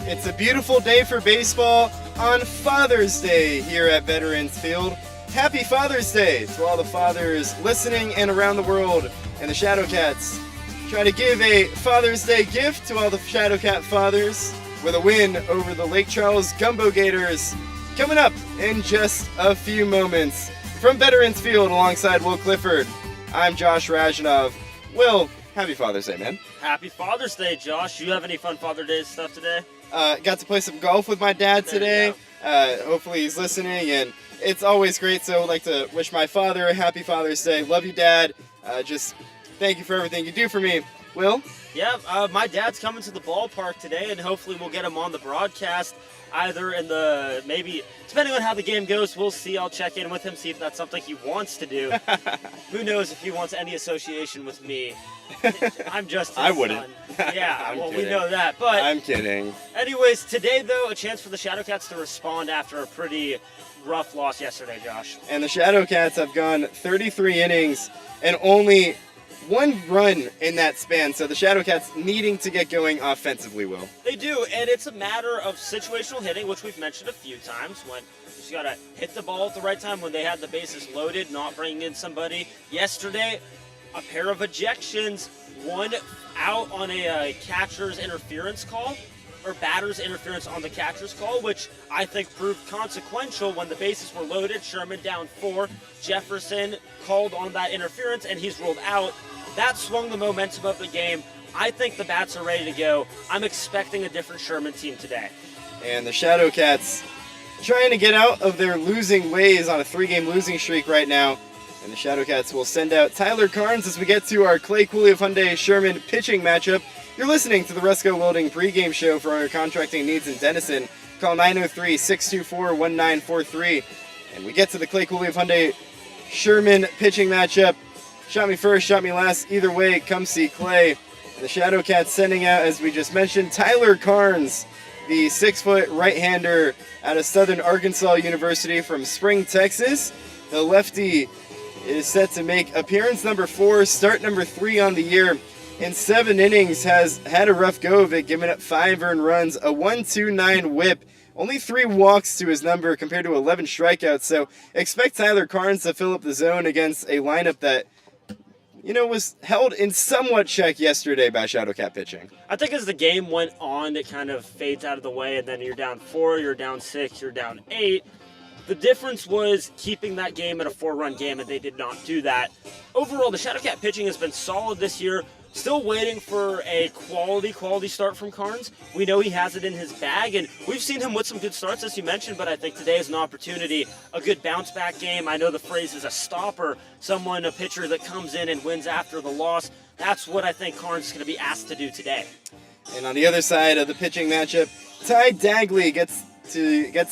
It's a beautiful day for baseball on Father's Day here at Veterans Field. Happy Father's Day to all the fathers listening and around the world. And the Shadowcats try to give a Father's Day gift to all the Shadowcat fathers with a win over the Lake Charles Gumbeaux Gators coming up in just a few moments. From Veterans Field alongside Will Clifford, I'm Josh Rajanov. Will, happy Father's Day, man. Happy Father's Day, Josh. You have any fun Father's Day stuff today? Got to play some golf with my dad today. Hopefully he's listening, and it's always great, so I'd like to wish my father a happy Father's Day. Love you, Dad. Just thank you for everything you do for me. Will? Yeah, my dad's coming to the ballpark today, and hopefully we'll get him on the broadcast. Either in the, maybe, depending on how the game goes, we'll see. I'll check in with him, see if that's something he wants to do. Who knows if he wants any association with me. I'm just his I wouldn't. son. Yeah, well, kidding. we know that. But I'm kidding. anyways, today, though, a chance for the Shadowcats to respond after a pretty rough loss yesterday, Josh. And the Shadowcats have gone 33 innings and only one run in that span, so the Shadowcats needing to get going offensively, Will. They do, and it's a matter of situational hitting, which we've mentioned a few times, when you just got to hit the ball at the right time when they had the bases loaded, not bringing in somebody. Yesterday, a pair of ejections, one out on a catcher's interference call, or batter's interference on the catcher's call, which I think proved consequential when the bases were loaded. Sherman down 4, Jefferson called on that interference, and he's ruled out. That swung the momentum of the game. I think the bats are ready to go. I'm expecting a different Sherman team today. And the Shadowcats trying to get out of their losing ways on a 3-game losing streak right now. And the Shadowcats will send out Tyler Carnes as we get to our Clay Cooley of Hyundai Sherman pitching matchup. You're listening to the Resco Welding pregame show for our contracting needs in Denison. Call 903-624-1943. And we get to the Clay Cooley of Hyundai Sherman pitching matchup. Shot me first, shot me last. Either way, come see Clay. And the Shadowcats sending out, as we just mentioned, Tyler Carnes, the 6-foot right-hander out of Southern Arkansas University from Spring, Texas. The lefty is set to make appearance number 4, start number 3 on the year. In 7 innings, has had a rough go of it, giving up 5 earned runs, a 1.29 whip, only 3 walks to his number compared to 11 strikeouts. So expect Tyler Carnes to fill up the zone against a lineup that, was held in somewhat check yesterday by Shadowcat pitching. I think as the game went on, it kind of fades out of the way, and then you're down 4, you're down 6, you're down 8. The difference was keeping that game at a 4-run game, and they did not do that. Overall, the Shadowcat pitching has been solid this year. Still waiting for a quality start from Carnes. We know he has it in his bag, and we've seen him with some good starts, as you mentioned, but I think today is an opportunity, a good bounce-back game. I know the phrase is a stopper, a pitcher that comes in and wins after the loss. That's what I think Carnes is going to be asked to do today. And on the other side of the pitching matchup, Ty Dagley gets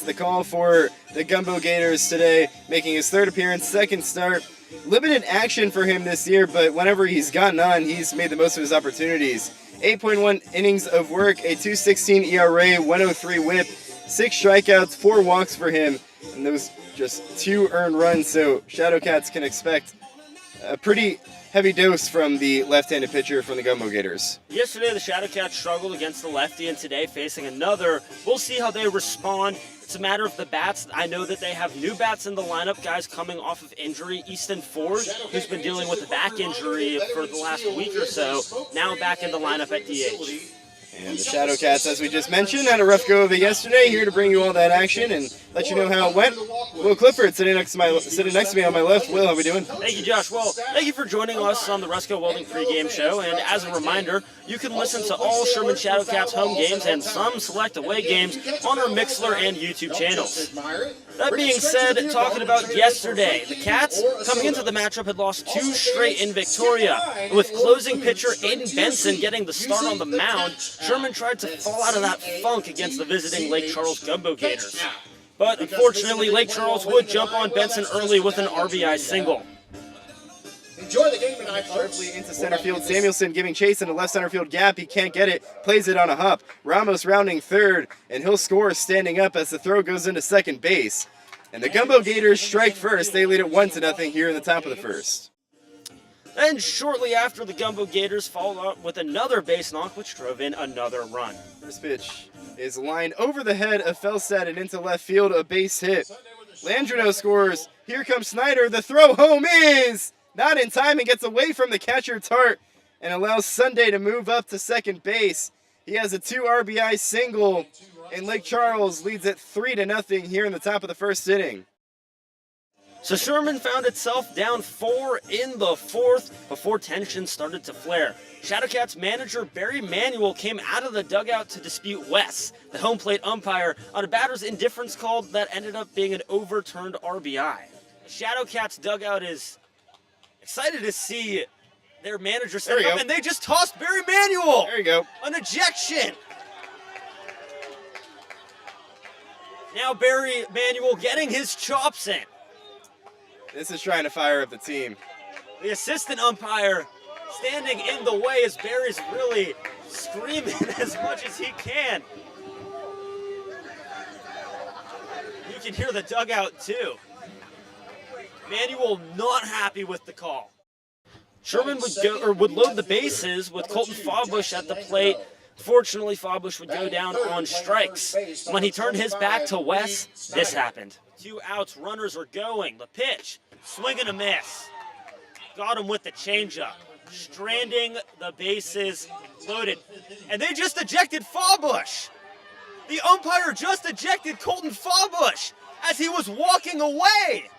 the call for the Gumbeaux Gators today, making his 3rd appearance, 2nd start. Limited action for him this year, but whenever he's gotten on, he's made the most of his opportunities. 8.1 innings of work, a 2.16 ERA, 103 whip, 6 strikeouts, 4 walks for him, and those just 2 earned runs, so Shadowcats can expect a pretty heavy dose from the left-handed pitcher from the Gumbeaux Gators. Yesterday, the Shadowcats struggled against the lefty, and today facing another. We'll see how they respond. It's a matter of the bats. I know that they have new bats in the lineup, guys coming off of injury. Easton Ford, who's been dealing with a back injury for the last week or so, now back in the lineup at DH. And the Shadowcats, as we just mentioned, had a rough go of it yesterday. Here to bring you all that action and let you know how it went. Will Clifford sitting next to me on my left. Will, how we doing? Thank you, Josh. Well, thank you for joining us on the Resco Welding pregame show. And as a reminder, you can listen to all Sherman Shadowcats home games and some select away games on our Mixler and YouTube channels. That being said, talking about yesterday, the Cats coming into the matchup had lost 2 straight in Victoria. With closing pitcher Aiden Benson getting the start on the mound, Sherman tried to fall out of that funk against the visiting Lake Charles Gumbeaux Gators. But unfortunately, Lake Charles would jump on Benson early with an RBI single. Enjoy the game tonight, sharply into center field. Samuelson giving chase in the left center field gap. He can't get it. Plays it on a hop. Ramos rounding 3rd, and he'll score standing up as the throw goes into 2nd base. And the Gumbeaux Gators strike first. They lead it 1-0 here in the top of the 1st. Then shortly after, the Gumbeaux Gators followed up with another base knock, which drove in another run. First pitch is lined over the head of Felsad and into left field, a base hit. Landrino scores. Here comes Snyder. The throw home is not in time and gets away from the catcher Tart and allows Sunday to move up to second base. He has a 2 RBI single, and Lake Charles leads it 3-0 here in the top of the first inning. So Sherman found itself down 4 in the fourth before tension started to flare. Shadowcats manager Barry Manuel came out of the dugout to dispute Wes, the home plate umpire, on a batter's indifference call that ended up being an overturned RBI. The Shadowcats dugout is excited to see their manager set up, and they just tossed Barry Manuel. There you go. An ejection. Now Barry Manuel getting his chops in. This is trying to fire up the team. The assistant umpire standing in the way as Barry's really screaming as much as he can. You can hear the dugout too. Manuel not happy with the call. Sherman would load the bases with Colton Fawbush at the plate. Fortunately, Fawbush would go down on strikes. When he turned his back to Wes, this happened. 2 outs, runners are going. The pitch, swing and a miss. Got him with the changeup. Stranding the bases loaded. And they just ejected Fawbush. The umpire just ejected Colton Fawbush as he was walking away.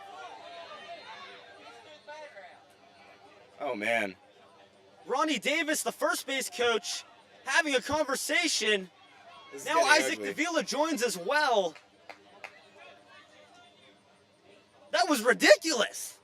Oh, man. Ronnie Davis, the first base coach, having a conversation. Now Isaac Davila joins as well. That was ridiculous.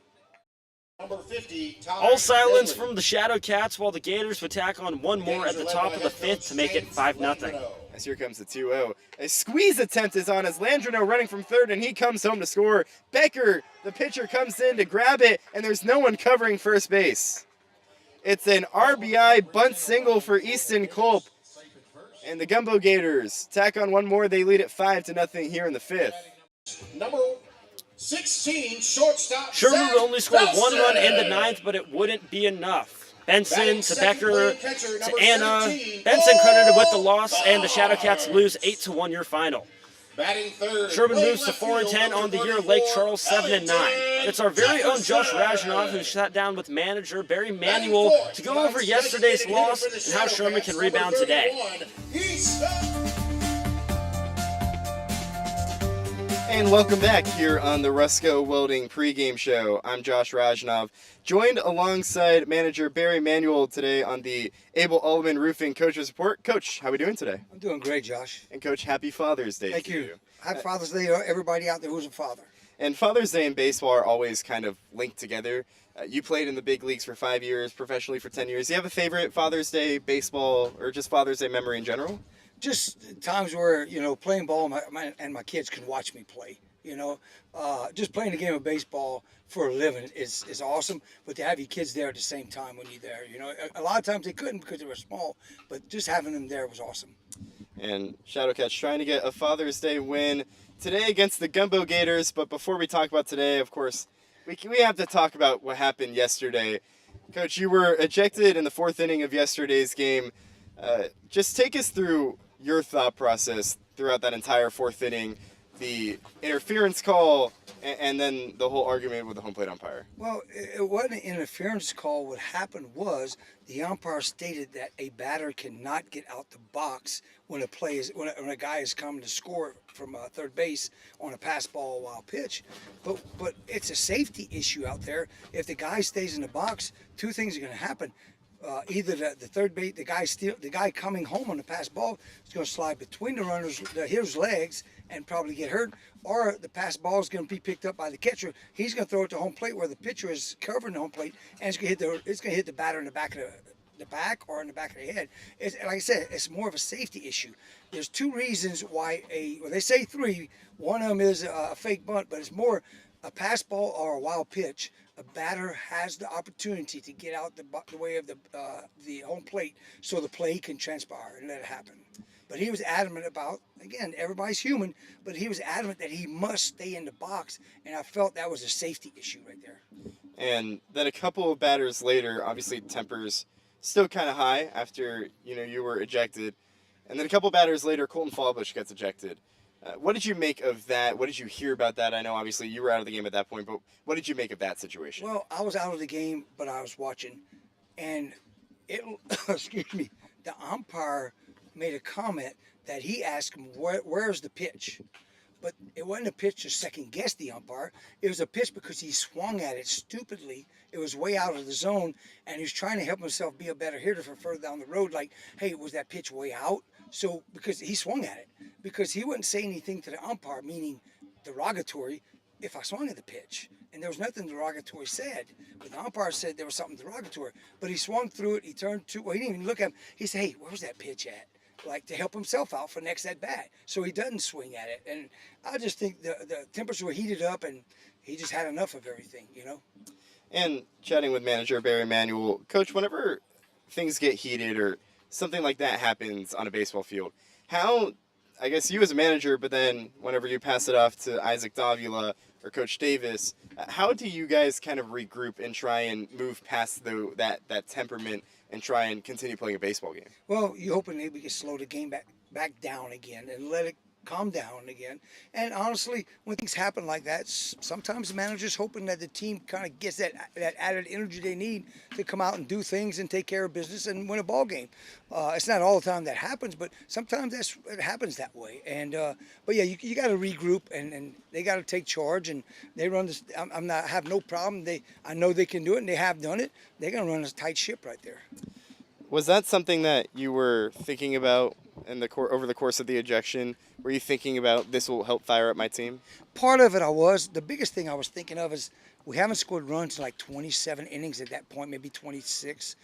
Number 50, All silence from the Shadowcats while the Gators would tack on one more at the top of the fifth to make it 5-0. As here comes the 2-0. A squeeze attempt is on as Landrino running from third, and he comes home to score. Becker, the pitcher, comes in to grab it, and there's no one covering first base. It's an RBI bunt single for Easton Culp. And the Gumbeaux Gators tack on one more. They lead it 5-0 here in the fifth. Number 16, shortstop. Sherman would only score 1 run in the ninth, but it wouldn't be enough. Benson to Becker to Anna. Benson credited with the loss, and the Shadowcats lose 8-1 your final. Batting third. Sherman moves to 4-10 on the year. Lake Charles 7-9. It's our very own Josh Rajanov who sat down with manager Barry Manuel to go over yesterday's loss and how Sherman can rebound today. And welcome back here on the Rusco Welding pregame show. I'm Josh Rajanov, joined alongside manager Barry Manuel today on the Abel Ullman Roofing Coaches Report. Coach, how are we doing today? I'm doing great, Josh. And Coach, happy Father's Day. Thank you. Happy Father's Day to everybody out there who's a father. And Father's Day and baseball are always kind of linked together. You played in the big leagues for 5 years, professionally for 10 years. Do you have a favorite Father's Day baseball or just Father's Day memory in general? Just times where, playing ball and my kids can watch me play. Just playing the game of baseball for a living is awesome, but to have your kids there at the same time when you're there, a lot of times they couldn't because they were small, but just having them there was awesome. And Shadowcats trying to get a Father's Day win today against the Gumbeaux Gators, but before we talk about today, of course, we have to talk about what happened yesterday. Coach, you were ejected in the fourth inning of yesterday's game. Just take us through your thought process throughout that entire fourth inning, the interference call, and then the whole argument with the home plate umpire. Well, it wasn't an interference call. What happened was the umpire stated that a batter cannot get out the box when a guy is coming to score from third base on a pass ball wild pitch. But it's a safety issue out there. If the guy stays in the box, two things are going to happen. Either the third base, the guy coming home on the pass ball is going to slide between his legs and probably get hurt, or the pass ball is going to be picked up by the catcher. He's going to throw it to home plate where the pitcher is covering the home plate, and it's going to hit the batter in the back of the back or in the back of the head. Like I said, it's more of a safety issue. There's two reasons why they say three. One of them is a fake bunt, but it's more a pass ball or a wild pitch. A batter has the opportunity to get out the way of the home plate so the play can transpire and let it happen. But he was adamant about, again, everybody's human, but he was adamant that he must stay in the box, and I felt that was a safety issue right there. And then a couple of batters later, obviously tempers still kind of high after you were ejected. And then a couple batters later, Colton Fallbush gets ejected. What did you make of that? What did you hear about that? I know obviously you were out of the game at that point, but what did you make of that situation? Well, I was out of the game, but I was watching, and it excuse me, the umpire made a comment that he asked him where's the pitch, but it wasn't a pitch to second guess the umpire. It was a pitch because he swung at it stupidly. It was way out of the zone, and he was trying to help himself be a better hitter for further down the road. Like, hey, was that pitch way out? So because he swung at it, because he wouldn't say anything to the umpire, meaning derogatory, if I swung at the pitch. And there was nothing derogatory said. But the umpire said there was something derogatory. But he swung through it. He turned to, well, he didn't even look at him. He said, hey, where was that pitch at? Like, to help himself out for next at bat. So he doesn't swing at it. And I just think the tempers were heated up, and he just had enough of everything, And chatting with manager Barry Manuel, Coach, whenever things get heated or something like that happens on a baseball field, how, I guess you as a manager, but then whenever you pass it off to Isaac Davila or Coach Davis, how do you guys kind of regroup and try and move past that temperament and try and continue playing a baseball game? Well, you're hoping maybe we can slow the game back down again and let it calm down again. And honestly, when things happen like that, sometimes the manager's hoping that the team kind of gets that added energy they need to come out and do things and take care of business and win a ball game. It's not all the time that happens, but sometimes it happens that way. And but yeah, you got to regroup, and they got to take charge, and they run this. I have no problem. I know they can do it, and they have done it. They're gonna run a tight ship right there. Was that something that you were thinking about over the course of the ejection? Were you thinking about this will help fire up my team? Part of it I was. The biggest thing I was thinking of is we haven't scored runs in like 27 innings at that point, maybe 26.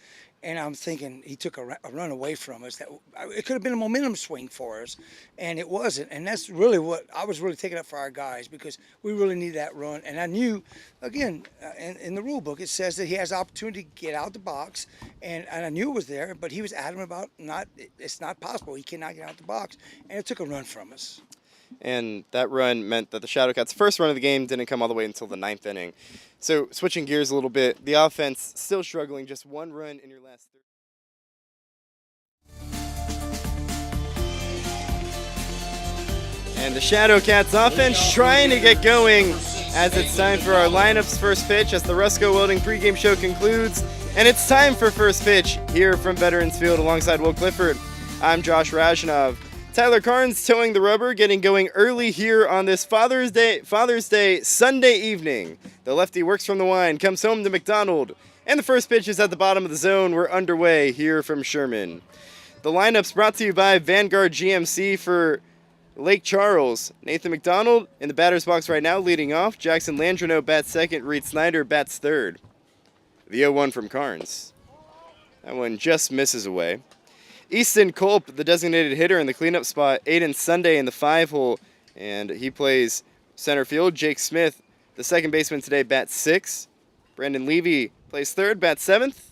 And I'm thinking he took a run away from us. That it could have been a momentum swing for us, and it wasn't. And that's really what I was really taking up for our guys, because we really need that run. And I knew, again, in the rule book, it says that he has the opportunity to get out the box, and I knew it was there, but he was adamant about it's not possible. He cannot get out the box, and it took a run from us. And that run meant that the Shadowcats' first run of the game didn't come all the way until the 9th inning. So switching gears a little bit, the offense still struggling, just one run in your last third. And the Shadowcats offense trying to get going as it's time for our lineup's first pitch as the Rusco Welding pregame show concludes. And it's time for first pitch here from Veterans Field alongside Will Clifford. I'm Josh Rajanov. Tyler Carnes towing the rubber, getting going early here on this Father's Day Sunday evening. The lefty works from the line, comes home to McDonald, and the first pitch is at the bottom of the zone. We're underway here from Sherman. The lineup's brought to you by Vanguard GMC for Lake Charles. Nathan McDonald in the batter's box right now, leading off. Jackson Landreneau bats second. Reed Snyder bats third. The 0-1 from Carnes. That one just misses away. Easton Culp, the designated hitter in the cleanup spot. Aiden Sunday in the 5-hole, and he plays center field. Jake Smith, the second baseman today, bats 6. Brandon Levy plays third, bats 7th.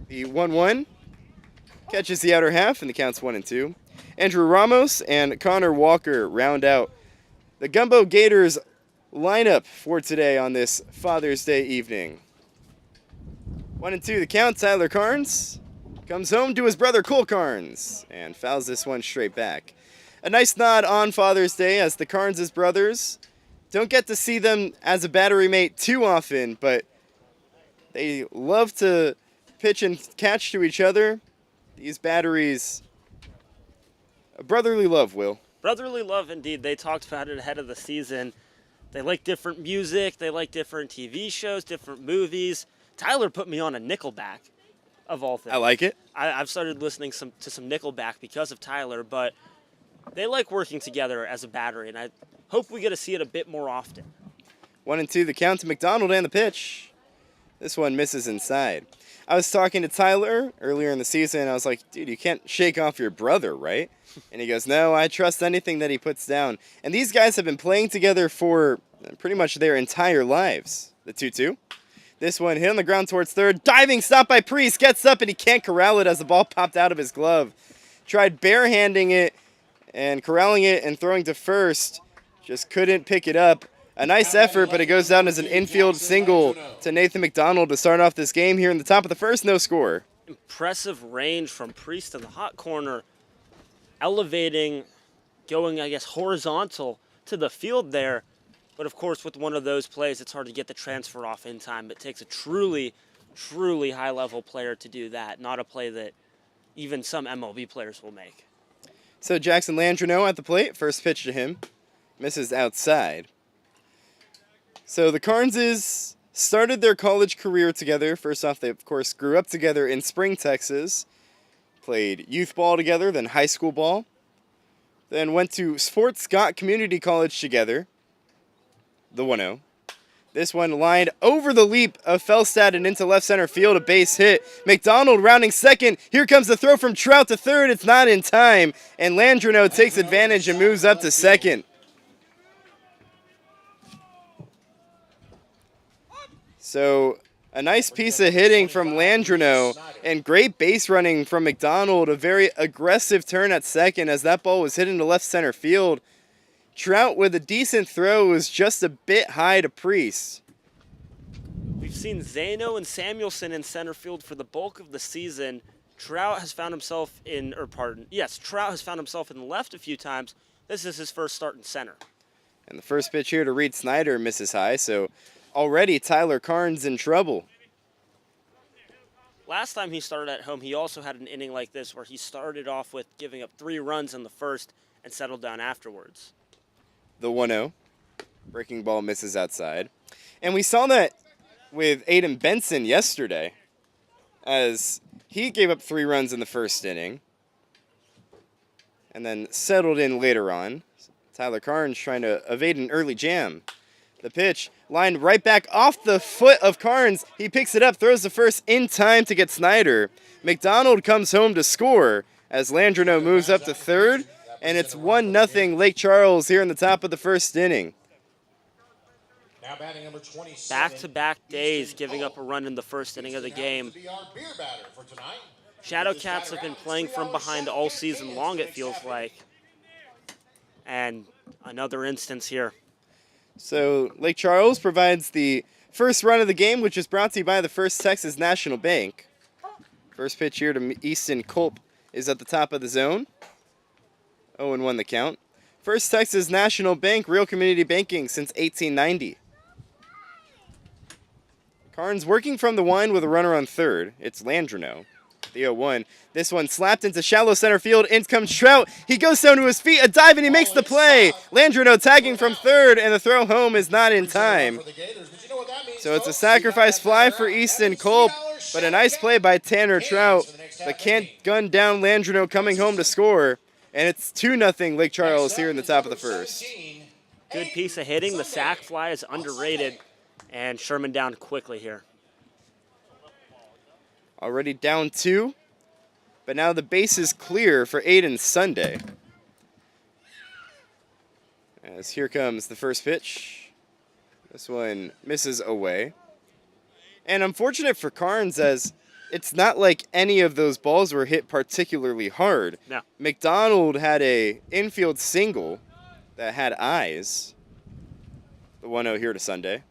The 1-1 catches the outer half, and the count's 1-2. Andrew Ramos and Connor Walker round out the Gumbeaux Gators lineup for today on this Father's Day evening. 1-2 the count. Tyler Carnes comes home to his brother Cole Carnes and fouls this one straight back. A nice nod on Father's Day as the Carnes' brothers don't get to see them as a battery mate too often, but they love to pitch and catch to each other. These batteries, a brotherly love, Will. Brotherly love, indeed. They talked about it ahead of the season. They like different music. They like different TV shows, different movies. Tyler put me on a Nickelback, of all things. I like it. I've started listening to some Nickelback because of Tyler, but they like working together as a battery, and I hope we get to see it a bit more often. 1-2 the count to McDonald and the pitch. This one misses inside. I was talking to Tyler earlier in the season, and I was like, dude, you can't shake off your brother, right? And he goes, no, I trust anything that he puts down. And these guys have been playing together for pretty much their entire lives. The 2-2. This one hit on the ground towards third. Diving stop by Priest. Gets up and he can't corral it as the ball popped out of his glove. Tried barehanding it and corralling it and throwing to first. Just couldn't pick it up. A nice effort, but it goes down as an infield single to Nathan McDonald to start off this game here in the top of the first, no score. Impressive range from Priest in the hot corner, elevating, going, I guess, horizontal to the field there. But of course, with one of those plays, it's hard to get the transfer off in time. It takes a truly high-level player to do that, not a play that even some MLB players will make. So Jackson Landreneau at the plate. First pitch to him. Misses outside. So the Carnses started their college career together. First off, they, of course, grew up together in Spring, Texas. Played youth ball together, then high school ball. Then went to Fort Scott Community College together. The 1-0. This one lined over the leap of Felstad and into left center field, a base hit. McDonald rounding second. Here comes the throw from Trout to third. It's not in time, and Landreneau takes advantage and moves up to second. So a nice piece of hitting from Landreneau and great base running from McDonald. A very aggressive turn at second as that ball was hit into left center field. Trout with a decent throw was just a bit high to Priest. We've seen Zano and Samuelson in center field for the bulk of the season. Trout has found himself Trout has found himself in the left a few times. This is his first start in center. And the first pitch here to Reed Snyder misses high, so already Tyler Carnes in trouble. Last time he started at home, he also had an inning like this where he started off with giving up 3 runs in the first and settled down afterwards. The 1-0. Breaking ball misses outside. And we saw that with Aiden Benson yesterday, as he gave up 3 runs in the first inning and then settled in later on. Tyler Carnes trying to evade an early jam. The pitch lined right back off the foot of Carnes. He picks it up, throws the first in time to get Snyder. McDonald comes home to score as Landreneau moves up to third. And it's 1-0 Lake Charles here in the top of the first inning. Now batting number 27. Back-to-back days giving up a run in the first inning of the game. Shadowcats have been playing from behind all season long, it feels like. And another instance here. So Lake Charles provides the first run of the game, which is brought to you by the First Texas National Bank. First pitch here to Easton Culp is at the top of the zone. 0-1 the count. First Texas National Bank, real community banking since 1890. Carnes working from the wind with a runner on third. It's Landreneau. The 0-1. This one slapped into shallow center field. In comes Trout. He goes down to his feet, a dive, and he makes the play. Landreneau tagging from third, and the throw home is not in time. So it's a sacrifice fly for Easton Culp, but a nice play by Tanner Trout, but can't gun down Landreneau coming home to score. And it's 2-0 Lake Charles here in the top of the first. Good piece of hitting. The sac fly is underrated, and Sherman down quickly here. Already down 2, but now the base is clear for Aiden Sunday. As here comes the first pitch. This one misses away. And unfortunate for Carnes, as it's not like any of those balls were hit particularly hard. No. McDonald had a infield single that had eyes. The 1-0 here to Sunday.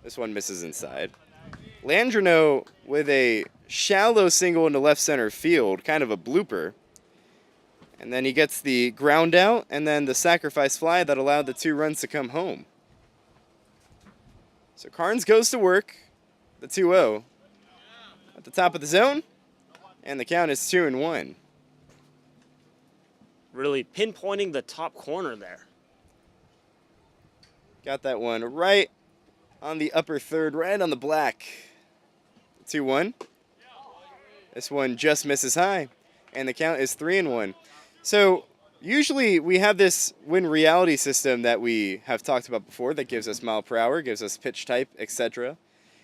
This one misses inside. Landreneau with a shallow single into left center field, kind of a blooper. And then he gets the ground out and then the sacrifice fly that allowed the 2 runs to come home. So Carnes goes to work, the 2-0. At the top of the zone, and the count is 2-1. Really pinpointing the top corner there. Got that one right on the upper third, right on the black. 2-1. This one just misses high, and the count is 3-1. So usually we have this win reality system that we have talked about before that gives us mile per hour, gives us pitch type, etc.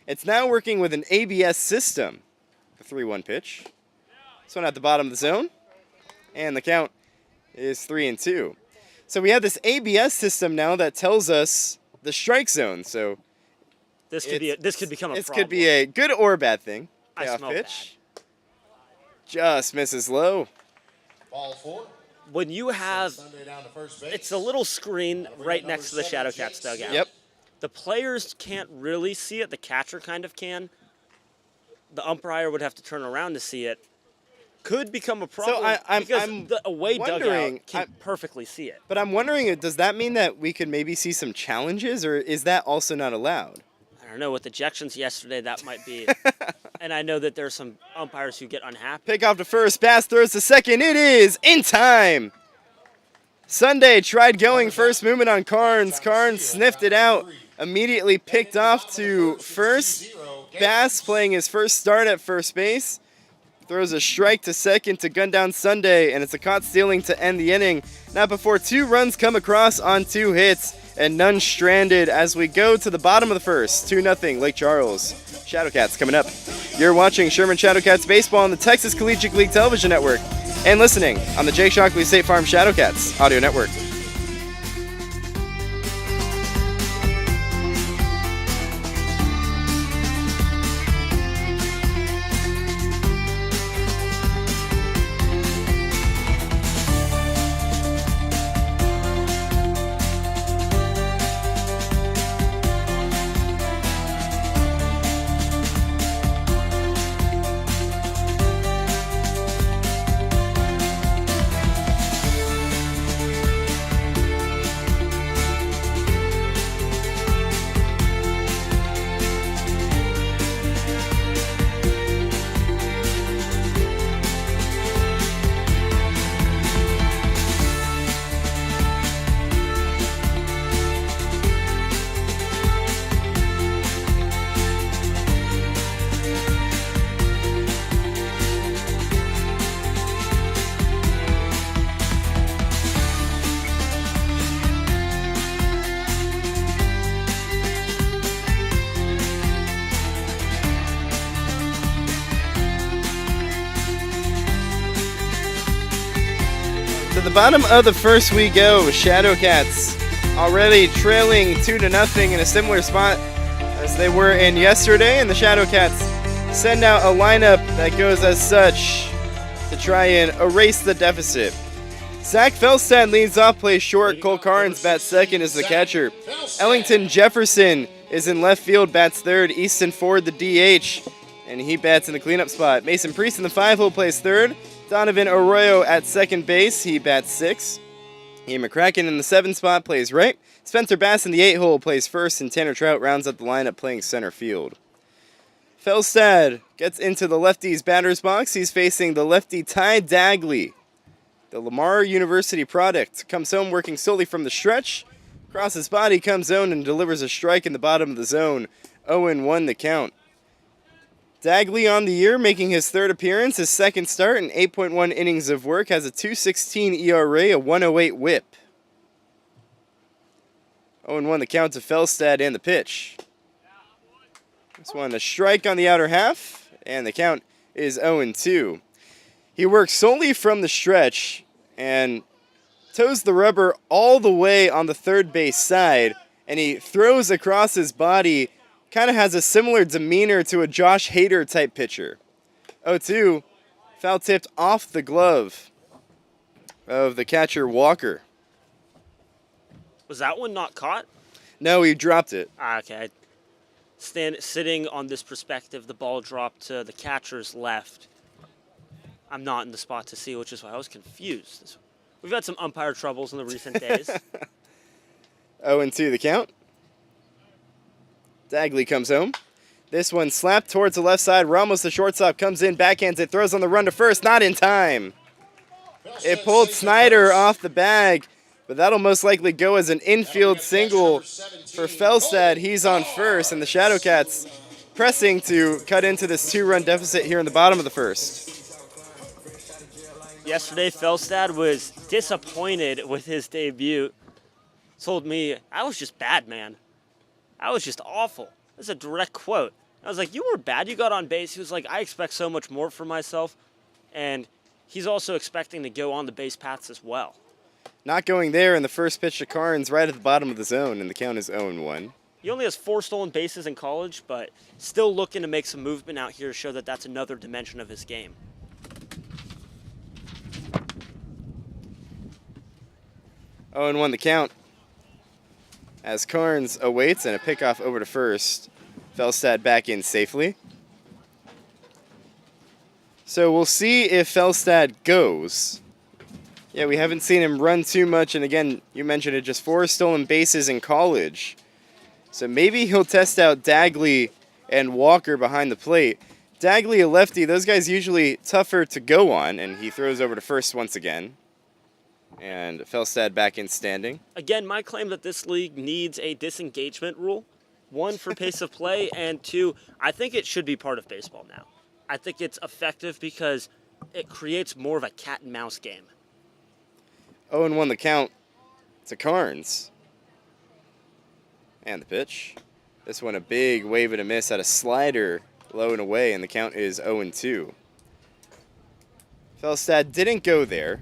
It's now working with an ABS system. The 3-1 pitch. This one at the bottom of the zone. And the count is 3-2. So we have this ABS system now that tells us the strike zone. So this could become a problem. This could be a good or a bad thing. I Payoff smell pitch. Just misses low. Ball 4. When you have, Sunday down to first base. it's a little screen right next to the Shadowcats dugout. Yep. The players can't really see it. The catcher kind of can. The umpire would have to turn around to see it. Could become a problem because the away dugout can perfectly see it. But I'm wondering, does that mean that we could maybe see some challenges, or is that also not allowed? I don't know. With ejections yesterday, that might be. And I know that there's some umpires who get unhappy. Pick off to first, Bass throws to second. It is in time. Sunday tried going first movement on Carnes. Carnes sniffed it out, immediately picked off to first. Bass playing his first start at first base. Throws a strike to second to gun down Sunday, and it's a caught stealing to end the inning. Not before 2 runs come across on 2 hits, and none stranded as we go to the bottom of the first. 2-0 Lake Charles. Shadowcats coming up. You're watching Sherman Shadowcats baseball on the Texas Collegiate League Television Network and listening on the Jay Shockley State Farm Shadowcats Audio Network. To the bottom of the first we go. Shadowcats already trailing 2-0 in a similar spot as they were in yesterday, and the Shadowcats send out a lineup that goes as such to try and erase the deficit. Zach Felstad leads off, plays short. Cole Carnes bats second as the catcher. Ellington Jefferson is in left field, bats third. Easton Ford the DH, and he bats in the cleanup spot. Mason Priest in the 5-hole plays third. Donovan Arroyo at second base, he bats 6. Ian McCracken in the 7 spot plays right. Spencer Bass in the 8-hole plays first, and Tanner Trout rounds up the lineup playing center field. Felstad gets into the lefty's batter's box. He's facing the lefty Ty Dagley. The Lamar University product comes home working solely from the stretch. Across his body comes zone and delivers a strike in the bottom of the zone. 0-1 the count. Dagley on the year, making his 3rd appearance, his 2nd start, and 8.1 innings of work, has a 2.16 ERA, a 1.08 whip. 0-1 the count to Felstad and the pitch. This one, a strike on the outer half, and the count is 0-2. He works solely from the stretch and toes the rubber all the way on the third base side, and he throws across his body. Kind of has a similar demeanor to a Josh Hader type pitcher. 0-2, foul tipped off the glove of the catcher Walker. Was that one not caught? No, he dropped it. Okay. Sitting on this perspective, the ball dropped to the catcher's left. I'm not in the spot to see, which is why I was confused. We've had some umpire troubles in the recent days. 0-2 the count. Dagley comes home. This one slapped towards the left side. Ramos, the shortstop, comes in, backhands it, throws on the run to first, not in time. It pulled Snyder off the bag, but that'll most likely go as an infield single for Felstad. He's on first, and the Shadowcats pressing to cut into this 2-run deficit here in the bottom of the first. Yesterday, Felstad was disappointed with his debut. Told me, I was just bad, man. I was just awful. That's a direct quote. I was like, you were bad. You got on base. He was like, I expect so much more from myself. And he's also expecting to go on the base paths as well. Not going there in the first pitch to Carnes right at the bottom of the zone, and the count is 0-1. He only has 4 stolen bases in college, but still looking to make some movement out here to show that that's another dimension of his game. 0-1 the count. as Carnes awaits and a pickoff over to first. Felstad back in safely. So we'll see if Felstad goes. Yeah, we haven't seen him run too much, and again, you mentioned it, just 4 stolen bases in college. So maybe he'll test out Dagley and Walker behind the plate. Dagley, a lefty, those guys usually tougher to go on, and he throws over to first once again. And Felstad back in standing. Again, my claim that this league needs a disengagement rule. 1, for pace of play, and 2, I think it should be part of baseball now. I think it's effective because it creates more of a cat and mouse game. 0-1 the count to Carnes. And the pitch. This one a big wave and a miss at a slider, low and away, and the count is 0-2. Felstad didn't go there.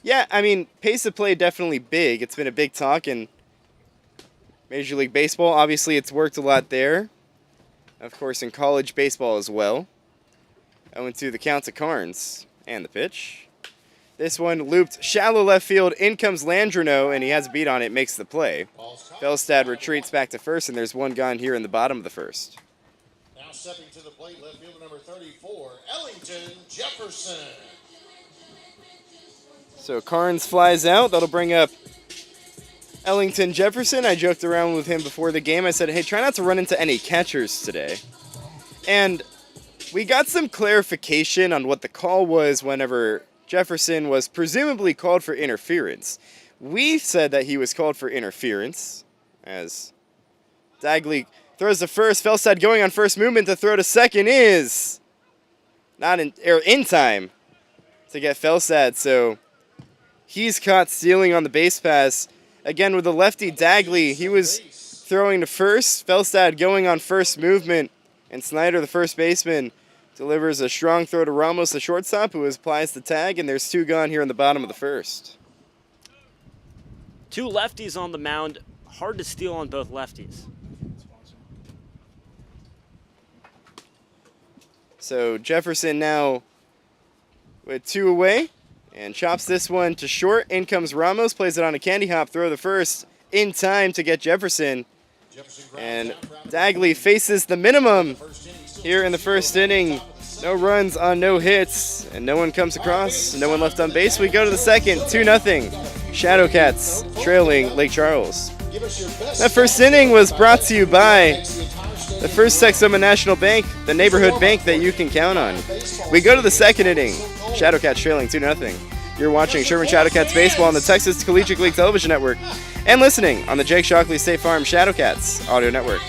Yeah, I mean, pace of play definitely big. It's been a big talk in Major League Baseball. Obviously, it's worked a lot there. Of course, in college baseball as well. 0-2 the count to Carnes. And the pitch. This one looped shallow left field. In comes Landrino, and he has a beat on it, makes the play. Felstad retreats back to first, and there's one gone here in the bottom of the first. Now stepping to the plate, left fielder number 34, Ellington Jefferson. So Carnes flies out. That'll bring up Ellington Jefferson. I joked around with him before the game. I said, hey, try not to run into any catchers today. And we got some clarification on what the call was whenever Jefferson was presumably called for interference. We said that he was called for interference as Dagley throws to first. Felstad going on first, movement to throw to second is not in time to get Felstad. So he's caught stealing on the base pass. Again, with the lefty Dagley, he was throwing to first. Felstad going on first movement, and Snyder, the first baseman, delivers a strong throw to Ramos, the shortstop, who applies the tag, and there's 2 gone here in the bottom of the first. 2 lefties on the mound. Hard to steal on both lefties. So Jefferson now with 2 away and chops this one to short. In comes Ramos, plays it on a candy hop, throw the first in time to get Jefferson. And Dagley faces the minimum here in the first inning. No runs on no hits, and no one comes across, no one left on base. We go to the second, 2-0. Shadowcats trailing Lake Charles. That first inning was brought to you by the First Texoma National Bank, the neighborhood bank that you can count on. We go to the second inning. Shadowcats trailing 2-0. You're watching Sherman Shadowcats baseball on the Texas Collegiate League Television Network and listening on the Jake Shockley State Farm Shadowcats Audio Network.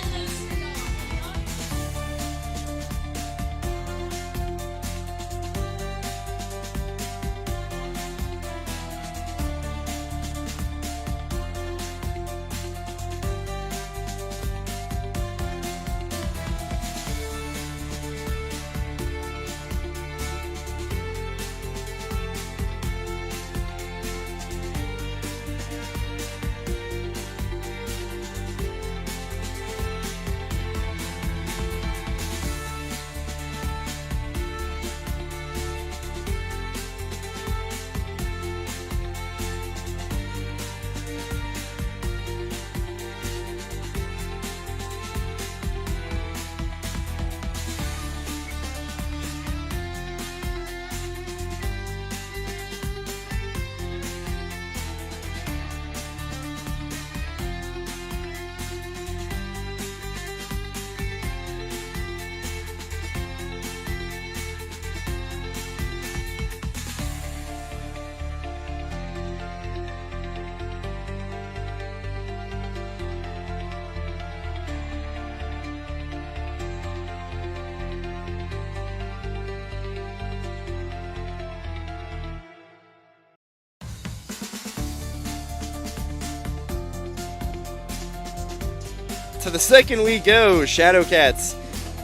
To the second we go. Shadowcats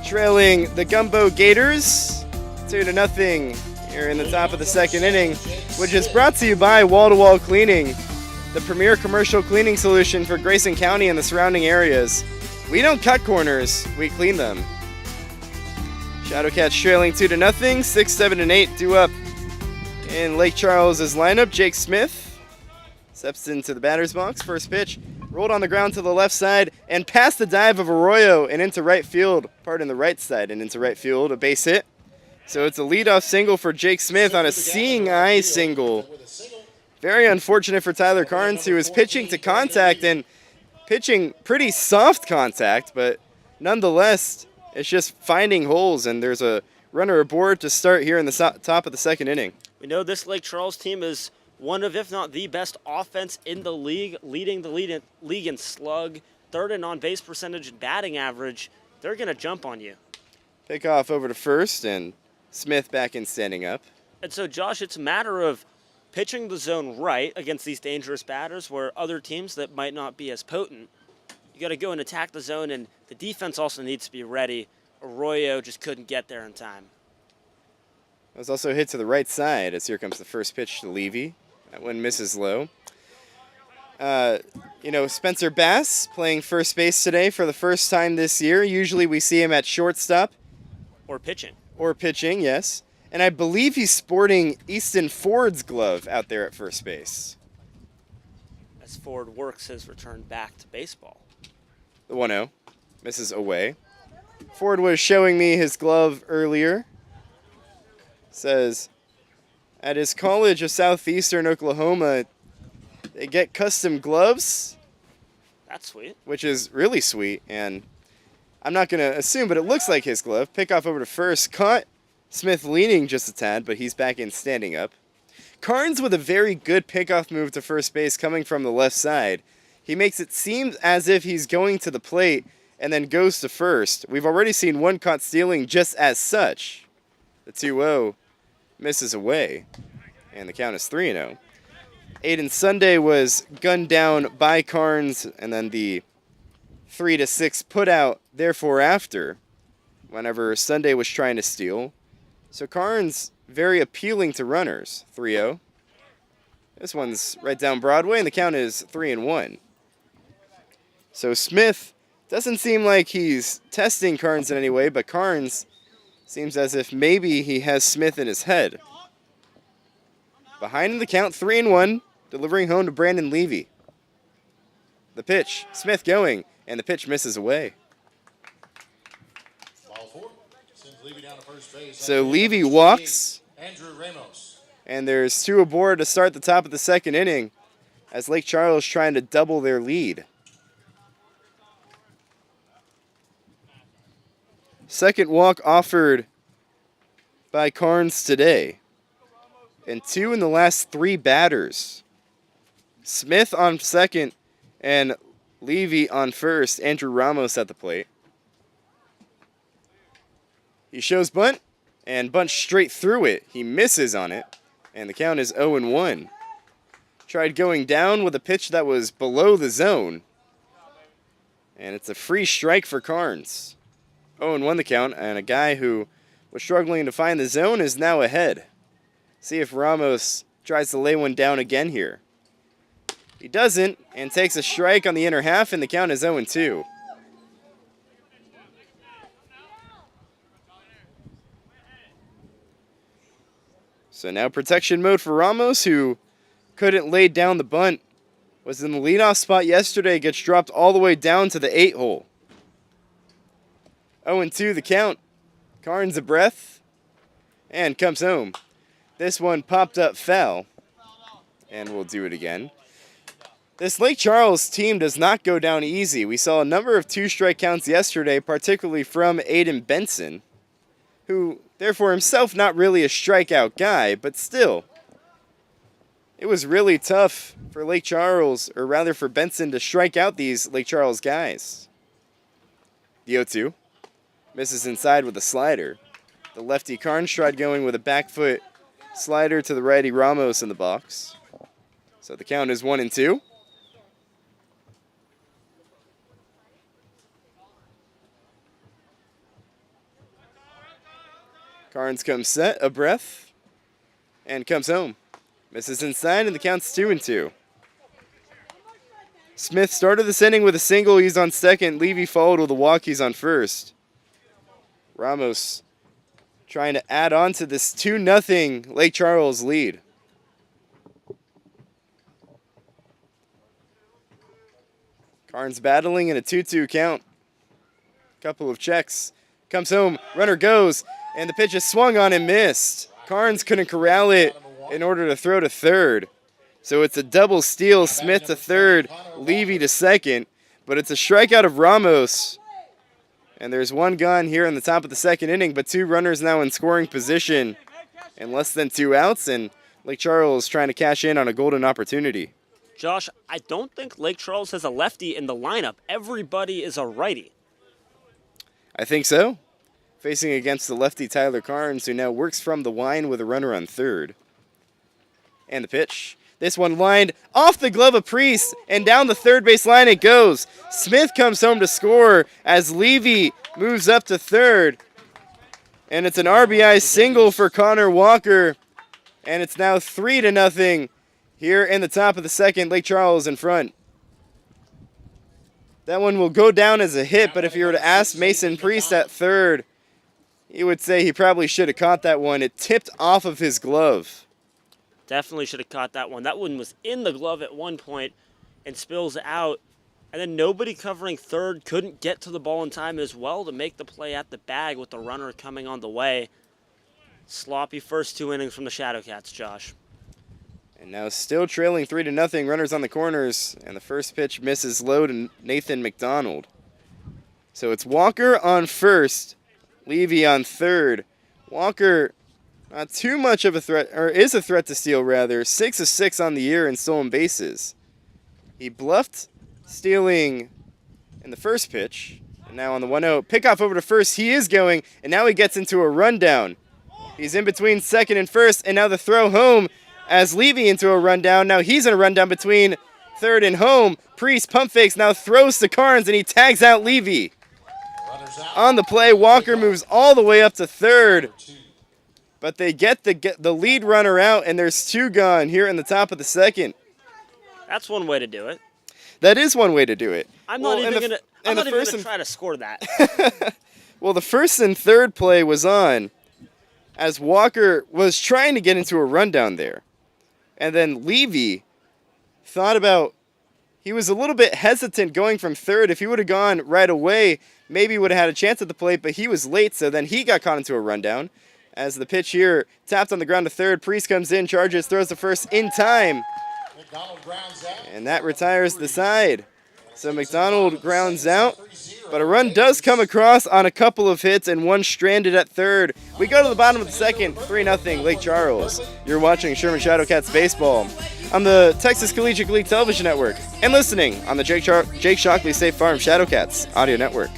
trailing the Gumbeaux Gators 2-0 here in the top of the second inning, which is brought to you by Wall to Wall Cleaning, the premier commercial cleaning solution for Grayson County and the surrounding areas. We don't cut corners, we clean them. Shadowcats trailing 2-0, 6, 7, and 8 due up in Lake Charles's lineup. Jake Smith steps into the batter's box. First pitch rolled on the ground to the left side, and past the dive of Arroyo and into right field, pardon the right side, and into right field, a base hit. So it's a leadoff single for Jake Smith on a seeing eye single. Very unfortunate for Tyler Carnes, who is pitching to contact and pitching pretty soft contact, but nonetheless, it's just finding holes, and there's a runner aboard to start here in the top of the second inning. We know this Lake Charles team is one of, if not the best offense in the league, leading the league in slug, third in on-base percentage and batting average. They're going to jump on you. Pick off over to first, and Smith back in standing up. And so, Josh, it's a matter of pitching the zone right against these dangerous batters where other teams that might not be as potent, you got to go and attack the zone, and the defense also needs to be ready. Arroyo just couldn't get there in time. That was also hit to the right side as here comes the first pitch to Levy. That one misses low. Spencer Bass playing first base today for the first time this year. Usually we see him at shortstop. Or pitching. Or pitching, yes. And I believe he's sporting Easton Ford's glove out there at first base. As Ford works his return back to baseball. The 1-0. Misses away. Ford was showing me his glove earlier. Says, at his college of southeastern Oklahoma, they get custom gloves. That's sweet. Which is really sweet, and I'm not going to assume, but it looks like his glove. Pickoff over to first. Caught Smith leaning just a tad, but he's back in standing up. Carnes with a very good pickoff move to first base coming from the left side. He makes it seem as if he's going to the plate and then goes to first. We've already seen one caught stealing just as such. The 2-0 misses away, and the count is 3-0. Aiden Sunday was gunned down by Carnes, and then the 3-6 put out therefore after, whenever Sunday was trying to steal. So Carnes very appealing to runners. 3-0. This one's right down Broadway, and the count is 3-1. So Smith doesn't seem like he's testing Carnes in any way, but Carnes seems as if maybe he has Smith in his head. Behind in the count, 3-1, delivering home to Brandon Levy. The pitch, Smith going, and the pitch misses away. Ball four. Sends Levy down to first base. So Levy walks, Andrew Ramos. and there's two aboard to start the top of the second inning as Lake Charles trying to double their lead. Second walk offered by Carnes today. And two in the last three batters. Smith on second and Levy on first. Andrew Ramos at the plate. He shows bunt and bunts straight through it. He misses on it. And the count is 0-1. Tried going down with a pitch that was below the zone. And it's a free strike for Carnes. 0-1 the count, and a guy who was struggling to find the zone is now ahead. See if Ramos tries to lay one down again here. He doesn't, and takes a strike on the inner half, and the count is 0-2. So now protection mode for Ramos, who couldn't lay down the bunt. Was in the leadoff spot yesterday, gets dropped all the way down to the 8 hole. 0-2 the count. Carnes a breath and comes home. This one popped up foul, and we'll do it again. This Lake Charles team does not go down easy. We saw a number of two-strike counts yesterday, particularly from Aiden Benson, who therefore himself not really a strikeout guy, but still, it was really tough for Lake Charles, or rather for Benson, to strike out these Lake Charles guys. The 0-2. Misses inside with a slider. The lefty Carnes tried going with a back foot slider to the righty Ramos in the box. So the count is 1-2. Carnes comes set, a breath, and comes home. Misses inside, and the count's 2-2. Smith started this inning with a single. He's on second. Levy followed with a walk. He's on first. Ramos trying to add on to this 2-0 Lake Charles lead. Carnes battling in a 2-2 count. Couple of checks. Comes home, runner goes, and the pitch is swung on and missed. Carnes couldn't corral it in order to throw to third. So it's a double steal, Smith to third, Levy to second, but it's a strikeout of Ramos. And there's one gone here in the top of the second inning, but 2 runners now in scoring position and less than 2 outs, and Lake Charles trying to cash in on a golden opportunity. Josh, I don't think Lake Charles has a lefty in the lineup. Everybody is a righty. I think so. Facing against the lefty Tyler Carnes, who now works from the line with a runner on third. And the pitch. This one lined off the glove of Priest, and down the third base line it goes. Smith comes home to score as Levy moves up to third. And it's an RBI single for Connor Walker. And it's now 3-0 here in the top of the second. Lake Charles in front. That one will go down as a hit, but if you were to ask Mason Priest at third, he would say he probably should have caught that one. It tipped off of his glove. Definitely should have caught that one. That one was in the glove at one point and spills out. And then nobody covering third couldn't get to the ball in time as well to make the play at the bag with the runner coming on the way. Sloppy first 2 innings from the Shadowcats, Josh. And now still trailing 3-0, runners on the corners, and the first pitch misses low to Nathan McDonald. So it's Walker on first, Levy on third. Walker, not too much of a threat, or is a threat to steal rather, 6 of 6 on the year in stolen bases. He bluffed stealing in the first pitch, and now on the 1-0, pickoff over to first, he is going, and now he gets into a rundown. He's in between second and first, and now the throw home as Levy into a rundown. Now he's in a rundown between third and home. Priest pump fakes, now throws to Carnes, and he tags out Levy. On the play, Walker moves all the way up to third. But they get the lead runner out, and there's 2 gone here in the top of the second. That's one way to do it. That is one way to do it. I'm not even going to try to score that. Well, the first and third play was on as Walker was trying to get into a rundown there. And then Levy thought about, he was a little bit hesitant going from third. If he would have gone right away, maybe he would have had a chance at the plate, but he was late, so then he got caught into a rundown. As the pitch here tapped on the ground to third, Priest comes in, charges, throws the first in time. And that retires the side. So McDonald grounds out, but a run does come across on a couple of hits and one stranded at third. We go to the bottom of the second, 3-0 Lake Charles. You're watching Sherman Shadowcats baseball on the Texas Collegiate League Television Network and listening on the Jake Shockley State Farm Shadowcats Audio Network.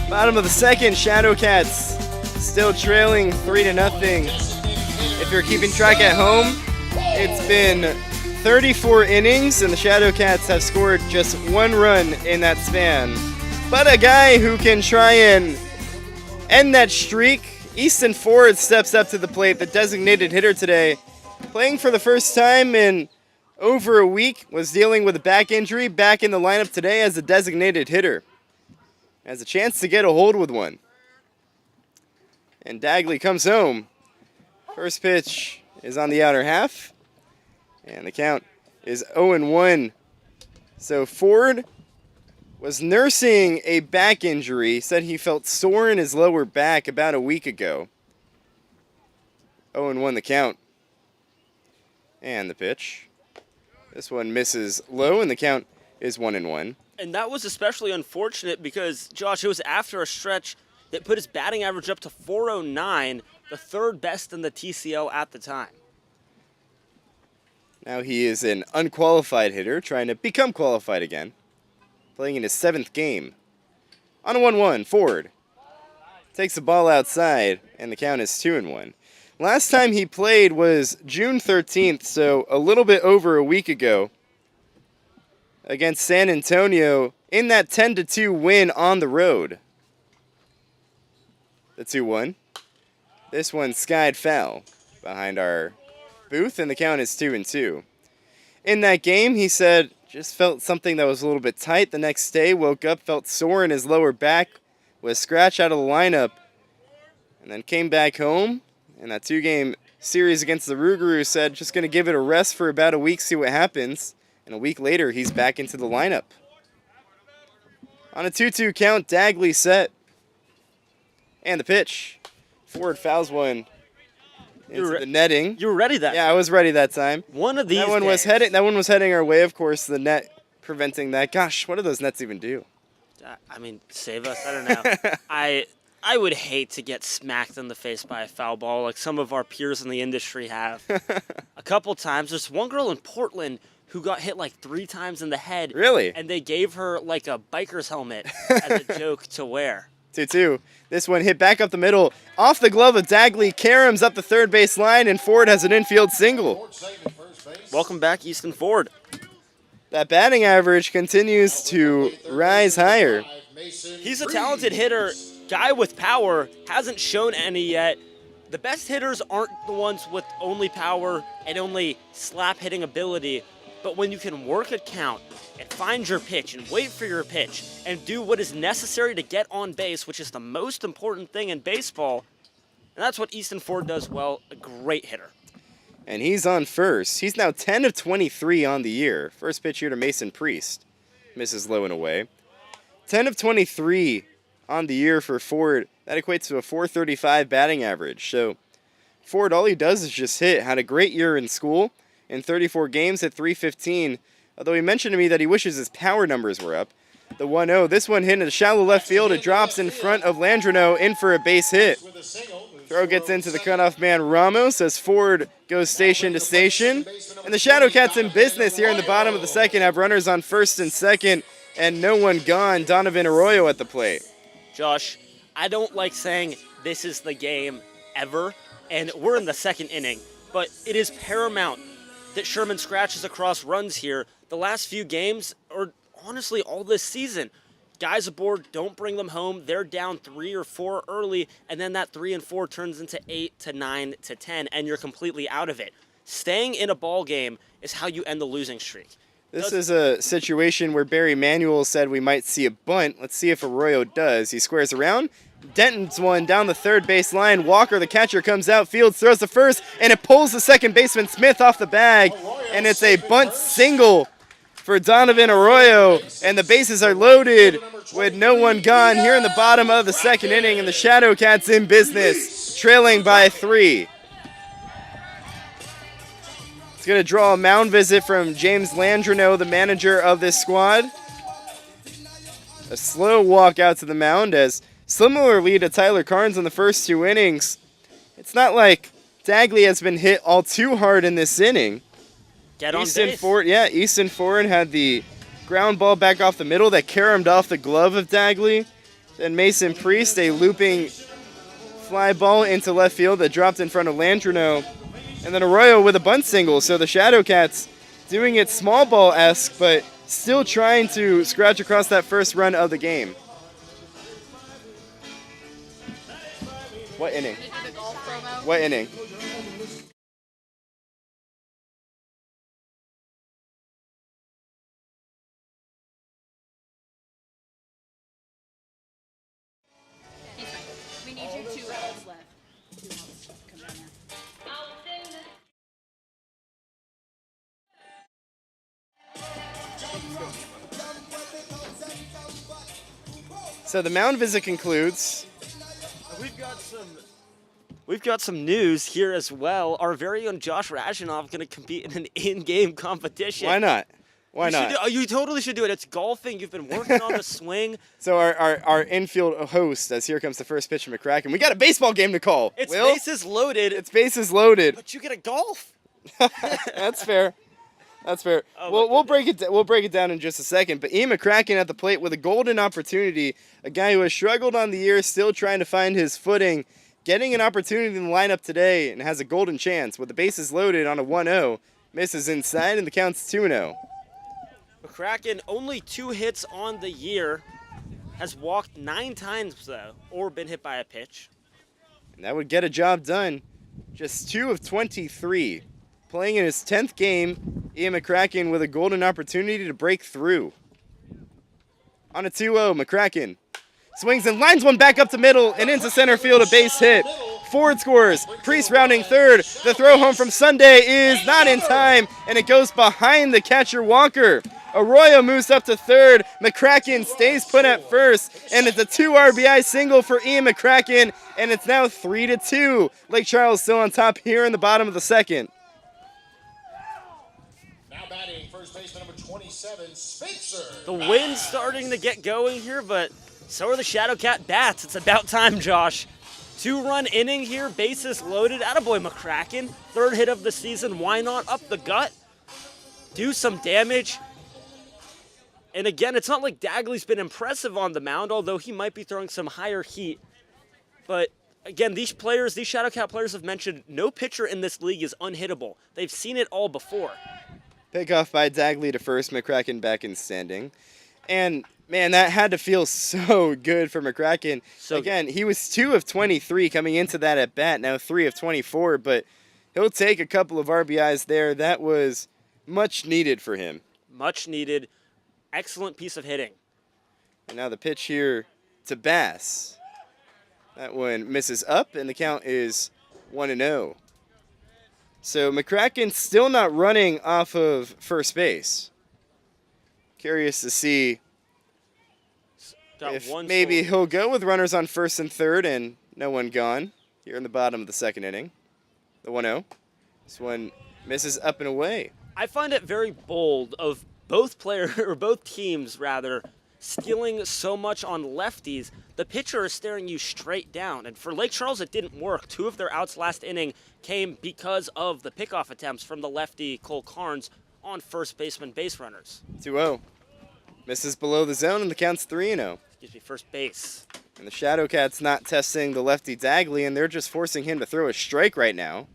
Bottom of the second, Shadowcats still trailing 3-0. If you're keeping track at home, it's been 34 innings, and the Shadowcats have scored just 1 run in that span. But a guy who can try and end that streak, Easton Ford steps up to the plate, the designated hitter today. Playing for the first time in over a week, was dealing with a back injury, back in the lineup today as a designated hitter. Has a chance to get a hold with one. And Dagley comes home. First pitch is on the outer half. And the count is 0-1. So Ford was nursing a back injury. Said he felt sore in his lower back about a week ago. 0-1 the count. And the pitch. This one misses low, and the count is 1-1. And that was especially unfortunate because, Josh, it was after a stretch that put his batting average up to 409, the 3rd best in the TCL at the time. Now he is an unqualified hitter, trying to become qualified again. Playing in his 7th game. On a 1-1, Ford takes the ball outside, and the count is 2-1. Last time he played was June 13th, so a little bit over a week ago, against San Antonio in that 10-2 win on the road. The 2-1. This one skied foul behind our booth, and the count is 2-2. In that game, he said, just felt something that was a little bit tight. The next day, woke up, felt sore in his lower back, was scratched out of the lineup, and then came back home. In that 2-game series against the Rougarou, said, just going to give it a rest for about a week, see what happens. And a week later, he's back into the lineup. On a 2-2 count, Dagley set. And the pitch. Ford fouls one into the netting. You were ready that Yeah, I was ready that time. One of these That one was heading our way, of course, the net preventing that. Gosh, what do those nets even do? I mean, save us. I don't know. I would hate to get smacked in the face by a foul ball like some of our peers in the industry have. A couple times. There's one girl in Portland who got hit like 3 times in the head. Really? And they gave her like a biker's helmet as a joke to wear. 2-2. This one hit back up the middle. Off the glove of Dagley. Karam's up the third base line, and Ford has an infield single. Welcome back, Easton Ford. That batting average continues to rise higher. He's a talented hitter. Guy with power, hasn't shown any yet. The best hitters aren't the ones with only power and only slap hitting ability, but when you can work a count and find your pitch and wait for your pitch and do what is necessary to get on base, which is the most important thing in baseball, and that's what Easton Ford does well, a great hitter. And he's on first. He's now 10 of 23 on the year. First pitch here to Mason Priest. Misses low and away. 10 of 23 on the year for Ford. That equates to a .435 batting average. So Ford, all he does is just hit. Had a great year in school. In 34 games, hit .315. Although he mentioned to me that he wishes his power numbers were up. The 1-0. This one hit in the shallow left field. It drops in front of Landrino in for a base hit. Throw gets into the cutoff man Ramos as Ford goes station to station. And the Shadowcats in business here in the bottom of the second have runners on first and second and no one gone. Donovan Arroyo at the plate. Josh, I don't like saying this is the game ever, and we're in the 2nd inning, but it is paramount that Sherman scratches across runs here. The last few games, or honestly all this season, guys aboard, don't bring them home. They're down 3 or 4 early, and then that 3 and 4 turns into 8 to 9 to 10, and you're completely out of it. Staying in a ball game is how you end the losing streak. This is a situation where Barry Manuel said we might see a bunt. Let's see if Arroyo does. He squares around. Denton's one down the third base line. Walker, the catcher, comes out. Fields throws the first, and it pulls the second baseman Smith off the bag. And it's a bunt single for Donovan Arroyo. And the bases are loaded with no one gone here in the bottom of the 2nd inning. And the Shadowcats in business, trailing by 3. It's going to draw a mound visit from James Landrino, the manager of this squad. A slow walk out to the mound as, similarly to Tyler Carnes in the first 2 innings, it's not like Dagley has been hit all too hard in this inning. Get on Easton base. Ford, Easton Ford had the ground ball back off the middle that caromed off the glove of Dagley. Then Mason Priest, a looping fly ball into left field that dropped in front of Landrino. And then Arroyo with a bunt single. So the Shadowcats doing it small ball-esque, but still trying to scratch across that first run of the game. What inning? What inning? We need you 2 outs left. 2 outs. Come down there. So the mound visit concludes. We've got some news here as well. Our very own Josh Razhanov going to compete in an in-game competition. Why not? Why not? You totally should do it. It's golfing. You've been working on the swing. So our infield host, as here comes the first pitch from McCracken. We got a baseball game to call. It's Will? bases loaded. It's bases loaded. But you get a golf. That's fair. That's fair. Oh, We'll break it down in just a second. But Ian McCracken at the plate with a golden opportunity. A guy who has struggled on the year, still trying to find his footing, getting an opportunity in the lineup today, and has a golden chance with the bases loaded on a 1-0. Misses inside, and the count's 2-0. McCracken, only 2 hits on the year, has walked 9 times though, or been hit by a pitch. And that would get a job done. Just 2 of 23. Playing in his 10th game, Ian McCracken with a golden opportunity to break through. On a 2-0, McCracken swings and lines one back up to middle and into center field, a base hit. Ford scores. Priest rounding third. The throw home from Sunday is not in time, and it goes behind the catcher Walker. Arroyo moves up to third. McCracken stays put at first, and it's a 2 RBI single for Ian McCracken, and it's now 3-2. Lake Charles still on top here in the bottom of the second. Now batting first baseman number 27, Spencer. The wind's starting to get going here, but so are the Shadowcat bats. It's about time, Josh. 2-run inning here, bases loaded. Attaboy McCracken. 3rd hit of the season. Why not up the gut? Do some damage. And again, it's not like Dagley's been impressive on the mound, although he might be throwing some higher heat. But again, these Shadowcat players have mentioned no pitcher in this league is unhittable. They've seen it all before. Pickoff by Dagley to first, McCracken back in standing. And man, that had to feel so good for McCracken. So again, he was 2 of 23 coming into that at bat, now 3 of 24, but he'll take a couple of RBIs there. That was much needed for him. Much needed. Excellent piece of hitting. And now the pitch here to Bass. That one misses up, and the count is 1-0. So McCracken still not running off of first base. Curious to see if maybe he'll go with runners on first and third and no one gone here in the bottom of the second inning. The 1-0. This one misses up and away. I find it very bold of both teams stealing so much on lefties. The pitcher is staring you straight down. And for Lake Charles, it didn't work. 2 of their outs last inning came because of the pickoff attempts from the lefty Cole Carnes on first baseman base runners. 2-0. Misses below the zone, and the count's 3-0. Excuse me, first base. And the Shadowcats not testing the lefty Dagley, and they're just forcing him to throw a strike right now.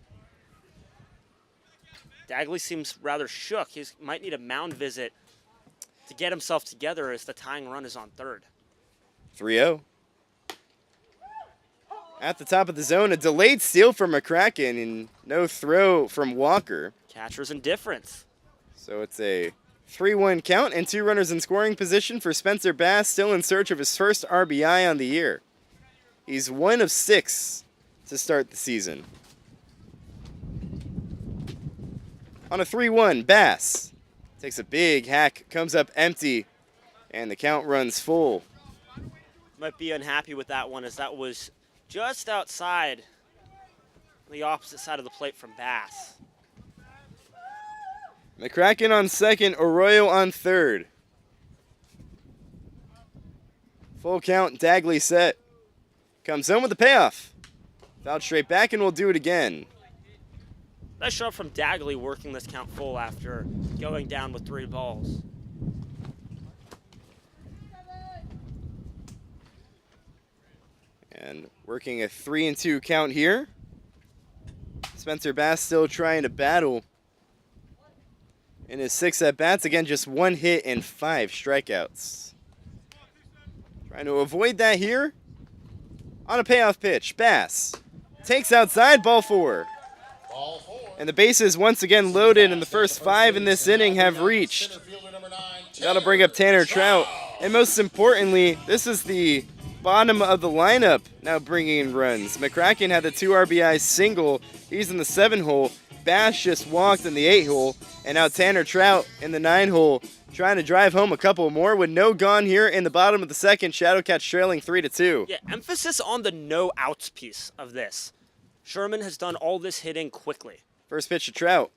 Dagley seems rather shook. He might need a mound visit to get himself together as the tying run is on third. 3-0. At the top of the zone, a delayed steal from McCracken and no throw from Walker. Catcher's indifference. So it's a 3-1 count and 2 runners in scoring position for Spencer Bass, still in search of his first RBI on the year. He's 1 of 6 to start the season. On a 3-1, Bass takes a big hack, comes up empty, and the count runs full. Might be unhappy with that one, as that was just outside the opposite side of the plate from Bass. McCracken on second, Arroyo on third. Full count, Dagley set. Comes home with the payoff. Fouled straight back, and we'll do it again. Nice shot from Dagley working this count full after going down with 3 balls. And working a 3-2 count here. Spencer Bass still trying to battle in his 6 at-bats. Again, just 1 hit and 5 strikeouts. Trying to avoid that here. On a payoff pitch, Bass takes outside, ball 4. Ball 4. And the bases once again loaded, and the first 5 in this inning have reached. Center fielder number 9, That'll bring up Tanner Trout. And most importantly, this is the bottom of the lineup now bringing in runs. McCracken had the 2 RBI single. He's in the 7 hole. Bass just walked in the 8 hole. And now Tanner Trout in the 9 hole trying to drive home a couple more with no gone here in the bottom of the second. Shadowcats trailing 3-2. Yeah, emphasis on the no outs piece of this. Sherman has done all this hitting quickly. First pitch to Trout.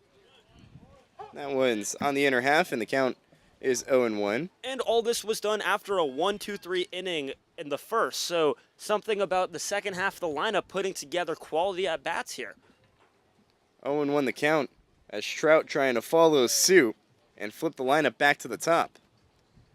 That one's on the inner half, and the count is 0-1. And all this was done after a 1-2-3 inning in the first. So something about the second half of the lineup putting together quality at-bats here. 0-1 the count as Trout trying to follow suit and flip the lineup back to the top.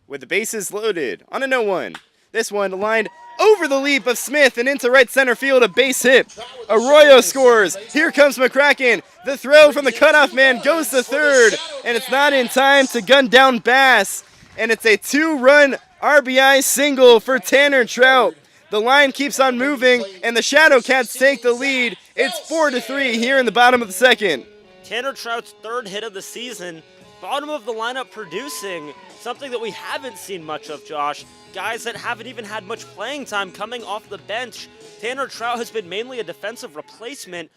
With the bases loaded on a 0-1. This one lined over the leap of Smith and into right center field, a base hit. Arroyo scores. Here comes McCracken. The throw from the cutoff man goes to third, and it's not in time to gun down Bass. And it's a 2-run RBI single for Tanner Trout. The line keeps on moving, and the Shadowcats take the lead. It's 4-3 here in the bottom of the second. Tanner Trout's 3rd hit of the season. Bottom of the lineup producing, something that we haven't seen much of, Josh. Guys that haven't even had much playing time coming off the bench. Tanner Trout has been mainly a defensive replacement.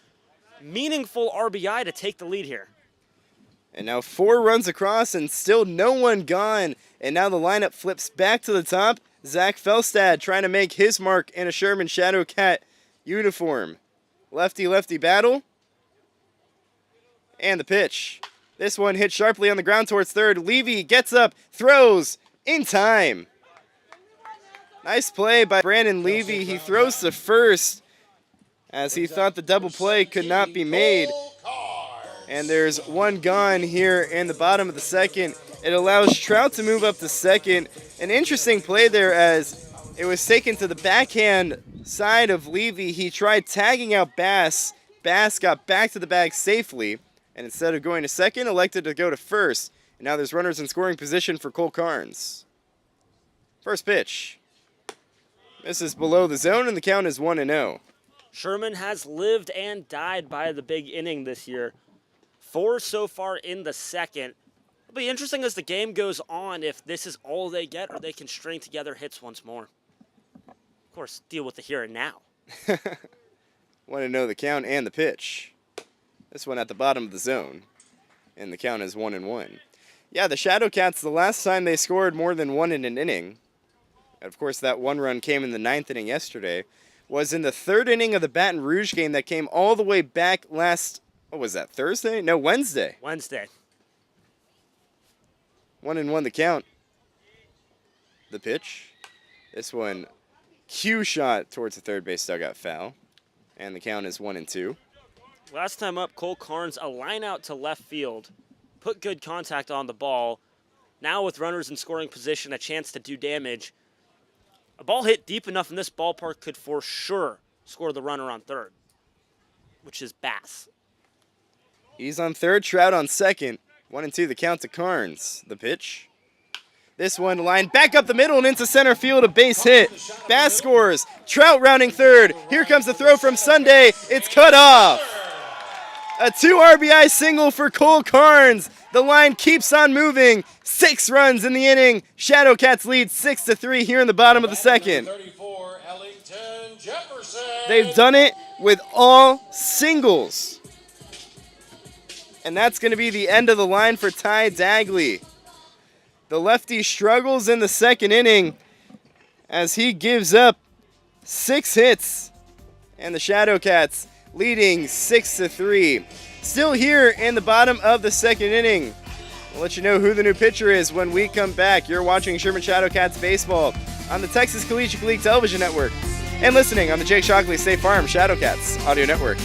Meaningful RBI to take the lead here. And now 4 runs across and still no one gone. And now the lineup flips back to the top. Zach Felstad trying to make his mark in a Sherman Shadowcat uniform. Lefty-lefty battle. And the pitch. This one hit sharply on the ground towards third. Levy gets up, throws in time. Nice play by Brandon Levy. He throws to first as he thought the double play could not be made. And there's 1 gone here in the bottom of the second. It allows Trout to move up to second. An interesting play there as it was taken to the backhand side of Levy. He tried tagging out Bass. Bass got back to the bag safely, and instead of going to second, elected to go to first. And now there's runners in scoring position for Cole Carnes. First pitch. This is below the zone, and the count is 1-0. Sherman has lived and died by the big inning this year. 4 so far in the second. It'll be interesting as the game goes on if this is all they get or they can string together hits once more. Of course, deal with the here and now. 1-0 the count and the pitch. This one at the bottom of the zone, and the count is 1-1. Yeah, the Shadowcats, the last time they scored more than 1 in an inning, and of course that 1 run came in the 9th inning yesterday, was in the 3rd inning of the Baton Rouge game that came all the way back last, what was that, Thursday? No, Wednesday. Wednesday. 1-1 the count. The pitch. This one, cue shot towards the third base dugout foul, and the count is 1-2. Last time up, Cole Carnes, a line out to left field. Put good contact on the ball. Now with runners in scoring position, a chance to do damage. A ball hit deep enough in this ballpark could for sure score the runner on third, which is Bass. He's on third, Trout on second. 1-2 the count to Carnes. The pitch. This one lined back up the middle and into center field, a base hit. Bass scores. Trout rounding third. Here comes the throw from Sunday. It's cut off. A 2 RBI single for Cole Carnes. The line keeps on moving. 6 runs in the inning. Shadowcats lead 6-3 here in the bottom of the second. 34, Ellington Jefferson. They've done it with all singles. And that's going to be the end of the line for Ty Dagley. The lefty struggles in the second inning as he gives up 6 hits. And the Shadowcats leading 6-3. Still here in the bottom of the second inning. We'll let you know who the new pitcher is when we come back. You're watching Sherman Shadowcats baseball on the Texas Collegiate League Television Network and listening on the Jake Shockley State Farm Shadowcats Audio Network.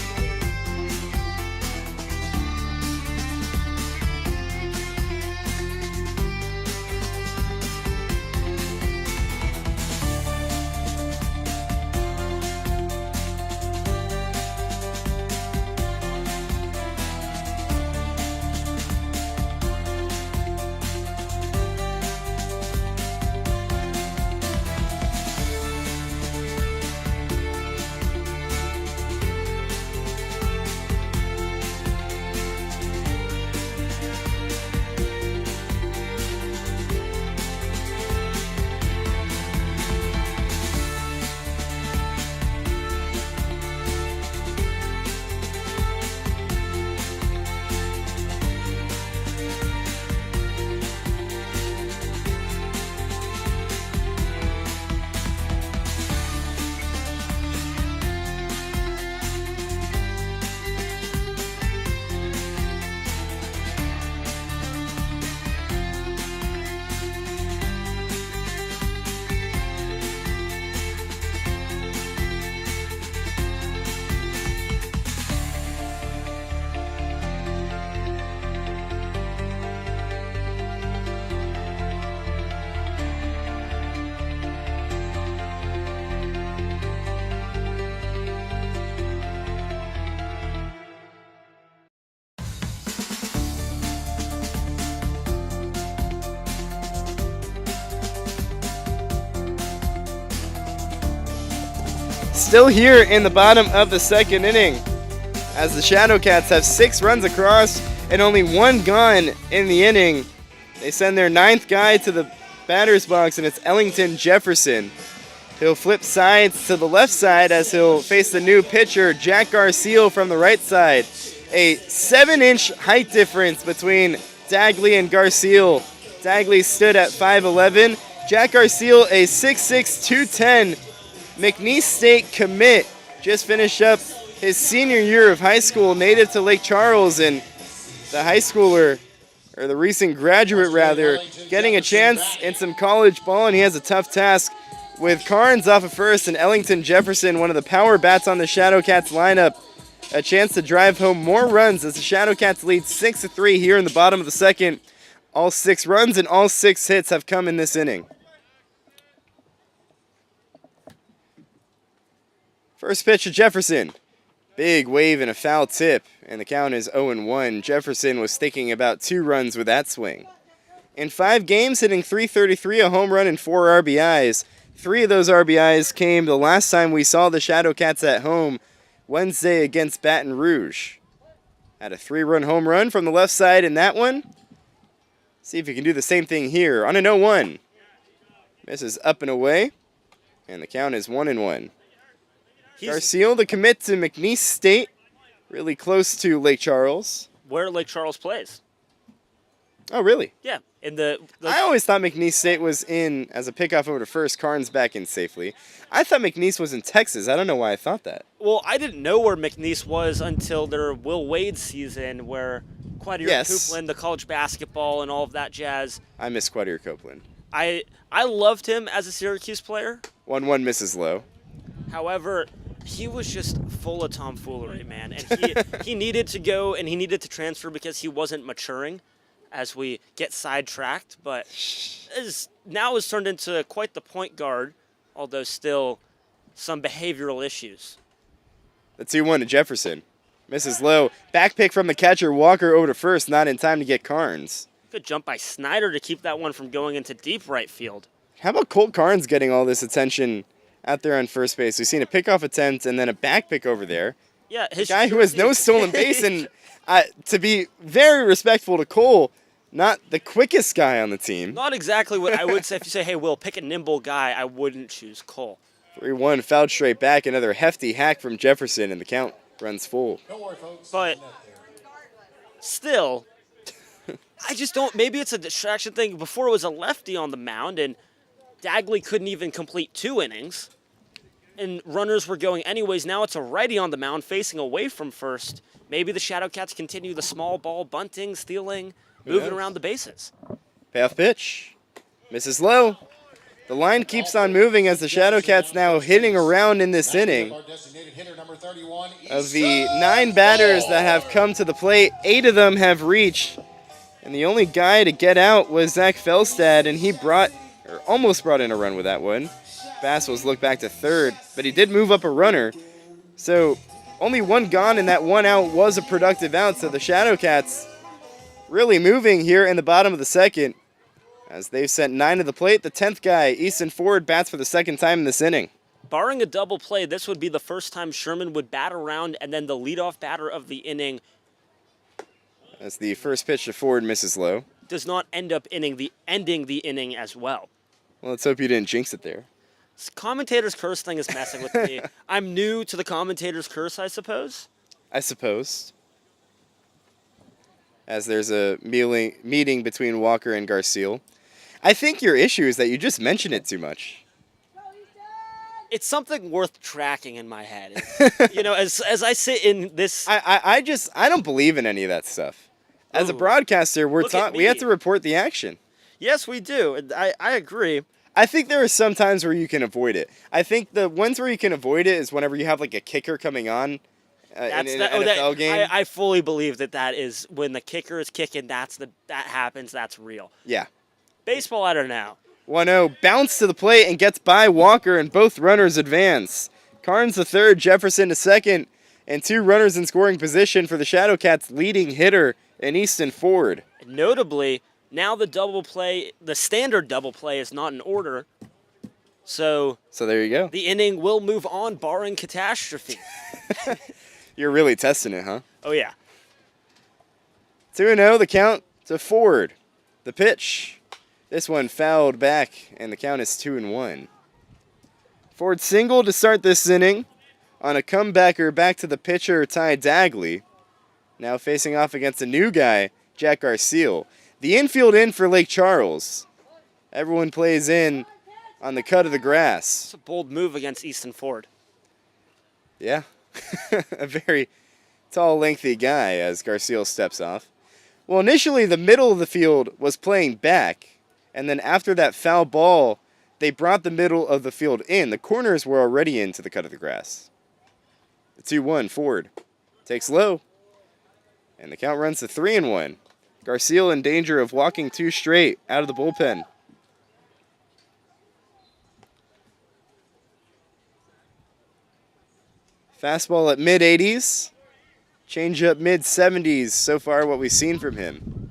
still here in the bottom of the second inning, as the Shadowcats have 6 runs across and only 1 gone in the inning. They send their 9th guy to the batter's box, and it's Ellington Jefferson. He'll flip sides to the left side as he'll face the new pitcher, Jack Garcia, from the right side. A 7-inch height difference between Dagley and Garcia. Dagley stood at 5'11". Jack Garcia, a 6'6", 210. McNeese State commit. Just finished up his senior year of high school, native to Lake Charles, and the high schooler, or the recent graduate rather, getting a chance in some college ball, and he has a tough task with Carnes off of first and Ellington Jefferson, one of the power bats on the Shadowcats lineup, a chance to drive home more runs as the Shadowcats lead 6-3 here in the bottom of the second. All 6 runs and all 6 hits have come in this inning. First pitch to Jefferson. Big wave and a foul tip, and the count is 0-1. Jefferson was thinking about 2 runs with that swing. In 5 games, hitting .333, a home run, and 4 RBIs. 3 of those RBIs came the last time we saw the Shadowcats at home, Wednesday against Baton Rouge. Had a 3-run home run from the left side in that one. See if he can do the same thing here on an 0-1. Misses up and away, and the count is 1-1. Garcia, the commit to McNeese State, really close to Lake Charles. Where Lake Charles plays. Oh, really? Yeah. I always thought McNeese State was in as a pickoff over to first. Carnes back in safely. I thought McNeese was in Texas. I don't know why I thought that. Well, I didn't know where McNeese was until their Will Wade season, where Quadir Copeland, the college basketball, and all of that jazz. I miss Quadir Copeland. I loved him as a Syracuse player. 1-1 misses low. However, he was just full of tomfoolery, man. And he needed to go and he needed to transfer because he wasn't maturing as we get sidetracked. But now has turned into quite the point guard, although still some behavioral issues. The 2-1 to Jefferson. Misses low. Back pick from the catcher, Walker over to first, not in time to get Carnes. Good jump by Snyder to keep that one from going into deep right field. How about Colt Carnes getting all this attention out there on first base? We've seen a pickoff attempt and then a back pick over there. Yeah, his guy who has no stolen base, and to be very respectful to Cole, not the quickest guy on the team. Not exactly what I would say. If you say, hey, Will, pick a nimble guy, I wouldn't choose Cole. 3-1, fouled straight back. Another hefty hack from Jefferson, and the count runs full. Don't worry, folks. But still, I just don't. Maybe it's a distraction thing. Before it was a lefty on the mound, and Dagley couldn't even complete 2 innings, and runners were going anyways. Now it's a righty on the mound facing away from first. Maybe the Shadowcats continue the small ball bunting, stealing, moving around the bases. Payoff pitch. Misses low. The line keeps on moving as the Shadowcats now hitting around in this inning. Of the 9 batters that have come to the plate, 8 of them have reached. And the only guy to get out was Zach Felstad, and he almost brought in a run with that one. Bassels looked back to third, but he did move up a runner. So only 1 gone, and that 1 out was a productive out. So the Shadowcats really moving here in the bottom of the second, as they've sent 9 to the plate. The 10th guy, Easton Ford, bats for the 2nd time in this inning. Barring a double play, this would be the first time Sherman would bat around, and then the leadoff batter of the inning. As the first pitch to Ford misses low. Does not end up ending the inning as well. Well, let's hope you didn't jinx it there. This commentator's curse thing is messing with me. I'm new to the commentator's curse, I suppose. As there's a meeting between Walker and Garcia. I think your issue is that you just mention it too much. It's something worth tracking in my head. As I sit in this... I don't believe in any of that stuff. As a broadcaster, we have to report the action. Yes, we do. I agree. I think there are some times where you can avoid it. I think the ones where you can avoid it is whenever you have like a kicker coming on in an NFL game. I fully believe that is when the kicker is kicking, that happens, that's real. Yeah. Baseball, I don't know. 1-0, bounce to the plate and gets by Walker, and both runners advance. Carnes the third, Jefferson to second, and 2 runners in scoring position for the Shadowcats' leading hitter in Easton Ford. Notably, now the standard double play is not in order. So there you go. the inning will move on, barring catastrophe. You're really testing it, huh? Oh, yeah. 2-0, the count to Ford. The pitch. This one fouled back, and the count is 2-1. Ford singled to start this inning on a comebacker back to the pitcher, Ty Dagley. Now facing off against a new guy, Jack Garcia. The infield in for Lake Charles. Everyone plays in on the cut of the grass. It's a bold move against Easton Ford. Yeah, a very tall, lengthy guy as Garcia steps off. Well, initially the middle of the field was playing back, and then after that foul ball, they brought the middle of the field in. The corners were already into the cut of the grass. The 2-1, Ford takes low, and the count runs to 3-1. Garcia in danger of walking two straight out of the bullpen. Fastball at mid-80s. Changeup mid-70s so far what we've seen from him.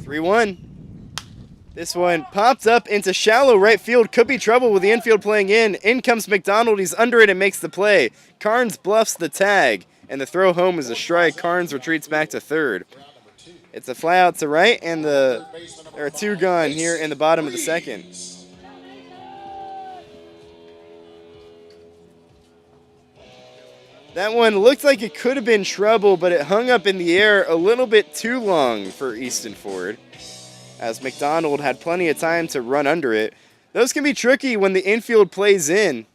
3-1. This one popped up into shallow right field. Could be trouble with the infield playing in. In comes McDonald. He's under it and makes the play. Carnes bluffs the tag, and the throw home is a strike. Carnes retreats back to third. It's a fly out to right, and there are two gone here in the bottom of the second. That one looked like it could have been trouble, but it hung up in the air a little bit too long for Easton Ford, as McDonald had plenty of time to run under it. Those can be tricky when the infield plays in,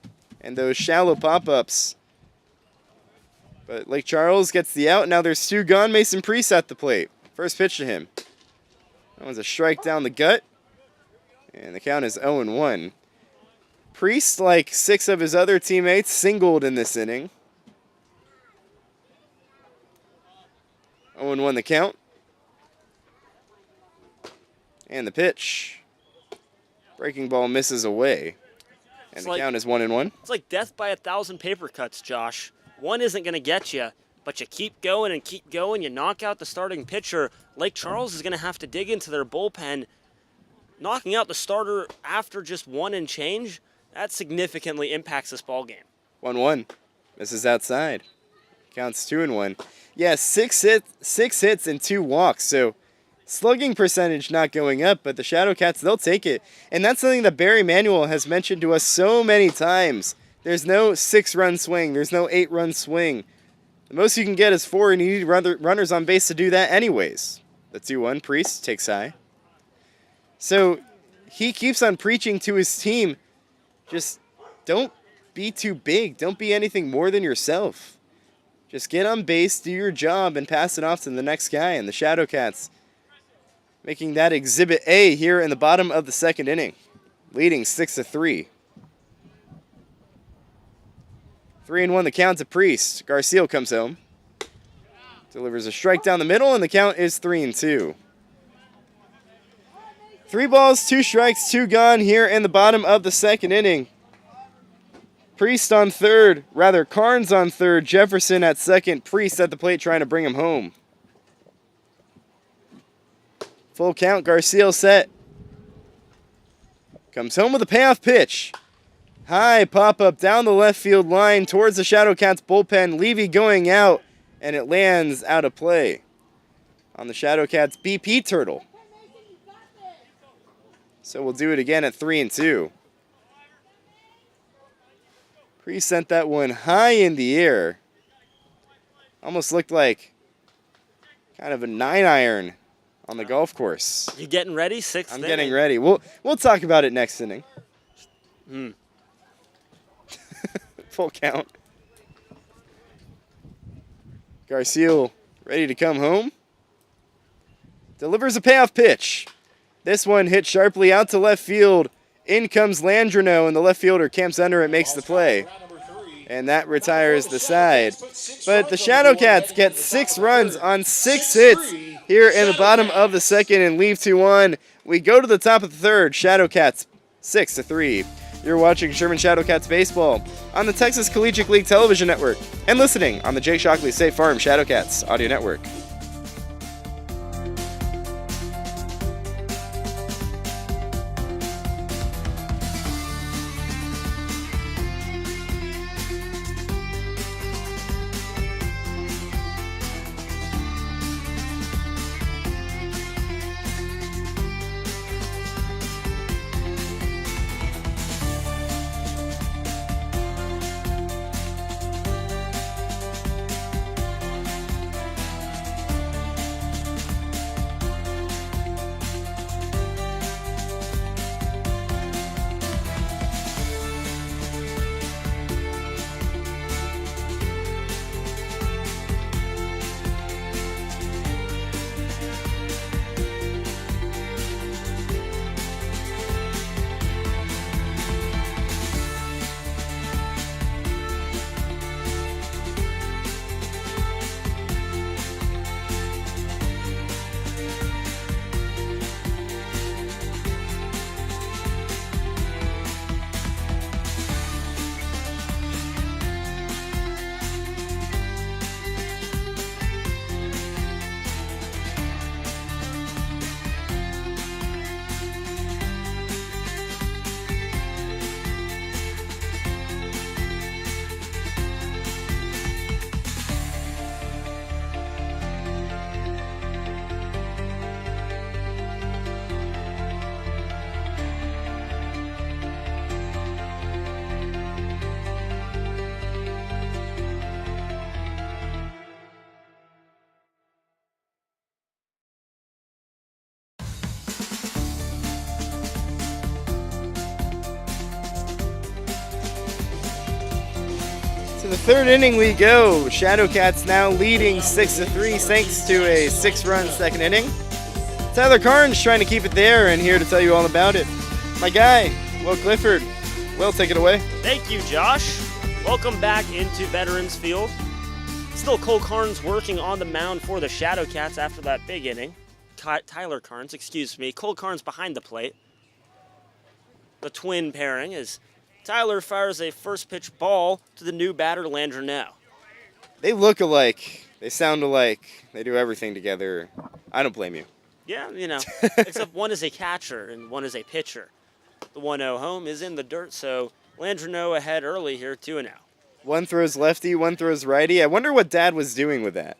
and those shallow pop-ups. But Lake Charles gets the out. Now there's two gone. Mason Priest at the plate. First pitch to him. That one's a strike down the gut, and the count is 0-1. Priest, like 6 of his other teammates, singled in this inning. 0-1 the count. And the pitch. Breaking ball misses away. And the count is 1-1. It's like death by 1,000 paper cuts, Josh. One isn't going to get you, but you keep going and keep going. You knock out the starting pitcher. Lake Charles is going to have to dig into their bullpen. Knocking out the starter after just one and change, that significantly impacts this ball game. 1-1. Misses outside. Counts 2-1. Yeah, 6 hits and 2 walks. So slugging percentage not going up, but the Shadowcats, they'll take it. And that's something that Barry Manuel has mentioned to us so many times. There's no 6-run swing. There's no 8-run swing. The most you can get is 4, and you need runners on base to do that anyways. The 2-1, Priest takes high. So he keeps on preaching to his team, just don't be too big. Don't be anything more than yourself. Just get on base, do your job, and pass it off to the next guy. And the Shadowcats making that Exhibit A here in the bottom of the second inning, leading 6-3. 3-1 the count to Priest. Garcia comes home. Delivers a strike down the middle, and the count is 3-2. 3 balls, 2 strikes, 2 gone here in the bottom of the second inning. Priest on third, Carnes on third, Jefferson at second, Priest at the plate trying to bring him home. Full count, Garcia set. Comes home with a payoff pitch. High pop-up down the left field line towards the Shadowcats bullpen. Levy going out, and it lands out of play on the Shadowcats BP Turtle. So we'll do it again at 3-2. Priest sent that one high in the air. Almost looked like kind of a 9-iron on the golf course. You getting ready? 6th inning? I'm getting ready. We'll talk about it next inning. Full count. Garcia ready to come home. Delivers a payoff pitch. This one hit sharply out to left field. In comes Landrino, and the left fielder camps under it, makes the play. And that retires the side. But the Shadowcats get 6 runs on 6 hits here in the bottom of the second and leave 2-1. We go to the top of the third. Shadowcats 6-3. You're watching Sherman Shadowcats baseball on the Texas Collegiate League Television Network and listening on the Jake Shockley State Farm Shadowcats Audio Network. Third inning we go. Shadowcats now leading 6-3 thanks to a 6-run second inning. Tyler Carnes trying to keep it there and here to tell you all about it. My guy, Will Clifford. Will, take it away. Thank you, Josh. Welcome back into Veterans Field. Still Cole Carnes working on the mound for the Shadowcats after that big inning. Tyler Carnes, excuse me. Cole Carnes behind the plate. The twin pairing as Tyler fires a first pitch ball to the new batter, Landreneau. They look alike. They sound alike. They do everything together. I don't blame you. Yeah, except one is a catcher and one is a pitcher. The 1-0 home is in the dirt, so Landreneau ahead early here, 2-0. One throws lefty, one throws righty. I wonder what Dad was doing with that.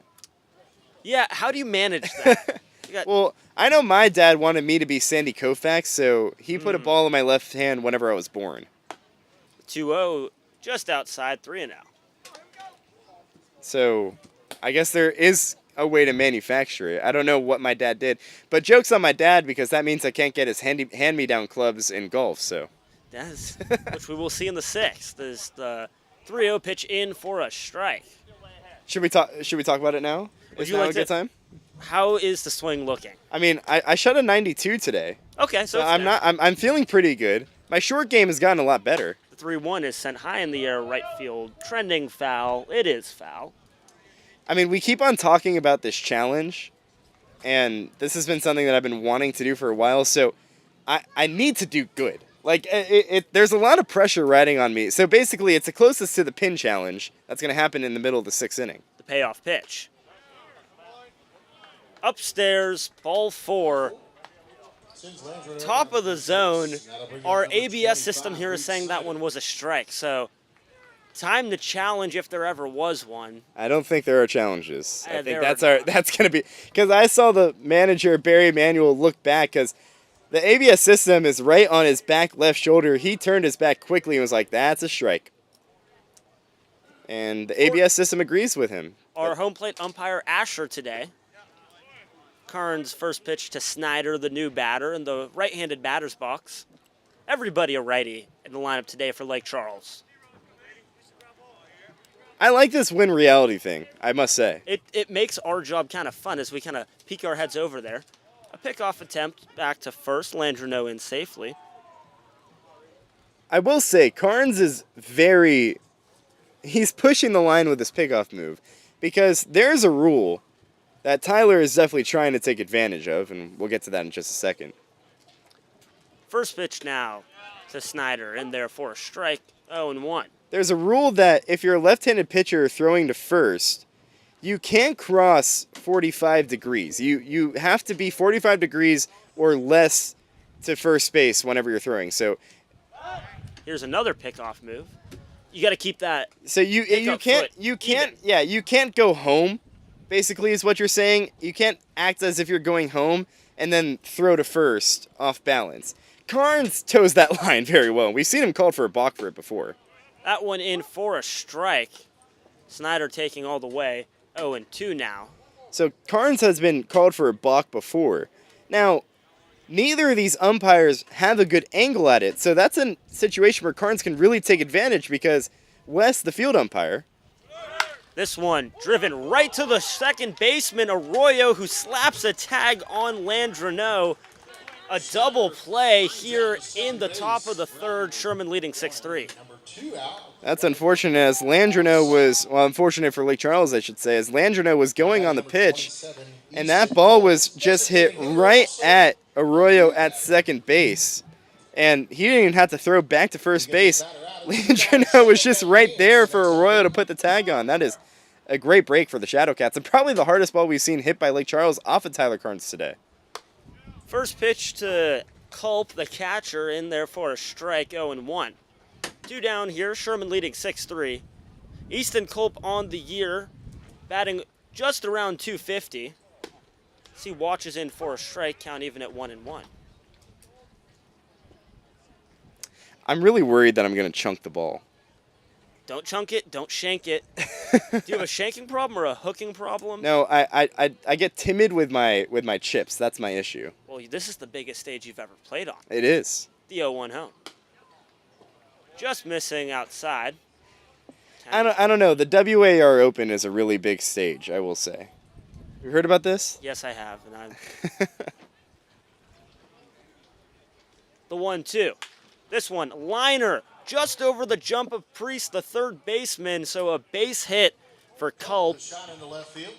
Yeah, how do you manage that? Well, I know my dad wanted me to be Sandy Koufax, so he put a ball in my left hand whenever I was born. 2-0, just outside, 3-0. So I guess there is a way to manufacture it. I don't know what my dad did, but joke's on my dad because that means I can't get his hand-me-down clubs in golf. So, yes, which we will see in the 6th. Is the 3-0 pitch in for a strike. Should we talk about it now? Is now a good time? How is the swing looking? I mean, I shot a 92 today. Okay, so I'm feeling pretty good. My short game has gotten a lot better. The 3-1 is sent high in the air, right field, trending foul. It is foul. I mean, we keep on talking about this challenge, and this has been something that I've been wanting to do for a while, so I need to do good. Like, there's a lot of pressure riding on me. So basically, it's the closest to the pin challenge that's going to happen in the middle of the 6th inning. The payoff pitch. Upstairs, ball 4. Top of the zone. Our ABS system here is saying that one was a strike, so time to challenge if there ever was one. I don't think there are challenges. I think that's going to be, because I saw the manager, Barry Emanuel, look back, because the ABS system is right on his back left shoulder. He turned his back quickly and was like, that's a strike. And the ABS system agrees with him. Our home plate umpire, Asher, today. Carnes' first pitch to Snyder, the new batter, in the right-handed batter's box. Everybody a righty in the lineup today for Lake Charles. I like this win reality thing, I must say. It makes our job kind of fun as we kind of peek our heads over there. A pickoff attempt back to first. Landreneau in safely. I will say, Carnes is he's pushing the line with this pickoff move because there's a rule that Tyler is definitely trying to take advantage of, and we'll get to that in just a second. First pitch now to Snyder, in there for a strike, 0-1. There's a rule that if you're a left-handed pitcher throwing to first, you can't cross 45 degrees. You have to be 45 degrees or less to first base whenever you're throwing. So here's another pickoff move. You got to keep that. So you can't go home. Basically, is what you're saying. You can't act as if you're going home and then throw to first off balance. Carnes toes that line very well. We've seen him called for a balk for it before. That one in for a strike. Snyder taking all the way. 0-2 now. So Carnes has been called for a balk before. Now, neither of these umpires have a good angle at it. So that's a situation where Carnes can really take advantage because Wes, the field umpire. This one driven right to the second baseman, Arroyo, who slaps a tag on Landreneau. A double play here in the top of the 3rd. Sherman leading 6-3. That's unfortunate as Landreneau was, well, unfortunate for Lake Charles, I should say, as Landreneau was going on the pitch, and that ball was just hit right at Arroyo at second base. And he didn't even have to throw back to first base. Landreneau was just right there for Arroyo to put the tag on. That is a great break for the Shadowcats, and probably the hardest ball we've seen hit by Lake Charles off of Tyler Carnes today. First pitch to Culp, the catcher, in there for a strike, 0-1. 2 down here, Sherman leading 6-3. Easton Culp on the year, batting just around 250. He watches in for a strike, count even at 1-1. I'm really worried that I'm going to chunk the ball. Don't chunk it, don't shank it. Do you have a shanking problem or a hooking problem? No, I get timid with my chips. That's my issue. Well, this is the biggest stage you've ever played on. It is. The 0-1 home. Just missing outside. I don't know. The WAR Open is a really big stage, I will say. You heard about this? Yes, I have. And I'm the 1-2. This one, liner, just over the jump of Priest, the third baseman. So a base hit for Culp. Shot in the left field.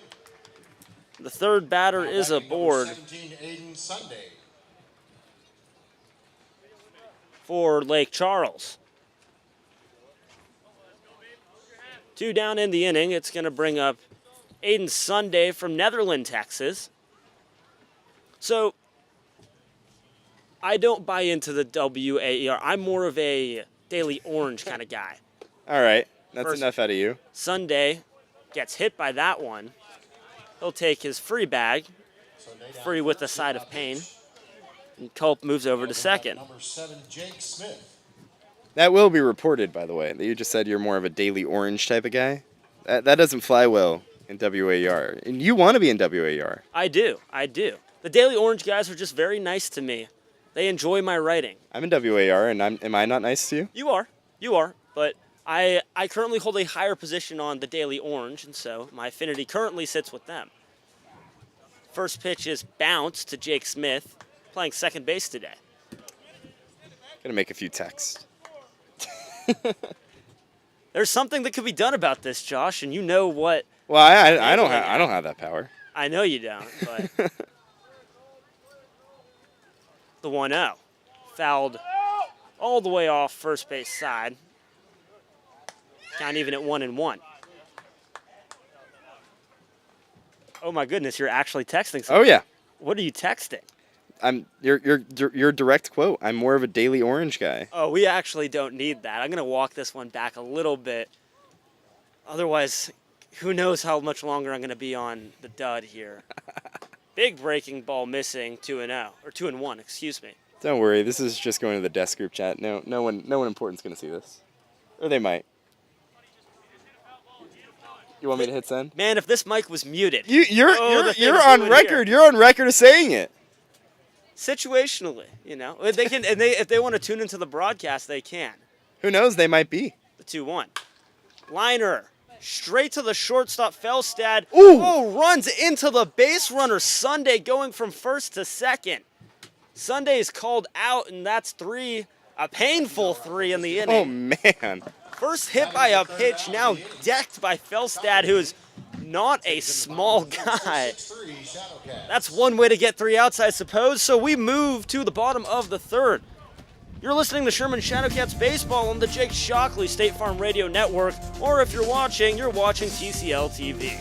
The third batter is Batting number aboard 17, Aiden Sunday. for Lake Charles. 2 down in the inning. It's going to bring up Aiden Sunday from Netherland, Texas. So I don't buy into the WAER. I'm more of a Daily Orange kind of guy. All right. That's First- enough out of you. Sunday gets hit by that one. He'll take his free bag, Sunday down free with a first, side two-out of pain. pitch. And Culp moves over to second. Number 7, Jake Smith. That will be reported, by the way, that you just said you're more of a Daily Orange type of guy. That doesn't fly well in WAR. And you want to be in WAR. I do. The Daily Orange guys are just very nice to me. They enjoy my writing. I'm in WAR, and am I not nice to you? You are. But I currently hold a higher position on the Daily Orange, and so my affinity currently sits with them. First pitch is bounced to Jake Smith, playing second base today. Gonna make a few texts. There's something that could be done about this, Josh, and you know what. Well, I don't have that power. I know you don't, but the 1-0. Fouled all the way off first base side. Count even at 1-1. Oh my goodness, you're actually texting something. Oh yeah. What are you texting? Your direct quote. I'm more of a Daily Orange guy. Oh, we actually don't need that. I'm going to walk this one back a little bit. Otherwise, who knows how much longer I'm going to be on the dud here. Big breaking ball missing, 2-0, or 2-1, excuse me. Don't worry, this is just going to the desk group chat. No one important's gonna see this, or they might. You want me to hit send? Man, if this mic was muted. You're things on we would record. hear. You're on record of saying it. Situationally, they can, and if they want to tune into the broadcast, they can. Who knows? They might be. The 2-1. Liner. Straight to the shortstop, Felstad. Ooh. Oh, runs into the base runner. Sunday going from first to second. Sunday is called out, and that's 3. A painful 3 in the inning. Oh man. First hit by a pitch, now decked by Felstad, who is not a small guy. 6-3 Shadowcats. That's one way to get 3 outs, I suppose. So we move to the bottom of the third. You're listening to Sherman Shadowcats Baseball on the Jake Shockley State Farm Radio Network, or if you're watching TCL TV.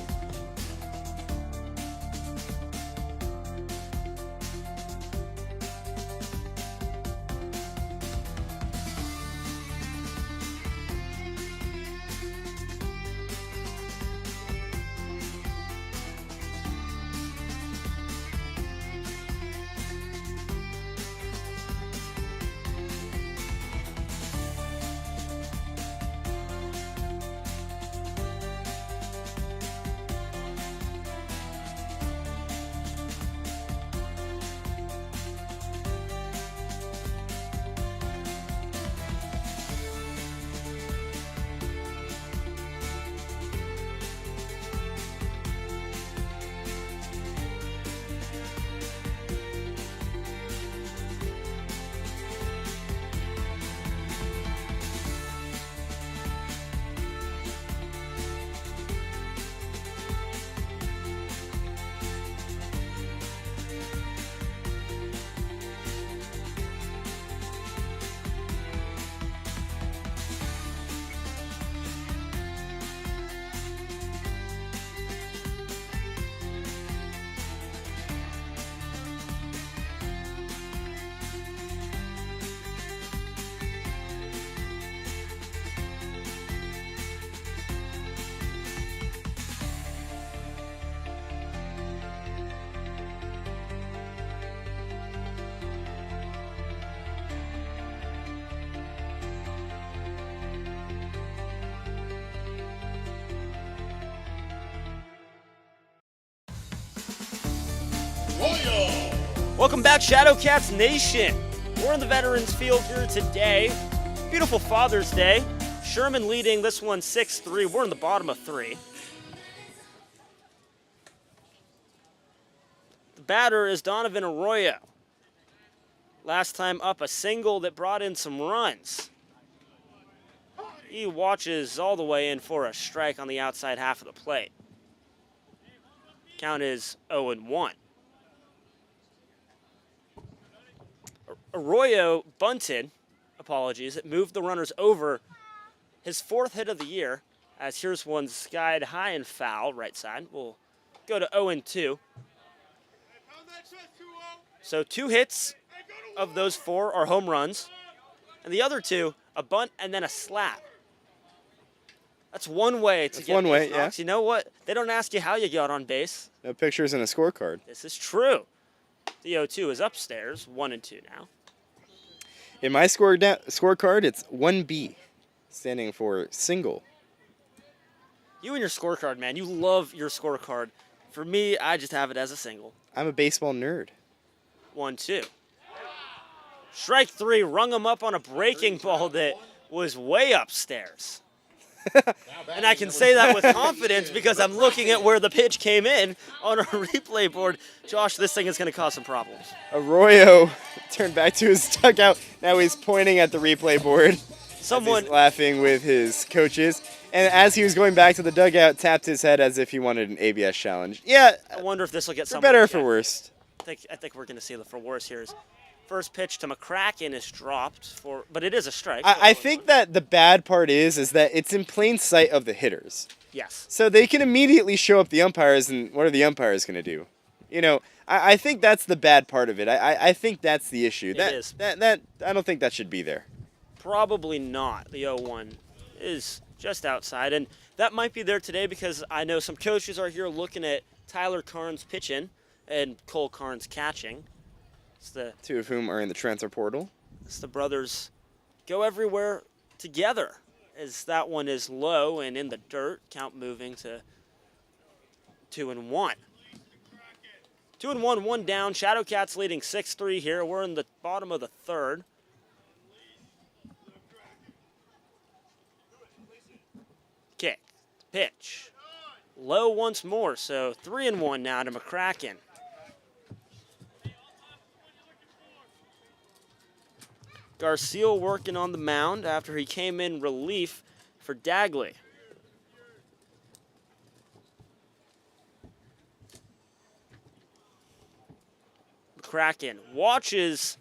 Welcome back, Shadowcats Nation. We're in the Veterans Field here today. Beautiful Father's Day. Sherman leading this one 6-3. We're in the bottom of 3. The batter is Donovan Arroyo. Last time up, a single that brought in some runs. He watches all the way in for a strike on the outside half of the plate. Count is 0-1. Arroyo bunted, apologies, it moved the runners over. His 4th hit of the year, as here's one skied high and foul, right side. We'll go to 0-2. So 2 hits of those 4 are home runs, and the other 2, a bunt and then a slap. That's one way to get one way, base knocks. yeah. You know what? They don't ask you how you got on base. No pictures and a scorecard. This is true. The 0-2 is upstairs, 1-2 now. In my scorecard, it's 1B, standing for single. You and your scorecard, man. You love your scorecard. For me, I just have it as a single. I'm a baseball nerd. 1-2. Strike 3, rung him up on a breaking ball that was way upstairs. And I can say that with confidence because I'm looking at where the pitch came in on our replay board. Josh, this thing is going to cause some problems. Arroyo turned back to his dugout. Now he's pointing at the replay board. Someone He's laughing with his coaches. And as he was going back to the dugout, tapped his head as if he wanted an ABS challenge. Yeah, I wonder if this will get for some better or for worse. I think we're going to see the for worse here. First pitch to McCracken is dropped but it is a strike. I think that the bad part is that it's in plain sight of the hitters. Yes. So they can immediately show up the umpires, and what are the umpires going to do? You know, I think that's the bad part of it. I think that's the issue. That I don't think that should be there. Probably not. The 0-1 is just outside, and that might be there today because I know some coaches are here looking at Tyler Carnes pitching and Cole Carnes catching. It's the 2 of whom are in the transfer portal. It's the brothers go everywhere together as that one is low and in the dirt. Count moving to 2-1. 2-1, 1 down. Shadowcats leading 6-3 here. We're in the bottom of the 3rd. Kick, pitch, low once more. So 3-1 now to McCracken. Garcia working on the mound after he came in relief for Dagley. McCracken watches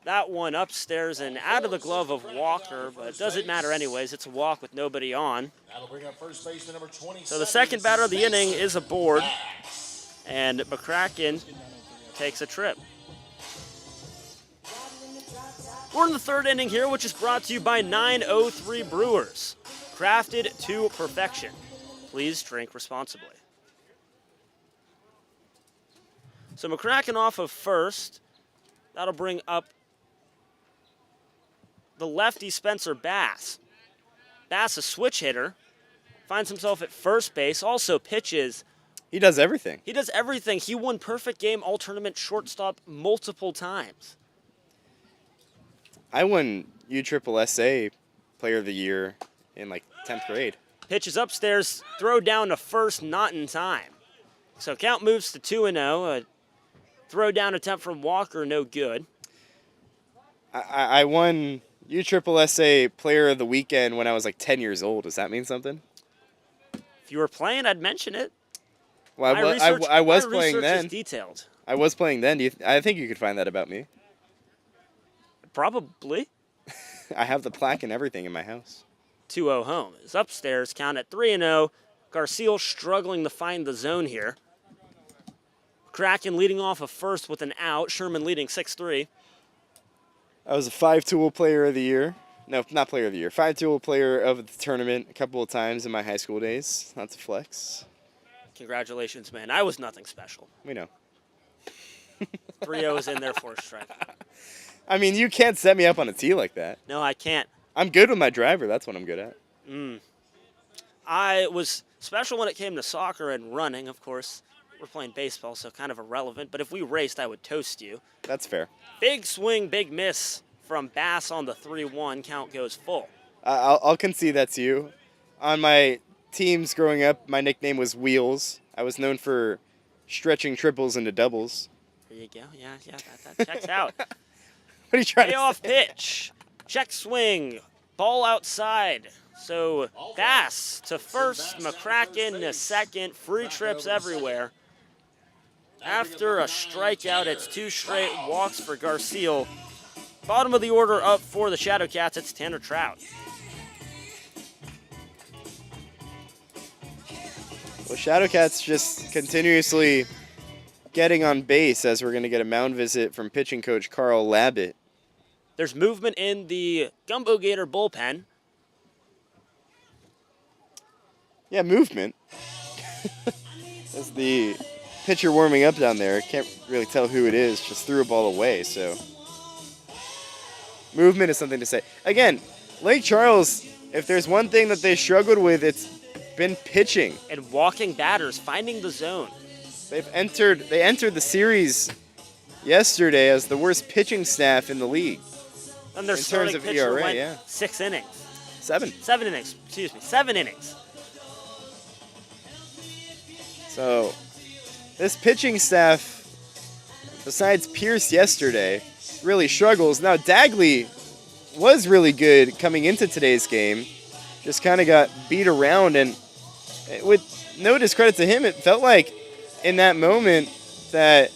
that one upstairs and out of the glove of Walker, but it doesn't matter anyways. It's a walk with nobody on. That'll bring up first baseman number 27. So the second batter of the inning is aboard, and McCracken takes a trip. We're in the 3rd inning here, which is brought to you by 903 Brewers. Crafted to perfection. Please drink responsibly. So McCracken off of first. That'll bring up the lefty Spencer Bass. Bass, a switch hitter, finds himself at first base, also pitches. He does everything. He does everything. He won perfect game all-tournament shortstop multiple times. I won USSSA Player of the Year in like 10th grade. Pitches upstairs, throw down to first, not in time. So count moves to 2-0. A throw down attempt from Walker, no good. I won USSSA Player of the Weekend when I was like 10 years old. Does that mean something? If you were playing, I'd mention it. Well, I was playing then. Is detailed. I was playing then. I think you could find that about me. Probably. I have the plaque and everything in my house. 2-0 home. Is upstairs, count at 3-0. Garcia struggling to find the zone here. Kraken leading off of first with an out. Sherman leading 6-3. I was a 5-tool Player of the Year. No, not Player of the Year. 5-tool Player of the tournament a couple of times in my high school days. Not to flex. Congratulations, man. I was nothing special. We know. 3-0 is in there for a strike. I mean, you can't set me up on a tee like that. No, I can't. I'm good with my driver. That's what I'm good at. I was special when it came to soccer and running, of course. We're playing baseball, so kind of irrelevant. But if we raced, I would toast you. That's fair. Big swing, big miss from Bass on the 3-1. Count goes full. I'll concede that's you. On my teams growing up, my nickname was Wheels. I was known for stretching triples into doubles. There you go. Yeah, that checks out. What are you trying to Payoff say? pitch. Check swing. Ball outside. So Bass to first, McCracken to second. Free trips everywhere. After a strikeout, it's 2 straight walks for Garcia. Bottom of the order up for the Shadowcats, it's Tanner Trout. Well, Shadowcats just continuously getting on base as we're going to get a mound visit from pitching coach Carl Labbitt. There's movement in the Gumbeaux Gator bullpen. Yeah, movement. As the pitcher warming up down there, can't really tell who it is, just threw a ball away, so. Movement is something to say. Again, Lake Charles, if there's one thing that they struggled with, it's been pitching. And walking batters, finding the zone. They entered the series yesterday as the worst pitching staff in the league. And their In starting terms of pitcher ERA, went yeah. 6 innings. 7. 7 innings, 7 innings. So, this pitching staff, besides Pierce yesterday, really struggles. Now, Dagley was really good coming into today's game. Just kind of got beat around, and with no discredit to him, it felt like in that moment that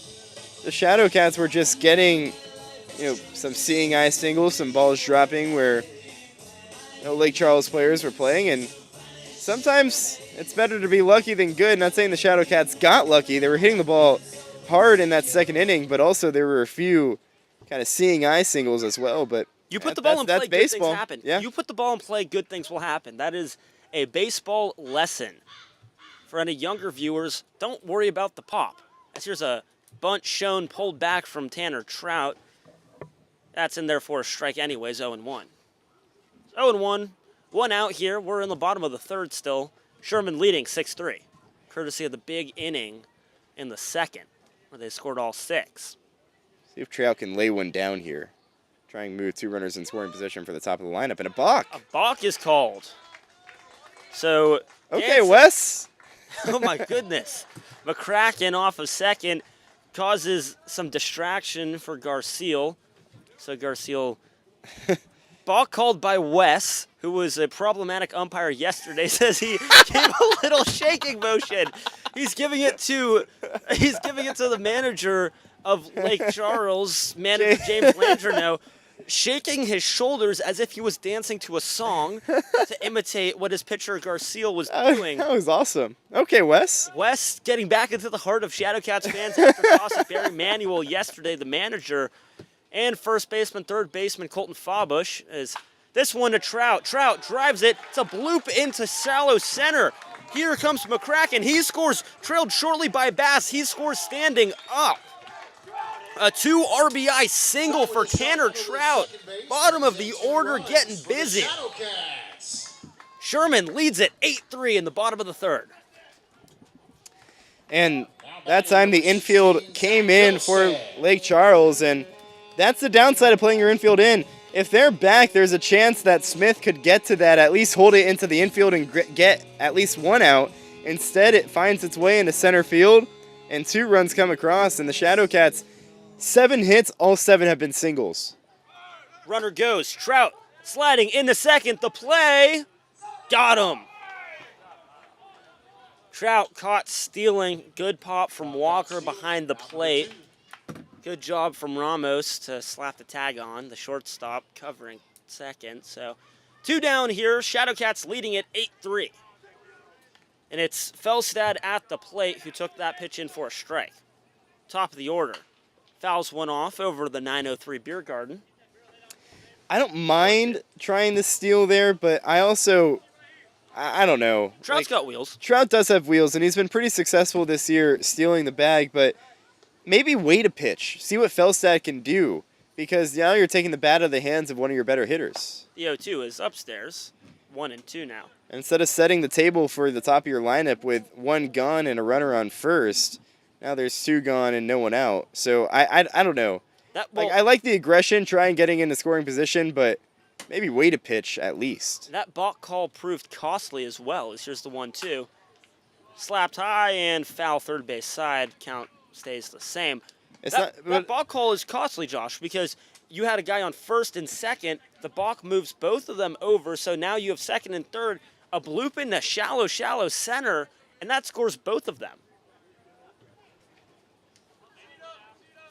the Shadowcats were just getting, some seeing eye singles, some balls dropping where Lake Charles players were playing, and sometimes it's better to be lucky than good. Not saying the Shadowcats got lucky. They were hitting the ball hard in that second inning, but also there were a few kind of seeing eye singles as well. But you put the ball in play, good baseball. things happen. Yeah. You put the ball in play, good things will happen. That is a baseball lesson. For any younger viewers, don't worry about the pop. As here's a bunt shown, pulled back from Tanner Trout. That's in there for a strike anyways, 0-1. 0-1, 1 out here. We're in the bottom of the third still. Sherman leading 6-3, courtesy of the big inning in the second, where they scored all 6. See if Trout can lay one down here. Try and move 2 runners in scoring position for the top of the lineup, and a balk. A balk is called. So, Okay, Wes. Oh my goodness. McCracken off of second causes some distraction for Garcia. So Garcia, balk called by Wes, who was a problematic umpire yesterday, says he gave a little shaking motion. He's giving it to the manager of Lake Charles, manager James Landreneau, shaking his shoulders as if he was dancing to a song to imitate what his pitcher Garcia was doing. That was awesome. Okay, Wes. Wes getting back into the heart of Shadowcats fans after tossing Barry Manuel yesterday, the manager, and first baseman, third baseman Colton Fabush. Is this one to Trout. Trout drives it. It's a bloop into shallow center. Here comes McCracken. He scores, trailed shortly by Bass. He scores standing up. A 2 RBI single for Tanner Trout. Bottom of the order getting busy. Sherman leads it 8-3 in the bottom of the third. And that time the infield came in for Lake Charles, and that's the downside of playing your infield in. If they're back, there's a chance that Smith could get to that, at least hold it into the infield and get at least 1 out. Instead, it finds its way into center field, and 2 runs come across, and the Shadowcats, 7 hits, all 7 have been singles. Runner goes. Trout sliding into second. The play. Got him. Trout caught stealing. Good pop from Walker behind the plate. Good job from Ramos to slap the tag on. The shortstop covering second. So 2 down here. Shadowcats leading it 8-3. And it's Felstad at the plate who took that pitch in for a strike. Top of the order. Fouls one off over the 903 Beer Garden. I don't mind trying the steal there, but I don't know. Trout's got wheels. Trout does have wheels, and he's been pretty successful this year stealing the bag, but maybe wait a pitch. See what Felstad can do, because now you're taking the bat out of the hands of one of your better hitters. The 0-2 is upstairs. 1 and 2 now. Instead of setting the table for the top of your lineup with 1 gone and a runner on first, now there's 2 gone and no one out. So I don't know. I like the aggression, trying getting into scoring position, but maybe wait a pitch at least. That balk call proved costly as well. Here's the 1-2. Slapped high and foul third base side. Count stays the same. That balk call is costly, Josh, because you had a guy on first and second. The balk moves both of them over, so now you have second and third. A bloop in the shallow center, and that scores both of them.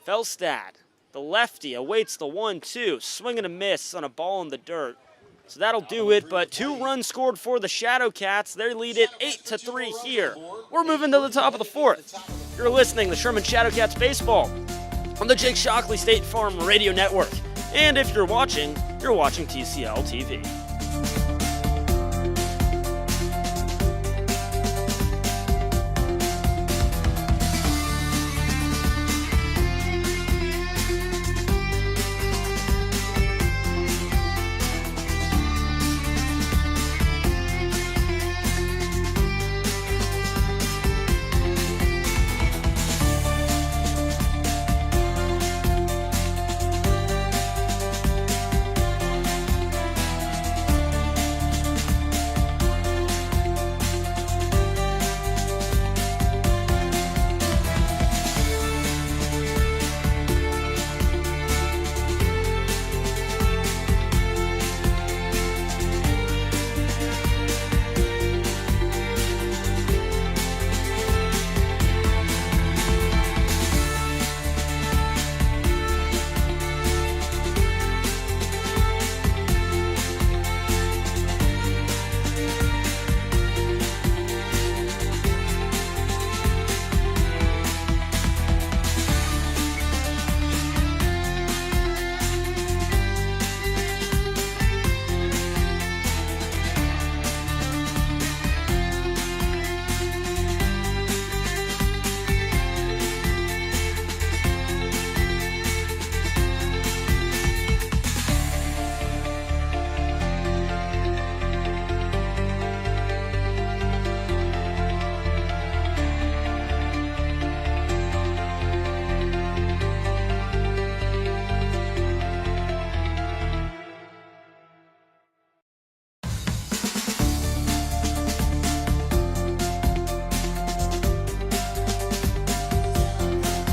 Felstad, the lefty, awaits the 1-2. Swing and a miss on a ball in the dirt. So that'll do it, but 2 runs scored for the Shadowcats. They lead it 8-3 here. We're moving to the top of the 4th. You're listening to Sherman Shadowcats Baseball on the Jake Shockley State Farm Radio Network. And if you're watching TCL TV.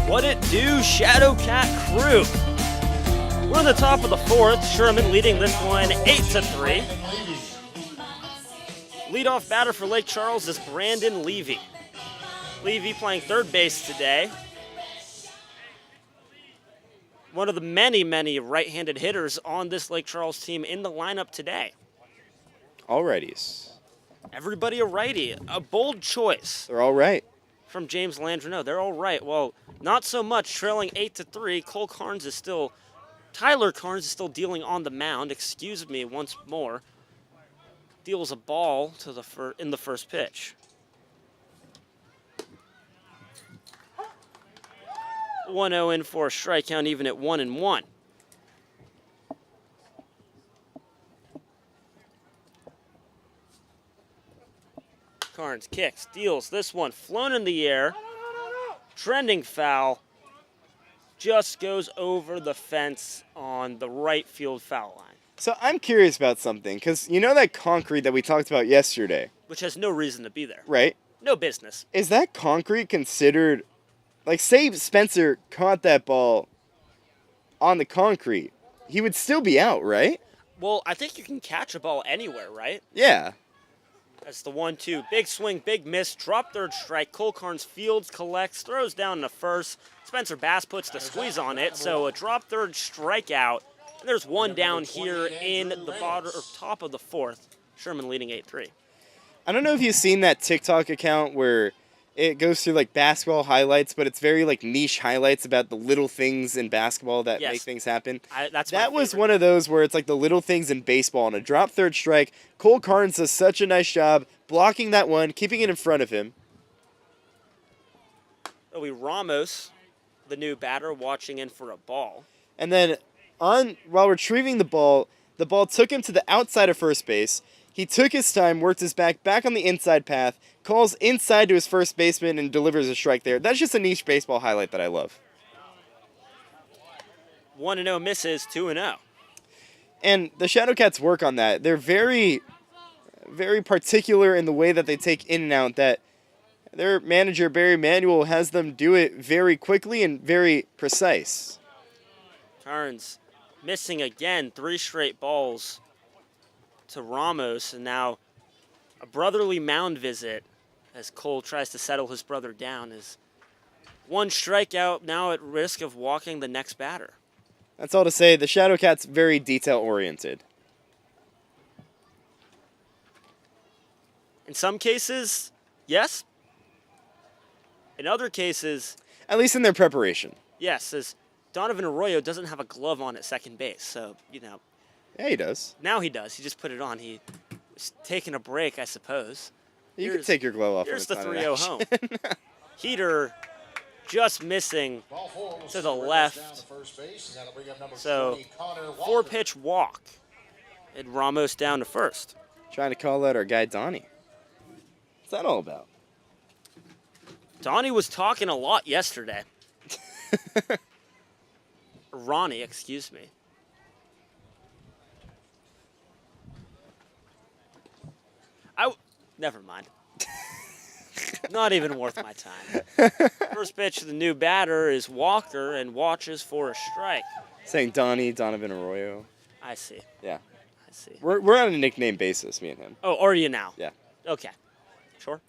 What it do, Shadowcat crew? We're in the top of the 4th. Sherman leading this one 8-3. Leadoff batter for Lake Charles is Brandon Levy. Levy playing third base today. One of the many right-handed hitters on this Lake Charles team in the lineup today. All righties. Everybody a righty. A bold choice. They're all right. From James Landreneau. They're all right. Well, not so much. Trailing 8-3. Tyler Carnes is still dealing on the mound. Excuse me once more. Deals a ball to in the first pitch. 1-0 in for a strikeout, even at 1-1. Carnes kicks, deals this one, flown in the air, trending foul, just goes over the fence on the right field foul line. So I'm curious about something, because you know that concrete that we talked about yesterday? Which has no reason to be there. Right. No business. Is that concrete considered, like, say Spencer caught that ball on the concrete, he would still be out, right? Well, I think you can catch a ball anywhere, right? Yeah. That's the 1-2. Big swing, big miss, drop third strike. Cole Carnes fields, collects, throws down to first. Spencer Bass puts the squeeze on it, so a drop third strikeout. And there's one down here in the bottom or top of the 4th. Sherman leading 8-3. I don't know if you've seen that TikTok account where it goes through like basketball highlights, but it's very like niche highlights about the little things in basketball that make things happen. That was one of those where it's like the little things in baseball. On a drop third strike, Cole Carnes does such a nice job blocking that one, keeping it in front of him. Ramos, the new batter, watching in for a ball. And then while retrieving the ball took him to the outside of first base. He took his time, worked his back on the inside path, calls inside to his first baseman, and delivers a strike there. That's just a niche baseball highlight that I love. 1-0 misses, 2-0. And the Shadowcats work on that. They're very, very particular in the way that they take in and out. That their manager, Barry Manuel, has them do it very quickly and very precise. Carnes missing again, 3 straight balls to Ramos, and now a brotherly mound visit as Cole tries to settle his brother down. Is 1 strikeout, now at risk of walking the next batter. That's all to say, the Shadowcats very detail-oriented. In some cases, yes. In other cases, At least in their preparation. yes, as Donovan Arroyo doesn't have a glove on at second base, so, Yeah, he does. now he does. He just put it on. He was taking a break, I suppose. You can take your glove off. Here's when the it's 3-0 not home. in action. Heater just missing Ball 4 will to send the Rivers left. down to first base, and that'll bring up number So, 20, Connor Walker. 4-pitch walk. And Ramos down to first. Trying to call out our guy Donnie. What's that all about? Donnie was talking a lot yesterday. Ronnie, excuse me. Never mind. Not even worth my time. First pitch to the new batter is Walker and watches for a strike. Saying Donnie, Donovan Arroyo. I see. Yeah. I see. We're on a nickname basis, me and him. Oh, are you now? Yeah. Okay. Sure.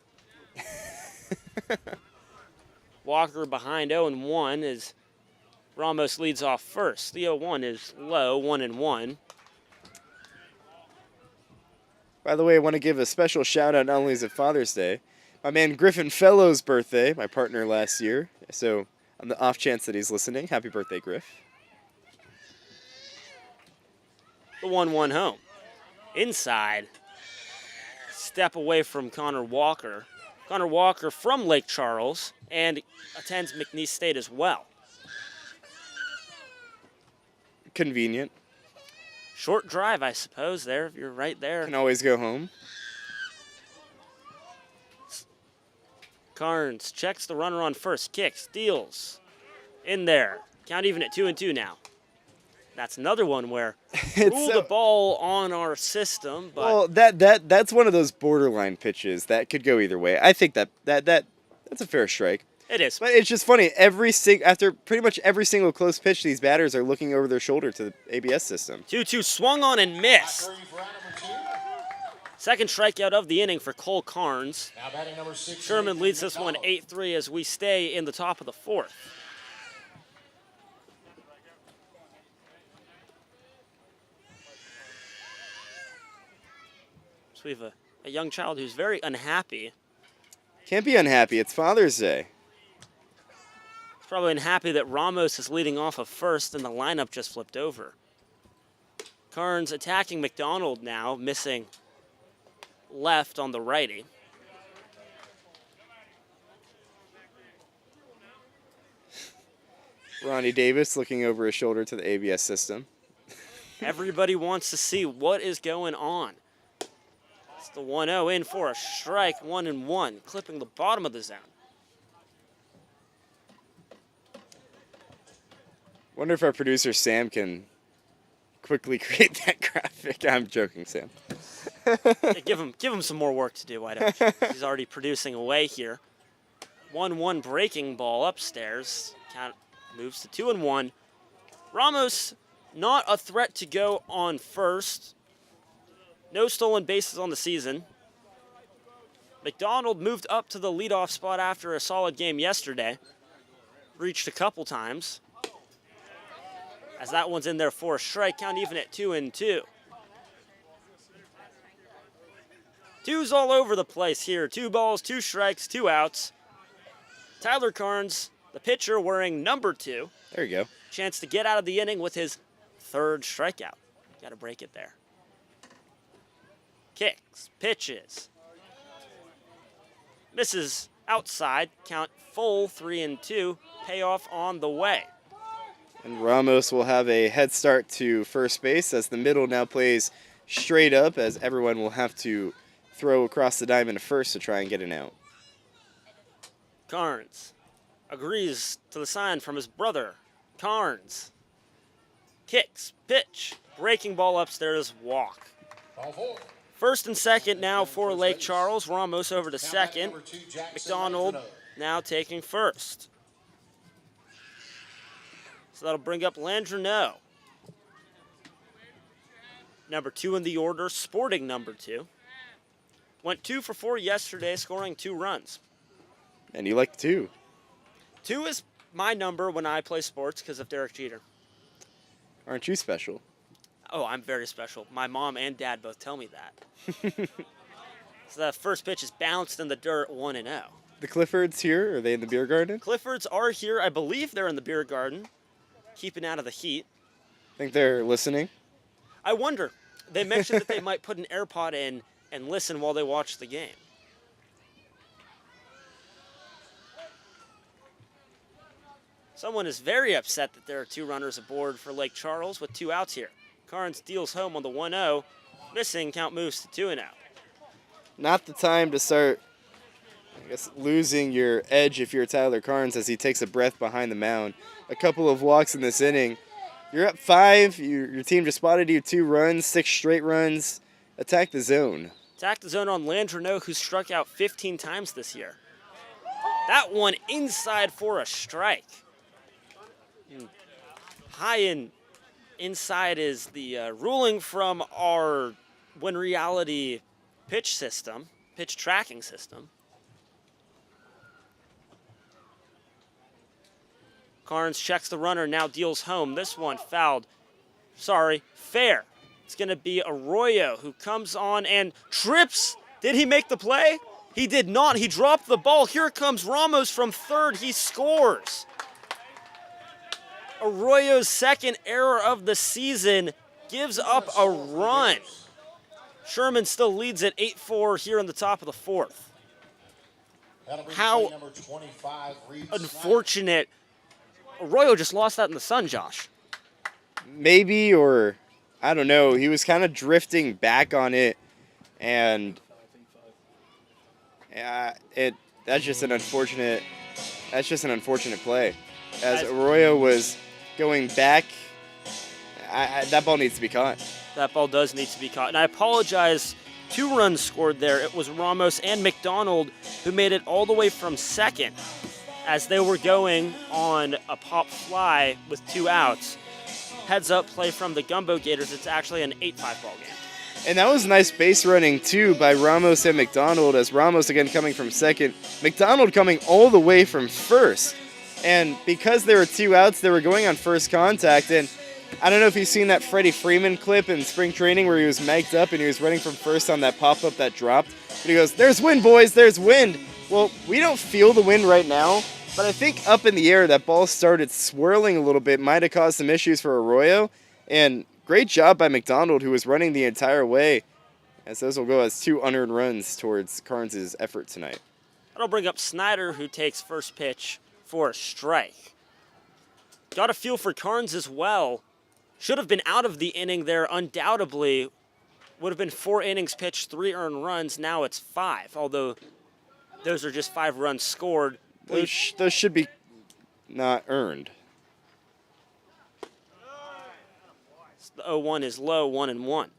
Walker behind 0-1 as Ramos leads off first. The 0-1 is low, 1-1. By the way, I want to give a special shout out. Not only is it Father's Day, my man Griffin Fellow's birthday, my partner last year. So on the off chance that he's listening, happy birthday, Griff. The 1-1 home. Inside. Step away from Connor Walker. Connor Walker from Lake Charles and attends McNeese State as well. Convenient. Short drive, I suppose, there, if you're right there. Can always go home. Carnes checks the runner on first, kicks, steals. In there. Count even at 2-2 now. That's another one where rule the ball on our system, but Well, that's one of those borderline pitches that could go either way. I think that's a fair strike. it is. But it's just funny. After pretty much every single close pitch, these batters are looking over their shoulder to the ABS system. 2-2 swung on and missed. Three for number 2. Second strikeout of the inning for Cole Carnes. Now batting number 6. Sherman leads this one 8-3 as we stay in the top of the 4th. So we have a young child who's very unhappy. Can't be unhappy. It's Father's Day. He's probably unhappy that Ramos is leading off of first and the lineup just flipped over. Carnes attacking McDonald now, missing left on the righty. Ronnie Davis looking over his shoulder to the ABS system. Everybody wants to see what is going on. It's the 1-0 in for a strike, 1-1, clipping the bottom of the zone. Wonder if our producer Sam can quickly create that graphic. I'm joking, Sam. Yeah, give him some more work to do, why don't you? He's already producing away here. 1-1 breaking ball upstairs. Count moves to 2-1. Ramos, not a threat to go on first. No stolen bases on the season. McDonald moved up to the leadoff spot after a solid game yesterday. Reached a couple times. As that one's in there for a strike, count even at 2-2. Twos all over the place here. 2 balls, 2 strikes, 2 outs. Tyler Carnes, the pitcher, wearing number 2. There you go. Chance to get out of the inning with his 3rd strikeout. Got to break it there. Kicks, pitches. Misses outside. Count full, 3-2. Payoff on the way. And Ramos will have a head start to first base as the middle now plays straight up, as everyone will have to throw across the diamond to first to try and get an out. Carnes agrees to the sign from his brother. Carnes Kicks, pitch, breaking ball upstairs, walk. Ball 4. First and second now for Lake Charles. Ramos over to second. Number 2, Jackson McDonald Landreneau. now taking first. So that'll bring up Landreneau. Number 2 in the order, Sporting number 2. Went 2 for 4 yesterday, scoring 2 runs. And you like 2. 2 is my number when I play sports because of Derek Jeter. Aren't you special? Oh, I'm very special. My mom and dad both tell me that. So that first pitch is bounced in the dirt, 1-0. The Cliffords here? Are they in the beer garden? Cliffords are here. I believe they're in the beer garden, keeping out of the heat. Think they're listening? I wonder. They mentioned that they might put an AirPod in and listen while they watch the game. Someone is very upset that there are 2 runners aboard for Lake Charles with 2 outs here. Carnes deals home on the 1-0. Missing, count moves to 2-0. Not the time to start, I guess, losing your edge if you're Tyler Carnes as he takes a breath behind the mound. A couple of walks in this inning. You're up 5. Your team just spotted you 2 runs, 6 straight runs. Attack the zone. Attack the zone on Landreneau, who struck out 15 times this year. That one inside for a strike. High and inside is the ruling from our Win Reality pitch tracking system. Carnes checks the runner, now deals home. This one fouled. Fair. It's going to be Arroyo who comes on and trips. Did he make the play? He did not. He dropped the ball. Here comes Ramos from third. He scores. Arroyo's second error of the season gives up a run. Sherman still leads at 8-4 here in the top of the 4th. How Number 25, Reed unfortunate. Arroyo just lost that in the sun, Josh. Maybe, or I don't know. He was kind of drifting back on it, and that's just an unfortunate play. As Arroyo was going back, that ball needs to be caught. That ball does need to be caught. And I apologize, 2 runs scored there. It was Ramos and McDonald who made it all the way from second as they were going on a pop fly with 2 outs. Heads up play from the Gumbeaux Gators. It's actually an 8-5 ball game. And that was nice base running, too, by Ramos and McDonald, as Ramos again coming from second, McDonald coming all the way from first. And because there were 2 outs, they were going on first contact. And I don't know if you've seen that Freddie Freeman clip in spring training where he was mic'd up and he was running from first on that pop-up that dropped. But he goes, "There's wind, boys, there's wind." Well, we don't feel the wind right now, but I think up in the air that ball started swirling a little bit, might have caused some issues for Arroyo. And great job by McDonald, who was running the entire way, as those will go as 2 unearned runs towards Carnes' effort tonight. That'll bring up Snyder, who takes first pitch for a strike. Got a feel for Carnes as well. Should have been out of the inning there, undoubtedly. Would have been 4 innings pitched, 3 earned runs. Now it's 5, although those are just 5 runs scored. Those should be not earned. The 0-1 is low, 1-1.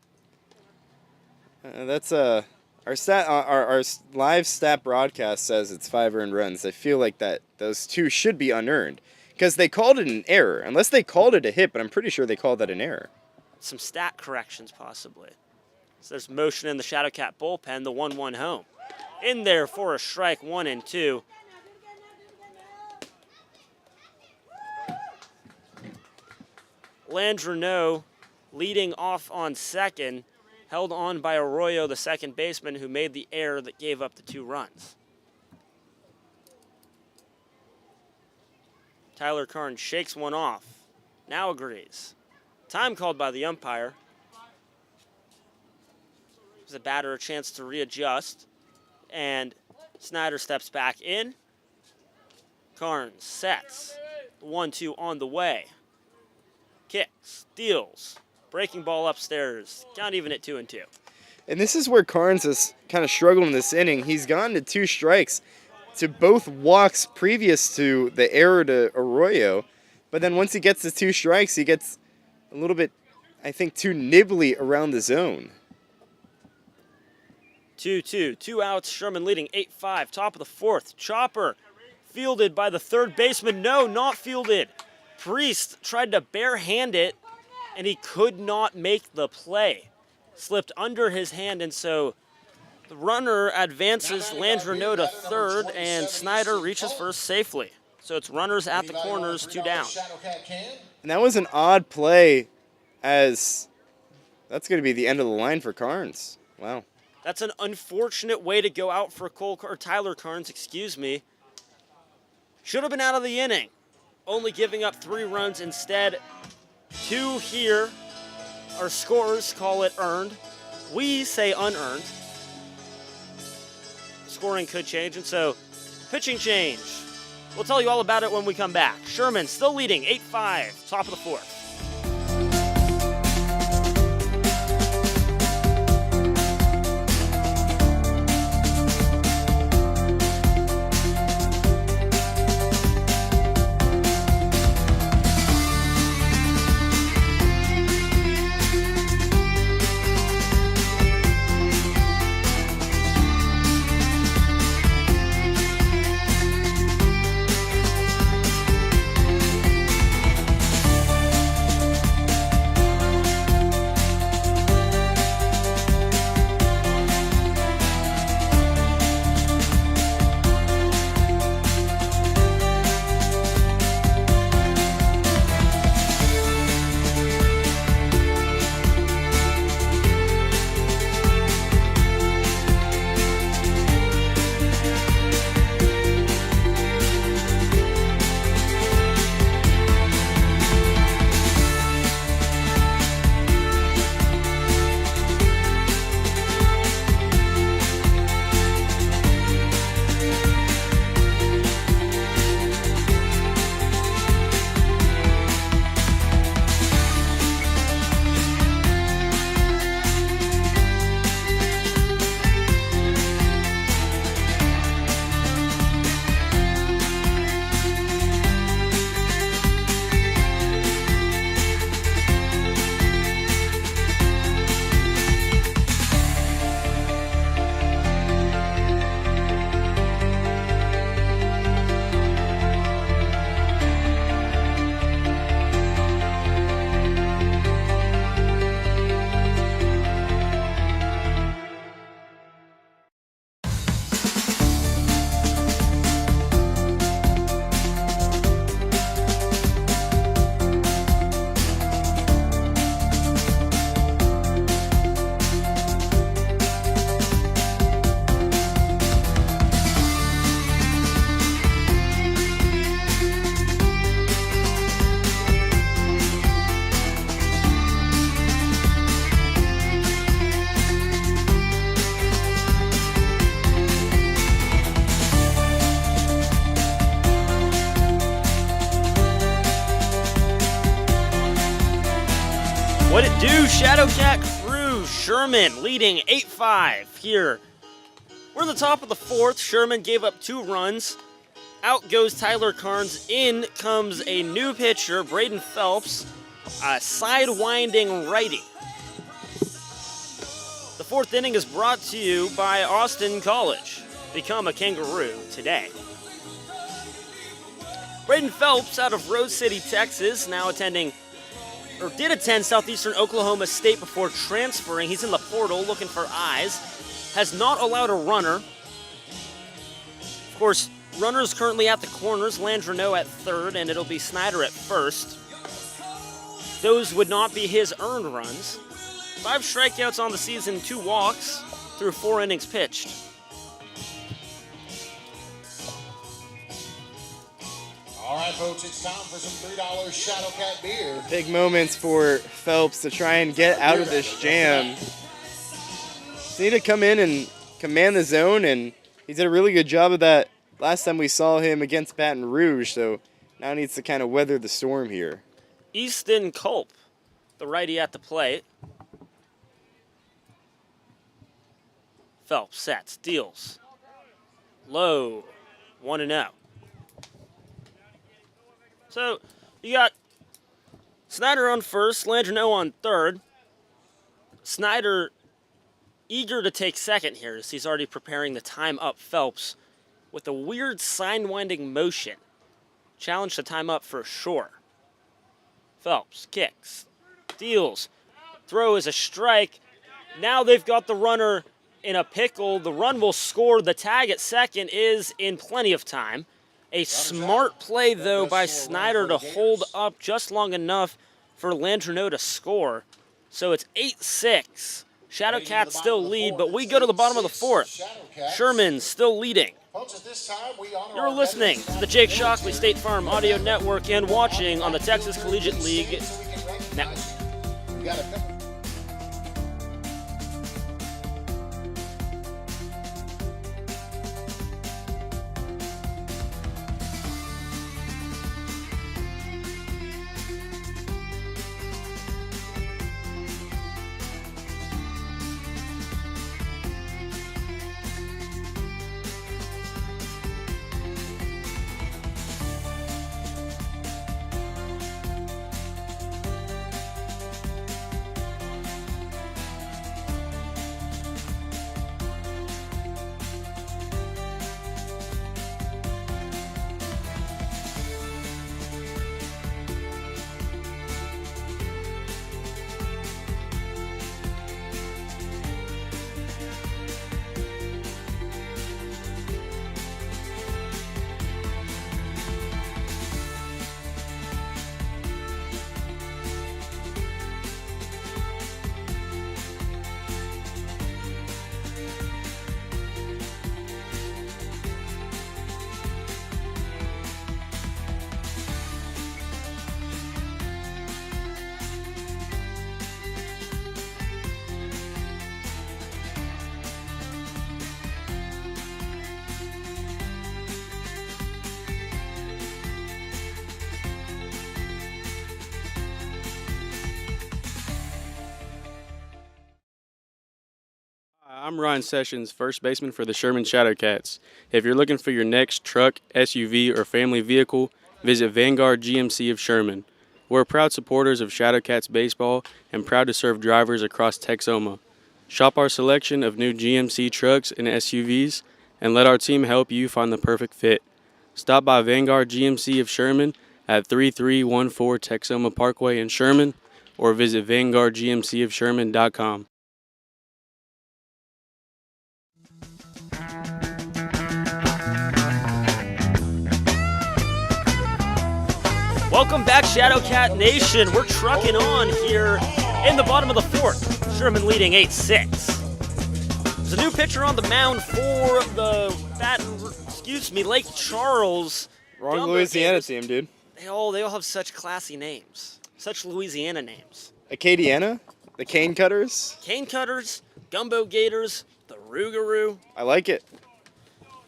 That's our live stat broadcast says it's 5 earned runs. I feel like that those 2 should be unearned because they called it an error, unless they called it a hit. But I'm pretty sure they called that an error. Some stat corrections possibly. So there's motion in the Shadowcat bullpen. The 1-1 home, in there for a strike, 1-2. Landreneau leading off on second, held on by Arroyo, the second baseman, who made the error that gave up the 2 runs. Tyler Carnes shakes one off, now agrees. Time called by the umpire. Gives the batter a chance to readjust, and Snyder steps back in. Carnes sets, 1-2 on the way. Kicks, deals, breaking ball upstairs, count even at 2-2. And this is where Carnes has kind of struggled in this inning. He's gone to 2 strikes to both walks previous to the error to Arroyo. But then once he gets to 2 strikes, he gets a little bit, I think, too nibbly around the zone. 2-2, 2 outs, Sherman leading 8-5, top of the fourth. Chopper fielded by the third baseman. No, not fielded. Priest tried to barehand it, and he could not make the play. Slipped under his hand, and so the runner advances Landreneau to third, and Snyder reaches first safely. So it's runners at the corners, 2 down. And that was an odd play, as that's going to be the end of the line for Carnes. Wow. That's an unfortunate way to go out for Tyler Carnes, excuse me. Should have been out of the inning, only giving up 3 runs instead. 2 here. Our scorers call it earned. We say unearned. Scoring could change, and so pitching change. We'll tell you all about it when we come back. Sherman still leading 8-5, top of the fourth. What it do, Shadowcat crew? Sherman leading 8-5 here. We're in the top of the fourth. Sherman gave up 2 runs. Out goes Tyler Carnes. In comes a new pitcher, Braden Phelps, a sidewinding righty. The 4th inning is brought to you by Austin College. Become a Kangaroo today. Braden Phelps out of Rose City, Texas, now did attend Southeastern Oklahoma State before transferring. He's in the portal looking for eyes. Has not allowed a runner. Of course, runners currently at the corners. Landreneau at third, and it'll be Snyder at first. Those would not be his earned runs. 5 strikeouts on the season, 2 walks through 4 innings pitched. All right, folks, it's time for some $3 Shadowcat beer. Big moments for Phelps to try and get out of this jam. Just need to come in and command the zone, and he did a really good job of that last time we saw him against Baton Rouge, so now needs to kind of weather the storm here. Easton Culp, the righty at the plate. Phelps sets, deals. Low, 1-0. So you got Snyder on first, Landreneau on third. Snyder eager to take second here as he's already preparing the time up Phelps with a weird sign-winding motion. Challenge to time up for sure. Phelps kicks, deals, throw is a strike. Now they've got the runner in a pickle. The run will score. The tag at second is in plenty of time. A smart play, though, by Snyder to hold up just long enough for Landreneau to score. So it's 8-6. Shadowcats still lead, but we go to the bottom of the fourth. Sherman still leading. You're listening to the Jake Shockley State Farm Audio Network and watching on the Texas Collegiate League Network. I'm Ryan Sessions, first baseman for the Sherman Shadowcats. If you're looking for your next truck, SUV, or family vehicle, visit Vanguard GMC of Sherman. We're proud supporters of Shadowcats baseball and proud to serve drivers across Texoma. Shop our selection of new GMC trucks and SUVs and let our team help you find the perfect fit. Stop by Vanguard GMC of Sherman at 3314 Texoma Parkway in Sherman or visit VanguardGMCofSherman.com. Welcome back, Shadowcat Nation. We're trucking on here in the bottom of the fourth. Sherman leading 8-6. There's a new pitcher on the mound for the Lake Charles. Wrong Gumbeaux Louisiana Gators. team, dude. They all have such classy names. Such Louisiana names. Acadiana? The Cane Cutters? Cane Cutters, Gumbeaux Gators, the Rougarou. I like it.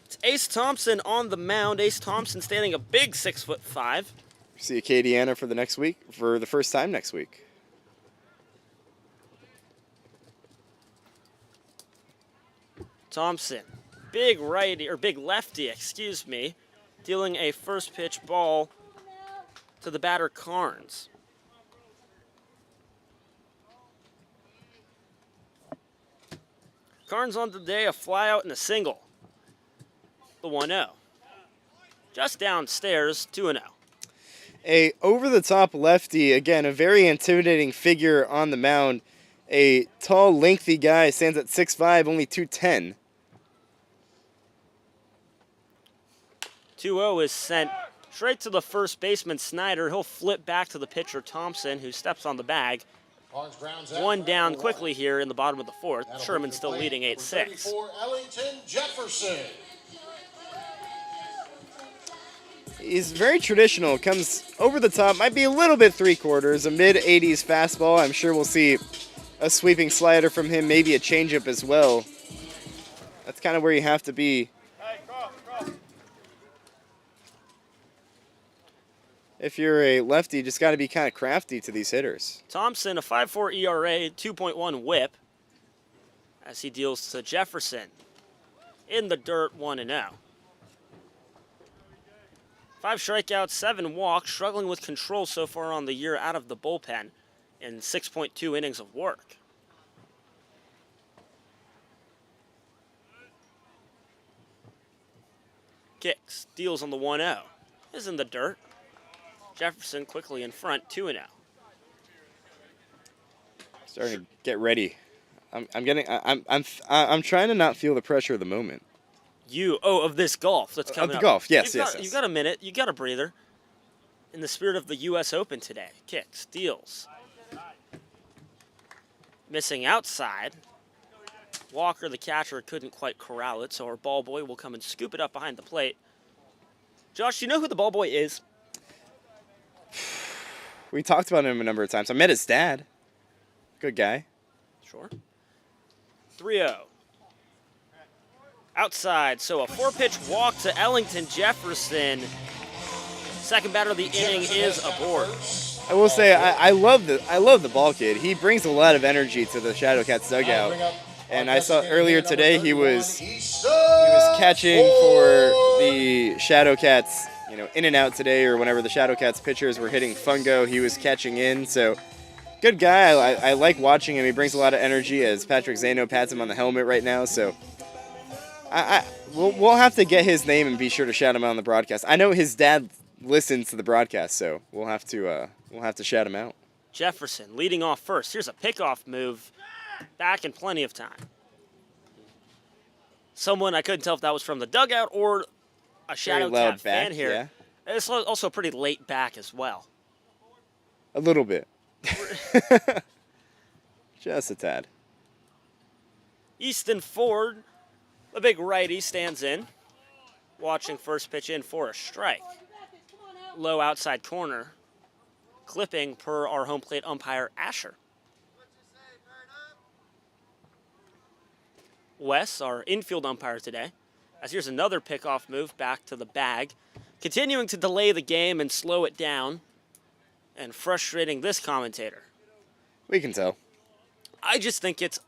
It's Ace Thompson on the mound. Ace Thompson standing a big 6'5". See Acadiana for the next week, for the first time next week. Thompson, big lefty, dealing a first pitch ball to the batter Carnes. Carnes on the day, a fly out and a single. The 1-0. Just downstairs, 2-0. A over-the-top lefty, again, a very intimidating figure on the mound. A tall, lengthy guy, stands at 6'5", only 210. 2-0 is sent straight to the first baseman, Snyder. He'll flip back to the pitcher, Thompson, who steps on the bag. One down quickly here in the bottom of the fourth. Sherman still leading 8-6. Ellington Jefferson. He's very traditional, comes over the top, might be a little bit three-quarters, a mid-80s fastball. I'm sure we'll see a sweeping slider from him, maybe a changeup as well. That's kind of where you have to be. If you're a lefty, you just got to be kind of crafty to these hitters. Thompson, a 5.4 ERA, 2.1 whip, as he deals to Jefferson. In the dirt, 1-0. 5 strikeouts, 7 walks, struggling with control so far on the year out of the bullpen in 6.2 innings of work. Kicks, deals on the 1-0. Is in the dirt. Jefferson quickly in front, 2-0. Starting to get ready. I'm trying to not feel the pressure of the moment. Of this golf that's coming Of the up. golf, yes. You've got a minute. You got a breather. In the spirit of the U.S. Open today. Kicks, deals. Missing outside. Walker, the catcher, couldn't quite corral it, so our ball boy will come and scoop it up behind the plate. Josh, you know who the ball boy is? We talked about him a number of times. I met his dad. Good guy. Sure. 3-0. Outside, so a 4-pitch walk to Ellington Jefferson. Second batter of the inning is aboard. I will say I love the ball kid. He brings a lot of energy to the Shadowcats dugout. And I saw earlier today he was catching for the Shadowcats, in and out today, or whenever the Shadowcats pitchers were hitting fungo, he was catching in. So good guy. I like watching him. He brings a lot of energy as Patrick Zano pats him on the helmet right now. So we'll have to get his name and be sure to shout him out on the broadcast. I know his dad listens to the broadcast, so we'll have to shout him out. Jefferson leading off first. Here's a pickoff move. Back in plenty of time. Someone, I couldn't tell if that was from the dugout or a Shadowcat fan here. Yeah. It's also pretty late back as well. A little bit. Just a tad. Easton Ford, the big righty, stands in. Watching first pitch in for a strike. Low outside corner. Clipping per our home plate umpire, Asher. Wes, our infield umpire today, as here's another pickoff move back to the bag, continuing to delay the game and slow it down, and frustrating this commentator. We can tell. I just think it's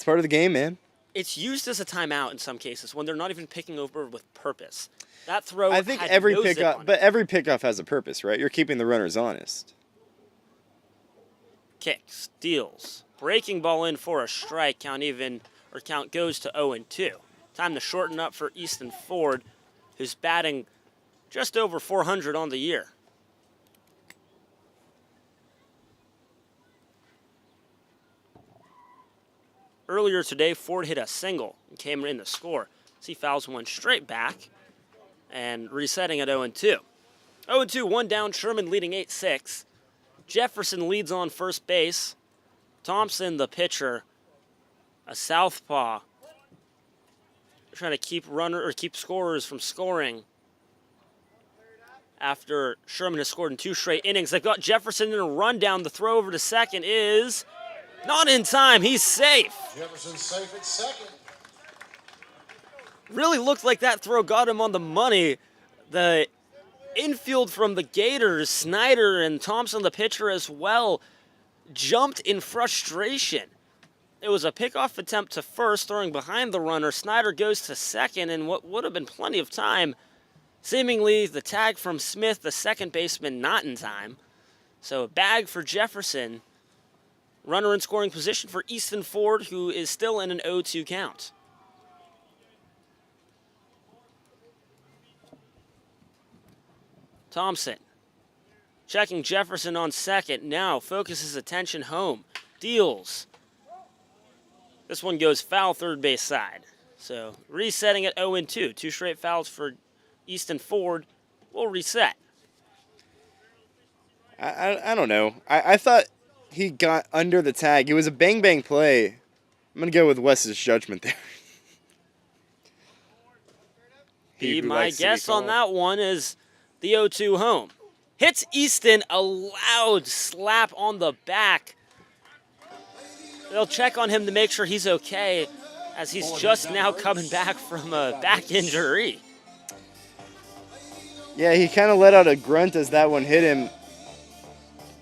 part of the game, man. It's used as a timeout in some cases when they're not even picking over with purpose. That throw, I think had every no zip pickoff, on but it. every pickoff has a purpose, right? You're keeping the runners honest. Kicks, deals, breaking ball in for a strike. Count goes to 0-2. Time to shorten up for Easton Ford, who's batting just over 400 on the year. Earlier today, Ford hit a single and came in to score. He fouls one straight back and resetting at 0-2. 0-2, one down, Sherman leading 8-6. Jefferson leads on first base. Thompson, the pitcher, a southpaw, trying to keep scorers from scoring after Sherman has scored in 2 straight innings. They've got Jefferson in a rundown. The throw over to second is not in time. He's safe. Jefferson's safe at second. Really looked like that throw got him on the money. The infield from the Gators, Snyder and Thompson, the pitcher as well, jumped in frustration. It was a pickoff attempt to first, throwing behind the runner. Snyder goes to second in what would have been plenty of time. Seemingly the tag from Smith, the second baseman, not in time. So a bag for Jefferson. Runner in scoring position for Easton Ford, who is still in an 0-2 count. Thompson checking Jefferson on second. Now focuses attention home. Deals. This one goes foul third base side. So resetting at 0-2. 2 straight fouls for Easton Ford. Will reset. I don't know. I thought he got under the tag. It was a bang-bang play. I'm going to go with Wes's judgment there. My guess on that one is the 0-2 home. Hits Easton, a loud slap on the back. They'll check on him to make sure he's okay, as he's just now coming back from a back injury. Yeah, he kind of let out a grunt as that one hit him.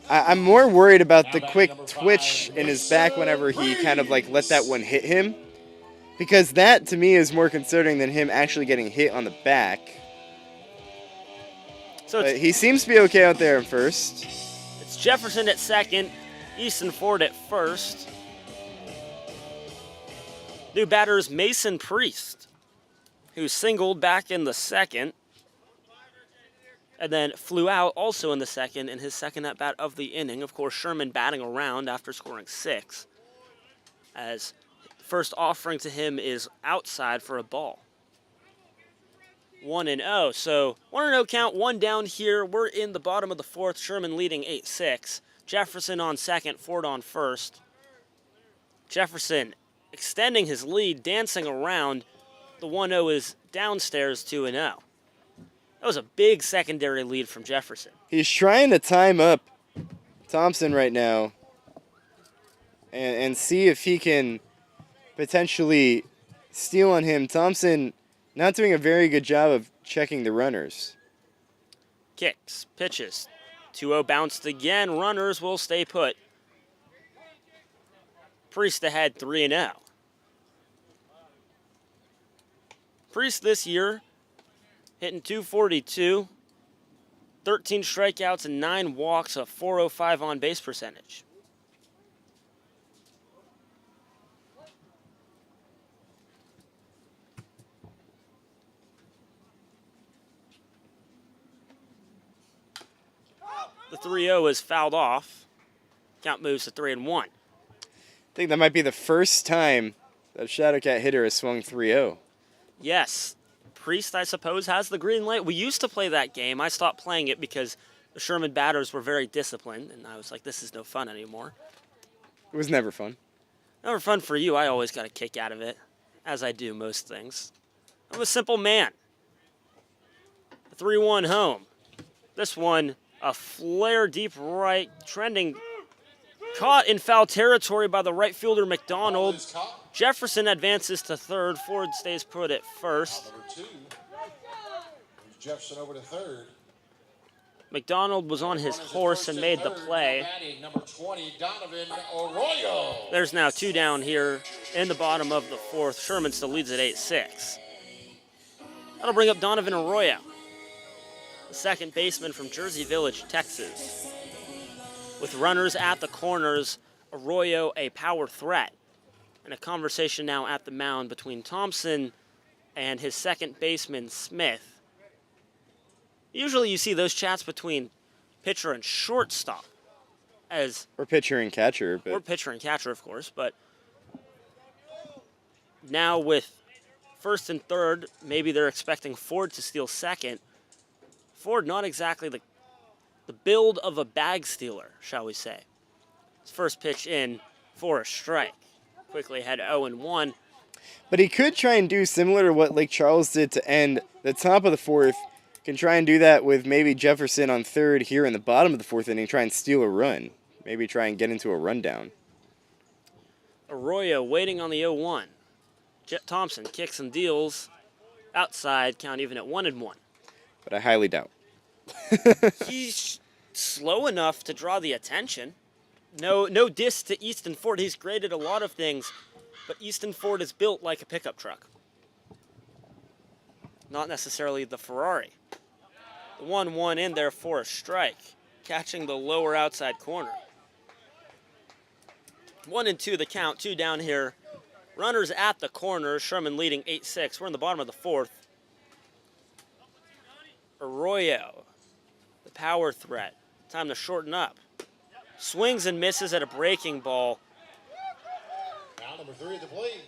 I'm more worried about the quick twitch in his back whenever he kind of like let that one hit him. Because that, to me, is more concerning than him actually getting hit on the back. So But he seems to be okay out there in first. it's Jefferson at second, Easton Ford at first. New batter is Mason Priest, who singled back in the second and then flew out also in the second in his second at-bat of the inning. Of course, Sherman batting around after scoring 6, as first offering to him is outside for a ball. 1-0. So 1-0 count, 1 down here. We're in the bottom of the fourth. Sherman leading 8-6. Jefferson on second, Ford on first. Jefferson extending his lead, dancing around. The 1-0 is downstairs 2-0. That was a big secondary lead from Jefferson. He's trying to time up Thompson right now and see if he can potentially steal on him. Thompson not doing a very good job of checking the runners. Kicks, pitches. 2-0 bounced again. Runners will stay put. Priest ahead 3-0. Priest this year hitting .242, 13 strikeouts and 9 walks, a .405 on base percentage. The 3-0 is fouled off. Count moves to 3-1. I think that might be the first time that a Shadowcat hitter has swung 3-0. Yes. Priest, I suppose, has the green light. We used to play that game. I stopped playing it because the Sherman batters were very disciplined, and I was like, this is no fun anymore. It was never fun. Never fun for you. I always got a kick out of it, as I do most things. I'm a simple man. 3-1 home. This one, a flare deep right, trending, caught in foul territory by the right fielder McDonald. Jefferson advances to third. Ford stays put at first. Number 2. Jefferson over to third. McDonald was on his horse and made the play. Number 20, Donovan Arroyo. There's now 2 down here in the bottom of the fourth. Sherman still leads at 8-6. That'll bring up Donovan Arroyo, the second baseman from Jersey Village, Texas. With runners at the corners, Arroyo a power threat. And a conversation now at the mound between Thompson and his second baseman, Smith. Usually you see those chats between pitcher and shortstop, or pitcher and catcher. or pitcher and catcher, of course. But now with first and third, maybe they're expecting Ford to steal second. Ford not exactly the build of a bag stealer, shall we say. His first pitch in for a strike. Quickly had 0-1. But he could try and do similar to what Lake Charles did to end the top of the fourth. Can try and do that with maybe Jefferson on third here in the bottom of the fourth inning, try and steal a run. Maybe try and get into a rundown. Arroyo waiting on the 0-1. Thompson kicks and deals. Outside, count even at 1-1. But I highly doubt. He's slow enough to draw the attention. No diss to Easton Ford. He's great at a lot of things, but Easton Ford is built like a pickup truck. Not necessarily the Ferrari. The 1-1 in there for a strike, catching the lower outside corner. 1-2 the count, 2 down here. Runners at the corner, Sherman leading 8-6. We're in the bottom of the fourth. Arroyo, the power threat. Time to shorten up. Swings and misses at a breaking ball. Now number 3 at the plate.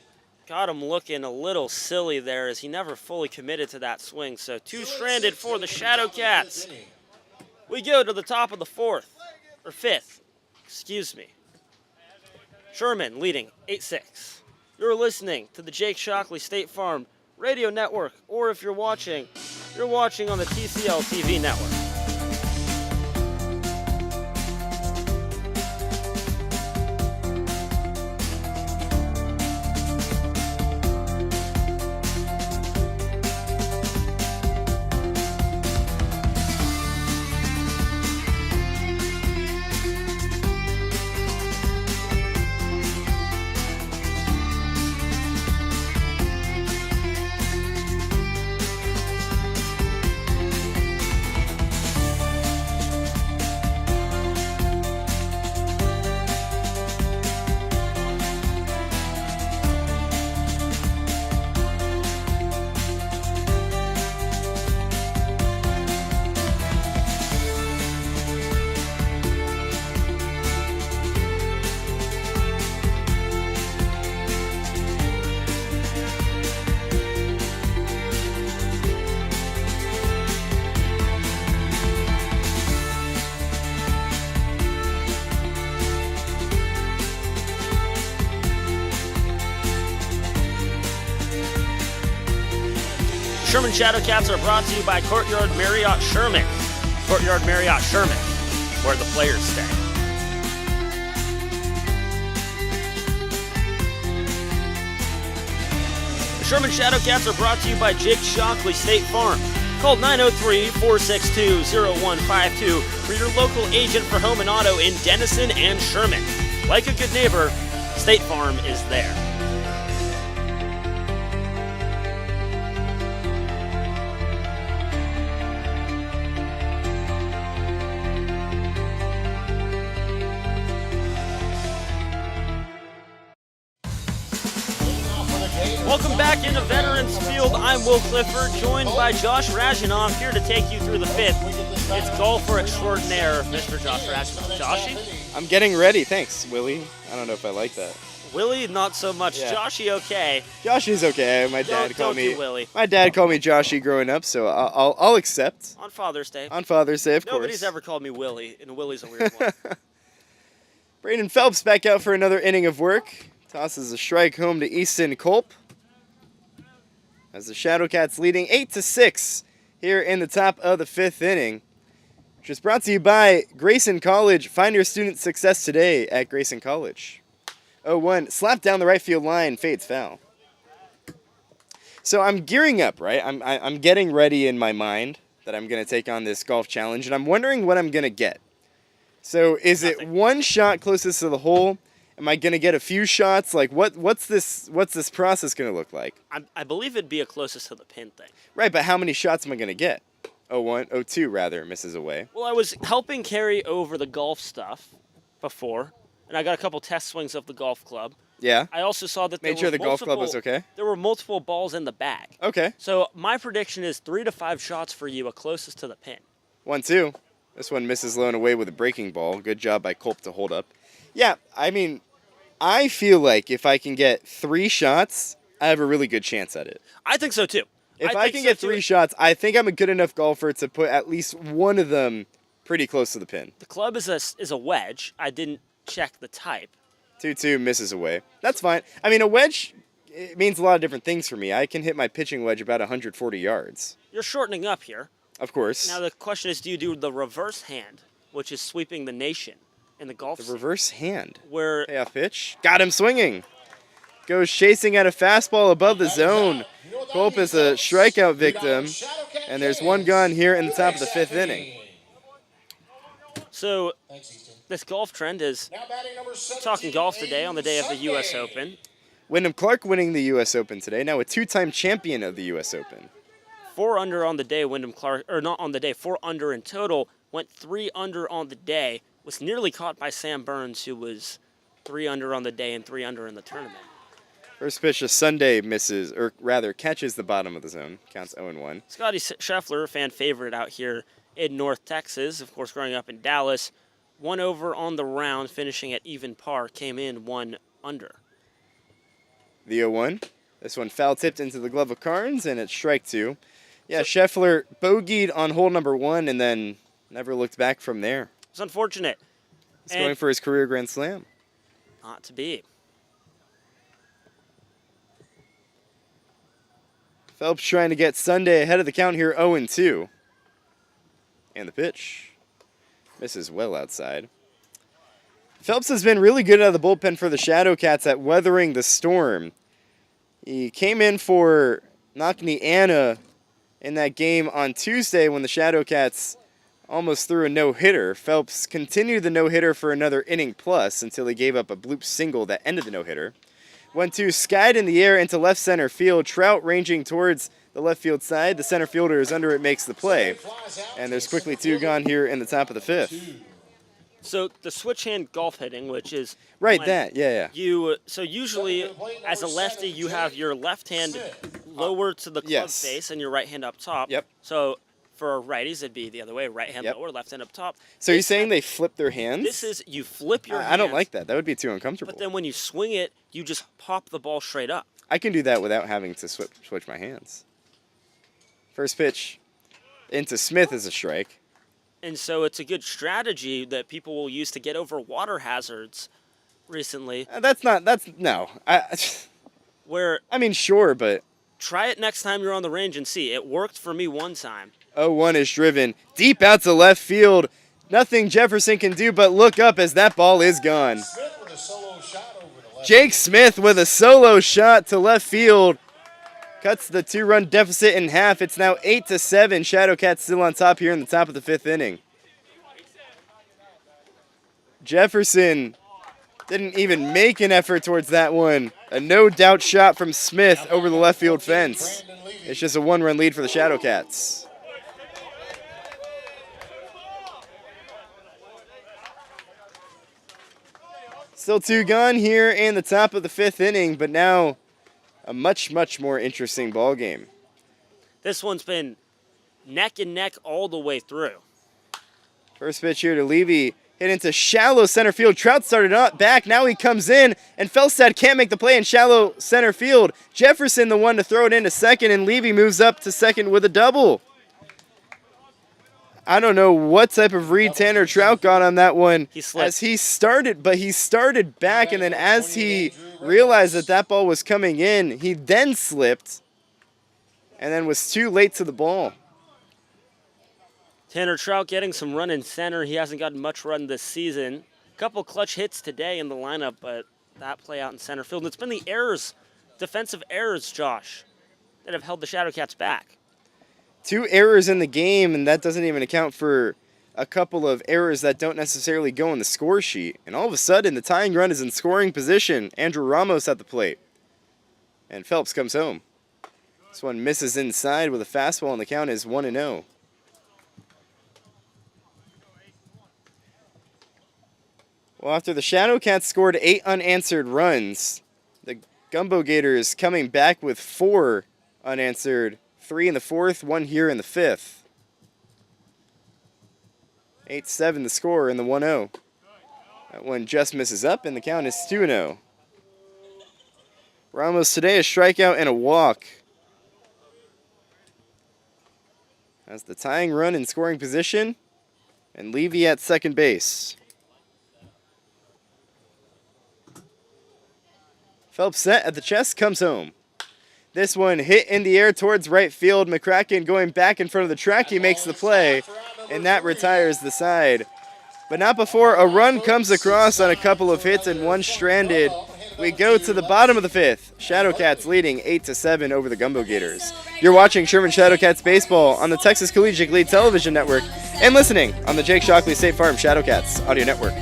Got him looking a little silly there as he never fully committed to that swing. So 2 stranded for the Shadowcats. We go to the top of the fifth. Excuse me. Sherman leading 8-6. You're listening to the Jake Shockley State Farm Radio Network, or if you're watching on the TCL TV network. Sherman Shadowcats are brought to you by Courtyard Marriott Sherman. Courtyard Marriott Sherman, where the players stay. The Sherman Shadowcats are brought to you by Jake Shockley State Farm. Call 903-462-0152 for your local agent for home and auto in Denison and Sherman. Like a good neighbor, State Farm is there. Welcome back into Veterans Field. I'm Will Clifford, joined by Josh Rajanov, here to take you through the fifth. It's golfer extraordinaire, Mr. Josh Rajanov. Joshy? I'm getting ready. Thanks, Willie. I don't know if I like that. Willie, not so much. Yeah. Joshy, okay. Joshy's okay. My dad Don't called me. do Willie. My dad called me Joshy growing up, so I'll accept. On Father's Day. On Father's Day, of Nobody's course. ever called me Willie, and Willie's a weird one. Braden Phelps back out for another inning of work. Tosses a strike home to Easton Culp. As the Shadowcats leading 8-6 here in the top of the fifth inning, which is brought to you by Grayson College. Find your student success today at Grayson College. 0-1, slap down the right field line, fades foul. So I'm gearing up, right? I'm getting ready in my mind that I'm going to take on this golf challenge, and I'm wondering what I'm going to get. So is it one shot closest to the hole? Am I going to get a few shots? Like, what's this process going to look like? I believe it'd be a closest to the pin thing. Right, but how many shots am I going to get? 0-1, 0-2 rather, misses away. Well, I was helping carry over the golf stuff before, and I got a couple test swings of the golf club. Yeah. I also saw that Made sure the golf club was okay. There were multiple balls in the bag. Okay. So my prediction is 3 to 5 shots for you, a closest to the pin. 1-2. This one misses low and away with a breaking ball. Good job by Culp to hold up. Yeah, I mean, I feel like if I can get 3 shots, I have a really good chance at it. I think so too. If I can get 3 shots, I think I'm a good enough golfer to put at least one of them pretty close to the pin. The club is a wedge. I didn't check the type. 2-2 misses away. That's fine. I mean, a wedge, it means a lot of different things for me. I can hit my pitching wedge about 140 yards. You're shortening up here. Of course. Now the question is, do you do the reverse hand, which is sweeping the nation in the golf The reverse hand. where Payoff pitch. Got him swinging. Goes chasing at a fastball above the zone. Culp is a strikeout victim. And there's one gone here in the top of the fifth inning. So this golf trend is talking golf today on the day of the U.S. Open. Wyndham Clark winning the U.S. Open today. Now a 2-time champion of the U.S. Open. 4 under on the day, Wyndham Clark, or not on the day, 4 under in total. Went 3 under on the day. Was nearly caught by Sam Burns, who was 3 under on the day and 3 under in the tournament. First pitch of Sunday misses, or rather catches the bottom of the zone. Counts 0-1. Scotty Scheffler, fan favorite out here in North Texas, of course growing up in Dallas. 1 over on the round, finishing at even par, came in 1 under. The 0-1. This one foul tipped into the glove of Carnes, and it's strike 2. Yeah, Scheffler bogeyed on hole number 1 and then never looked back from there. It's unfortunate. He's going for his career Grand Slam. Not to be. Phelps trying to get Sunday ahead of the count here, 0-2. And the pitch misses well outside. Phelps has been really good out of the bullpen for the Shadowcats at weathering the storm. He came in for Knockney Anna in that game on Tuesday when the Shadowcats almost threw a no-hitter. Phelps continued the no-hitter for another inning plus until he gave up a bloop single that ended the no-hitter. 1-2 skied in the air into left center field. Trout ranging towards the left field side. The center fielder is under it, makes the play. And there's quickly 2 gone here in the top of the fifth. So the switch hand golf hitting, which is Right, when that, yeah. so usually as a lefty, you have your left hand lower to the club face and your right hand up top. Yep. So for righties, it'd be the other way: right hand Yep. lower, left hand up top. So you're saying they flip their hands? This is you flip your. I don't hands, like that. That would be too uncomfortable. But then when you swing it, you just pop the ball straight up. I can do that without having to switch my hands. First pitch into Smith is a strike. And so it's a good strategy that people will use to get over water hazards recently. No. Where I mean, sure, but try it next time you're on the range and see. It worked for me one time. 0-1 is driven deep out to left field. Nothing Jefferson can do but look up as that ball is gone. Smith with a solo shot over the left. Jake Smith with a solo shot to left field. Cuts the 2-run deficit in half. It's now 8-7. Shadowcats still on top here in the top of the 5th inning. Jefferson didn't even make an effort towards that one. A no-doubt shot from Smith over the left field fence. It's just a 1-run lead for the Shadowcats. Still 2 gone here in the top of the 5th inning, but now a much, much more interesting ball game. This one's been neck and neck all the way through. First pitch here to Levy. Hit into shallow center field. Trout started up back. Now he comes in, and Felstad can't make the play in shallow center field. Jefferson the one to throw it into second, and Levy moves up to second with a double. I don't know what type of read Tanner Trout got on that one. He slipped. As he started back, and then as he realized that that ball was coming in, he then slipped, and then was too late to the ball. Tanner Trout getting some run in center. He hasn't gotten much run this season. A couple clutch hits today in the lineup, but that play out in center field. And it's been the errors, defensive errors, Josh, that have held the Shadowcats back. 2 errors in the game, and that doesn't even account for a couple of errors that don't necessarily go in the score sheet. And all of a sudden, the tying run is in scoring position. Andrew Ramos at the plate. And Phelps comes home. This one misses inside with a fastball, and the count is 1-0. Well, after the Shadowcats scored 8 unanswered runs, the Gumbeaux Gators coming back with 4 unanswered, 3 in the 4th, 1 here in the 5th. 8-7 the score in the 1-0. That one just misses up, and the count is 2-0. Ramos today a strikeout and a walk. That's the tying run in scoring position, and Levy at second base. Phelps set at the chest, comes home. This one hit in the air towards right field. McCracken going back in front of the track. He makes the play, and that retires the side. But not before a run comes across on a couple of hits and one stranded. We go to the bottom of the 5th. Shadowcats leading 8-7 over the Gumbeaux Gators. You're watching Sherman Shadowcats baseball on the Texas Collegiate League Television Network and listening on the Jake Shockley State Farm Shadowcats Audio Network.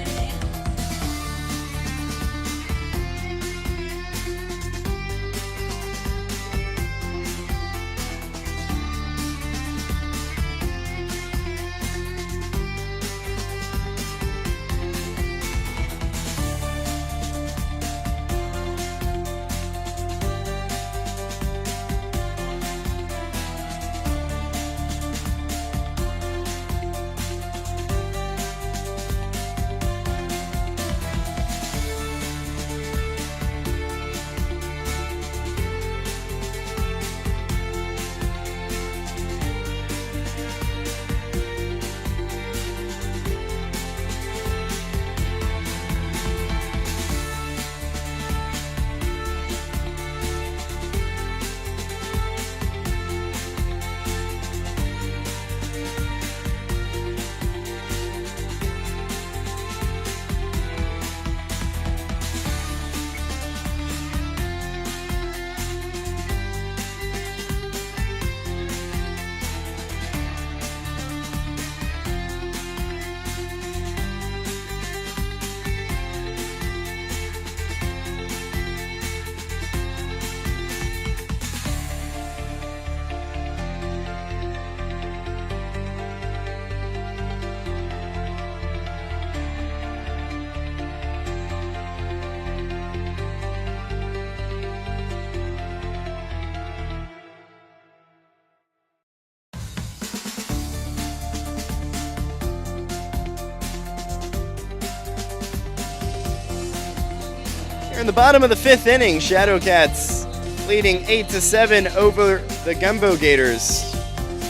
We're in the bottom of the 5th inning. Shadowcats leading 8-7 over the Gumbeaux Gators.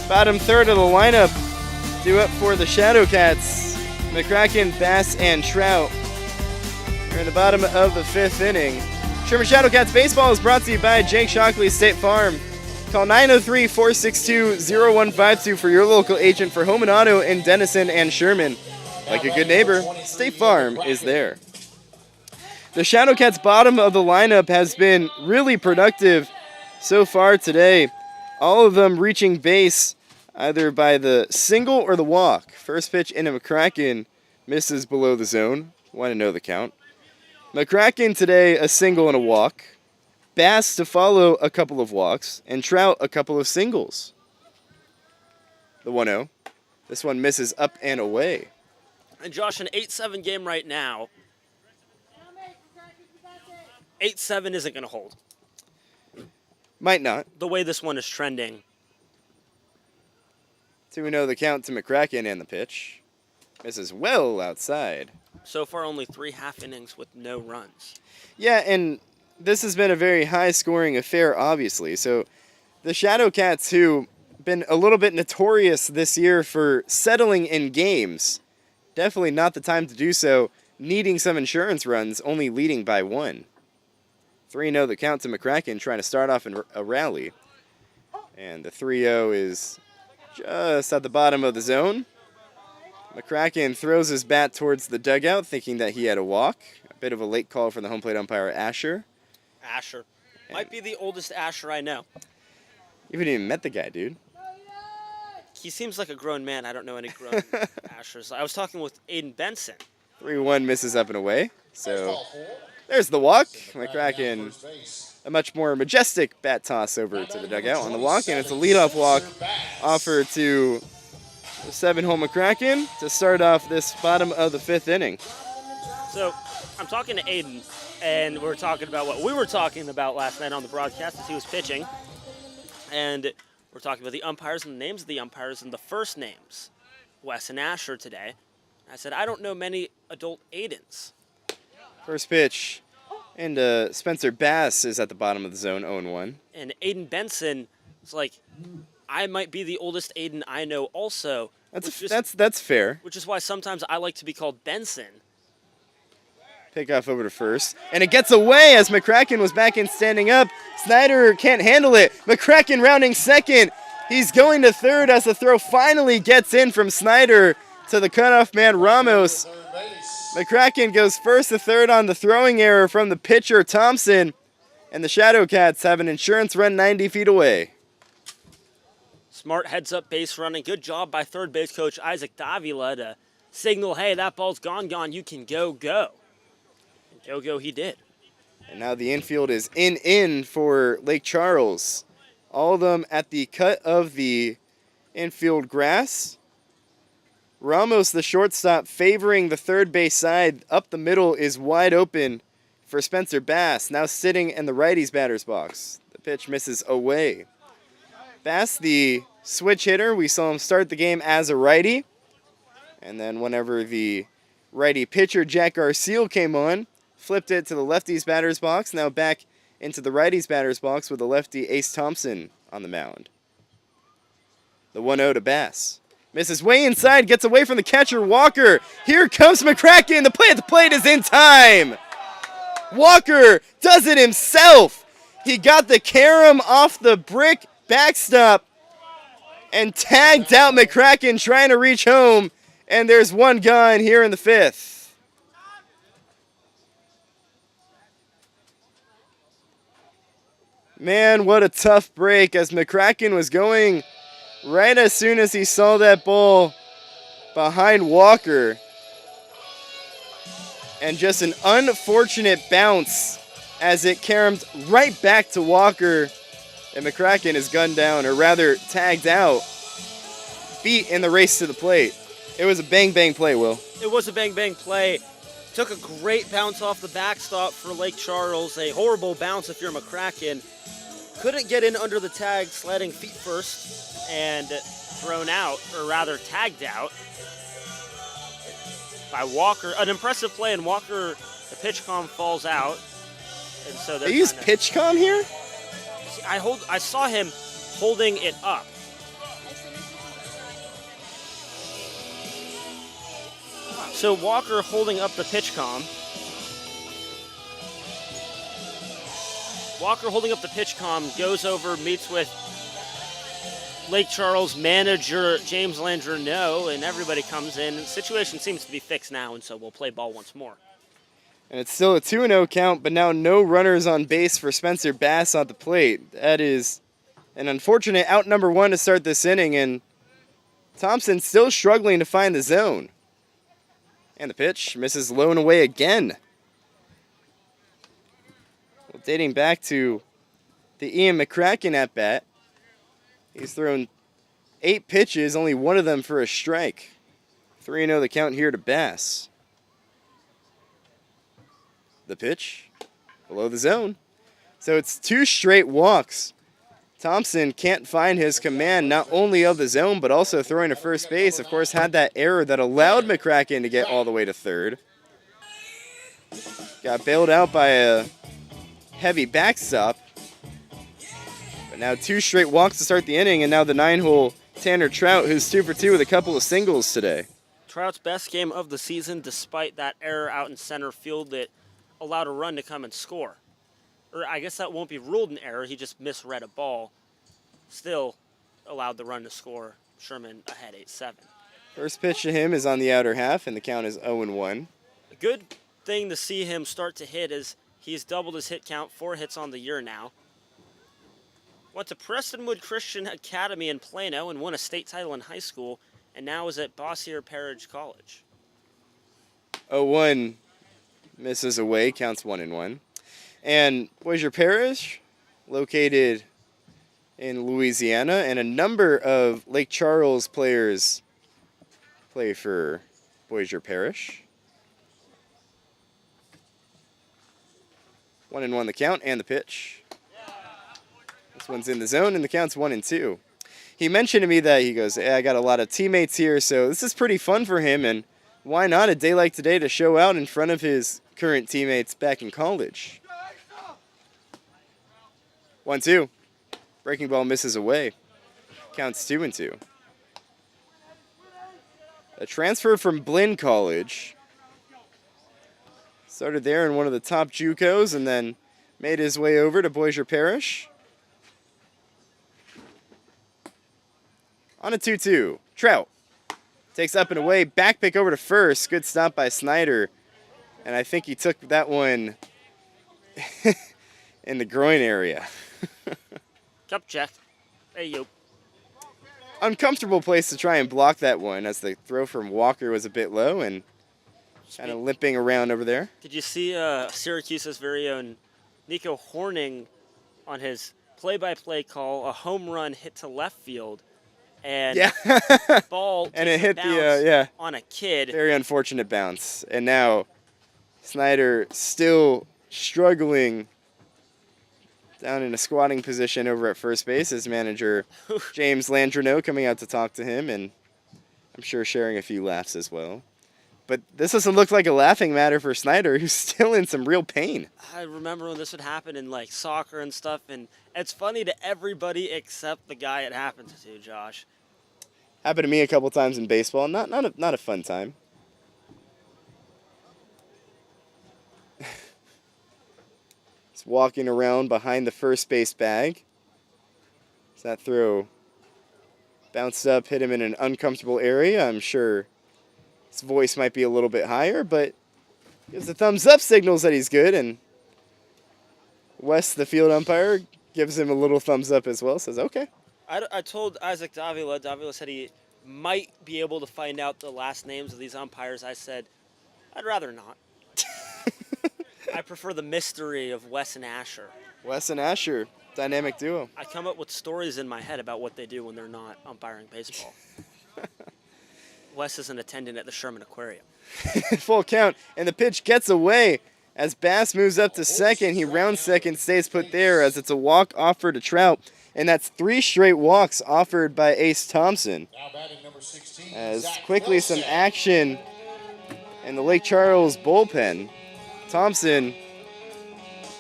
Bottom third of the lineup due up for the Shadowcats. McCracken, Bass, and Trout. We're in the bottom of the 5th inning. Sherman Shadowcats baseball is brought to you by Jake Shockley State Farm. Call 903-462-0152 for your local agent for home and auto in Denison and Sherman. Like a good neighbor, State Farm is there. The Shadowcats' bottom of the lineup has been really productive so far today. All of them reaching base either by the single or the walk. First pitch into McCracken misses below the zone. Want to know the count. McCracken today a single and a walk. Bass to follow a couple of walks. And Trout a couple of singles. The 1-0. This one misses up and away. And Josh, an 8-7 game right now. 8-7 isn't going to hold. Might not. The way this one is trending. 2-0 the count to McCracken and the pitch. Misses well outside. So far, only 3 half innings with no runs. Yeah, and this has been a very high-scoring affair, obviously. So the Shadowcats, who been a little bit notorious this year for settling in games, definitely not the time to do so, needing some insurance runs, only leading by 1. 3-0 the count to McCracken, trying to start off in a rally. And the 3-0 is just at the bottom of the zone. McCracken throws his bat towards the dugout, thinking that he had a walk. A bit of a late call from the home plate umpire, Asher. Asher. Might be the oldest Asher I know. You haven't even met the guy, dude. He seems like a grown man. I don't know any grown Ashers. I was talking with Aiden Benson. 3-1 misses up and away. So there's the walk. McCracken, a much more majestic bat toss over to the dugout on the walk, and it's a leadoff walk offered to 7-hole McCracken to start off this bottom of the 5th inning. So I'm talking to Aiden, and we're talking about what we were talking about last night on the broadcast as he was pitching. And we're talking about the umpires and the names of the umpires and the first names, Wes and Asher today. I said, I don't know many adult Aidens. First pitch, and Spencer Bass is at the bottom of the zone, 0-1. And Aiden Benson is like, I might be the oldest Aiden I know also. That's fair. Which is why sometimes I like to be called Benson. Pickoff over to first, and it gets away as McCracken was back in standing up. Snyder can't handle it. McCracken rounding second. He's going to third as the throw finally gets in from Snyder to the cutoff man Ramos. McCracken goes first to third on the throwing error from the pitcher Thompson, and the Shadowcats have an insurance run 90 feet away. Smart heads-up base running. Good job by third base coach Isaac Davila to signal, hey, that ball's gone, you can go. And go he did. And now the infield is in for Lake Charles. All of them at the cut of the infield grass. Ramos, the shortstop, favoring the third base side. Up the middle is wide open for Spencer Bass, now sitting in the righty's batter's box. The pitch misses away. Bass, the switch hitter, we saw him start the game as a righty. And then whenever the righty pitcher, Jack Garcia, came on, flipped it to the lefty's batter's box, now back into the righty's batter's box with the lefty Ace Thompson on the mound. The 1-0 to Bass. Misses way inside, gets away from the catcher, Walker. Here comes McCracken. The play at the plate is in time. Walker does it himself. He got the carom off the brick backstop and tagged out McCracken trying to reach home. And there's one gone here in the 5th. Man, what a tough break as McCracken was going right as soon as he saw that ball behind Walker. And just an unfortunate bounce as it caromed right back to Walker. And McCracken is gunned down, or rather tagged out, beat in the race to the plate. It was a bang-bang play, Will. It was a bang-bang play. Took a great bounce off the backstop for Lake Charles. A horrible bounce if you're McCracken. Couldn't get in under the tag, sliding feet first, and thrown out, or rather tagged out by Walker. An impressive play, and Walker, the pitch com falls out. And so they use pitch com here? I saw him holding it up. So Walker holding up the pitch com. Walker holding up the pitch com, goes over, meets with Lake Charles manager James Landry know, and everybody comes in. The situation seems to be fixed now, and so we'll play ball once more. And it's still a 2-0 count, but now no runners on base for Spencer Bass at the plate. That is an unfortunate out number one to start this inning, and Thompson still struggling to find the zone. And the pitch misses low and away again. Well, dating back to the Ian McCracken at bat, he's thrown 8 pitches, only one of them for a strike. 3-0 the count here to Bass. The pitch below the zone. So it's 2 straight walks. Thompson can't find his command not only of the zone but also throwing to first base. Of course, had that error that allowed McCracken to get all the way to third. Got bailed out by a heavy backstop. But now 2 straight walks to start the inning, and now the 9-hole Tanner Trout, who's 2 for 2 with a couple of singles today. Trout's best game of the season, despite that error out in center field that allowed a run to come and score. Or I guess that won't be ruled an error. He just misread a ball. Still allowed the run to score. Sherman ahead 8-7. First pitch to him is on the outer half, and the count is 0-1. A good thing to see him start to hit is he's doubled his hit count, 4 hits on the year now. Went to Prestonwood Christian Academy in Plano and won a state title in high school, and now is at Bossier Parish College. 0-1 misses away, counts 1-1. And Bossier Parish, located in Louisiana, and a number of Lake Charles players play for Bossier Parish. 1-1 the count and the pitch. This one's in the zone, and the count's 1-2. He mentioned to me that he goes, hey, I got a lot of teammates here, so this is pretty fun for him, and why not a day like today to show out in front of his current teammates back in college. 1-2. Breaking ball misses away. Counts 2-2. A transfer from Blinn College. Started there in one of the top JUCOs and then made his way over to Bossier Parish. On a 2-2. Trout takes up and away. Back pick over to first. Good stop by Snyder. And I think he took that one in the groin area. Cup check. Hey, yo. Uncomfortable place to try and block that one as the throw from Walker was a bit low and kind of limping around over there. Did you see Syracuse's very own Nico Horning on his play-by-play call, a home run hit to left field, and ball and it hit the on a kid. Very unfortunate bounce. And now Snyder still struggling down in a squatting position over at first base. His manager, James Landreneau, coming out to talk to him, and I'm sure sharing a few laughs as well. But this doesn't look like a laughing matter for Snyder, who's still in some real pain. I remember when this would happen in like soccer and stuff, and it's funny to everybody except the guy it happens to, Josh. Happened to me a couple times in baseball. Not a fun time. He's walking around behind the first base bag. So that throw bounced up, hit him in an uncomfortable area. I'm sure his voice might be a little bit higher, but gives the thumbs up signals that he's good. And Wes, the field umpire, gives him a little thumbs up as well. Says, okay. I told Isaac Davila. Davila said he might be able to find out the last names of these umpires. I said, I'd rather not. I prefer the mystery of Wes and Asher. Wes and Asher, dynamic duo. I come up with stories in my head about what they do when they're not umpiring baseball. Wes is an attendant at the Sherman Aquarium. Full count, and the pitch gets away as Bass moves up to second. He rounds second, stays put there as it's a walk offered to Trout. And that's 3 straight walks offered by Ace Thompson. Now batting number 16. As quickly some action in the Lake Charles bullpen. Thompson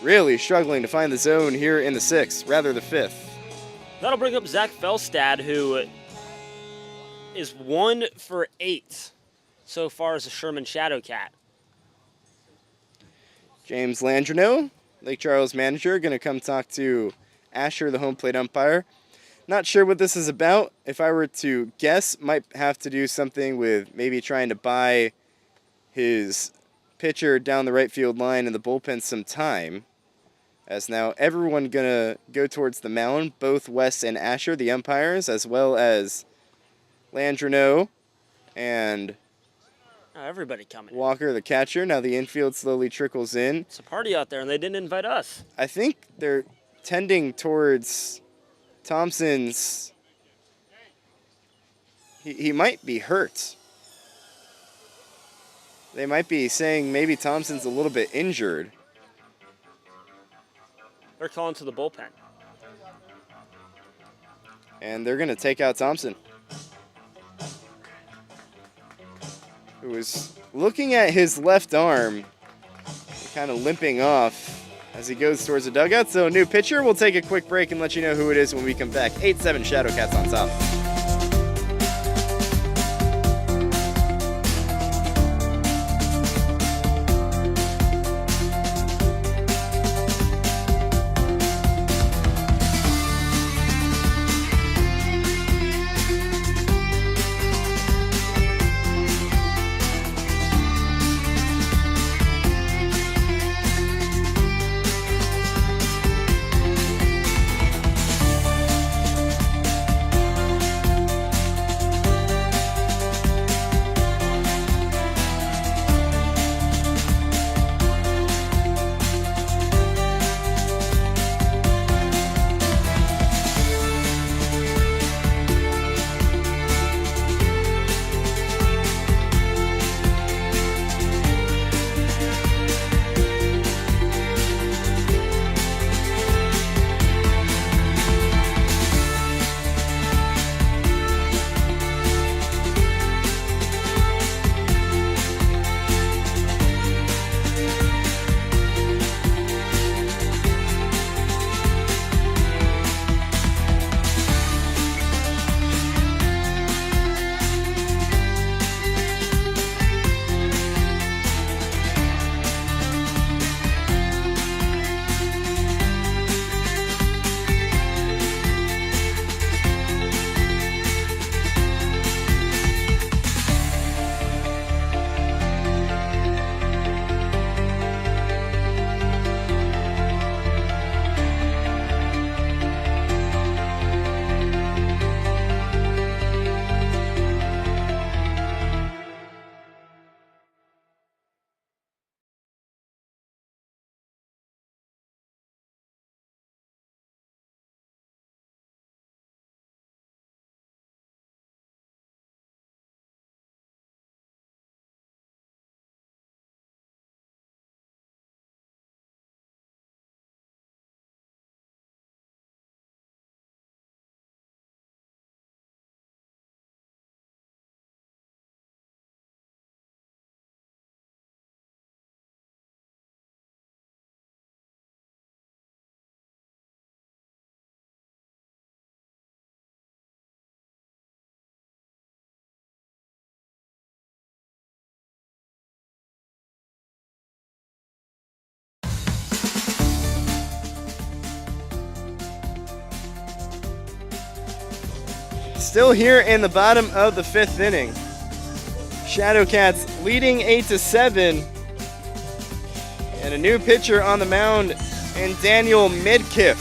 really struggling to find the zone here in the 6th, rather the 5th. That'll bring up Zach Felstad, who is 1 for 8 so far as a Sherman Shadowcat. James Landreneau, Lake Charles manager, going to come talk to Asher, the home plate umpire. Not sure what this is about. If I were to guess, might have to do something with maybe trying to buy his pitcher down the right field line in the bullpen some time. As now everyone gonna go towards the mound, both Wes and Asher, the umpires, as well as Landreneau and Everybody coming. Walker, the catcher. Now the infield slowly trickles in. It's a party out there, and they didn't invite us. I think they're tending towards Thompson's. He might be hurt. They might be saying maybe Thompson's a little bit injured. They're calling to the bullpen. And they're going to take out Thompson, who is looking at his left arm, kind of limping off as he goes towards the dugout. So new pitcher. We'll take a quick break and let you know who it is when we come back. 8-7 Shadowcats on top. Still here in the bottom of the 5th inning. Shadowcats leading 8-7. And a new pitcher on the mound in Daniel Midkiff,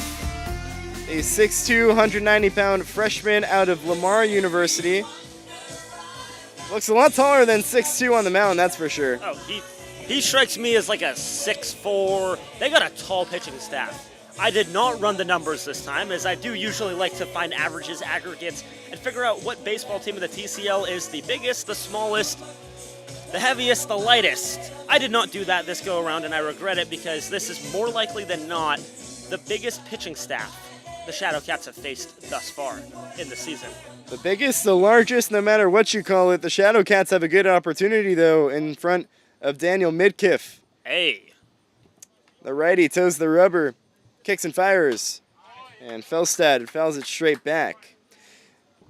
a 6'2", 190-pound freshman out of Lamar University. Looks a lot taller than 6'2" on the mound, that's for sure. Oh, he strikes me as like a 6'4". They got a tall pitching staff. I did not run the numbers this time, as I do usually like to find averages, aggregates, and figure out what baseball team in the TCL is the biggest, the smallest, the heaviest, the lightest. I did not do that this go around, and I regret it because this is more likely than not the biggest pitching staff the Shadowcats have faced thus far in the season. The biggest, the largest, no matter what you call it. The Shadowcats have a good opportunity, though, in front of Daniel Midkiff. Hey. The righty toes the rubber, kicks and fires, and Felstad fouls it straight back.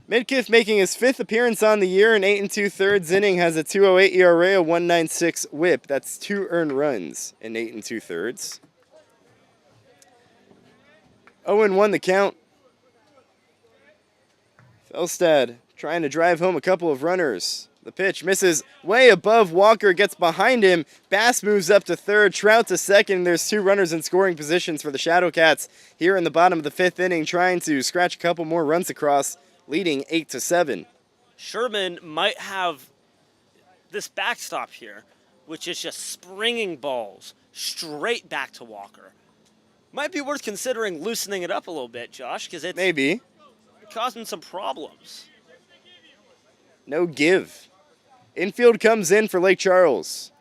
Midkiff making his 5th appearance on the year, an 8 2/3 inning, has a 2.08 ERA, a 1.96 WHIP. That's 2 earned runs in 8 2/3. 0-1 the count. Felstad trying to drive home a couple of runners. The pitch misses way above Walker, gets behind him. Bass moves up to third, Trout to second. There's 2 runners in scoring positions for the Shadowcats here in the bottom of the 5th inning, trying to scratch a couple more runs across, leading 8-7. Sherman might have this backstop here, which is just springing balls straight back to Walker. Might be worth considering loosening it up a little bit, Josh, because it's Maybe. causing some problems. No give. Infield comes in for Lake Charles.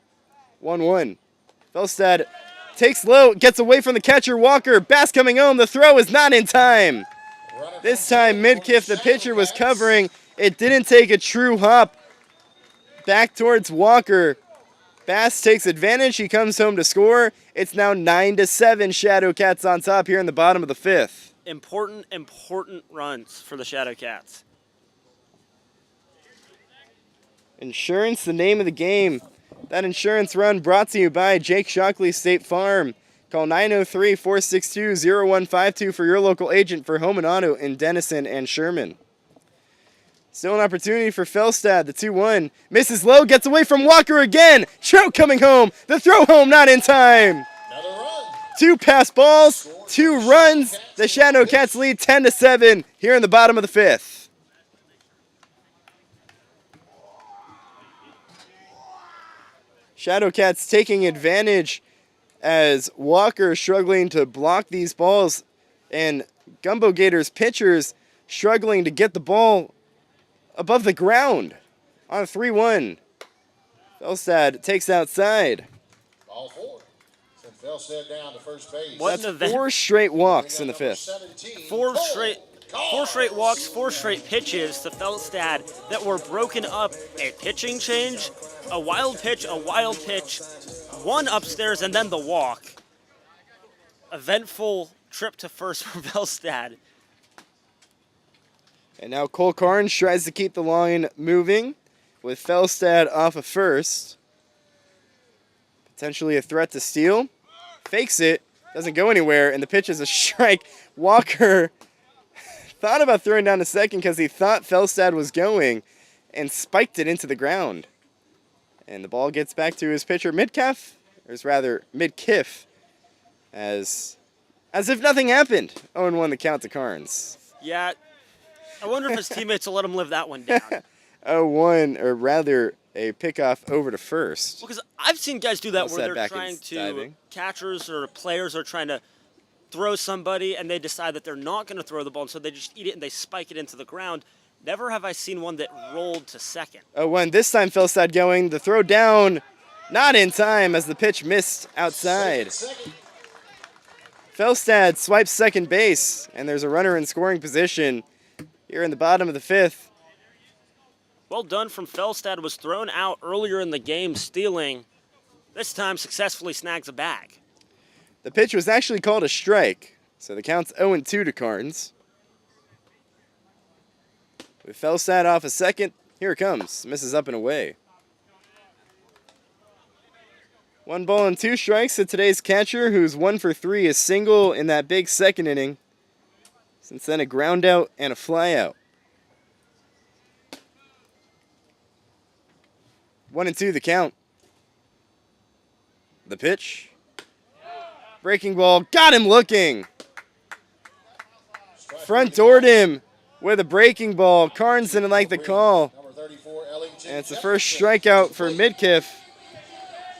1-1. Felstad takes low, gets away from the catcher Walker. Bass coming home. The throw is not in time. This time, Midkiff, the pitcher, was covering. It didn't take a true hop back towards Walker. Bass takes advantage. He comes home to score. It's now 9-7. Shadowcats on top here in the bottom of the 5th. Important runs for the Shadowcats. Insurance, the name of the game. That insurance run brought to you by Jake Shockley State Farm. Call 903-462-0152 for your local agent for home and auto in Denison and Sherman. Still an opportunity for Felstad, the 2-1. Misses low, gets away from Walker again. Trout coming home. The throw home not in time. Another run. 2 pass balls, 2 runs. The Shadowcats lead 10-7 here in the bottom of the 5th. Shadowcats taking advantage as Walker struggling to block these balls and Gumbeaux Gators pitchers struggling to get the ball above the ground on 3-1. Felstad takes outside. Ball 4. Send Felstad down to first base. What an That's event. 4 straight walks in the 5th. 17, Four Cole. straight walks, 4 straight pitches to Felstad that were broken up. A pitching change, a wild pitch, 1 upstairs, and then the walk. Eventful trip to first for Felstad. And now Cole Carnes tries to keep the line moving with Felstad off of first. Potentially a threat to steal. Fakes it, doesn't go anywhere, and the pitch is a strike. Walker thought about throwing down to second because he thought Felstad was going and spiked it into the ground. And the ball gets back to his pitcher, Midkiff, as if nothing happened. 0-1 the count to Carnes. Yeah, I wonder if his teammates will let him live that one down. 0-1, or rather a pickoff over to first. Because I've seen guys do that Felstad where they're back trying in to, diving. catchers or players are trying to throw somebody and they decide that they're not going to throw the ball, and so they just eat it and they spike it into the ground. Never have I seen one that rolled to second. 0-1, this time Felstad going. The throw down, not in time as the pitch missed outside. Felstad swipes second base, and there's a runner in scoring position here in the bottom of the 5th. Well done from Felstad. Was thrown out earlier in the game, stealing. This time successfully snags a bag. The pitch was actually called a strike, so the count's 0-2 to Carnes. With Felstad off a second, here it comes. Misses up and away. 1 ball and 2 strikes to today's catcher, who's 1 for 3, a single in that big second inning. Since then, a ground out and a fly out. 1-2 the count. The pitch. Breaking ball, got him looking. Front doored him with a breaking ball. Carnes didn't like the call. Number 34, Ellington. And it's the first strikeout for Midkiff.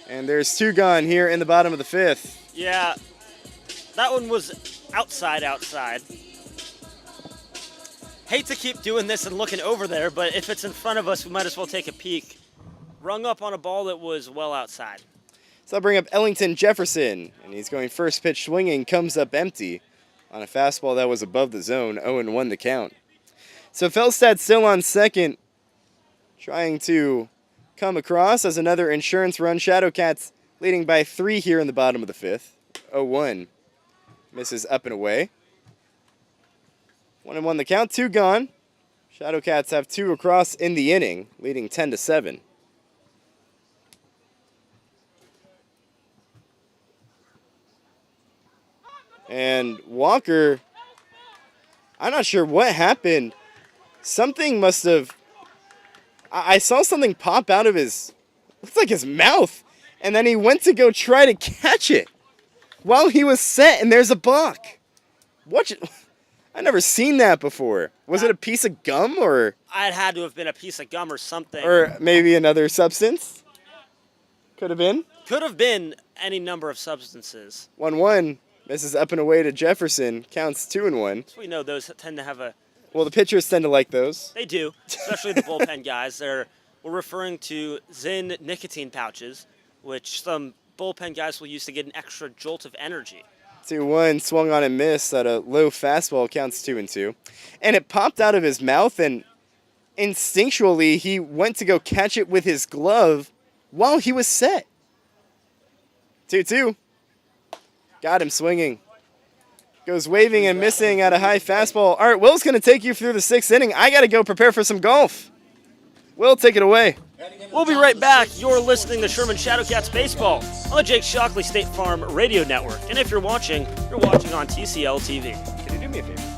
And there's 2 gone here in the bottom of the 5th. Yeah, that one was outside. Hate to keep doing this and looking over there, but if it's in front of us, we might as well take a peek. Rung up on a ball that was well outside. So I'll bring up Ellington Jefferson. And he's going first pitch swinging, comes up empty on a fastball that was above the zone. 0-1 the count. So Felstad still on second, trying to come across as another insurance run. Shadowcats leading by 3 here in the bottom of the 5th. 0-1. Misses up and away. 1-1 the count, 2 gone. Shadowcats have 2 across in the inning, leading 10-7. And Walker, I'm not sure what happened. something must have. I saw something pop out of looks like his mouth, and then he went to go try to catch it while he was set, and there's a buck. I never seen that before. Was it a piece of gum or? It had to have been a piece of gum or something. Or maybe another substance? Could have been. Could have been any number of substances. 1-1. Misses up and away to Jefferson. Counts 2-1. So we know those tend to have a... Well, the pitchers tend to like those. They do, especially the bullpen guys. We're referring to Zyn nicotine pouches, which some bullpen guys will use to get an extra jolt of energy. 2-1, swung on and missed at a low fastball, counts 2-2. And it popped out of his mouth, and instinctually he went to go catch it with his glove while he was set. 2-2. Got him swinging. Goes waving and missing at a high fastball. All right, Will's going to take you through the 6th inning. I got to go prepare for some golf. Will, take it away. We'll be right back. You're listening to Sherman Shadowcats Baseball on the Jake Shockley State Farm Radio Network. And if you're watching on TCL TV. Can you do me a favor?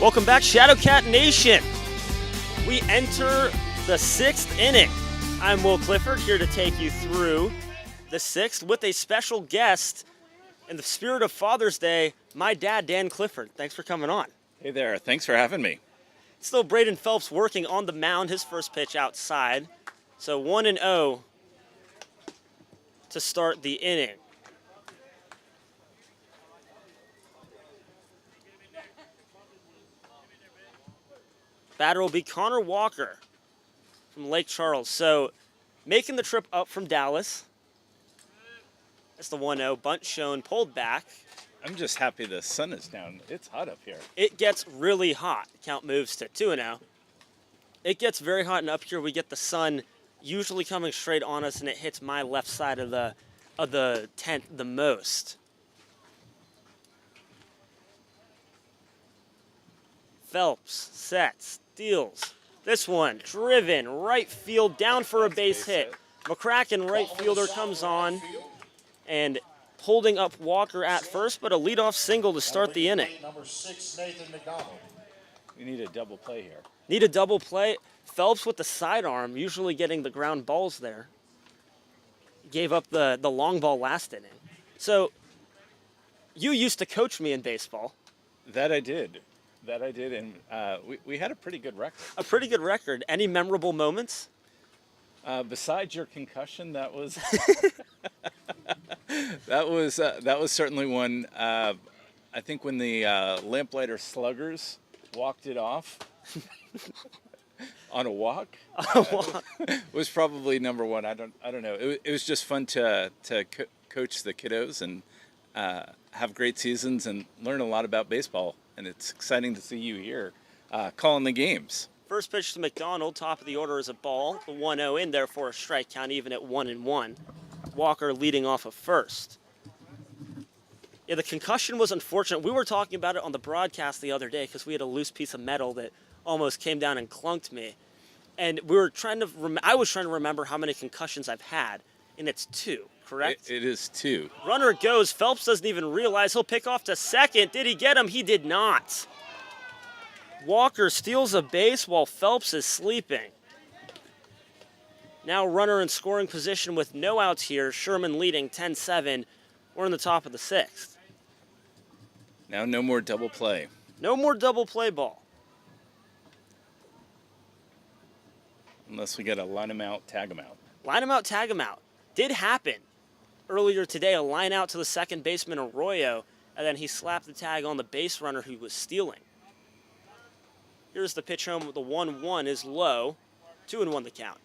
Welcome back, Shadowcat Nation. We enter the 6th inning. I'm Will Clifford, here to take you through the 6th with a special guest. In the spirit of Father's Day, my dad, Dan Clifford. Thanks for coming on. Hey there, thanks for having me. Still Braden Phelps working on the mound, his first pitch outside. So 1-0 to start the inning. Batter will be Connor Walker from Lake Charles. So making the trip up from Dallas. That's the 1-0. Bunt shown, pulled back. I'm just happy the sun is down. It's hot up here. It gets really hot. Count moves to 2-0. It gets very hot, and up here we get the sun usually coming straight on us, and it hits my left side of the tent the most. Phelps sets, steals. This one driven right field, down for a base hit. McCracken, right fielder, comes on and holding up Walker at first, but a leadoff single to start the inning. Number 6, Nathan McDonald. We need a double play here. Need a double play. Phelps with the sidearm, usually getting the ground balls there. Gave up the long ball last inning. So you used to coach me in baseball. That I did, and we had a pretty good record. A pretty good record. Any memorable moments? Besides your concussion, that was that was certainly one. I think when the Lamplighter Sluggers walked it off on a walk, was probably number one. I don't know. It was just fun to coach the kiddos and have great seasons and learn a lot about baseball. And it's exciting to see you here calling the games. First pitch to McDonald, top of the order is a ball. The 1-0 in there for a strike count, even at 1-1. Walker leading off of first. Yeah, the concussion was unfortunate. We were talking about it on the broadcast the other day because we had a loose piece of metal that almost came down and clunked me. And we were trying to. I was trying to remember how many concussions I've had, and it's 2. Correct? It is 2. Runner goes. Phelps doesn't even realize he'll pick off to second. Did he get him? He did not. Walker steals a base while Phelps is sleeping. Now runner in scoring position with no outs here. Sherman leading 10-7. We're in the top of the 6th. Now no more double play. No more double play ball. Unless we get a line him out, tag him out. Line him out, tag him out. Did happen earlier today. A line out to the second baseman, Arroyo, and then he slapped the tag on the base runner who was stealing. Here's the pitch home. The 1-1 is low. 2-1 the count.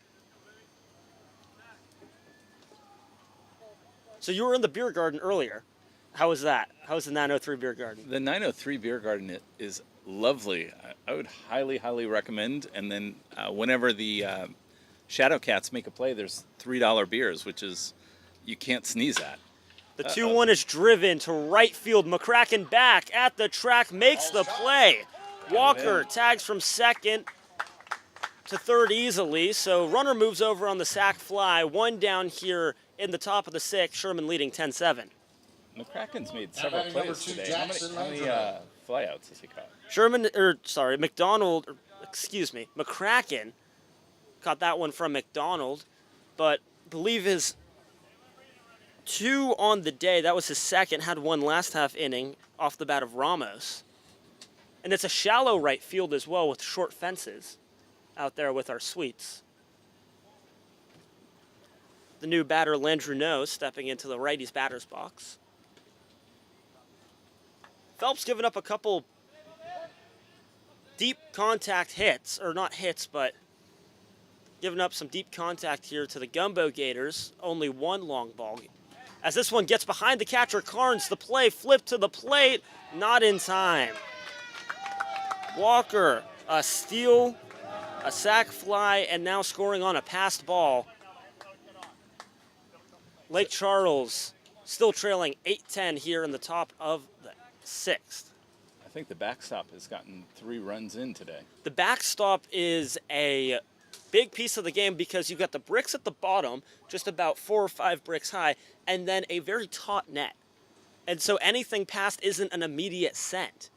So you were in the beer garden earlier. How was that? How was the 903 beer garden? The 903 beer garden is lovely. I would highly, highly recommend. And then whenever the Shadowcats make a play, there's $3 beers, which is you can't sneeze at. The 2-1 is driven to right field. McCracken back at the track, makes the play. Walker tags from second to third easily, so runner moves over on the sac fly. 1 down here in the top of the 6th. Sherman leading 10-7. McCracken's made several plays today. How many flyouts has he caught? McCracken caught that one from McDonald, but I believe his 2 on the day, that was his second, had 1 last half inning off the bat of Ramos. And it's a shallow right field as well with short fences out there with our suites. The new batter, Landreneau, stepping into the righty's batter's box. Phelps giving up a couple deep contact hits, or not hits, but giving up some deep contact here to the Gumbeaux Gators. Only 1 long ball. As this one gets behind the catcher, Carnes, the play, flipped to the plate, not in time. Walker, a steal, a sac fly, and now scoring on a passed ball. Lake Charles still trailing 8-10 here in the top of the 6th. I think the backstop has gotten 3 runs in today. The backstop is a big piece of the game because you've got the bricks at the bottom, just about 4 or 5 bricks high, and then a very taut net. And so anything past isn't an immediate send.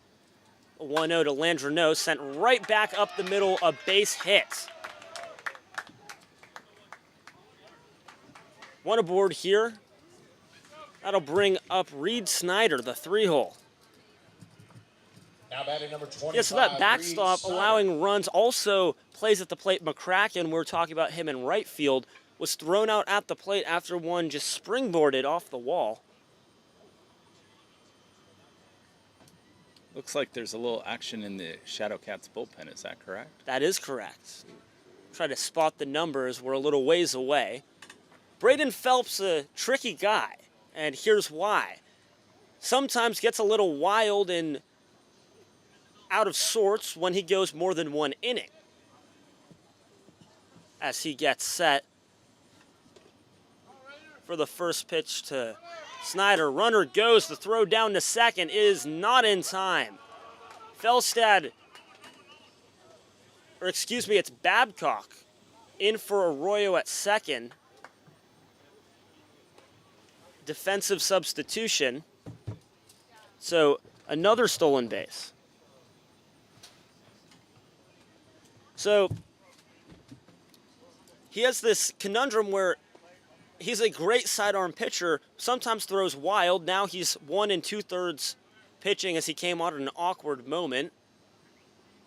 1-0 to Landreneau, sent right back up the middle, a base hit. 1 aboard here. That'll bring up Reed Snyder, the 3-hole. Now batting number 25. Yeah, so that backstop allowing runs also plays at the plate. McCracken, we're talking about him in right field, was thrown out at the plate after one just springboarded off the wall. Looks like there's a little action in the Shadowcats bullpen. Is that correct? That is correct. Try to spot the numbers. We're a little ways away. Braden Phelps, a tricky guy, and here's why. Sometimes gets a little wild and out of sorts when he goes more than 1 inning. As he gets set for the first pitch to Snyder. Runner goes. The throw down to second is not in time. It's Babcock in for Arroyo at second. Defensive substitution. So another stolen base. So he has this conundrum where he's a great sidearm pitcher, sometimes throws wild. Now he's 1 2/3 pitching as he came out at an awkward moment.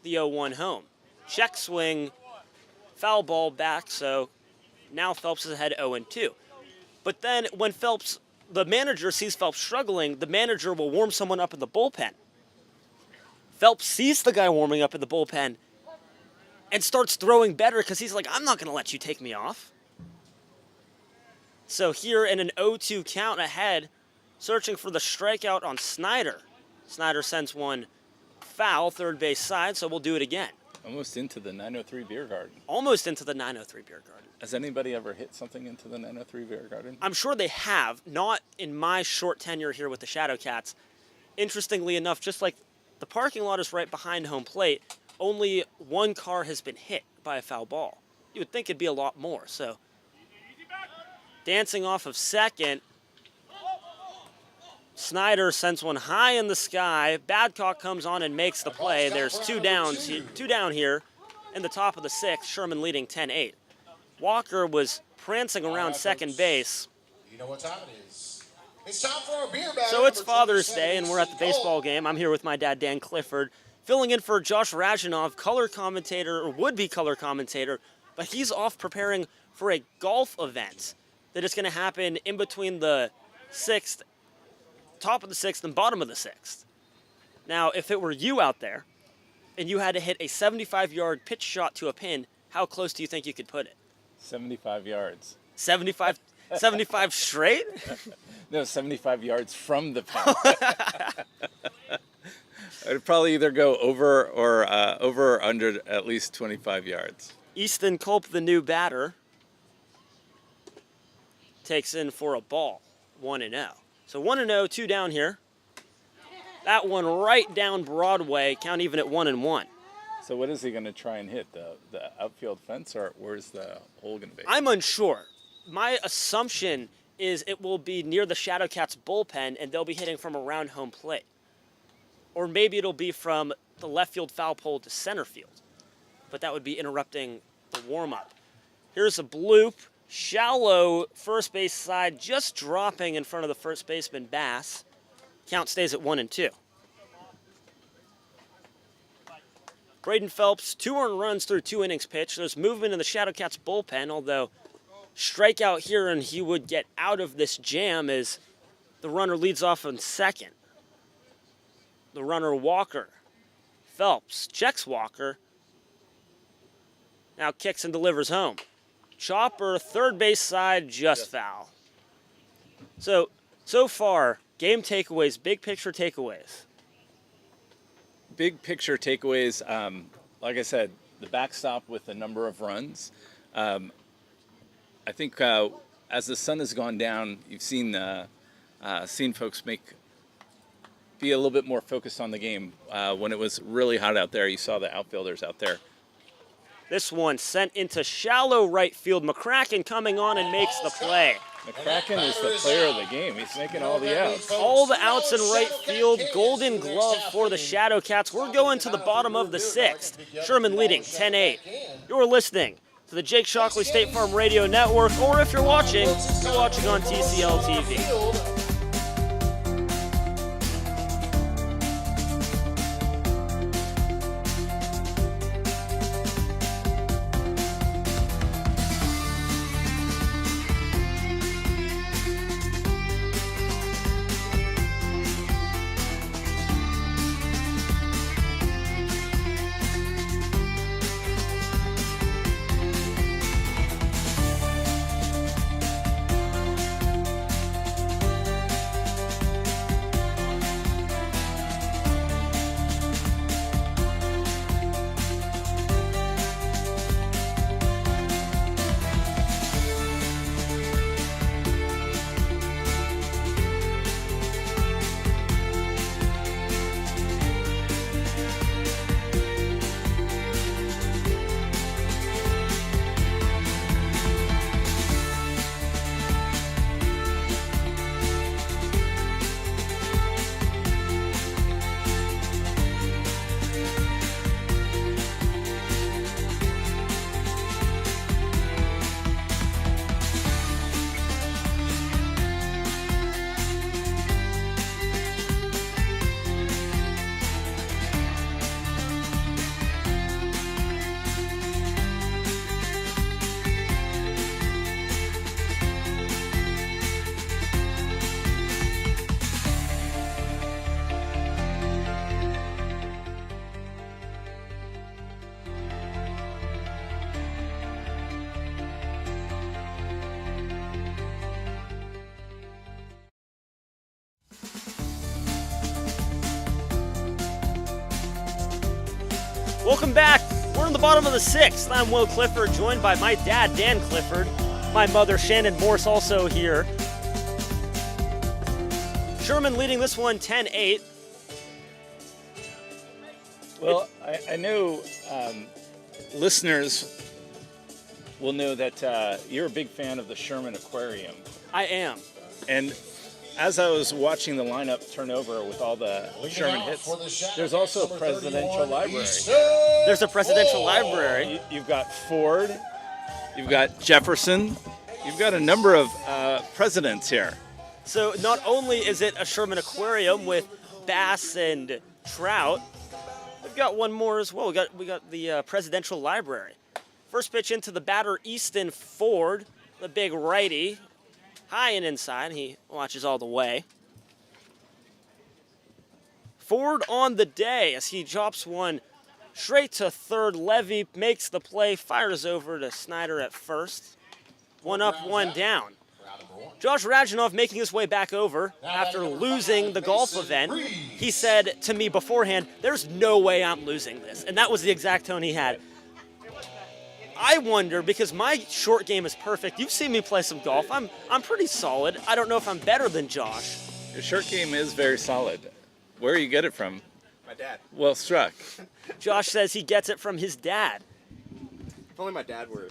The 0-1 home. Check swing, foul ball back, so now Phelps is ahead 0-2. But then when Phelps the manager sees Phelps struggling, the manager will warm someone up in the bullpen. Phelps sees the guy warming up in the bullpen and starts throwing better because he's like, I'm not going to let you take me off. So here in an 0-2 count ahead, searching for the strikeout on Snyder. Snyder sends one foul, third base side, so we'll do it again. Almost into the 903 beer garden. Almost into the 903 beer garden. Has anybody ever hit something into the 903 beer garden? I'm sure they have, not in my short tenure here with the Shadowcats. Interestingly enough, just like the parking lot is right behind home plate, only one car has been hit by a foul ball. You would think it'd be a lot more, so. Dancing off of second, Snyder sends one high in the sky. Badcock comes on and makes the play. There's two down here in the top of the sixth, Sherman leading 10-8. Walker was prancing around second base. You know what time it is. It's time for our beer battle. So it's Father's Day, and we're at the baseball game. I'm here with my dad, Dan Clifford, filling in for Josh Rajanov, color commentator, or would-be color commentator, but he's off preparing for a golf event that is going to happen in between the sixth, top of the sixth and bottom of the sixth. Now, if it were you out there and you had to hit a 75-yard pitch shot to a pin, how close do you think you could put it? 75 yards. 75 straight? No, 75 yards from the pin. I'd probably either go over or under at least 25 yards. Easton Culp, the new batter, takes in for a ball, 1-0. So 1-0, two down here. That one right down Broadway, count even at 1-1. So what is he going to try and hit? The outfield fence, or where's the hole going to be? I'm unsure. My assumption is it will be near the Shadowcats bullpen, and they'll be hitting from around home plate. Or maybe it'll be from the left field foul pole to center field. But that would be interrupting the warm-up. Here's a bloop. Shallow first base side, just dropping in front of the first baseman, Bass. Count stays at 1-2. Braden Phelps, 2 earned runs through 2 innings pitched. There's movement in the Shadowcats bullpen, although strikeout here and he would get out of this jam as the runner leads off on second. The runner Walker. Phelps checks Walker. Now kicks and delivers home. Chopper, third base side, just foul. So far, game takeaways, big picture takeaways. Big picture takeaways, like I said, the backstop with a number of runs. I think as the sun has gone down, you've seen folks be a little bit more focused on the game. When it was really hot out there, you saw the outfielders out there. This one sent into shallow right field. McCracken coming on and makes the play. McCracken is the player of the game. He's making all the outs. All the outs in right field. Golden glove for the Shadowcats. We're going to the bottom of the sixth. Sherman leading 10-8. You're listening to the Jake Shockley State Farm Radio Network, or if you're watching on TCL TV. Welcome back. We're in the bottom of the 6th. I'm Will Clifford, joined by my dad, Dan Clifford. My mother, Shannon Morse, also here. Sherman leading this one 10-8. Well, I know listeners will know that you're a big fan of the Sherman Aquarium. I am. And as I was watching the lineup turn over with all the Sherman hits, there's also a presidential library. There's a presidential library. You've got Ford, you've got Jefferson, you've got a number of presidents here. So not only is it a Sherman Aquarium with bass and trout, we've got one more as well. We got the presidential library. First pitch into the batter, Easton Ford, the big righty. High and inside, he watches all the way. Ford on the day as he drops one straight to third. Levy makes the play, fires over to Snyder at first. One up, one down. Josh Radjanov making his way back over after losing the golf event. He said to me beforehand, there's no way I'm losing this. And that was the exact tone he had. I wonder, because my short game is perfect. You've seen me play some golf. I'm pretty solid. I don't know if I'm better than Josh. Your short game is very solid. Where do you get it from? My dad. Well struck. Josh says he gets it from his dad. If only my dad were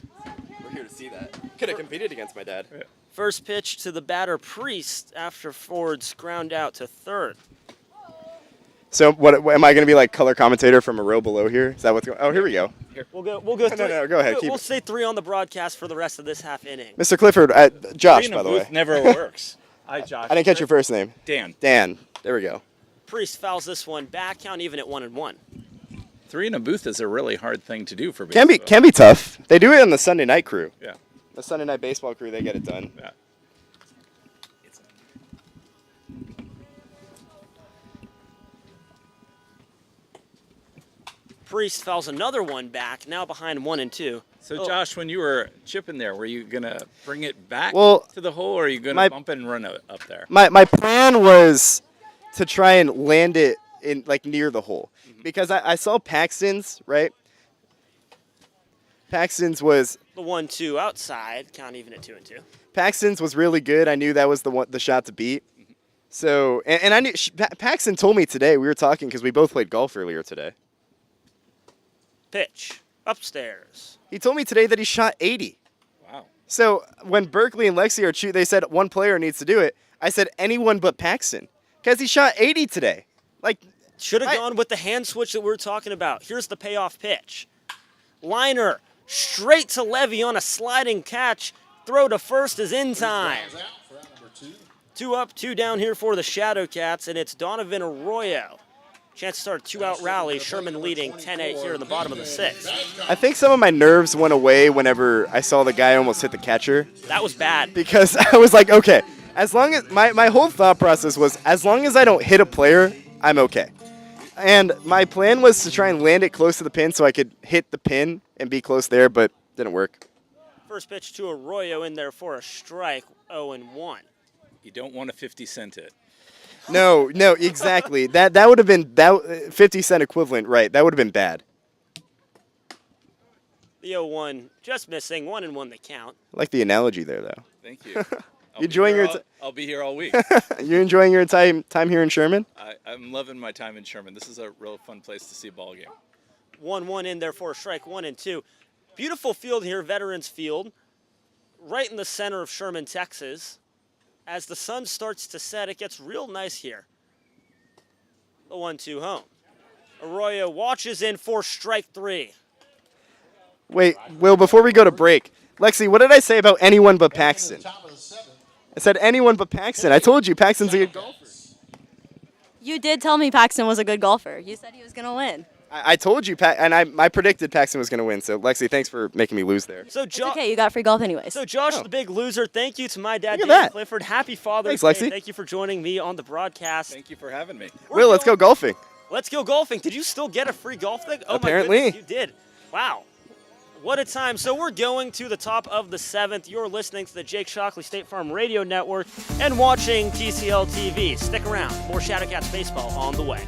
here to see that. Could have competed against my dad. Yeah. First pitch to the batter, Priest, after Ford's ground out to third. So what am I going to be like color commentator from a row below here? Is that what's going? Oh, here we go. We'll go three. No, go ahead. We'll stay 3 on the broadcast for the rest of this half inning. Mr. Clifford, Josh, by the way. Never works. Hi, Josh. I didn't catch your first name. Dan. Dan. There we go. Priest fouls this one back, count even at 1-1. 3 in a booth is a really hard thing to do for baseball. Can be tough. They do it on the Sunday night crew. Yeah. The Sunday night baseball crew, they get it done. Yeah. Priest fouls another one back, now behind 1-2. So, Josh, when you were chipping there, were you going to bring it back Well, to the hole, or are you going to bump it and run it up there? My plan was to try and land it in like near the hole. Because I saw Paxton's, right? Paxton's was The 1-2 outside, count even at 2-2. Paxton's was really good. I knew that was the shot to beat. So, and I knew Paxton told me today, we were talking because we both played golf earlier today. Pitch, upstairs. He told me today that he shot 80. Wow. So when Berkeley and Lexi are they said one player needs to do it. I said anyone but Paxton because he shot 80 today. Like, should have gone with the hand switch that we were talking about. Here's the payoff pitch. Liner straight to Levy on a sliding catch. Throw to first is in time. 2 up, 2 down here for the Shadowcats, and it's Donovan Arroyo. Chance to start a 2-out rally. Sherman leading 10-8 here in the bottom of the 6th. I think some of my nerves went away whenever I saw the guy almost hit the catcher. That was bad. Because I was like, okay, as long as my whole thought process was as long as I don't hit a player, I'm okay. And my plan was to try and land it close to the pin so I could hit the pin and be close there, but didn't work. First pitch to Arroyo in there for a strike, 0-1. You don't want to 50-cent it. No, exactly. That would have been 50-cent equivalent, right? That would have been bad. The 0-1 just missing, 1-1 the count. I like the analogy there, though. Thank you. I'll be here all week. You're enjoying your time here in Sherman? I'm loving my time in Sherman. This is a real fun place to see a ball game. 1-1 in there for a strike, 1-2. Beautiful field here, Veterans Field, right in the center of Sherman, Texas. As the sun starts to set, it gets real nice here. The 1-2 home. Arroyo watches in for strike 3. Wait, Will, before we go to break, Lexi, what did I say about anyone but Paxton? I said anyone but Paxton. I told you Paxton's a good golfer. You did tell me Paxton was a good golfer. You said he was going to win. I told you, and I predicted Paxton was going to win. So, Lexi, thanks for making me lose there. So, It's okay, you got free golf anyways. So, Josh, the big loser, thank you to my dad, Look at Dan that. Clifford. Happy Father's Thanks, Day. Lexi. Thank you for joining me on the broadcast. Thank you for having me. Will, let's go golfing. Let's go golfing. Did you still get a free golf thing? Oh, Apparently. my goodness, you did. Wow. What a time. So we're going to the top of the 7th. You're listening to the Jake Shockley State Farm Radio Network and watching TCL TV. Stick around. More Shadowcats baseball on the way.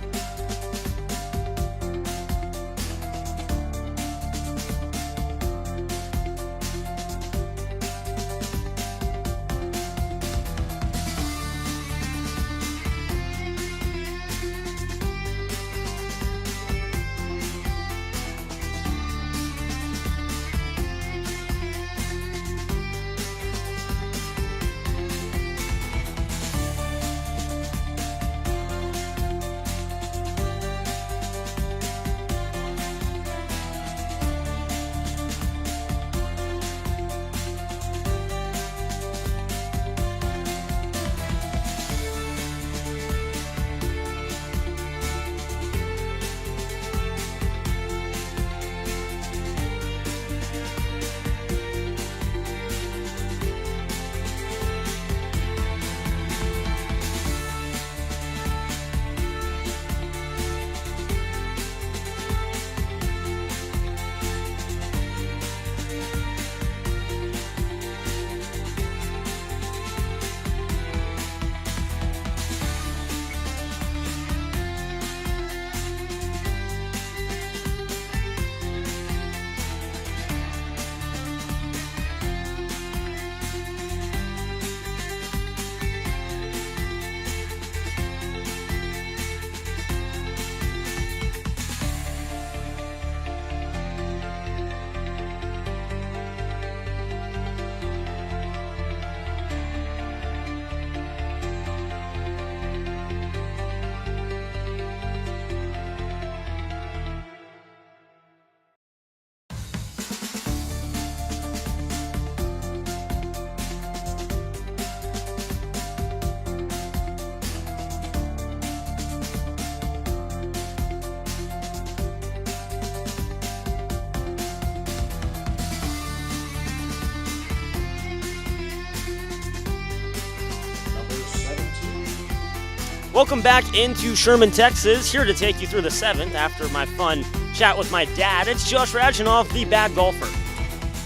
Welcome back into Sherman, Texas. Here to take you through the 7th after my fun chat with my dad. It's Josh Radjanoff, the bad golfer.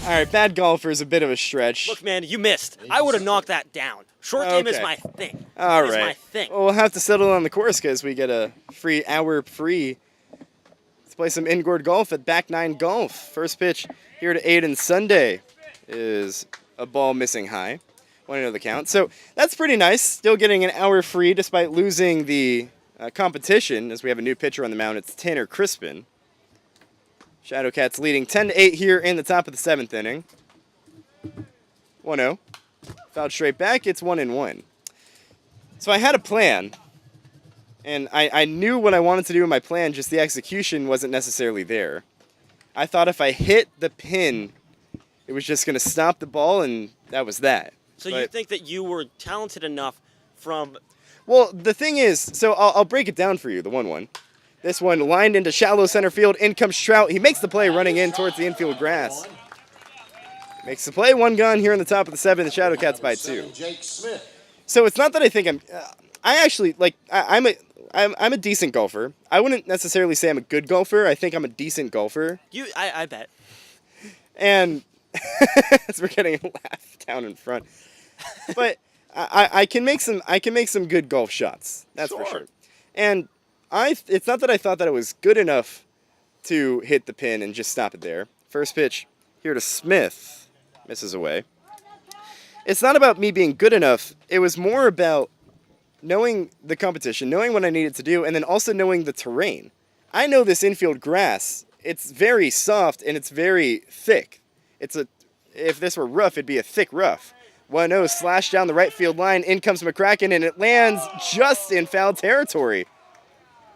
All right, bad golfer is a bit of a stretch. Look, man, you missed. I would have knocked that down. Short game is my thing. All It's right. my thing. Well, we'll have to settle on the course because we get a hour free. Let's play some inboard golf at Back 9 Golf. First pitch here to Aiden Sunday is a ball missing high. 1-0 the count. So that's pretty nice. Still getting an hour free despite losing the competition as we have a new pitcher on the mound. It's Tanner Crispin. Shadowcats leading 10-8 here in the top of the 7th inning. 1-0. Fouled straight back. It's 1-1. So I had a plan, and I knew what I wanted to do in my plan, just the execution wasn't necessarily there. I thought if I hit the pin, it was just going to stop the ball, and that was that. So you think that you were talented enough from... Well, the thing is, so I'll break it down for you, the 1-1. This one lined into shallow center field. In comes Trout. He makes the play running in towards the infield grass. Makes the play. 1 gone here in the top of the 7th. The Shadowcats by 2. Jake Smith. So it's not that I think I'm a decent golfer. I wouldn't necessarily say I'm a good golfer. I think I'm a decent golfer. I bet. And as we're getting a laugh down in front. But I can make some good golf shots. That's for sure. And it's not that I thought that it was good enough to hit the pin and just stop it there. First pitch here to Smith. Misses away. It's not about me being good enough. It was more about knowing the competition, knowing what I needed to do, and then also knowing the terrain. I know this infield grass. It's very soft and it's very thick. If this were rough, it'd be a thick rough. 1-0 slash down the right field line. In comes McCracken, and it lands just in foul territory.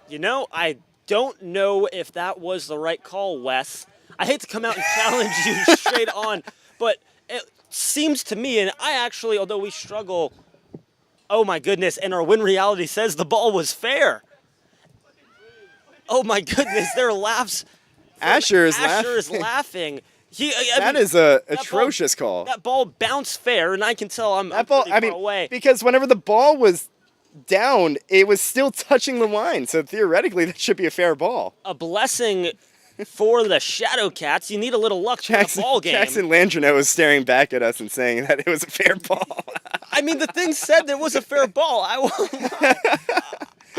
You know, I don't know if that was the right call, Wes. I hate to come out and challenge you straight on, but it seems to me, and I actually, although we struggle, oh my goodness, and our win reality says the ball was fair. Oh my goodness, there are laughs. Asher is laughing. That is a atrocious call. That ball bounced fair, and I can tell I'm pretty far away. Because whenever the ball was down, it was still touching the line. So theoretically, that should be a fair ball. A blessing for the Shadowcats. You need a little luck for the ball game. Jackson Landreneau was staring back at us and saying that it was a fair ball. I mean, the thing said there was a fair ball.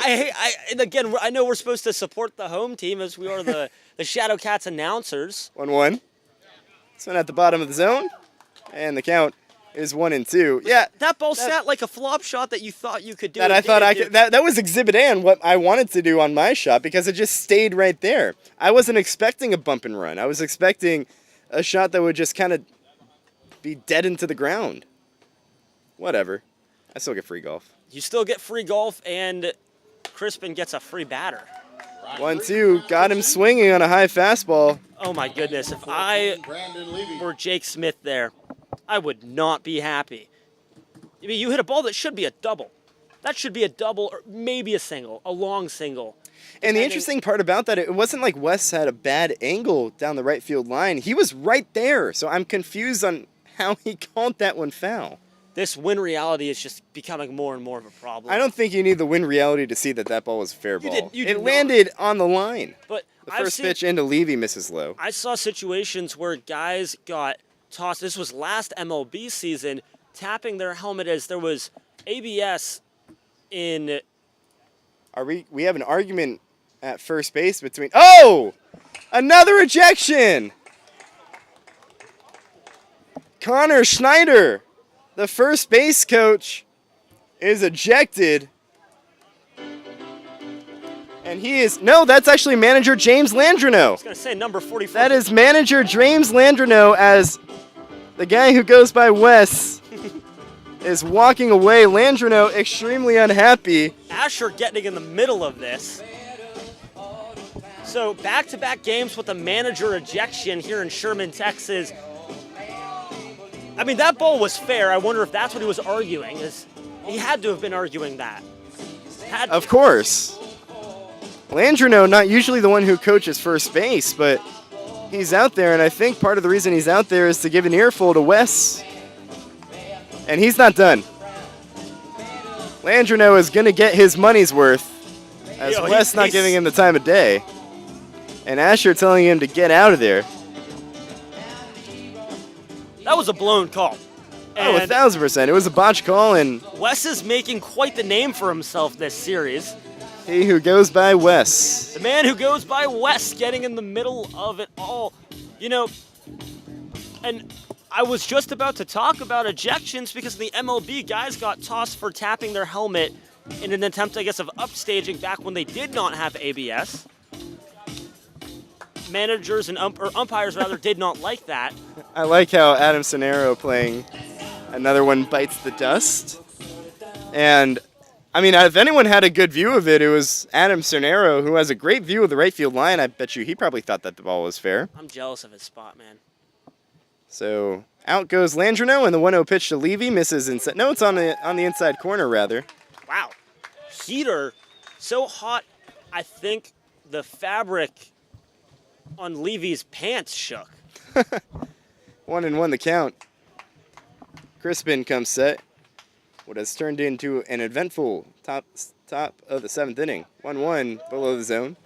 And again, I know we're supposed to support the home team as we are the Shadowcats announcers. 1-1. This one at the bottom of the zone, and the count is 1-2. Yeah, that ball sat like a flop shot that you thought you could do. That was Exhibit A and what I wanted to do on my shot because it just stayed right there. I wasn't expecting a bump and run. I was expecting a shot that would just kind of be dead into the ground. Whatever. I still get free golf. You still get free golf, and Crispin gets a free batter. 1-2, got him swinging on a high fastball. Oh my goodness, if I were Jake Smith there, I would not be happy. I mean, you hit a ball that should be a double. That should be a double or maybe a single, a long single. And the interesting part about that, it wasn't like Wes had a bad angle down the right field line. He was right there, so I'm confused on how he called that one foul. This win reality is just becoming more and more of a problem. I don't think you need the win reality to see that ball was a fair ball. It landed on the line. But the first pitch into Levy misses low. I saw situations where guys got tossed. This was last MLB season, tapping their helmet as there was ABS in. We have an argument at first base between. Oh, another ejection. Connor Schneider, the first base coach, is ejected. And that's actually manager James Landreneau. I was going to say number 44. That is manager James Landreneau as the guy who goes by Wes is walking away. Landreneau extremely unhappy. Asher getting in the middle of this. So back-to-back games with a manager ejection here in Sherman, Texas. I mean, that ball was fair. I wonder if that's what he was arguing. He had to have been arguing that. Of course. Landreneau, not usually the one who coaches first base, but he's out there, and I think part of the reason he's out there is to give an earful to Wes. And he's not done. Landreneau is going to get his money's worth, as Yo, Wes not he's- giving him the time of day, and Asher telling him to get out of there. That was a blown call. Oh, And 1,000%. It was a botch call, and Wes is making quite the name for himself this series. he who goes by Wes. The man who goes by Wes getting in the middle of it all. You know, and I was just about to talk about ejections because the MLB guys got tossed for tapping their helmet in an attempt, I guess, of upstaging back when they did not have ABS. Managers and umpires rather did not like that. I like how Adam Sonero playing another one bites the dust. And, I mean, if anyone had a good view of it, it was Adam Sonero, who has a great view of the right field line. I bet you he probably thought that the ball was fair. I'm jealous of his spot, man. So out goes Landreneau, and the 1-0 pitch to Levy misses inside. No, it's on the inside corner, rather. Wow. Heater, so hot, I think the fabric on Levy's pants shook. 1-1 the count. Crispin comes set. What has turned into an eventful top of the 7th inning. 1-1 below the zone.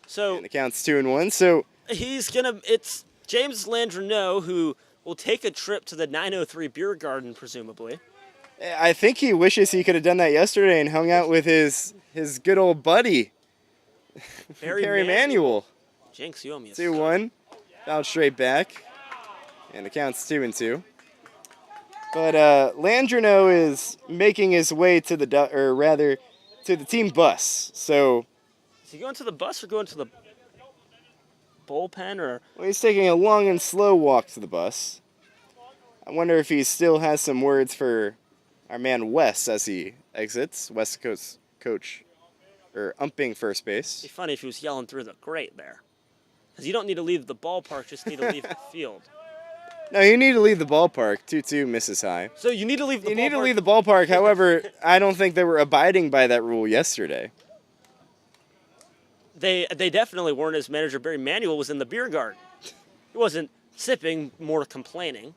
So And the count's 2-1. So it's James Landreneau who will take a trip to the 903 Beer Garden, presumably. I think he wishes he could have done that yesterday and hung out with his good old buddy, Barry Manuel. Jinx, you owe me a 2-1. Fouled straight back. And the count's 2-2. But Landreneau is making his way to the to the team bus. So Is he going to the bus or going to the bullpen or? well, he's taking a long and slow walk to the bus. I wonder if he still has some words for our man Wes as he exits. West Coast coach, or umping first base. It'd be funny if he was yelling through the grate there. Because you don't need to leave the ballpark, just need to leave the field. No, you need to leave the ballpark. 2-2 misses high. So you need to leave the You ballpark. need to leave the ballpark. However, I don't think they were abiding by that rule yesterday. They definitely weren't, as manager Barry Manuel was in the beer garden. He wasn't sipping, more complaining.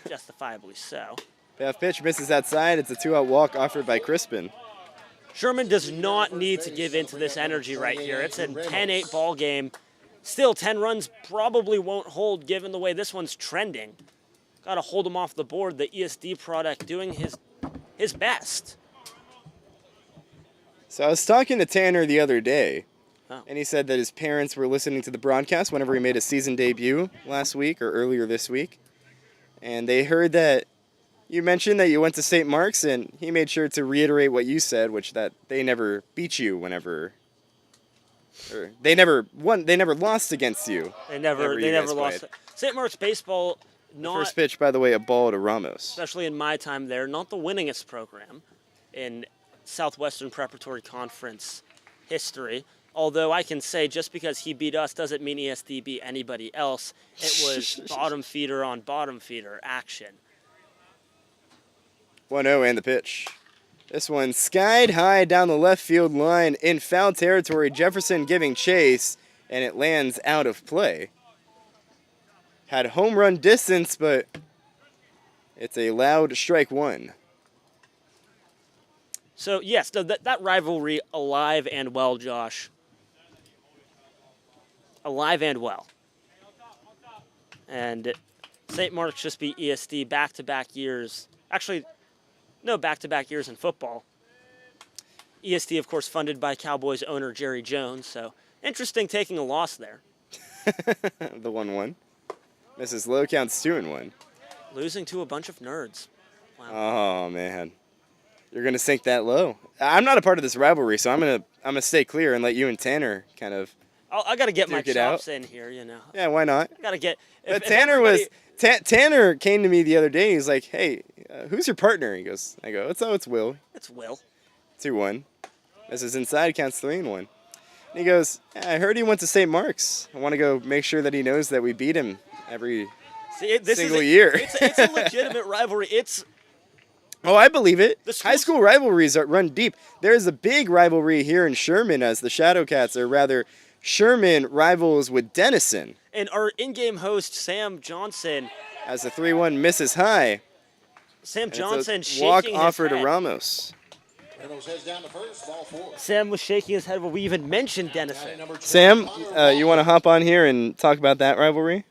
Justifiably so. Payoff pitch misses outside. It's a 2-out walk offered by Crispin. Sherman does not need to give in to this energy right here. It's a 10-8 ball game. Still, 10 runs probably won't hold given the way this one's trending. Got to hold him off the board. The ESD product doing his best. So I was talking to Tanner the other day, Oh. and he said that his parents were listening to the broadcast whenever he made his season debut last week or earlier this week. And they heard that you mentioned that you went to St. Mark's, and he made sure to reiterate what you said, which that they never beat you whenever, or they never lost against you. They never lost. St. Mark's baseball, not First pitch, by the way, a ball to Ramos. especially in my time there, not the winningest program in Southwestern Preparatory Conference history. Although I can say just because he beat us doesn't mean ESD beat anybody else. It was bottom feeder on bottom feeder action. 1-0 and the pitch. This one skied high down the left field line in foul territory. Jefferson giving chase, and it lands out of play. Had home run distance, but it's a loud strike one. So, yes, that rivalry alive and well, Josh. Alive and well. And St. Mark's just beat ESD back-to-back years. Actually, no, back-to-back years in football. ESD, of course, funded by Cowboys owner Jerry Jones, so interesting taking a loss there. The 1-1. Misses low, counts 2-1. Losing to a bunch of nerds. Wow. Oh, man. You're going to sink that low. I'm not a part of this rivalry, so I'm gonna stay clear and let you and Tanner kind of I got to get my duke it out. chops in here, you know. Yeah, why not? I got to get... But Tanner came to me the other day. He's like, "Hey, who's your partner?" I go, it's Will. It's Will. 2-1. Misses inside, counts 3-1. And he goes, I heard he went to St. Mark's. I want to go make sure that he knows that we beat him every single year. It's a legitimate rivalry. Oh, I believe it. The schools- High school rivalries run deep. There's a big rivalry here in Sherman as the Shadowcats, or rather, Sherman rivals with Denison. And our in-game host, Sam Johnson. As the 3-1 misses high. Sam And it's Johnson a shaking walk his offer head. to Ramos. Reynolds heads down to first, ball 4. Sam was shaking his head when we even mentioned Denison. Sam, you want to hop on here and talk about that rivalry?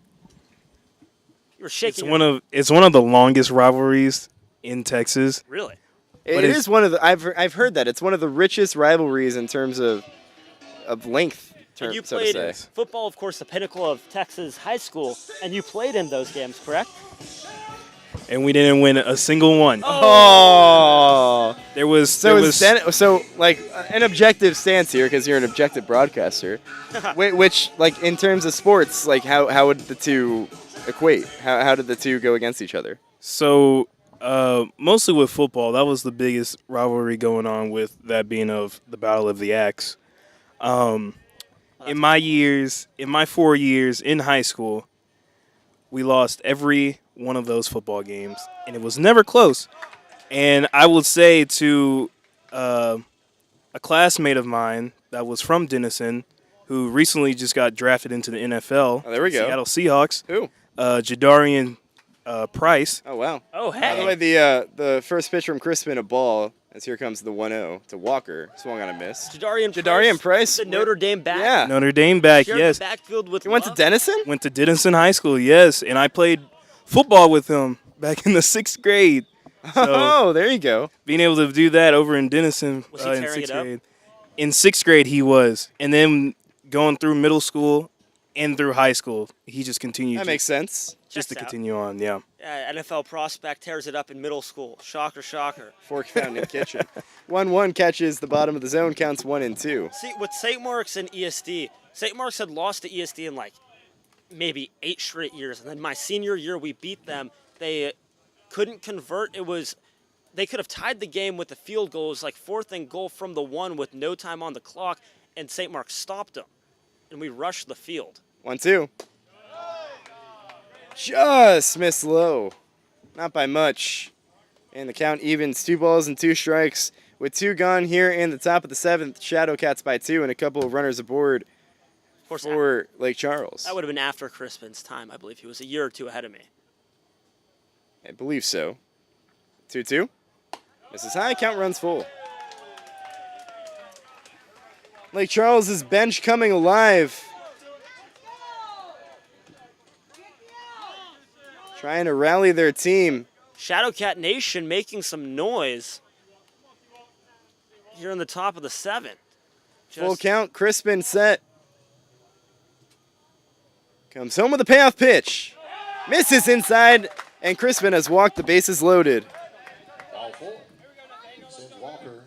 You were shaking. It's one of the longest rivalries in Texas. Really? It is one of the. I've heard that it's one of the richest rivalries in terms of length. And you so to played say. football, of course, the pinnacle of Texas high school, and you played in those games, correct? And we didn't win a single one. Oh, There was so like an objective stance here because you're an objective broadcaster. Which like in terms of sports, like how would the two equate? How did the two go against each other? So mostly with football, that was the biggest rivalry going on, with that being of the Battle of the Axe. In my 4 years in high school, we lost every one of those football games, and it was never close. And I would say to a classmate of mine that was from Denison, who recently just got drafted into the NFL. Oh, there we go. Seattle Seahawks. Who? Jadarian Price. Oh wow. Oh, hey. By the way, the first pitch from Crispin, a ball. As here comes the 1-0 to Walker. Swung on a miss. Jadarian Price. The Notre Dame back. Yeah. Notre Dame back, Shared yes. the backfield with He went to Love. Denison? Went to Denison High School, yes. And I played football with him back in the 6th grade. Oh, there you go. Being able to do that over in Denison Was he in tearing 6th it up? grade. In 6th grade, he was. And then going through middle school and through high school, he just continued That makes sense. just to Checks out. continue on, yeah. NFL prospect tears it up in middle school. Shocker, shocker. Fork found in kitchen. 1-1 catches the bottom of the zone, counts 1 and 2. See, with St. Mark's and ESD, St. Mark's had lost to ESD in like maybe 8 straight years. And then my senior year, we beat them. They couldn't convert. They could have tied the game with the field goal. It was like 4th and goal from the 1 with no time on the clock, and St. Mark's stopped them. And we rushed the field. 1-2. Just missed low. Not by much. And the count evens 2 balls and 2 strikes. With 2 gone here in the top of the 7th, Shadowcats by 2 and a couple of runners aboard Of course, for Lake Charles. that would have been after Crispin's time, I believe. He was a year or 2 ahead of me. I believe so. 2-2. Misses high, count runs full. Lake Charles' bench coming alive. Trying to rally their team. Shadowcat Nation making some noise here in the top of the 7th. Full count, Crispin set. Comes home with a payoff pitch. Misses inside, and Crispin has walked the bases loaded. Ball 4. Sends Walker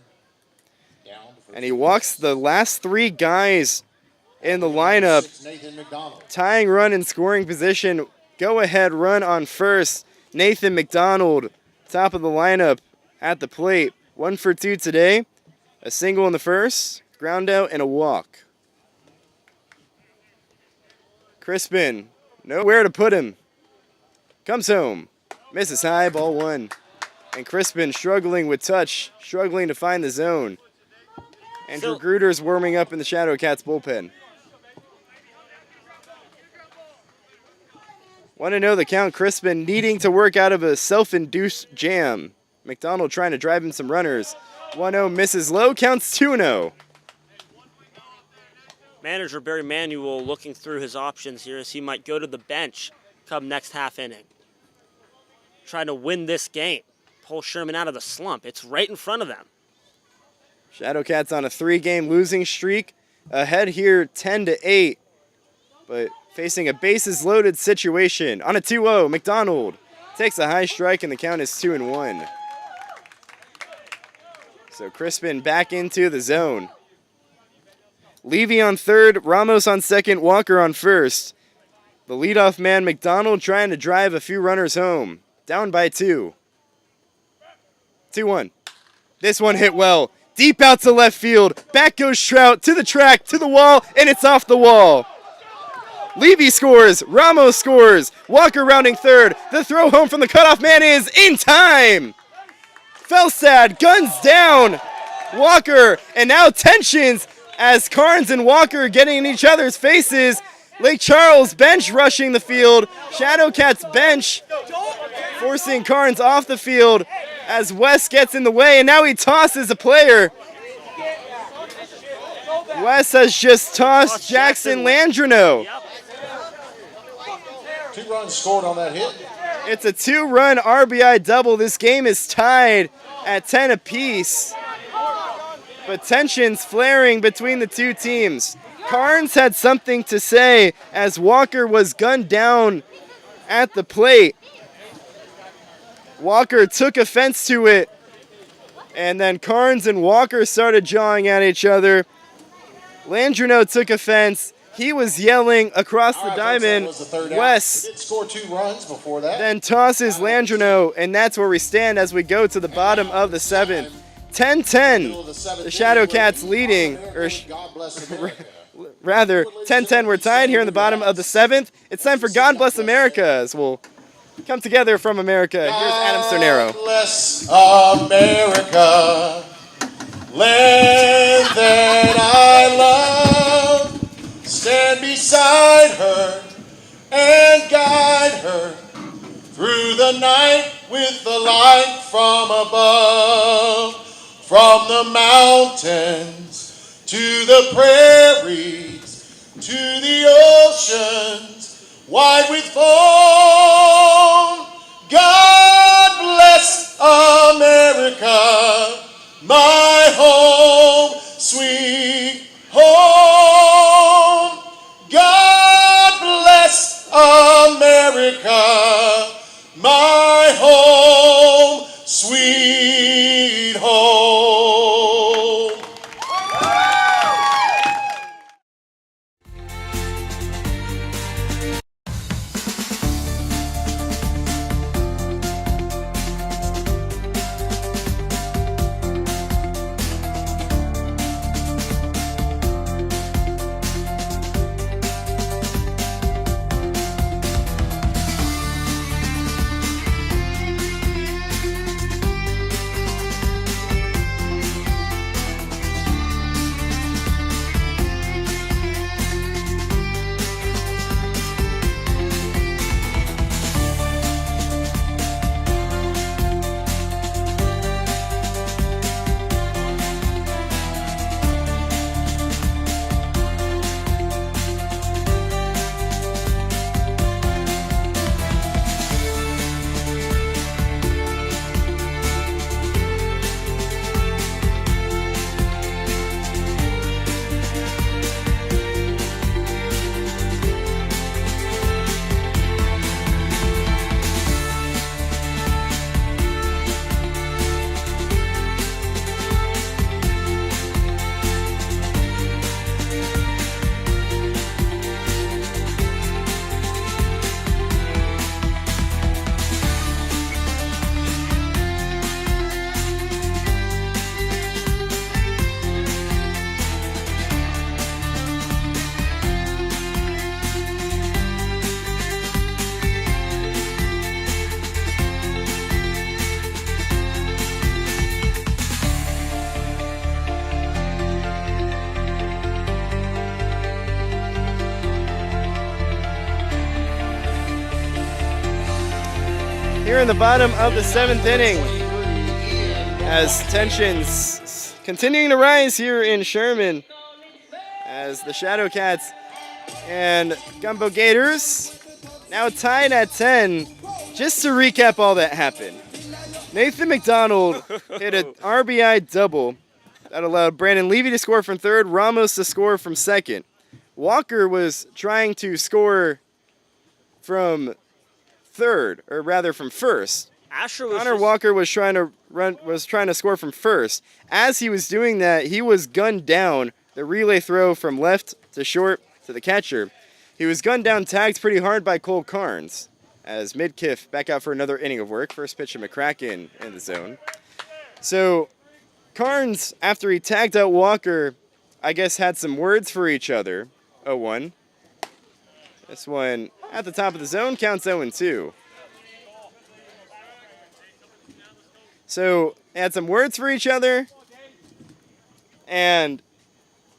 down to first. And he walks the last 3 guys in the lineup. 6, Nathan McDonald. Tying run in scoring position. Go ahead run on first. Nathan McDonald, top of the lineup at the plate. 1 for 2 today. A single in the first, ground out, and a walk. Crispin, nowhere to put him. Comes home. Misses high, ball 1. And Crispin struggling with touch, struggling to find the zone. Andrew Gruder's warming up in the Shadowcats bullpen. 1-0 the count. Crispin needing to work out of a self-induced jam. McDonald trying to drive in some runners. 1-0 misses low, counts 2-0. Manager Barry Manuel looking through his options here as he might go to the bench come next half inning. Trying to win this game. Pull Sherman out of the slump. It's right in front of them. Shadowcats on a 3-game losing streak. Ahead here 10-8. But facing a bases loaded situation. On a 2-0, McDonald takes a high strike and the count is 2-1. So Crispin back into the zone. Levy on third, Ramos on second, Walker on first. The leadoff man, McDonald, trying to drive a few runners home. Down by 2. 2-1. This one hit well. Deep out to left field. Back goes Trout to the track, to the wall, and it's off the wall. Levy scores. Ramos scores. Walker rounding third. The throw home from the cutoff man is in time. Felstad guns down. Walker, and now tensions as Carnes and Walker getting in each other's faces. Lake Charles bench rushing the field. Shadowcats bench forcing Carnes off the field as Wes gets in the way, and now he tosses a player. Wes has just tossed Jackson Landrino. 2 runs scored on that hit. It's a 2-run RBI double. This game is tied at 10 apiece. But tensions flaring between the two teams. Carnes had something to say as Walker was gunned down at the plate. Walker took offense to it, and then Carnes and Walker started jawing at each other. Landrino took offense. He was yelling across the diamond. Wes did score 2 runs before that. then tosses Landrino, and that's where we stand as we go to the bottom of the 7th. 10-10, the Shadowcats leading, or God bless America. rather, 10-10, we're tied here in the bottom of the 7th. It's time for God Bless America as we'll come together from America. Here's Adam Cernero. God bless America, land that I love. Stand beside her and guide her through the night with the light from above. From the mountains to the prairies to the oceans wide with foam. God bless America, my home, sweet home. God bless America, my home, sweet home. Here in the bottom of the 7th inning, as tensions continuing to rise here in Sherman, as the Shadowcats and Gumbeaux Gators now tied at 10. Just to recap all that happened, Nathan McDonald hit an RBI double that allowed Brandon Levy to score from third, Ramos to score from second. Walker was trying to score from third, or rather from first. Connor Walker was trying to score from first. As he was doing that, he was gunned down. The relay throw from left to short to the catcher. He was gunned down, tagged pretty hard by Cole Carnes. As Midkiff back out for another inning of work. First pitch to McCracken in the zone. So Carnes, after he tagged out Walker, I guess had some words for each other. 0-1. This one at the top of the zone, counts 0-2. So they had some words for each other, and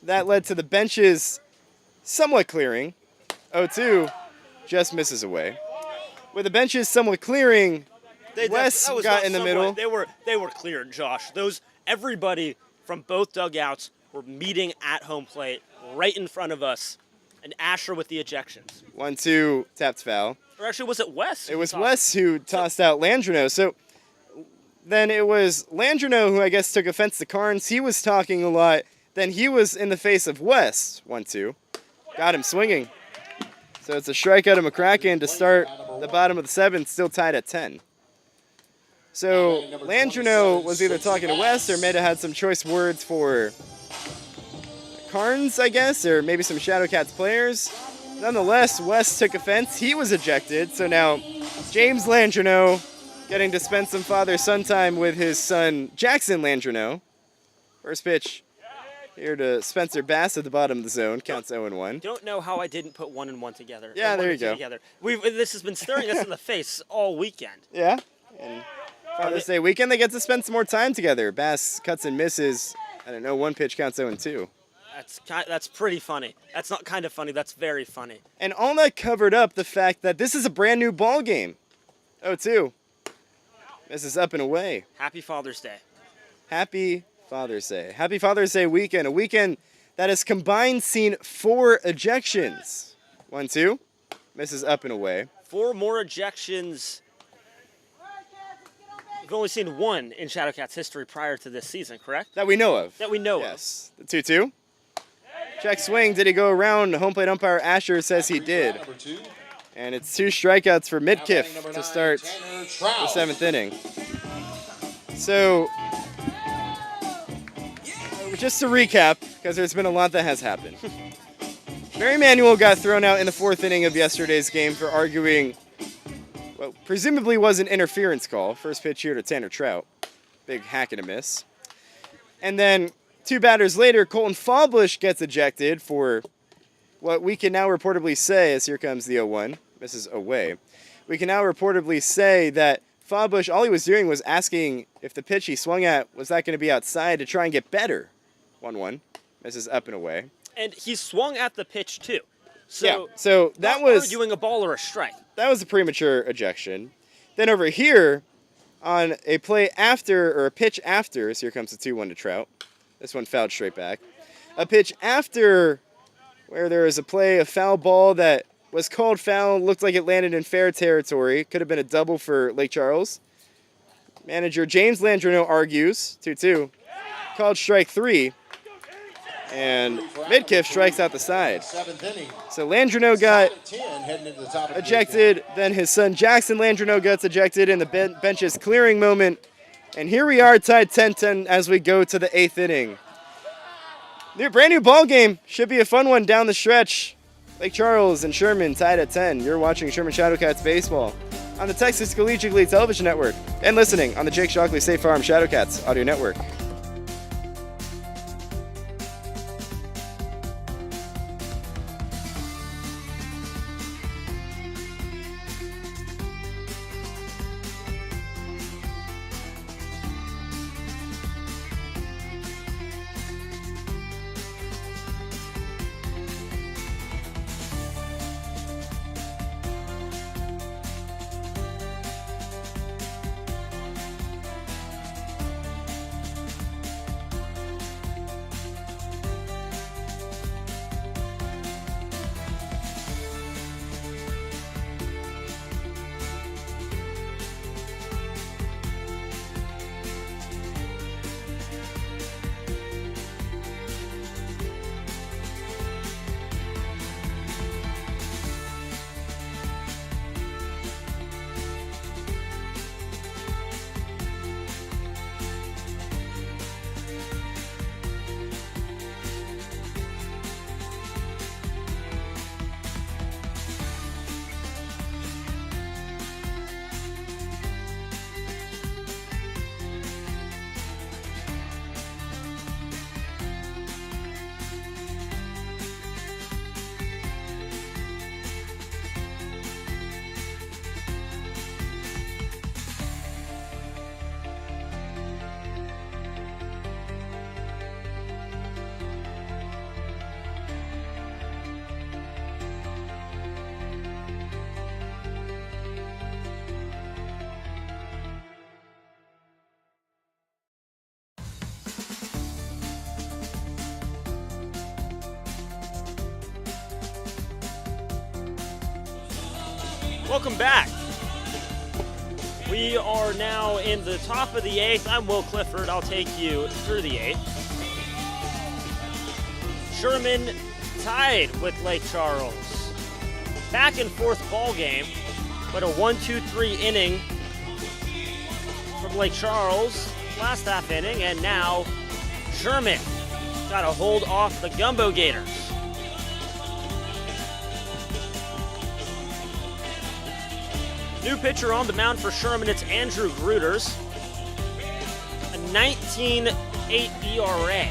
that led to the benches somewhat clearing. 0-2 just misses away. With the benches somewhat clearing, Wes that was got not in the somewhat- middle. They were clear, Josh. Everybody from both dugouts were meeting at home plate right in front of us, and Asher with the ejections. 1-2 tapped foul. Or actually, was it Wes? It was Wes who tossed out Landrino. So then it was Landrino who I guess took offense to Carnes. He was talking a lot. Then he was in the face of Wes. 1-2. Got him swinging. So it's a strikeout of McCracken to start the bottom of the seventh, still tied at 10. So Landrino was either talking to Wes or may have had some choice words for Carnes, I guess, or maybe some Shadowcats players. Nonetheless, Wes took offense. He was ejected. So now James Landrino getting to spend some father-son time with his son, Jackson Landrino. First pitch here to Spencer Bass at the bottom of the zone. Counts 0-1. Don't know how I didn't put 1 and 1 together. Yeah, Or there one you and two go. Together. This has been staring us in the face all weekend. Yeah. And Father's Day weekend, they get to spend some more time together. Bass cuts and misses. I don't know, one pitch counts 0-2. That's pretty funny. That's not kind of funny. That's very funny. And all that covered up the fact that this is a brand new ball game. 0-2. This is up and away. Happy Father's Day. Happy Father's Day. Happy Father's Day weekend. A weekend that has combined seen 4 ejections. 1-2. Misses up and away. 4 more ejections. We've only seen 1 in Shadowcats history prior to this season, correct? That we know of. That we know of. Yes. The 2-2. Check swing. Did he go around? Home plate umpire Asher says he did. And it's 2 strikeouts for Midkiff to start the 7th inning. So, just to recap, because there's been a lot that has happened. Barry Manuel got thrown out in the 4th inning of yesterday's game for arguing what presumably was an interference call. First pitch here to Tanner Trout. Big hack and a miss. And then 2 batters later, Colton Fawbush gets ejected for what we can now reportedly say, as here comes the 0-1, misses away. We can now reportedly say that Fawbush, all he was doing was asking if the pitch he swung at, was that going to be outside to try and get better. 1-1, misses up and away. And he swung at the pitch too. So, yeah, so that not was arguing a ball or a strike. That was a premature ejection. Then over here, on a play after, or a pitch after, so here comes the 2-1 to Trout. This one fouled straight back. A pitch after where there was a play, a foul ball that was called foul, looked like it landed in fair territory. Could have been a double for Lake Charles. Manager James Landrino argues, 2-2. Called strike 3. And Midkiff strikes out the side. So Landrino got ejected. Then his son Jackson Landrino gets ejected in the bench's clearing moment. And here we are tied 10-10 as we go to the 8th inning. Brand new ball game. Should be a fun one down the stretch. Lake Charles and Sherman tied at 10. You're watching Sherman Shadowcats baseball on the Texas Collegiate League Television Network and listening on the Jake Shockley State Farm Shadowcats Audio Network. Welcome back. We are now in the top of the 8th. I'm Will Clifford. I'll take you through the 8th. Sherman tied with Lake Charles. Back and forth ball game, but a 1-2-3 inning from Lake Charles last half inning, and now Sherman got a hold off the Gumbeaux Gators. New pitcher on the mound for Sherman, it's Andrew Gruters. A 19.8 ERA.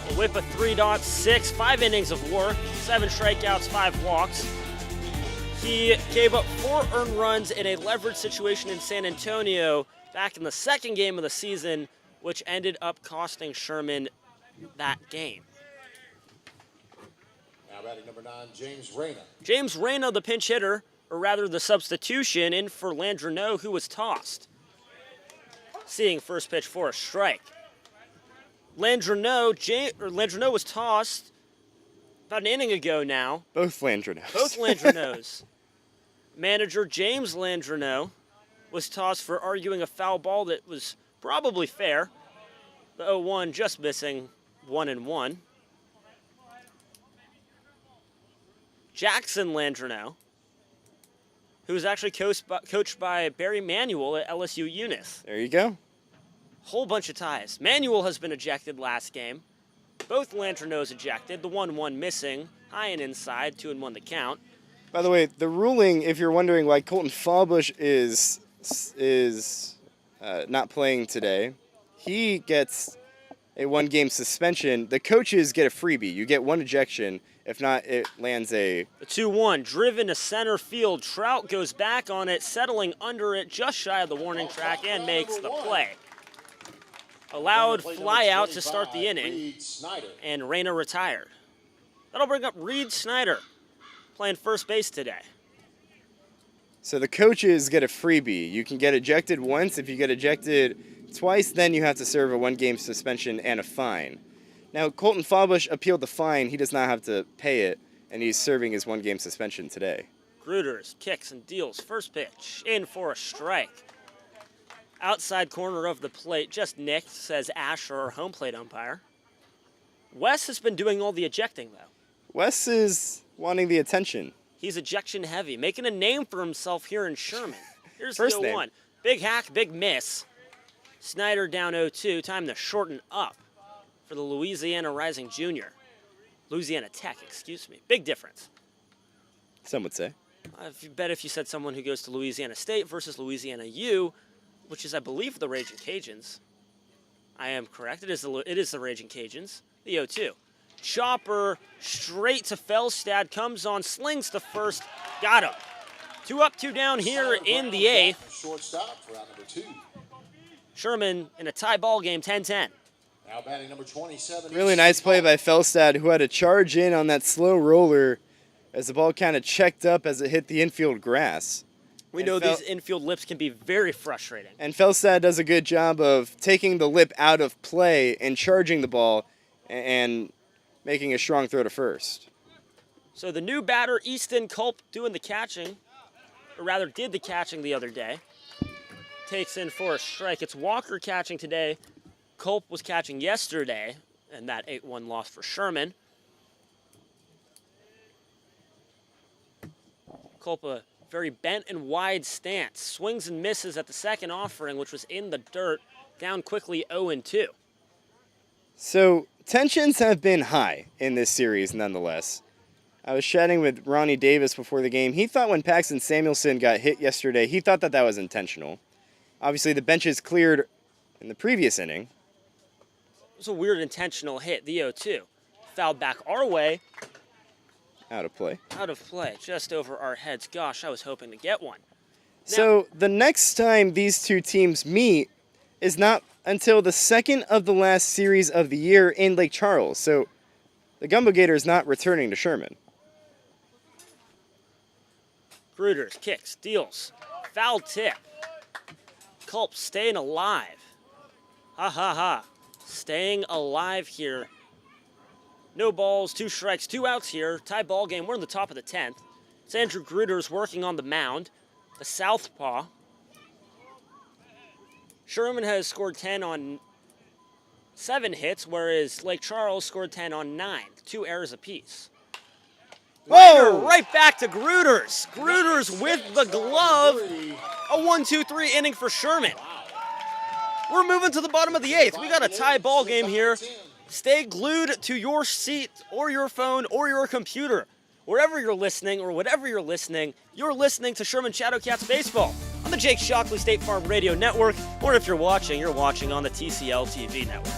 A whip of 3.6, 5 innings of work, 7 strikeouts, 5 walks. He gave up 4 earned runs in a leverage situation in San Antonio back in the second game of the season, which ended up costing Sherman that game. Now batting number 9, James Reyna. James Reyna, the pinch hitter, or rather the substitution, in for Landreneau, who was tossed. Seeing first pitch for a strike. Landreneau was tossed about an inning ago now. Both Landreneaus. Both Landreneaus. Manager James Landreneau was tossed for arguing a foul ball that was probably fair. The 0-1 just missing 1-1. Jackson Landreneau, who was actually coached by Barry Manuel at LSU Eunice. There you go. Whole bunch of ties. Manuel has been ejected last game. Both Landreneaus ejected. The 1-1 missing. High and inside. 2-1 the count. By the way, the ruling, if you're wondering why Colton Fallbush is not playing today, he gets a 1-game suspension. The coaches get a freebie. You get 1 ejection. If not, it lands a... The 2-1, driven to center field. Trout goes back on it, settling under it just shy of the warning track, and makes the play. Allowed fly out to start the inning, and Reyna retired. That'll bring up Reed Snyder, playing first base today. So the coaches get a freebie. You can get ejected once. If you get ejected twice, then you have to serve a 1-game suspension and a fine. Now, Colton Fallbush appealed the fine. He does not have to pay it, and he's serving his 1-game suspension today. Gruters kicks and deals. First pitch, in for a strike. Outside corner of the plate, just nicked, says Asher, our home plate umpire. Wes has been doing all the ejecting, though. Wes is wanting the attention. He's ejection heavy, making a name for himself here in Sherman. Here's First the name. 0-1. Big hack, big miss. Snyder down 0-2. Time to shorten up for the Louisiana Rising Junior. Louisiana Tech, excuse me. Big difference. Some would say. If you said someone who goes to Louisiana State versus Louisiana U, which is, I believe, the Raging Cajuns. I am correct. It is the Raging Cajuns. The 0-2. Chopper straight to Felstad, comes on, slings to first, got him. 2 up, 2 down here in the 8th. Shortstop for out number 2. Sherman in a tie ball game, 10-10. Now batting number 27. Really nice play by Felstad, who had to charge in on that slow roller as the ball kind of checked up as it hit the infield grass. We know these infield lips can be very frustrating. And Felstad does a good job of taking the lip out of play and charging the ball and making a strong throw to first. So the new batter, Easton Culp, doing the catching, or rather did the catching the other day. Takes in for a strike. It's Walker catching today. Culp was catching yesterday, and that 8-1 loss for Sherman. Culp, a very bent and wide stance. Swings and misses at the second offering, which was in the dirt. Down quickly 0-2. So tensions have been high in this series nonetheless. I was chatting with Ronnie Davis before the game. He thought when Paxton Samuelson got hit yesterday, he thought that was intentional. Obviously, the benches cleared in the previous inning. It was a weird intentional hit, the 0-2. Fouled back our way. Out of play. Out of play, just over our heads. Gosh, I was hoping to get one. So the next time these two teams meet is not until the second of the last series of the year in Lake Charles. So the Gumbeaux Gators not returning to Sherman. Gruters kicks, deals. Foul tip. Culp staying alive. Ha ha ha. Staying alive here No balls, 2 strikes, 2 outs here. Tie ball game. We're in the top of the 10th. It's Andrew Gruters working on the mound. The southpaw. Sherman has scored 10 on 7 hits, whereas Lake Charles scored 10 on 9. 2 errors apiece. Whoa! Right back to Gruters. Gruters with the glove. A 1-2-3 inning for Sherman. We're moving to the bottom of the 8th. We got a tie ball game here. Stay glued to your seat or your phone or your computer. Wherever you're listening or whatever you're listening to Sherman Shadowcats baseball on the Jake Shockley State Farm Radio Network, or if you're watching on the TCL TV network.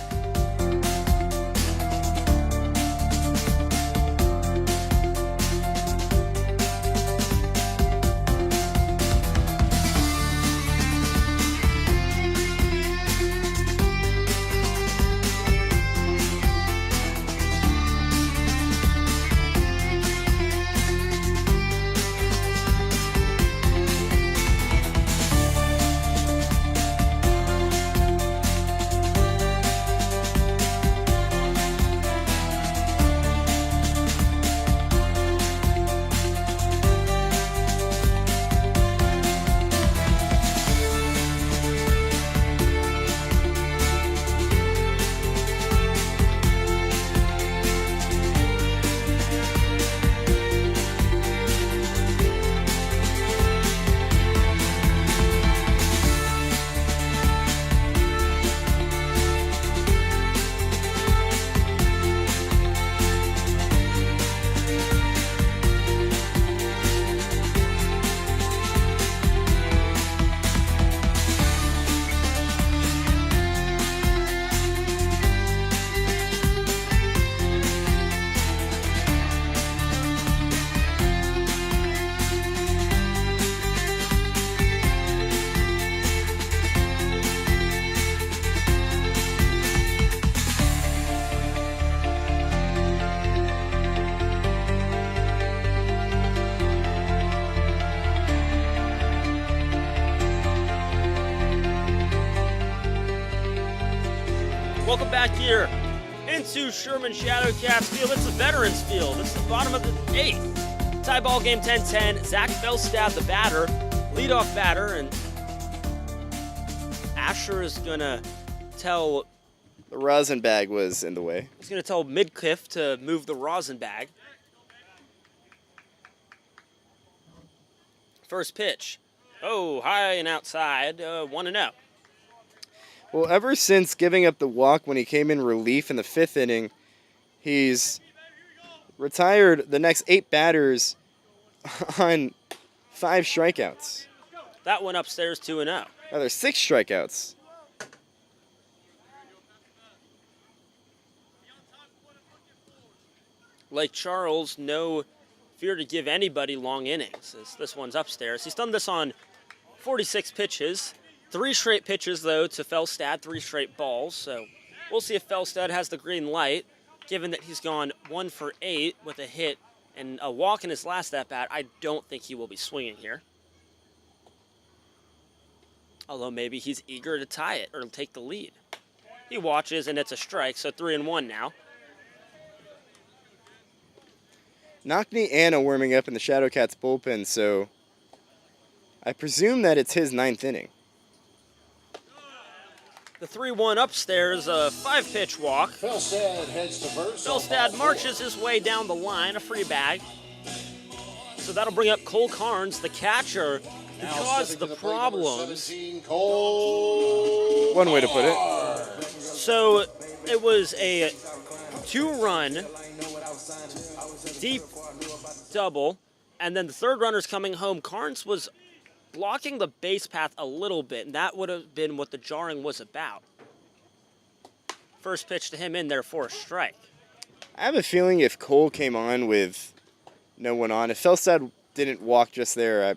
Welcome back here into Sherman Shadowcats field. It's the Veterans field. It's the bottom of the 8th. Tie ball game 10-10. Zach Felstad, the batter, leadoff batter, and Asher is going to tell... The rosin bag was in the way. He's going to tell Midcliff to move the rosin bag. First pitch. Oh, high and outside. 1-0. Well, ever since giving up the walk when he came in relief in the 5th inning, he's retired the next 8 batters on 5 strikeouts. That one upstairs 2-0. Now there's 6 strikeouts. Lake Charles, no fear to give anybody long innings. This one's upstairs. He's done this on 46 pitches. 3 straight pitches, though, to Felstad, 3 straight balls. So we'll see if Felstad has the green light. Given that he's gone 1 for 8 with a hit and a walk in his last at-bat, I don't think he will be swinging here. Although maybe he's eager to tie it or take the lead. He watches, and it's a strike, so 3-1 now. Knockney Anna warming up in the Shadowcats bullpen, so I presume that it's his 9th inning. The 3-1 upstairs, a 5-pitch walk. Felstad heads to first. Felstad marches his way down the line, a free bag. So that'll bring up Cole Carnes, the catcher, who caused the problems. One way to put it. So it was a 2-run deep double, and then the third runner's coming home. Carnes was blocking the base path a little bit, and that would have been what the jarring was about. First pitch to him in there for a strike. I have a feeling if Cole came on with no one on, if Felstad didn't walk just there,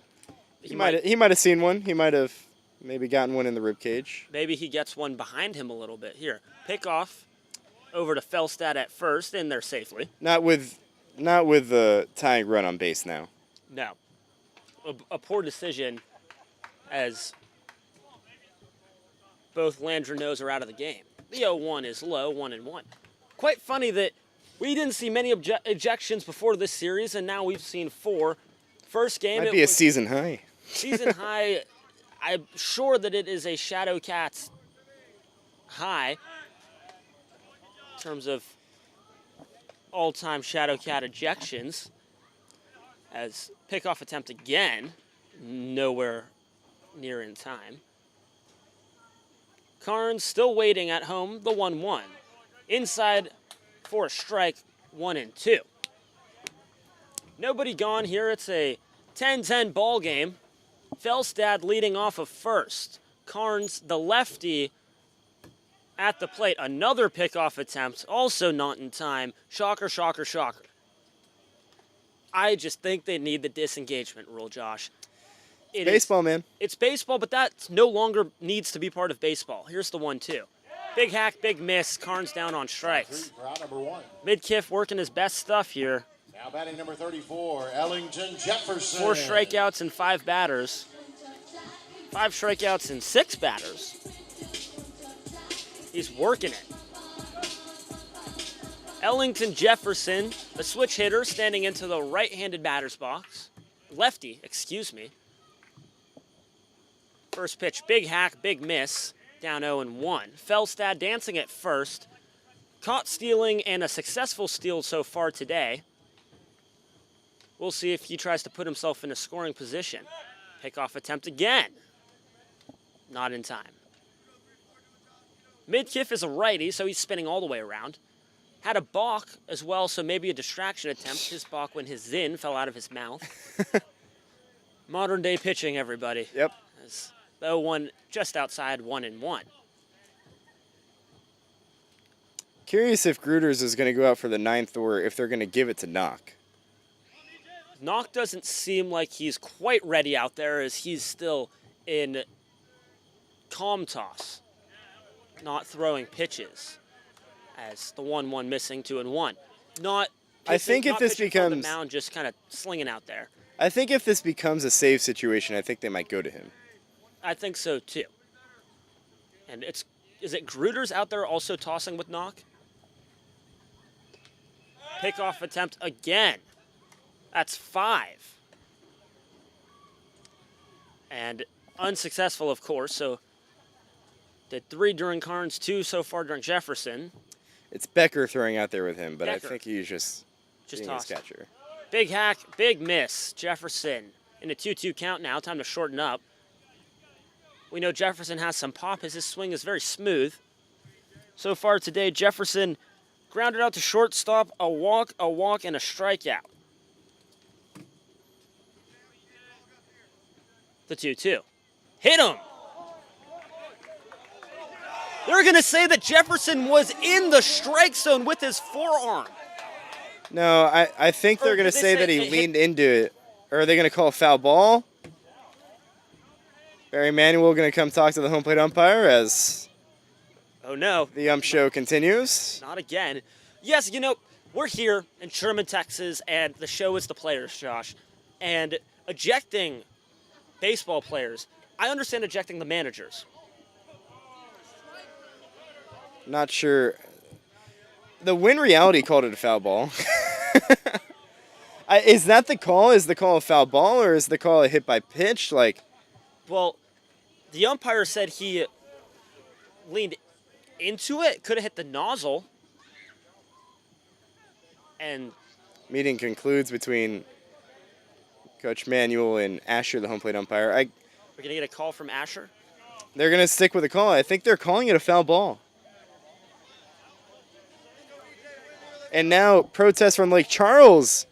he might have seen one. He might have maybe gotten one in the ribcage. Maybe he gets one behind him a little bit. Here, pick off over to Felstad at first, in there safely. Not with the tying run on base now. No. A poor decision, as both Landreneaux are out of the game. The 0-1 is low, 1-1. Quite funny that We didn't see many ejections before this series, and now we've seen 4. First game, Might be a season high. season high. I'm sure that it is a Shadowcats high in terms of all-time Shadowcat ejections. As pickoff attempt again, nowhere near in time. Carnes still waiting at home, the 1-1. Inside for a strike, 1 and 2. Nobody gone here. It's a 10-10 ball game. Felstad leading off of first. Carnes, the lefty, at the plate. Another pickoff attempt, also not in time. Shocker, shocker, shocker. I just think they need the disengagement rule, Josh. Baseball, man. It's baseball, but that no longer needs to be part of baseball. Here's the 1-2. Big hack, big miss. Carnes down on strikes. Number 1. Midkiff working his best stuff here. Now batting number 34, Ellington Jefferson. 4 strikeouts and 5 batters. 5 strikeouts and 6 batters. He's working it. Ellington Jefferson, the switch hitter, standing into the right-handed batter's box. Lefty, excuse me. First pitch, big hack, big miss. Down 0-1. Felstad dancing at first. Caught stealing and a successful steal so far today. We'll see if he tries to put himself in a scoring position. Pickoff attempt again. Not in time. Midkiff is a righty, so he's spinning all the way around. Had a balk as well, so maybe a distraction attempt. His balk when his zin fell out of his mouth. Modern day pitching, everybody. Yep. As 0-1 just outside 1-1. Curious if Gruters is going to go out for the 9th or if they're going to give it to Knock. Knock doesn't seem like he's quite ready out there as he's still in calm toss, not throwing pitches. As the 1-1 missing, 2-1. Not. I think if not this pitching from becomes the mound, just kind of slinging out there. I think if this becomes a save situation, I think they might go to him. I think so too. And is it Gruters out there also tossing with Knock? Pickoff attempt again. That's 5. And unsuccessful, of course. So did 3 during Carnes, 2 so far during Jefferson. It's Becker throwing out there with him, but Becker. I think he's just being his tossing. catcher. Big hack, big miss. Jefferson in a 2-2 count now. Time to shorten up. We know Jefferson has some pop as his swing is very smooth. So far today, Jefferson grounded out to shortstop, a walk, and a strikeout. The 2-2. Hit him! They're going to say that Jefferson was in the strike zone with his forearm. No, I think they're going to say that he leaned into it. Or are they going to call a foul ball? Barry Manuel going to come talk to the home plate umpire as oh no, the show continues. Not again. Yes, you know, we're here in Sherman, Texas, and the show is the players, Josh. And ejecting baseball players, I understand ejecting the managers. Not sure. The Win Reality called it a foul ball. Is that the call? Is the call a foul ball, or is the call a hit by pitch? Like, well, the umpire said he leaned into it, could have hit the nozzle. And meeting concludes between Coach Manuel and Asher, the home plate umpire. We're going to get a call from Asher? They're going to stick with the call. I think they're calling it a foul ball. And now protests from Lake Charles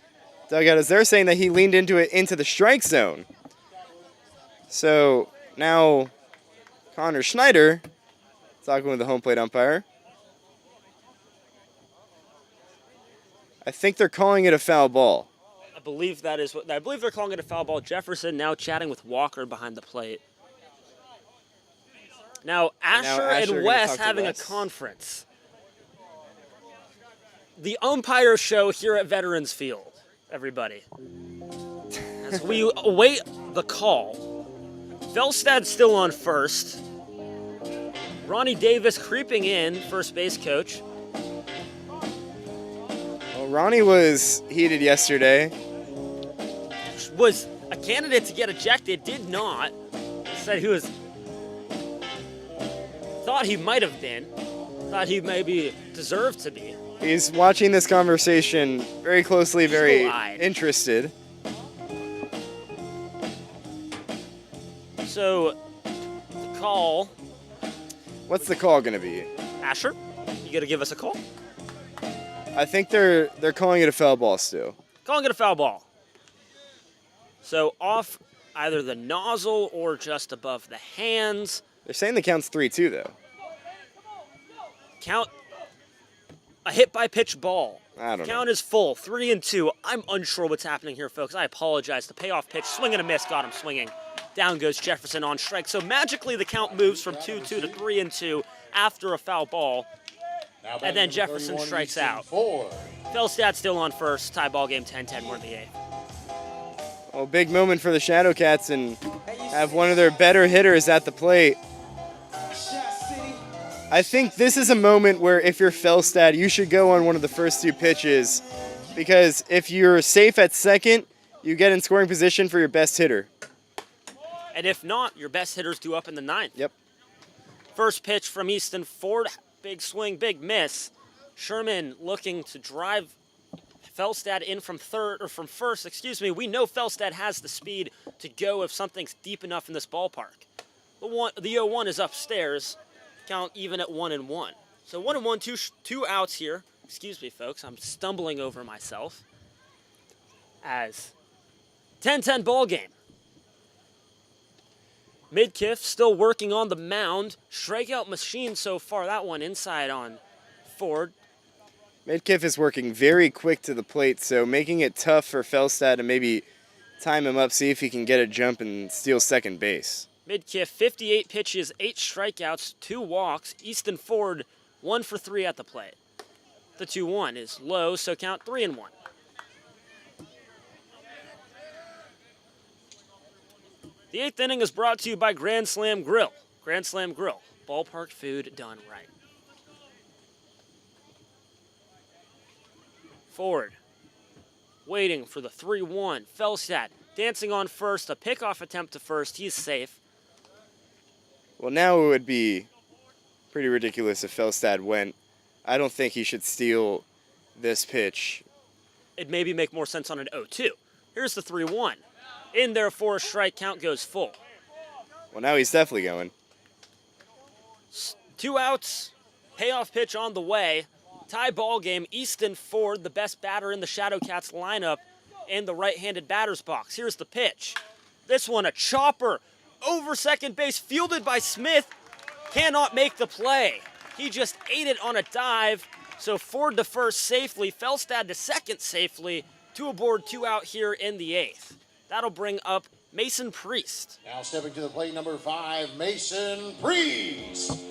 dugout as they're saying that he leaned into it into the strike zone. So now Connor Schneider talking with the home plate umpire. I think they're calling it a foul ball. I believe that is what I believe they're calling it a foul ball. Jefferson now chatting with Walker behind the plate. Now Asher and Wes having a conference. The umpire show here at Veterans Field, everybody. As we await the call. Felstad still on first. Ronnie Davis creeping in, first base coach. Well, Ronnie was heated yesterday. Was a candidate to get ejected, did not. Said he was. Thought he might have been. Thought he maybe deserved to be. He's watching this conversation very closely, very Eagle-eyed. interested. So, the call. What's the call going to be? Asher, you gonna give us a call? I think they're calling it a foul ball still. Calling it a foul ball. So off either the nozzle or just above the hands. They're saying the count's 3-2 though. Count a hit by pitch ball. I don't know. Count is full, 3-2. I'm unsure what's happening here, folks. I apologize. The payoff pitch, swing and a miss, got him swinging. Down goes Jefferson on strike. So magically the count moves from 2-2 to 3-2 after a foul ball. And then Jefferson strikes out. Felstad still on first. Tie ball game 10-10. We're in the eighth. Well, big moment for the Shadowcats and have one of their better hitters at the plate. I think this is a moment where if you're Felstad, you should go on one of the first two pitches because if you're safe at second, you get in scoring position for your best hitter. And if not, your best hitter's due up in the ninth. Yep. First pitch from Easton Ford. Big swing, big miss. Sherman looking to drive Felstad in from first. We know Felstad has the speed to go if something's deep enough in this ballpark. The 0-1 is upstairs. Count even at 1-1. So 1-1, two outs here. Excuse me, folks. I'm stumbling over myself. As 10-10 ball game. Midkiff still working on the mound. Strikeout machine so far. That one inside on Ford. Midkiff is working very quick to the plate, so making it tough for Felstad to maybe time him up, see if he can get a jump and steal second base. Midkiff, 58 pitches, 8 strikeouts, 2 walks. Easton Ford, 1 for 3 at the plate. The 2-1 is low, so count 3-1. The 8th inning is brought to you by Grand Slam Grill. Grand Slam Grill, ballpark food done right. Ford, waiting for the 3-1. Felstad dancing on first, a pickoff attempt to first. He's safe. Well, now it would be pretty ridiculous if Felstad went. I don't think he should steal this pitch. It'd maybe make more sense on an 0-2. Here's the 3-1. In there for a strike, count goes full. Well, now he's definitely going. 2 outs, payoff pitch on the way. Tie ball game, Easton Ford, the best batter in the Shadowcats lineup, in the right-handed batter's box. Here's the pitch. This one, a chopper over second base, fielded by Smith. Cannot make the play. He just ate it on a dive. So Ford to first safely, Felstad to second safely. 2 aboard, 2 out here in the 8th. That'll bring up Mason Priest. Now stepping to the plate, number 5, Mason Priest.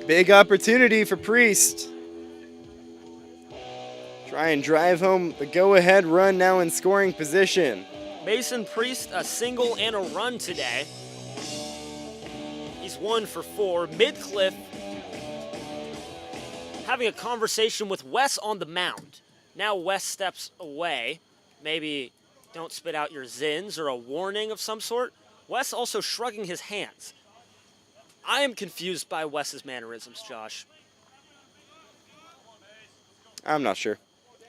Big opportunity for Priest. Try and drive home the go-ahead run now in scoring position. Mason Priest, a single and a run today. He's 1 for 4. Midcliff having a conversation with Wes on the mound. Now Wes steps away. Maybe don't spit out your zins or a warning of some sort. Wes also shrugging his hands. I am confused by Wes's mannerisms, Josh. I'm not sure.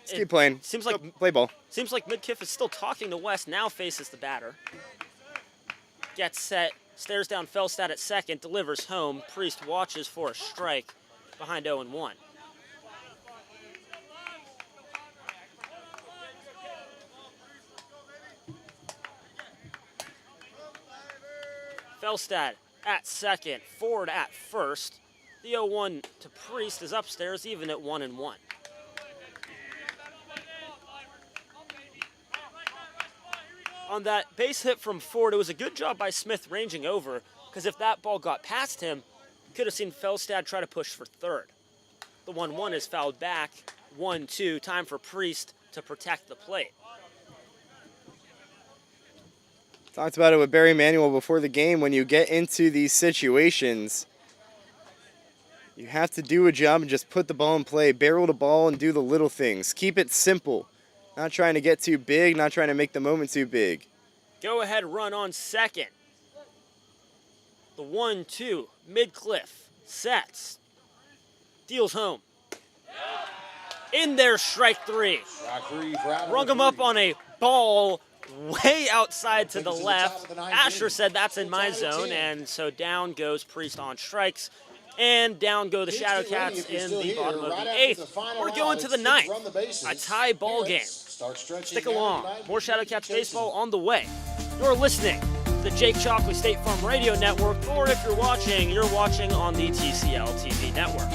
Let's keep playing. Seems like Go play ball. Seems like Midkiff is still talking to Wes. Now faces the batter. Gets set, stares down Felstad at second, delivers home. Priest watches for a strike behind 0-1. Felstad at second, Ford at first. The 0-1 to Priest is upstairs, even at 1-1. On that base hit from Ford, it was a good job by Smith ranging over, because if that ball got past him, could have seen Felstad try to push for third. The 1-1 is fouled back. 1-2, time for Priest to protect the plate. Talked about it with Barry Manuel before the game. When you get into these situations, You have to do a job and just put the ball in play, barrel the ball and do the little things. Keep it simple. Not trying to get too big, not trying to make the moment too big. Go ahead run on second. The 1-2, mid-cliff, sets, deals home. In there, strike three. Rung him up on a ball way outside to the left. Asher said that's in my zone, and so down goes Priest on strikes. And down go the Shadowcats in the bottom of the eighth. We're going to the ninth. A tie ball game. Stick along. More Shadowcats baseball on the way. You're listening to the Jake Chalkley State Farm Radio Network, or if you're watching on the TCL TV network.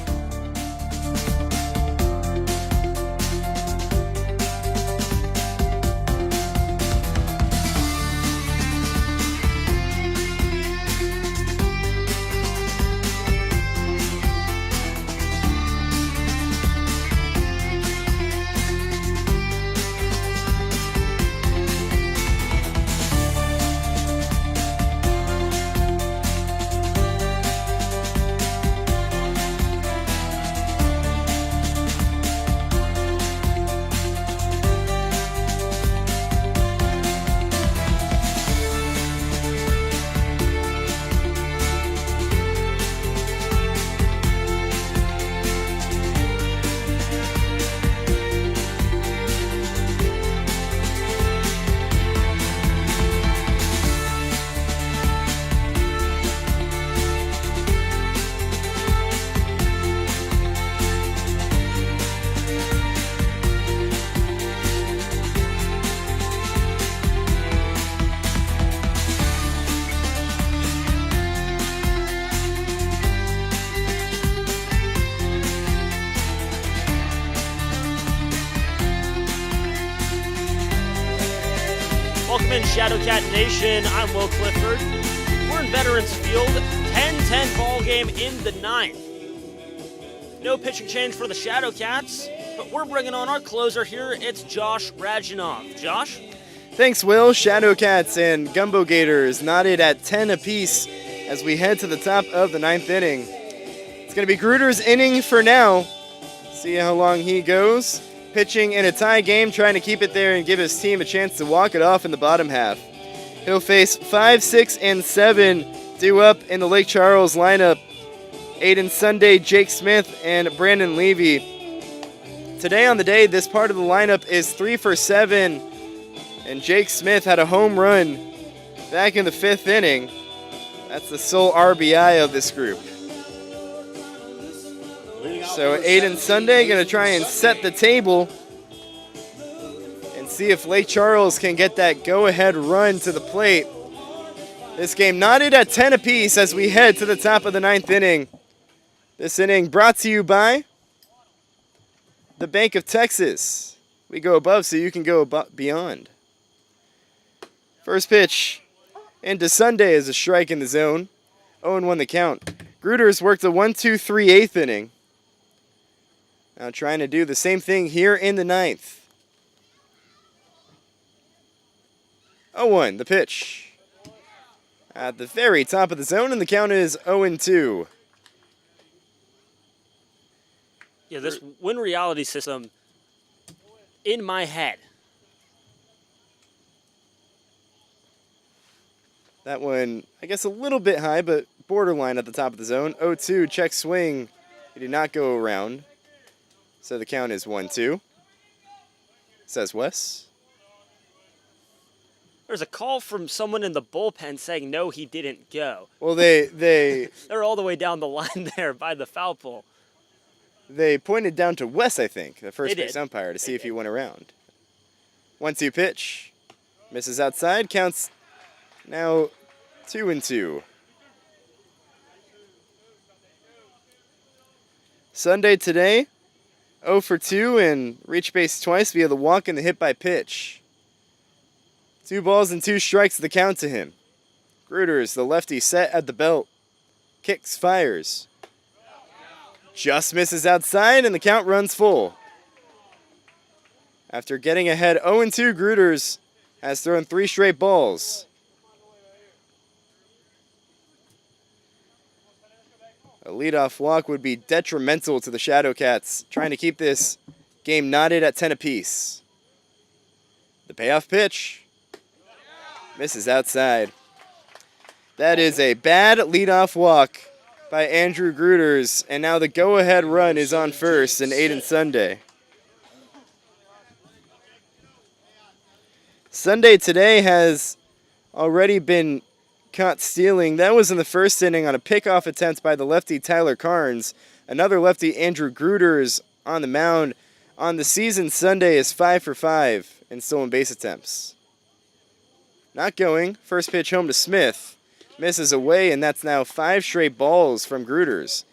Welcome in Shadowcat Nation. I'm Will Clifford. We're in Veterans Field. 10-10 ball game in the ninth. No pitching change for the Shadowcats, but we're bringing on our closer here. It's Josh Radjanov. Josh? Thanks, Will. Shadowcats and Gumbeaux Gators knotted at 10 apiece as we head to the top of the ninth inning. It's going to be Gruder's inning for now. See how long he goes. Pitching in a tie game, trying to keep it there and give his team a chance to walk it off in the bottom half. He'll face 5, 6, and 7 due up in the Lake Charles lineup. Aiden Sunday, Jake Smith, and Brandon Levy. Today on the day, this part of the lineup is 3 for 7, and Jake Smith had a home run back in the 5th inning. That's the sole RBI of this group. So Aiden Sunday going to try and set the table and see if Lake Charles can get that go-ahead run to the plate. This game knotted at 10 apiece as we head to the top of the ninth inning. This inning brought to you by the Bank of Texas. We go above so you can go beyond. First pitch into Sunday is a strike in the zone. 0-1 the count. Gruters worked a 1-2-3 eighth inning. Now trying to do the same thing here in the ninth. 0-1, the pitch. At the very top of the zone, and the count is 0-2. Yeah, this win reality system in my head. That one, I guess, a little bit high, but borderline at the top of the zone. 0-2, check swing. He did not go around. So the count is 1-2, says Wes. There's a call from someone in the bullpen saying no, he didn't go. Well, they they're all the way down the line there by the foul pole. They pointed down to Wes, I think, the first base umpire, to see if he went around. 1-2 pitch, misses outside, counts now 2-2. Sunday today. 0 for 2 and reached base twice via the walk and the hit by pitch. 2 balls and 2 strikes the count to him. Gruters, the lefty, set at the belt. Kicks, fires. Just misses outside and the count runs full. After getting ahead 0-2, Gruters has thrown 3 straight balls. A leadoff walk would be detrimental to the Shadowcats, trying to keep this game knotted at 10 apiece. The payoff pitch misses outside. That is a bad leadoff walk by Andrew Gruters, and now the go-ahead run is on first and Aiden Sunday. Sunday today has already been caught stealing. That was in the first inning on a pickoff attempt by the lefty Tyler Carnes. Another lefty, Andrew Gruters, on the mound. On the season, Sunday is 5 for 5 in stolen base attempts. Not going. First pitch home to Smith. Misses away, and that's now 5 straight balls from Gruters.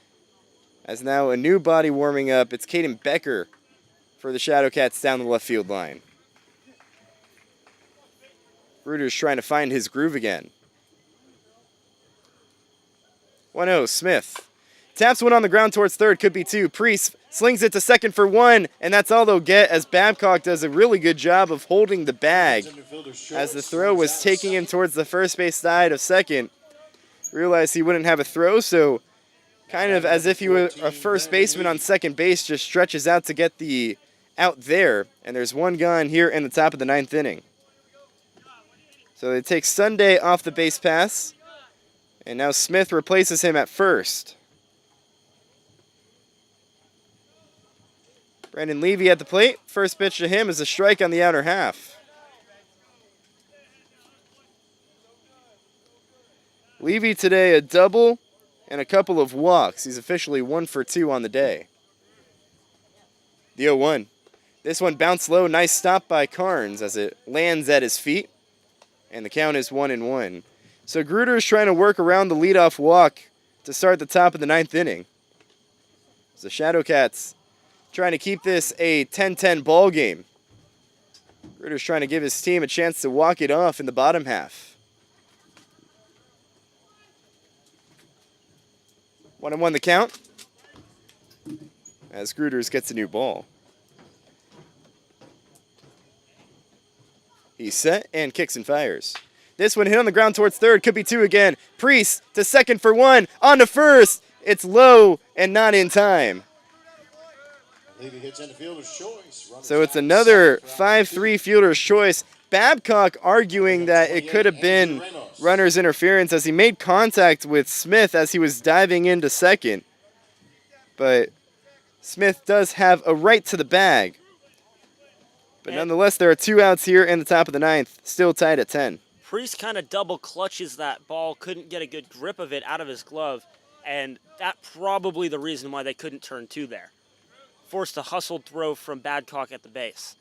As now a new body warming up. It's Caden Becker for the Shadowcats down the left field line. Gruters trying to find his groove again. 1-0, Smith. Taps one on the ground towards third, could be two. Priest slings it to second for one, and that's all they'll get as Babcock does a really good job of holding the bag. As the throw was taking him towards the first base side of second. Realized he wouldn't have a throw, so kind of as if he were a first baseman on second base, just stretches out to get the out there. And there's one gone here in the top of the 9th inning. So they take Sunday off the base pass. And now Smith replaces him at first. Brandon Levy at the plate. First pitch to him is a strike on the outer half. Levy today a double and a couple of walks. He's officially 1 for 2 on the day. The 0-1. This one bounced low. Nice stop by Carnes as it lands at his feet. And the count is 1-1. So Gruters trying to work around the leadoff walk to start the top of the 9th inning. So Shadowcats trying to keep this a 10-10 ball game. Gruters trying to give his team a chance to walk it off in the bottom half. 1-1 the count. As Gruters gets a new ball. He's set and kicks and fires. This one hit on the ground towards third. Could be two again. Priest to second for one. On to first. It's low and not in time. So it's another 5-3 fielder's choice. Babcock arguing that it could have been runner's interference as he made contact with Smith as he was diving into second. But Smith does have a right to the bag. But nonetheless, there are 2 outs here in the top of the 9th. Still tied at 10. Priest kind of double clutches that ball, couldn't get a good grip of it out of his glove, and that probably the reason why they couldn't turn 2 there. Forced a hustled throw from Babcock at the base.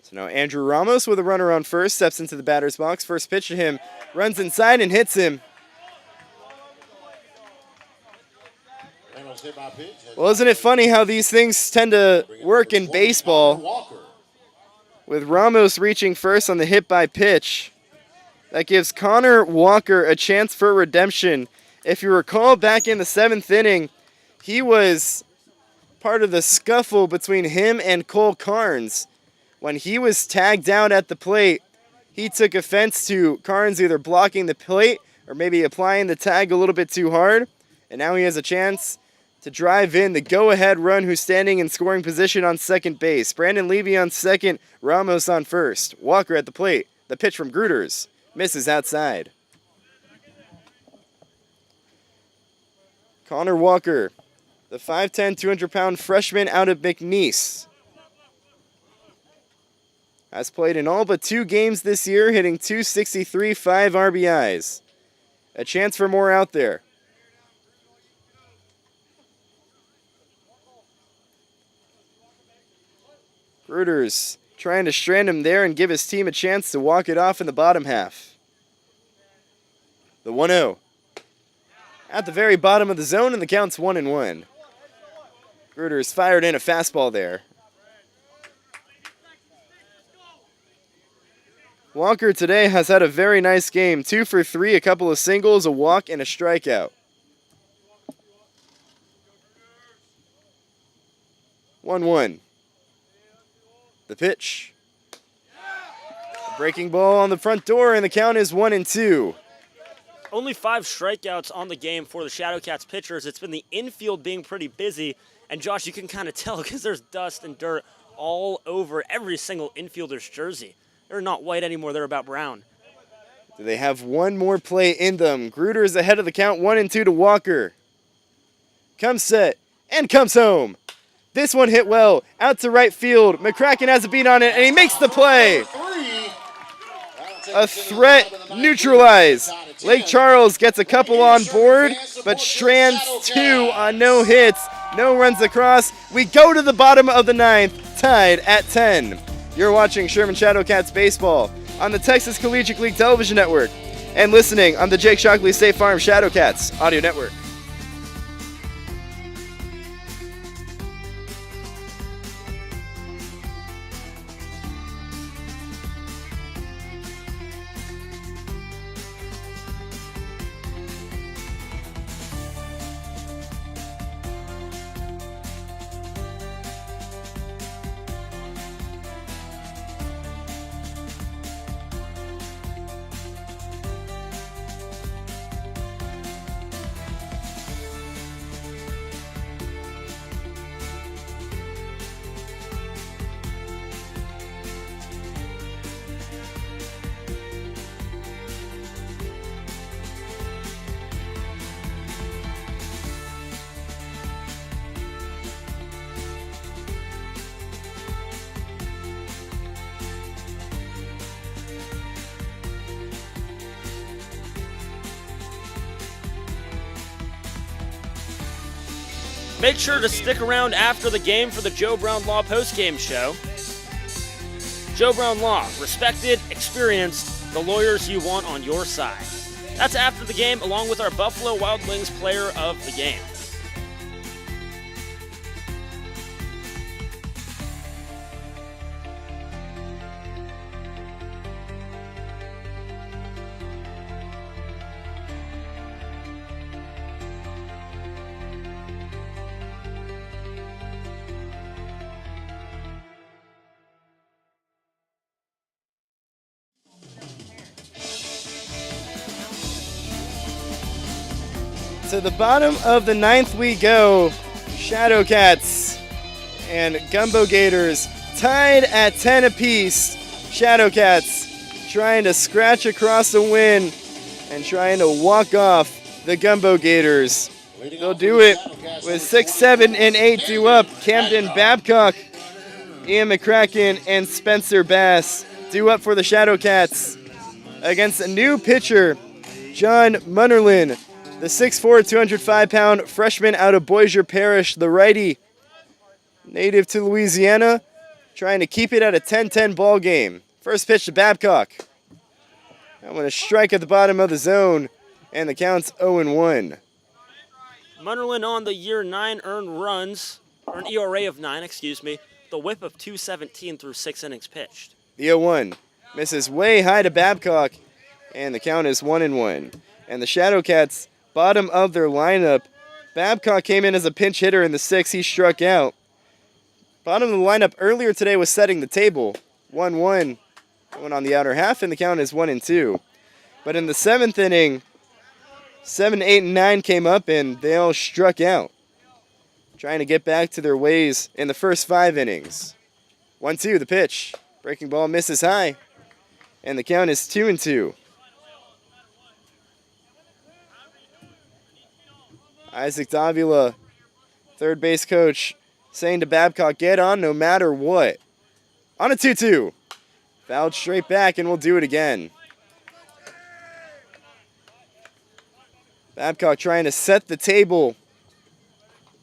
So now Andrew Ramos with a runner on first, steps into the batter's box. First pitch to him, runs inside and hits him. Well, isn't it funny how these things tend to work in baseball? With Ramos reaching first on the hit by pitch. That gives Connor Walker a chance for redemption. If you recall, back in the 7th inning, he was part of the scuffle between him and Cole Carnes. When he was tagged out at the plate, he took offense to Carnes either blocking the plate or maybe applying the tag a little bit too hard. And now he has a chance to drive in the go-ahead run who's standing in scoring position on second base. Brandon Levy on second, Ramos on first. Walker at the plate. The pitch from Gruters. Misses outside. Connor Walker, the 5'10", 200-pound freshman out of McNeese. Has played in all but 2 games this year, hitting .263, 5 RBIs. A chance for more out there. Gruters trying to strand him there and give his team a chance to walk it off in the bottom half. The 1-0. At the very bottom of the zone, and the count's 1-1. Gruters fired in a fastball there. Walker today has had a very nice game. 2 for 3, a couple of singles, a walk, and a strikeout. 1-1. The pitch. A breaking ball on the front door, and the count is 1-2. only 5 strikeouts on the game for the Shadowcats pitchers. It's been the infield being pretty busy. And Josh, you can kind of tell because there's dust and dirt all over every single infielder's jersey. They're not white anymore, they're about brown. Do they have one more play in them? Gruder is ahead of the count, 1-2 to Walker. Comes set and comes home. This one hit well, out to right field. McCracken has a beat on it, and he makes the play. A threat neutralized. Lake Charles gets a couple on board, but strands 2 on no hits. No runs across. We go to the bottom of the 9th, tied at 10. You're watching Sherman Shadowcats baseball on the Texas Collegiate League Television Network and listening on the Jake Shockley State Farm Shadowcats Audio Network. Make sure to stick around after the game for the Joe Brown Law postgame show. Joe Brown Law, respected, experienced, the lawyers you want on your side. That's after the game, along with our Buffalo Wild Wings player of the game. To the bottom of the 9th we go. Shadowcats and Gumbeaux Gators tied at 10 apiece. Shadowcats trying to scratch across the win and trying to walk off the Gumbeaux Gators. They'll do it with 6, 7, and 8 due up. Camden Babcock, Ian McCracken, and Spencer Bass due up for the Shadowcats against a new pitcher, John Munnerlin, the 6'4", 205-pound freshman out of Bossier Parish, the righty, native to Louisiana, trying to keep it at a 10-10 ball game. First pitch to Babcock. That one a strike at the bottom of the zone, and the count's 0-1. Munnerlin on the year 9 earned runs, or an ERA of 9, the whip of 217 through 6 innings pitched. The 0-1 misses way high to Babcock, and the count is 1-1. And the Shadowcats, bottom of their lineup. Babcock came in as a pinch hitter in the 6th. He struck out. Bottom of the lineup earlier today was setting the table. 1-1. Going on the outer half, and the count is 1-2. But in the 7th inning, 7, 8, and 9 came up, and they all struck out, trying to get back to their ways in the first 5 innings. 1-2, the pitch. Breaking ball misses high, and the count is 2-2. Isaac Davila, third base coach, saying to Babcock, get on no matter what. On a 2-2. Fouled straight back, and we'll do it again. Babcock trying to set the table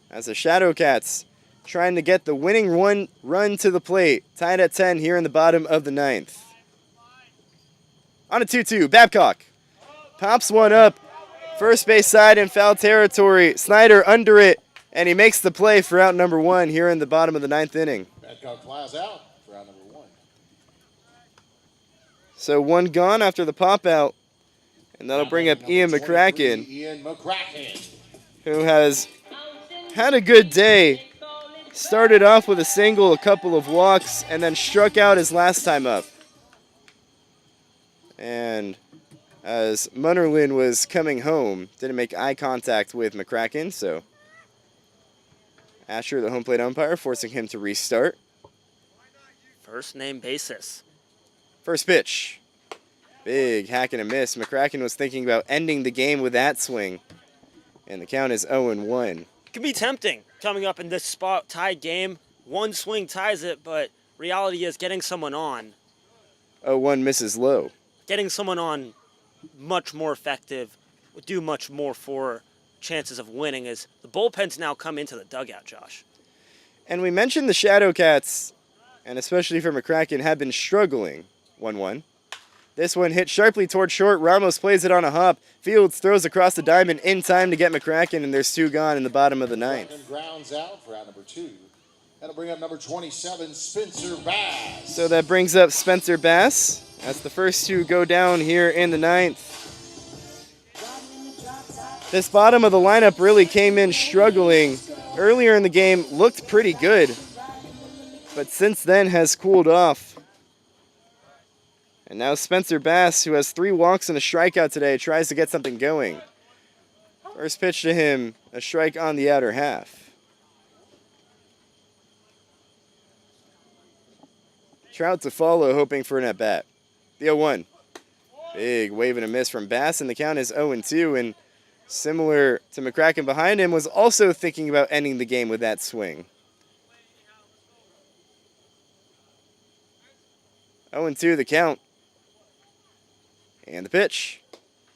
as the Shadowcats trying to get the winning run to the plate. Tied at 10 here in the bottom of the 9th. On a 2-2, Babcock pops one up. First base side in foul territory. Snyder under it, and he makes the play for out number 1 here in the bottom of the 9th inning. Babcock flies out for out number 1. So 1 gone after the pop out, and that'll bring up Ian McCracken, who has had a good day. Started off with a single, a couple of walks, and then struck out his last time up. And as Munnerlin was coming home. Didn't make eye contact with McCracken, so Asher, the home plate umpire, forcing him to restart. First name basis. First pitch. Big hack and a miss. McCracken was thinking about ending the game with that swing. And the count is 0-1. It can be tempting coming up in this spot, tied game. One swing ties it, but reality is getting someone on. 0-1 misses low. Getting someone on much more effective, would do much more for chances of winning as the bullpens now come into the dugout, Josh. And we mentioned the Shadowcats, and especially for McCracken, have been struggling. 1-1. This one hit sharply toward short. Ramos plays it on a hop. Fields throws across the diamond in time to get McCracken, and there's two gone in the bottom of the ninth. Grounds out for out number 2. That'll bring up number 27, Spencer Bass. So that brings up Spencer Bass. That's the first two go down here in the ninth. This bottom of the lineup really came in struggling. Earlier in the game, looked pretty good, but since then has cooled off. And now Spencer Bass, who has 3 walks and a strikeout today, tries to get something going. First pitch to him, a strike on the outer half. Trout to follow, hoping for an at-bat. The 0-1. Big wave and a miss from Bass, and the count is 0-2. And similar to McCracken behind him, was also thinking about ending the game with that swing. 0-2 the count. And the pitch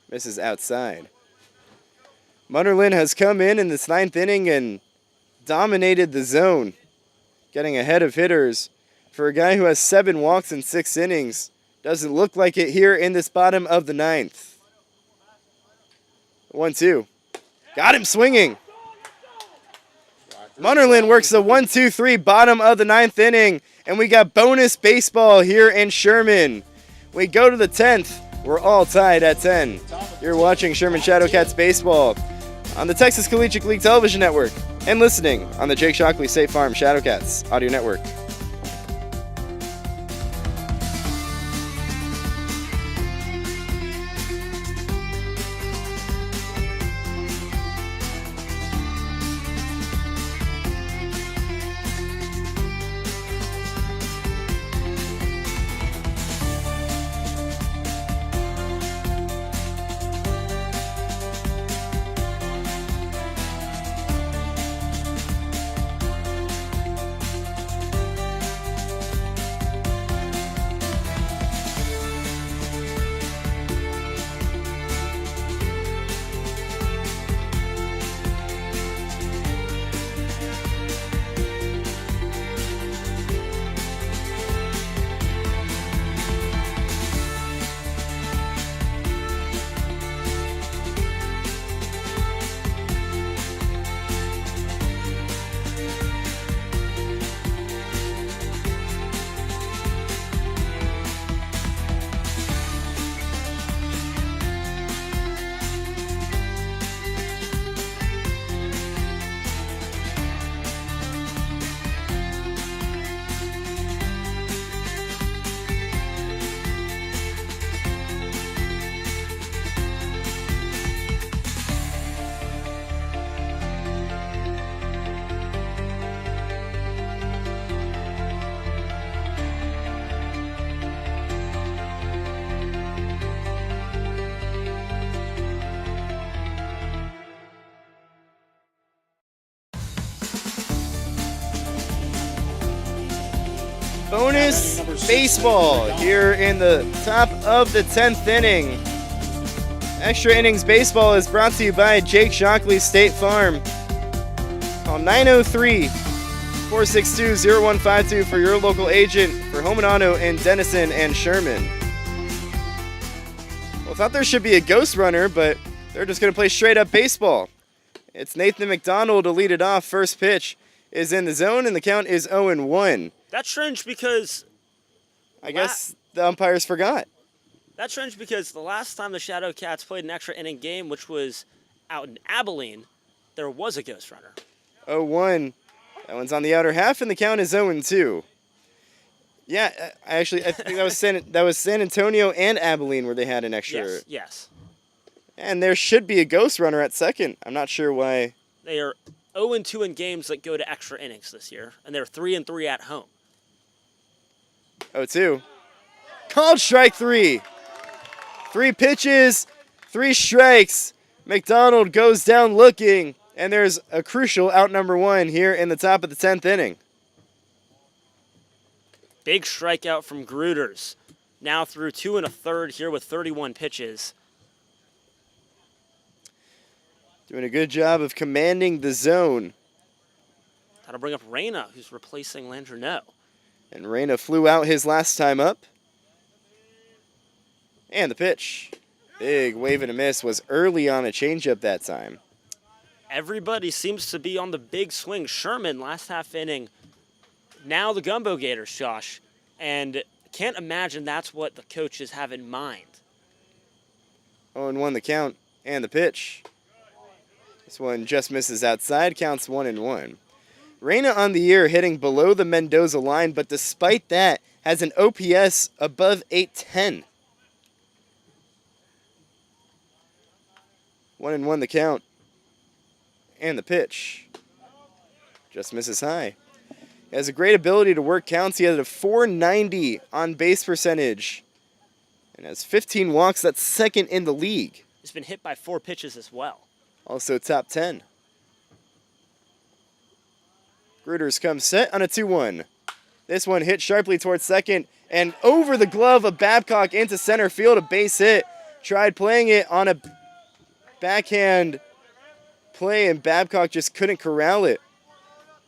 misses outside. Munnerlin has come in this 9th inning and dominated the zone, getting ahead of hitters. For a guy who has 7 walks in 6 innings, doesn't look like it here in this bottom of the 9th. 1-2. Got him swinging. Munnerlin works the 1-2-3 bottom of the 9th inning, and we got bonus baseball here in Sherman. We go to the 10th. We're all tied at 10. You're watching Sherman Shadowcats baseball on the Texas Collegiate League Television Network and listening on the Jake Shockley State Farm Shadowcats Audio Network. Bonus baseball here in the top of the 10th inning. Extra Innings Baseball is brought to you by Jake Shockley State Farm. Call 903-462-0152 for your local agent for home and auto in Denison and Sherman. Well, I thought there should be a ghost runner, but they're just going to play straight up baseball. It's Nathan McDonald to lead it off. First pitch is in the zone, and the count is 0-1. That's strange because I guess the umpires forgot. That's strange because the last time the Shadowcats played an extra inning game, which was out in Abilene, there was a ghost runner. 0-1. That one's on the outer half, and the count is 0-2. Yeah, I think that was San Antonio and Abilene where they had an extra. Yes, yes. And there should be a ghost runner at second. I'm not sure why. They are 0-2 in games that go to extra innings this year, and they're 3-3 at home. 0-2. Called strike 3. 3 pitches, 3 strikes. McDonald goes down looking, and there's a crucial out number 1 here in the top of the 10th inning. Big strikeout from Gruters. Now through 2 1/3 here with 31 pitches. Doing a good job of commanding the zone. That'll bring up Reyna, who's replacing Landreneau. And Reyna flew out his last time up. And the pitch. Big wave and a miss was early on a changeup that time. Everybody seems to be on the big swing. Sherman, last half inning. Now the Gumbeaux Gators, Josh. And can't imagine that's what the coaches have in mind. 0-1 the count and the pitch. This one just misses outside, counts 1-1. Reyna on the year hitting below the Mendoza line, but despite that, has an OPS above 810. 1-1 the count and the pitch. Just misses high. He has a great ability to work counts. He has a .490 on base percentage and has 15 walks. That's second in the league. He's been hit by 4 pitches as well. Also top 10. Gruters comes set on a 2-1. This one hit sharply towards second and over the glove of Babcock into center field, a base hit. Tried playing it on a backhand play and Babcock just couldn't corral it.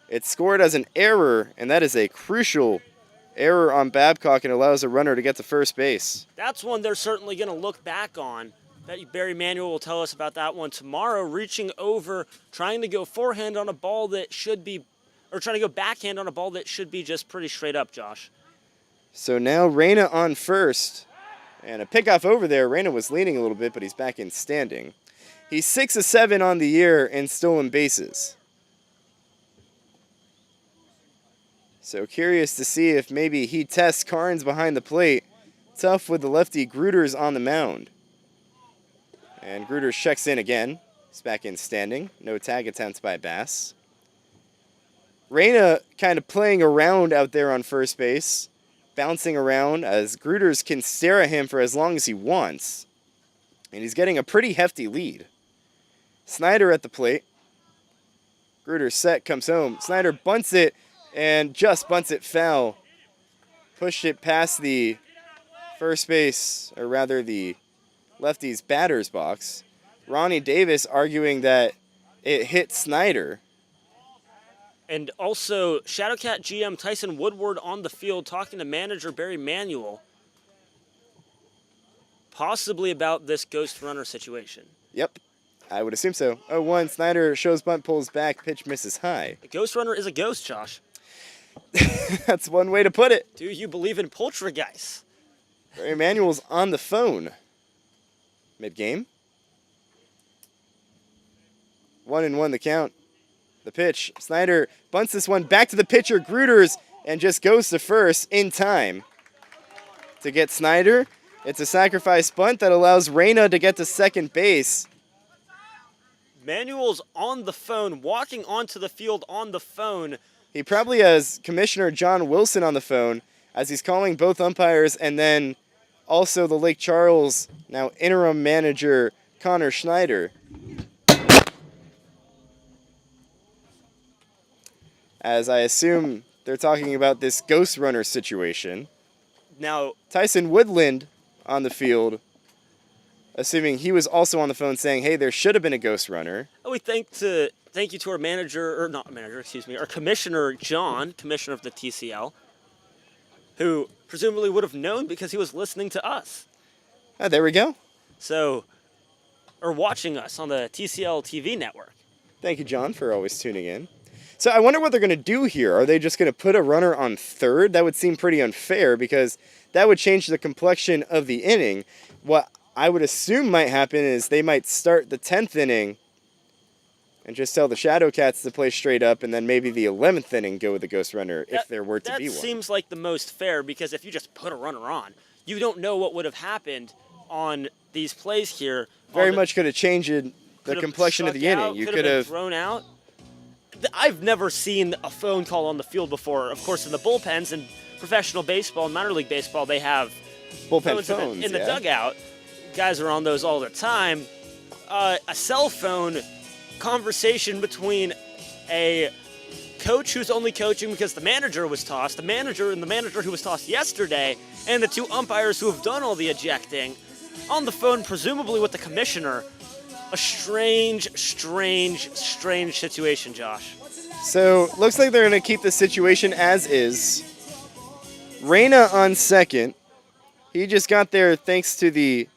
It's scored as an error, and that is a crucial error on Babcock and allows a runner to get to first base. That's one they're certainly going to look back on. Bet Barry Manuel will tell us about that one tomorrow. Reaching over, trying to go forehand on a ball that should be, or trying to go backhand on a ball that should be just pretty straight up, Josh. So now Reyna on first. And a pickoff over there. Reyna was leaning a little bit, but he's back in standing. He's 6 of 7 on the year in stolen bases. So curious to see if maybe he tests Carnes behind the plate. Tough with the lefty Gruters on the mound. And Gruters checks in again. He's back in standing. No tag attempts by Bass. Reyna kind of playing around out there on first base. Bouncing around as Gruters can stare at him for as long as he wants. And he's getting a pretty hefty lead. Snyder at the plate. Gruters set, comes home. Snyder bunts it and just bunts it foul. Pushed it past the first base, or rather the lefty's batter's box. Ronnie Davis arguing that it hit Snyder. And also, Shadowcat GM Tyson Woodward on the field talking to manager Barry Manuel, possibly about this ghost runner situation. Yep, I would assume so. 0-1, Snyder shows bunt, pulls back, pitch misses high. A ghost runner is a ghost, Josh. That's one way to put it. Do you believe in poltergeists? Barry Manuel's on the phone. Mid-game. 1-1 the count. The pitch. Snyder bunts this one back to the pitcher, Gruters, and just goes to first in time to get Snyder. It's a sacrifice bunt that allows Reyna to get to second base. Manuel's on the phone, walking onto the field on the phone. He probably has Commissioner John Wilson on the phone as he's calling both umpires, and then also the Lake Charles, now interim manager, Connor Schneider. As I assume they're talking about this ghost runner situation. Now, Tyson Woodland on the field, assuming he was also on the phone saying, hey, there should have been a ghost runner. we thank you to our manager, or not manager, excuse me, our commissioner, John, commissioner of the TCL, who presumably would have known because he was listening to us. There we go. So, or watching us on the TCL TV network. Thank you, John, for always tuning in. So I wonder what they're going to do here. Are they just going to put a runner on third? That would seem pretty unfair because that would change the complexion of the inning. What I would assume might happen is they might start the 10th inning and just tell the Shadowcats to play straight up, and then maybe the 11th inning go with the Ghost Runner if there were to be one. That seems like the most fair, because if you just put a runner on, you don't know what would have happened on these plays here. Very much could have changed the complexion of the inning. You could have thrown out. I've never seen a phone call on the field before. Of course, in the bullpens and professional baseball and minor league baseball, they have bullpen phones in the dugout. Guys are on those all the time. A cell phone conversation between a coach who's only coaching because the manager was tossed, the manager who was tossed yesterday, and the two umpires who have done all the ejecting on the phone, presumably with the commissioner. A strange situation, Josh. So, looks like they're going to keep the situation as is. Reyna on second. He just got there thanks to the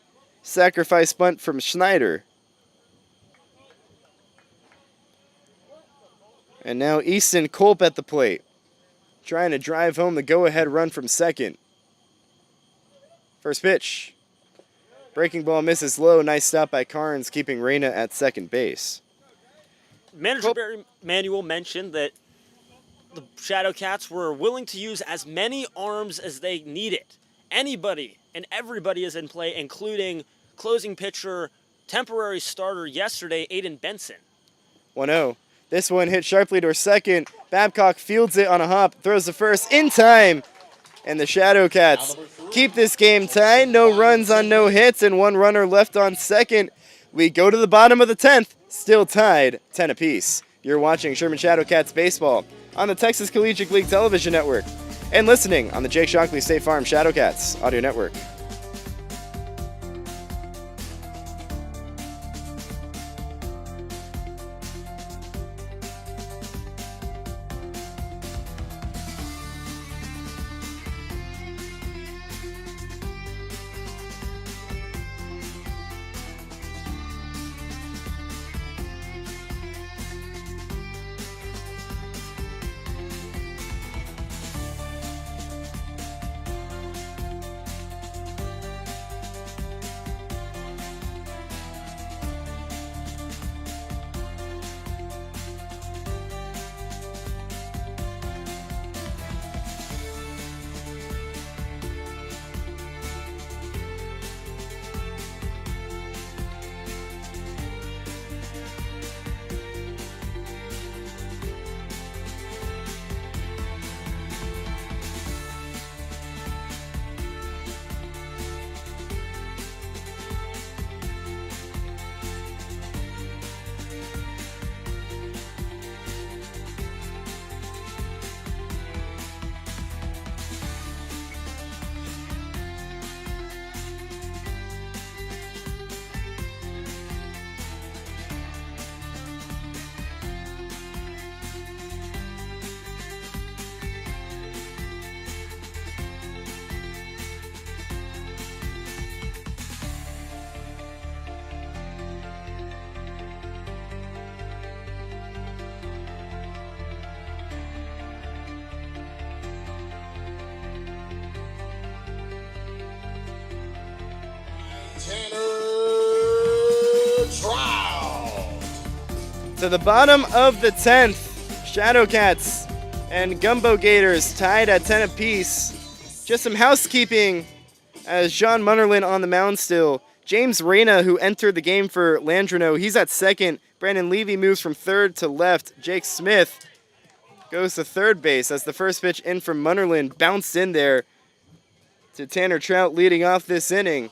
sacrifice bunt from Schneider. And now Easton Culp at the plate, trying to drive home the go-ahead run from second. First pitch. Breaking ball misses low. Nice stop by Carnes, keeping Reyna at second base. Manager Barry Manuel mentioned that the Shadowcats were willing to use as many arms as they needed. Anybody and everybody is in play, including closing pitcher, temporary starter yesterday, Aiden Benson. 1-0. This one hit sharply to second. Babcock fields it on a hop, throws the first in time. And the Shadowcats keep this game tied. No runs on no hits and one runner left on second. We go to the bottom of the 10th, still tied 10 apiece. You're watching Sherman Shadowcats baseball on the Texas Collegiate League Television Network and listening on the Jake Shockley State Farm Shadowcats Audio Network. To the bottom of the 10th, Shadowcats and Gumbeaux Gators tied at 10 apiece. Just some housekeeping as John Munnerlin on the mound still. James Reyna, who entered the game for Landrino, he's at second. Brandon Levy moves from third to left. Jake Smith goes to third base as the first pitch in from Munnerlin bounced in there to Tanner Trout leading off this inning.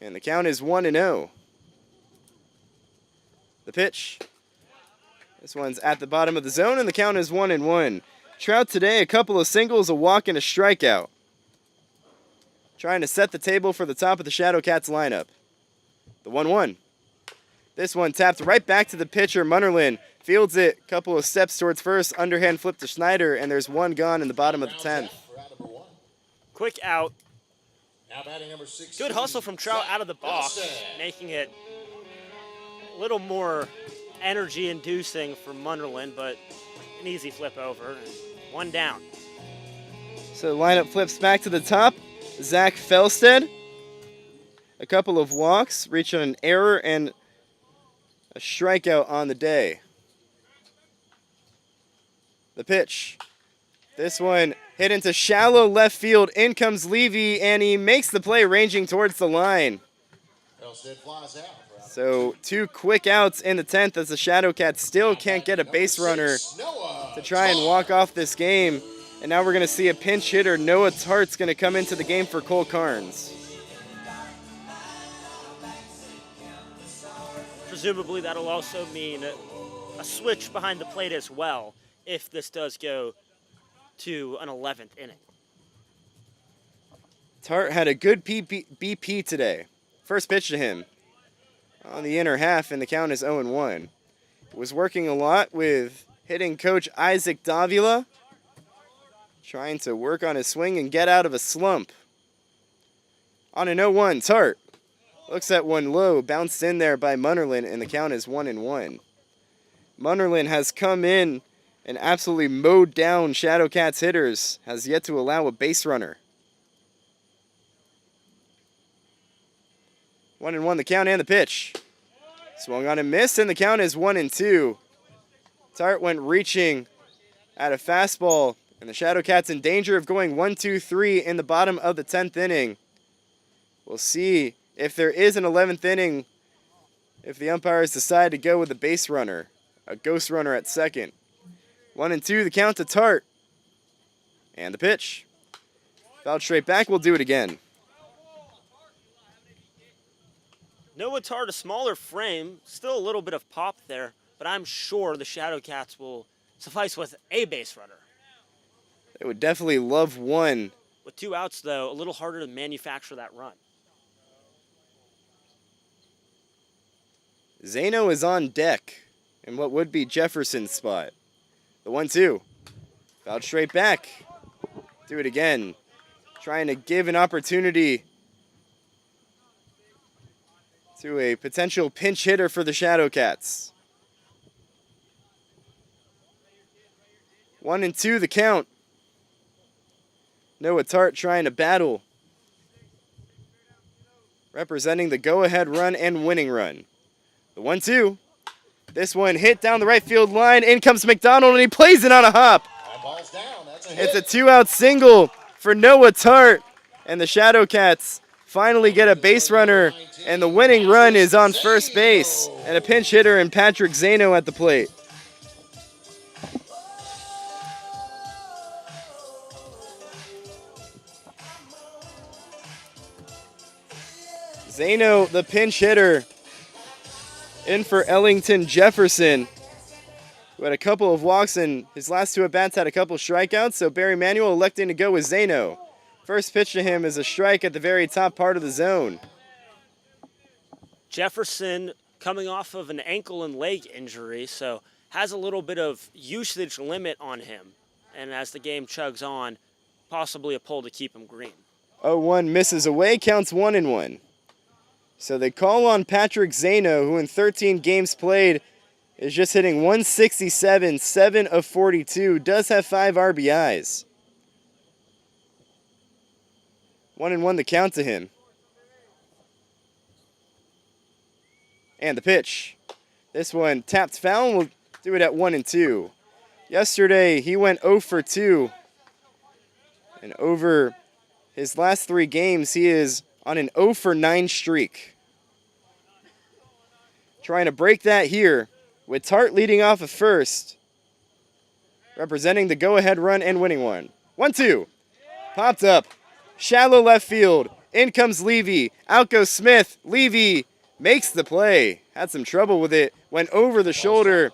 And the count is 1-0. The pitch. This one's at the bottom of the zone, and the count is 1-1. Trout today, a couple of singles, a walk, and a strikeout. Trying to set the table for the top of the Shadowcats lineup. The 1-1. This one tapped right back to the pitcher, Munnerlin. Fields it, a couple of steps towards first, underhand flip to Schneider, and there's one gone in the bottom of the 10th. Quick out. Now batting number 6. Good hustle from Trout out of the box, making it a little more energy-inducing for Munnerlin, but an easy flip over. One down. So the lineup flips back to the top. Zach Felstead. A couple of walks, reaching an error and a strikeout on the day. The pitch. This one hit into shallow left field. In comes Levy, and he makes the play ranging towards the line. So 2 quick outs in the 10th as the Shadowcats still can't get a base runner to try and walk off this game. And now we're going to see a pinch hitter. Noah Tart's going to come into the game for Cole Carnes. Presumably that'll also mean a switch behind the plate as well if this does go to an 11th inning. Tart had a good BP today. First pitch to him on the inner half, and the count is 0-1. Was working a lot with hitting coach Isaac Davila, trying to work on his swing and get out of a slump. On an 0-1, Tart looks at one low, bounced in there by Munnerlyn, and the count is 1-1. Munnerlyn has come in and absolutely mowed down Shadowcats hitters, has yet to allow a base runner. 1-1 the count and the pitch. Swung on and missed, and the count is 1-2. Tart went reaching at a fastball, and the Shadowcats in danger of going 1-2-3 in the bottom of the 10th inning. We'll see if there is an 11th inning, if the umpires decide to go with a base runner, a ghost runner at second. 1-2 the count to Tart. And the pitch. Fouled straight back, we'll do it again. Noah Tart, a smaller frame, still a little bit of pop there, but I'm sure the Shadowcats will suffice with a base runner. They would definitely love one. With 2 outs, though, a little harder to manufacture that run. Zano is on deck in what would be Jefferson's spot. The 1-2. Fouled straight back. Do it again. Trying to give an opportunity to a potential pinch hitter for the Shadowcats. 1-2 the count. Noah Tart trying to battle, representing the go-ahead run and winning run. The 1-2. This one hit down the right field line. In comes McDonald, and he plays it on a hop. It's a 2-out single for Noah Tart, and the Shadowcats finally get a base runner, and the winning run is on first base, and a pinch hitter in Patrick Zano at the plate. Zano, the pinch hitter, in for Ellington Jefferson, who had a couple of walks, and his last 2 at-bats had a couple strikeouts, so Barry Manuel electing to go with Zano. First pitch to him is a strike at the very top part of the zone. Jefferson coming off of an ankle and leg injury, so has a little bit of usage limit on him. And as the game chugs on, possibly a pull to keep him green. 0-1 misses away, counts 1-1. So they call on Patrick Zano, who in 13 games played is just hitting 167, 7 of 42, does have 5 RBIs. 1-1 the count to him. And the pitch. This one tapped foul, and we'll do it at 1-2. Yesterday, he went 0 for 2. And over his last 3 games, he is on an 0 for 9 streak. Trying to break that here with Tart leading off at first, representing the go-ahead run and winning one. 1-2. Popped up. Shallow left field. In comes Levy. Out goes Smith. Levy makes the play. Had some trouble with it. Went over the shoulder.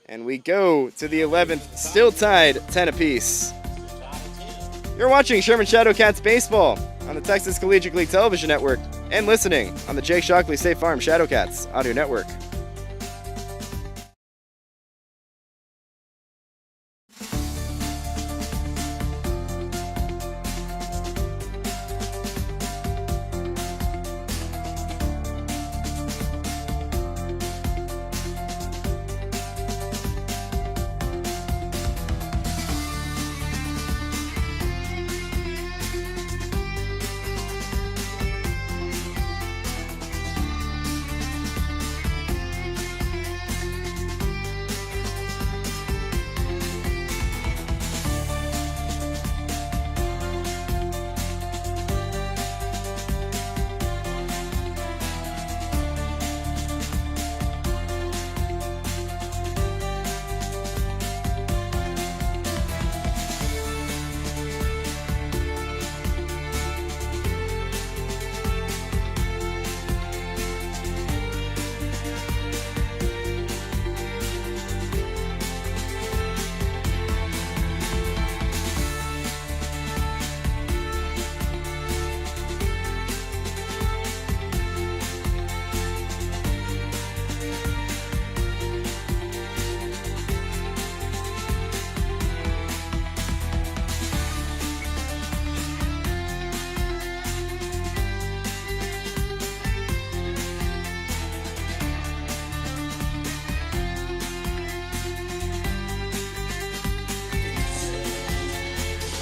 And we go to the 11th. Still tied 10 apiece. You're watching Sherman Shadowcats baseball on the Texas Collegiate League Television Network and listening on the Jake Shockley State Farm Shadowcats Audio Network.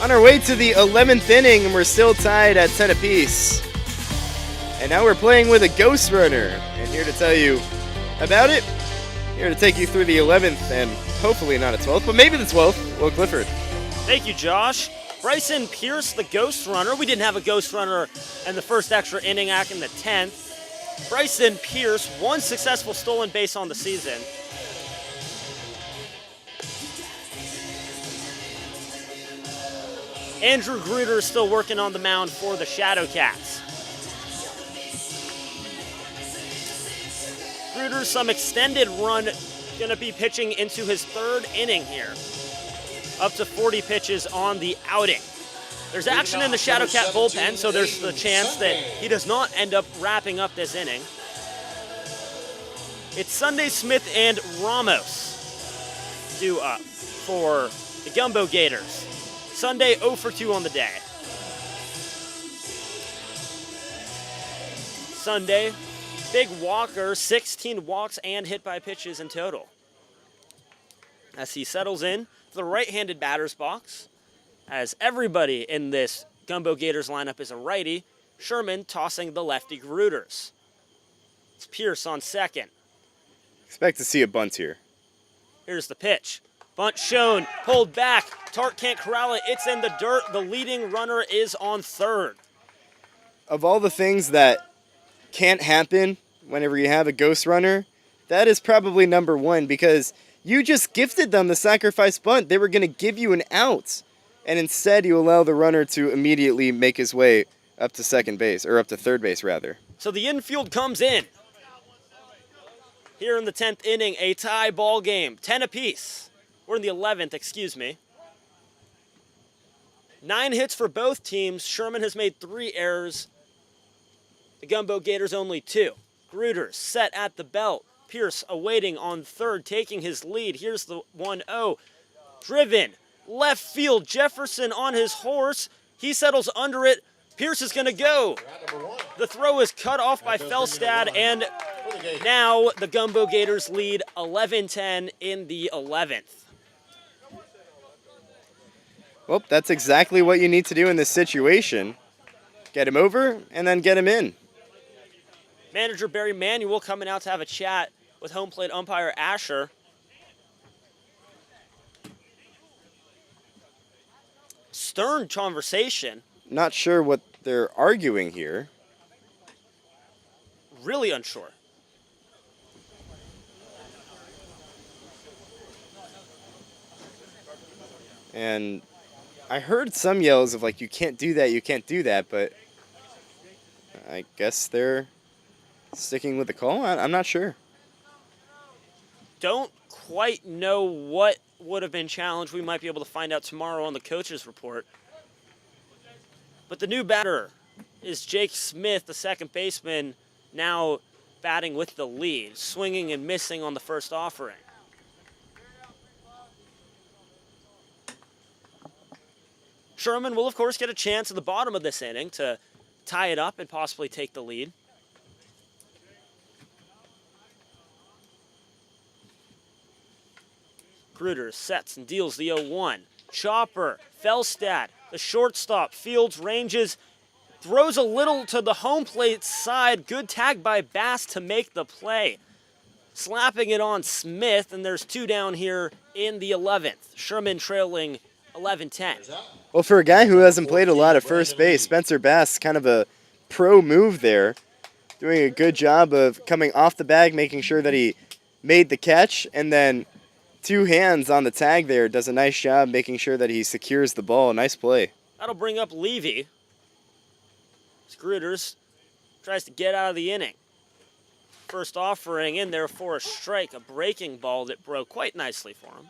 On our way to the 11th inning, and we're still tied at 10 apiece. And now we're playing with a ghost runner. And here to tell you about it, here to take you through the 11th and hopefully not a 12th, but maybe the 12th, Will Clifford. Thank you, Josh. Bryson Pierce, the ghost runner. We didn't have a ghost runner in the first extra inning back in the 10th. Bryson Pierce, one successful stolen base on the season. Andrew Gruder is still working on the mound for the Shadowcats. Gruder, some extended run, going to be pitching into his third inning here. Up to 40 pitches on the outing. There's action in the Shadowcat bullpen, so there's the chance that he does not end up wrapping up this inning. It's Sunday, Smith, and Ramos due up for the Gumbeaux Gators. Sunday, 0 for 2 on the day. Sunday, big walker, 16 walks and hit by pitches in total. As he settles in to the right-handed batter's box, as everybody in this Gumbeaux Gators lineup is a righty, Sherman tossing the lefty Gruders. It's Pierce on second. Expect to see a bunt here. Here's the pitch. Bunt shown, pulled back. Tart can't corral it. It's in the dirt. The leading runner is on third. Of all the things that can't happen whenever you have a ghost runner, that is probably number one, because you just gifted them the sacrifice bunt. They were going to give you an out, and instead you allow the runner to immediately make his way up to second base, or up to third base, rather. So the infield comes in. Here in the 10th inning, a tie ball game, 10 apiece. We're in the 11th, excuse me. 9 hits for both teams. Sherman has made 3 errors. The Gumbeaux Gators only 2. Gruders set at the belt. Pierce awaiting on third, taking his lead. Here's the 1-0. Driven, left field. Jefferson on his horse. He settles under it. Pierce is going to go. The throw is cut off by Felstad, and now the Gumbeaux Gators lead 11-10 in the 11th. Well, that's exactly what you need to do in this situation. Get him over, and then get him in. Manager Barry Manuel coming out to have a chat with home plate umpire Asher. Stern conversation. Not sure what they're arguing here. Really unsure. And I heard some yells of like, you can't do that, but I guess they're sticking with the call. I'm not sure. Don't quite know what would have been challenged. We might be able to find out tomorrow on the coach's report. But the new batter is Jake Smith, the second baseman, now batting with the lead, swinging and missing on the first offering. Sherman will, of course, get a chance at the bottom of this inning to tie it up and possibly take the lead. Gruder sets and deals the 0-1. Chopper, Felstad, the shortstop, fields, ranges, throws a little to the home plate side. Good tag by Bass to make the play. Slapping it on Smith, and there's 2 down here in the 11th. Sherman trailing 11-10. Well, for a guy who hasn't played a lot at first base, Spencer Bass, kind of a pro move there. Doing a good job of coming off the bag, making sure that he made the catch, and then 2 hands on the tag there. Does a nice job making sure that he secures the ball. Nice play. That'll bring up Levy. Gruders tries to get out of the inning. First offering in there for a strike, a breaking ball that broke quite nicely for him.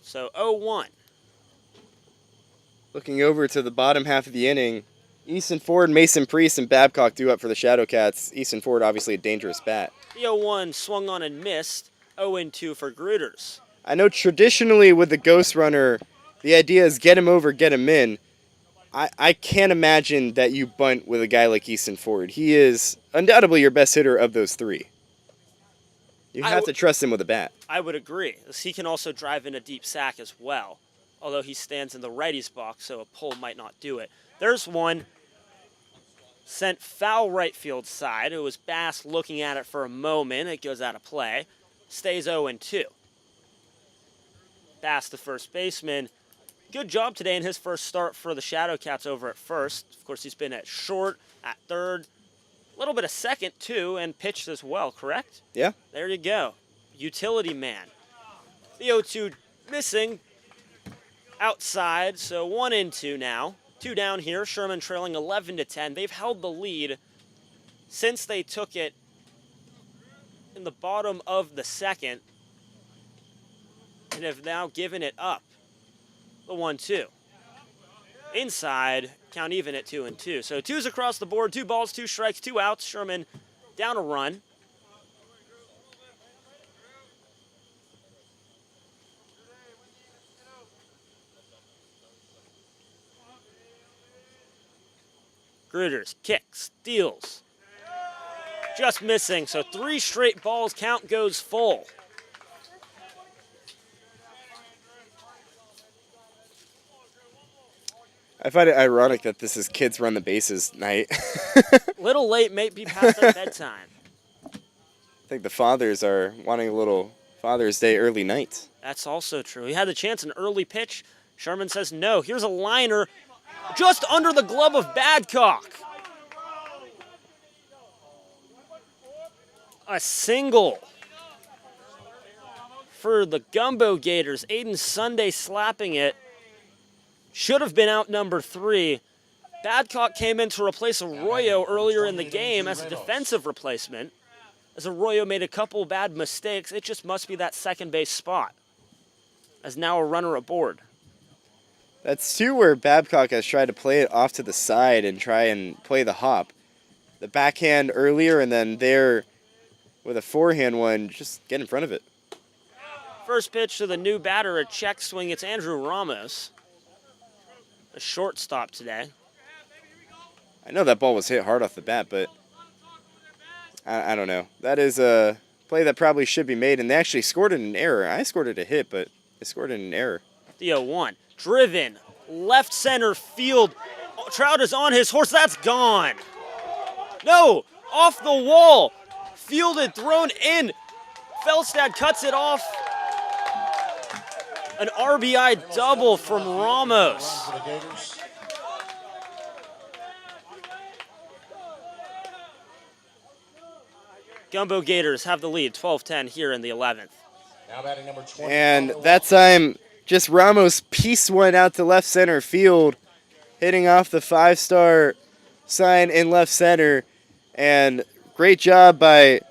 So 0-1. Looking over to the bottom half of the inning, Easton Ford, Mason Priest, and Babcock due up for the Shadowcats. Easton Ford, obviously a dangerous bat. The 0-1 swung on and missed. 0-2 for Gruders. I know traditionally with the Ghost Runner, the idea is get him over, get him in. I can't imagine that you bunt with a guy like Easton Ford. He is undoubtedly your best hitter of those 3. You have to trust him with a bat. I would agree. As he can also drive in a deep sack as well, although he stands in the righty's box, so a pull might not do it. There's one sent foul right field side. It was Bass looking at it for a moment. It goes out of play. Stays 0-2. Bass, the first baseman. Good job today in his first start for the Shadowcats over at first. Of course, he's been at short, at third, a little bit of second, too, and pitched as well, correct? Yeah. There you go. Utility man. The 0-2 missing outside, so 1-2 now. 2 down here. Sherman trailing 11-10. They've held the lead since they took it in the bottom of the second and have now given it up. The 1-2. Inside, count even at 2-2. So 2's across the board, 2 balls, 2 strikes, 2 outs. Sherman down a run. Gruters kicks, steals. Just missing, so 3 straight balls, count goes full. I find it ironic that this is kids run the bases night. Little late, may be past their bedtime. I think the fathers are wanting a little Father's Day early night. That's also true. He had the chance, an early pitch. Sherman says no. Here's a liner just under the glove of Badcock. A single for the Gumbeaux Gators. Aiden Sunday slapping it. Should have been out number 3. Badcock came in to replace Arroyo earlier in the game as a defensive replacement. As Arroyo made a couple bad mistakes, it just must be that second base spot. As now a runner aboard. That's 2 where Babcock has tried to play it off to the side and try and play the hop. The backhand earlier and then there with a forehand one, just get in front of it. First pitch to the new batter, a check swing. It's Andrew Ramos. A shortstop today. I know that ball was hit hard off the bat, but I don't know. That is a play that probably should be made, and they actually scored in an error. I scored it a hit, but they scored in an error. The 0-1. Driven. Left center field. Trout is on his horse. That's gone. No. Off the wall. Fielded, thrown in. Felstad cuts it off. An RBI double from Ramos. Gumbeaux Gators have the lead, 12-10 here in the 11th. Now batting number 20. And that time, just Ramos pieced one out to left center field, hitting off the 5-star sign in left center. And great job by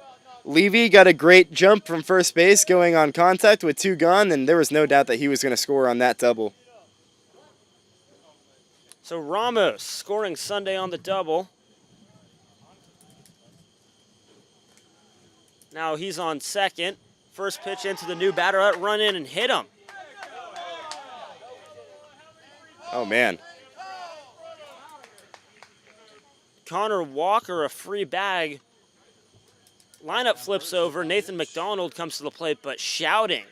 Levy. Got a great jump from first base going on contact with 2 gone, and there was no doubt that he was going to score on that double. So Ramos scoring Sunday on the double. Now he's on second. First pitch into the new batter, run in and hit him. Oh, man. Connor Walker, a free bag. Lineup flips over. Nathan McDonald comes to the plate, but shouting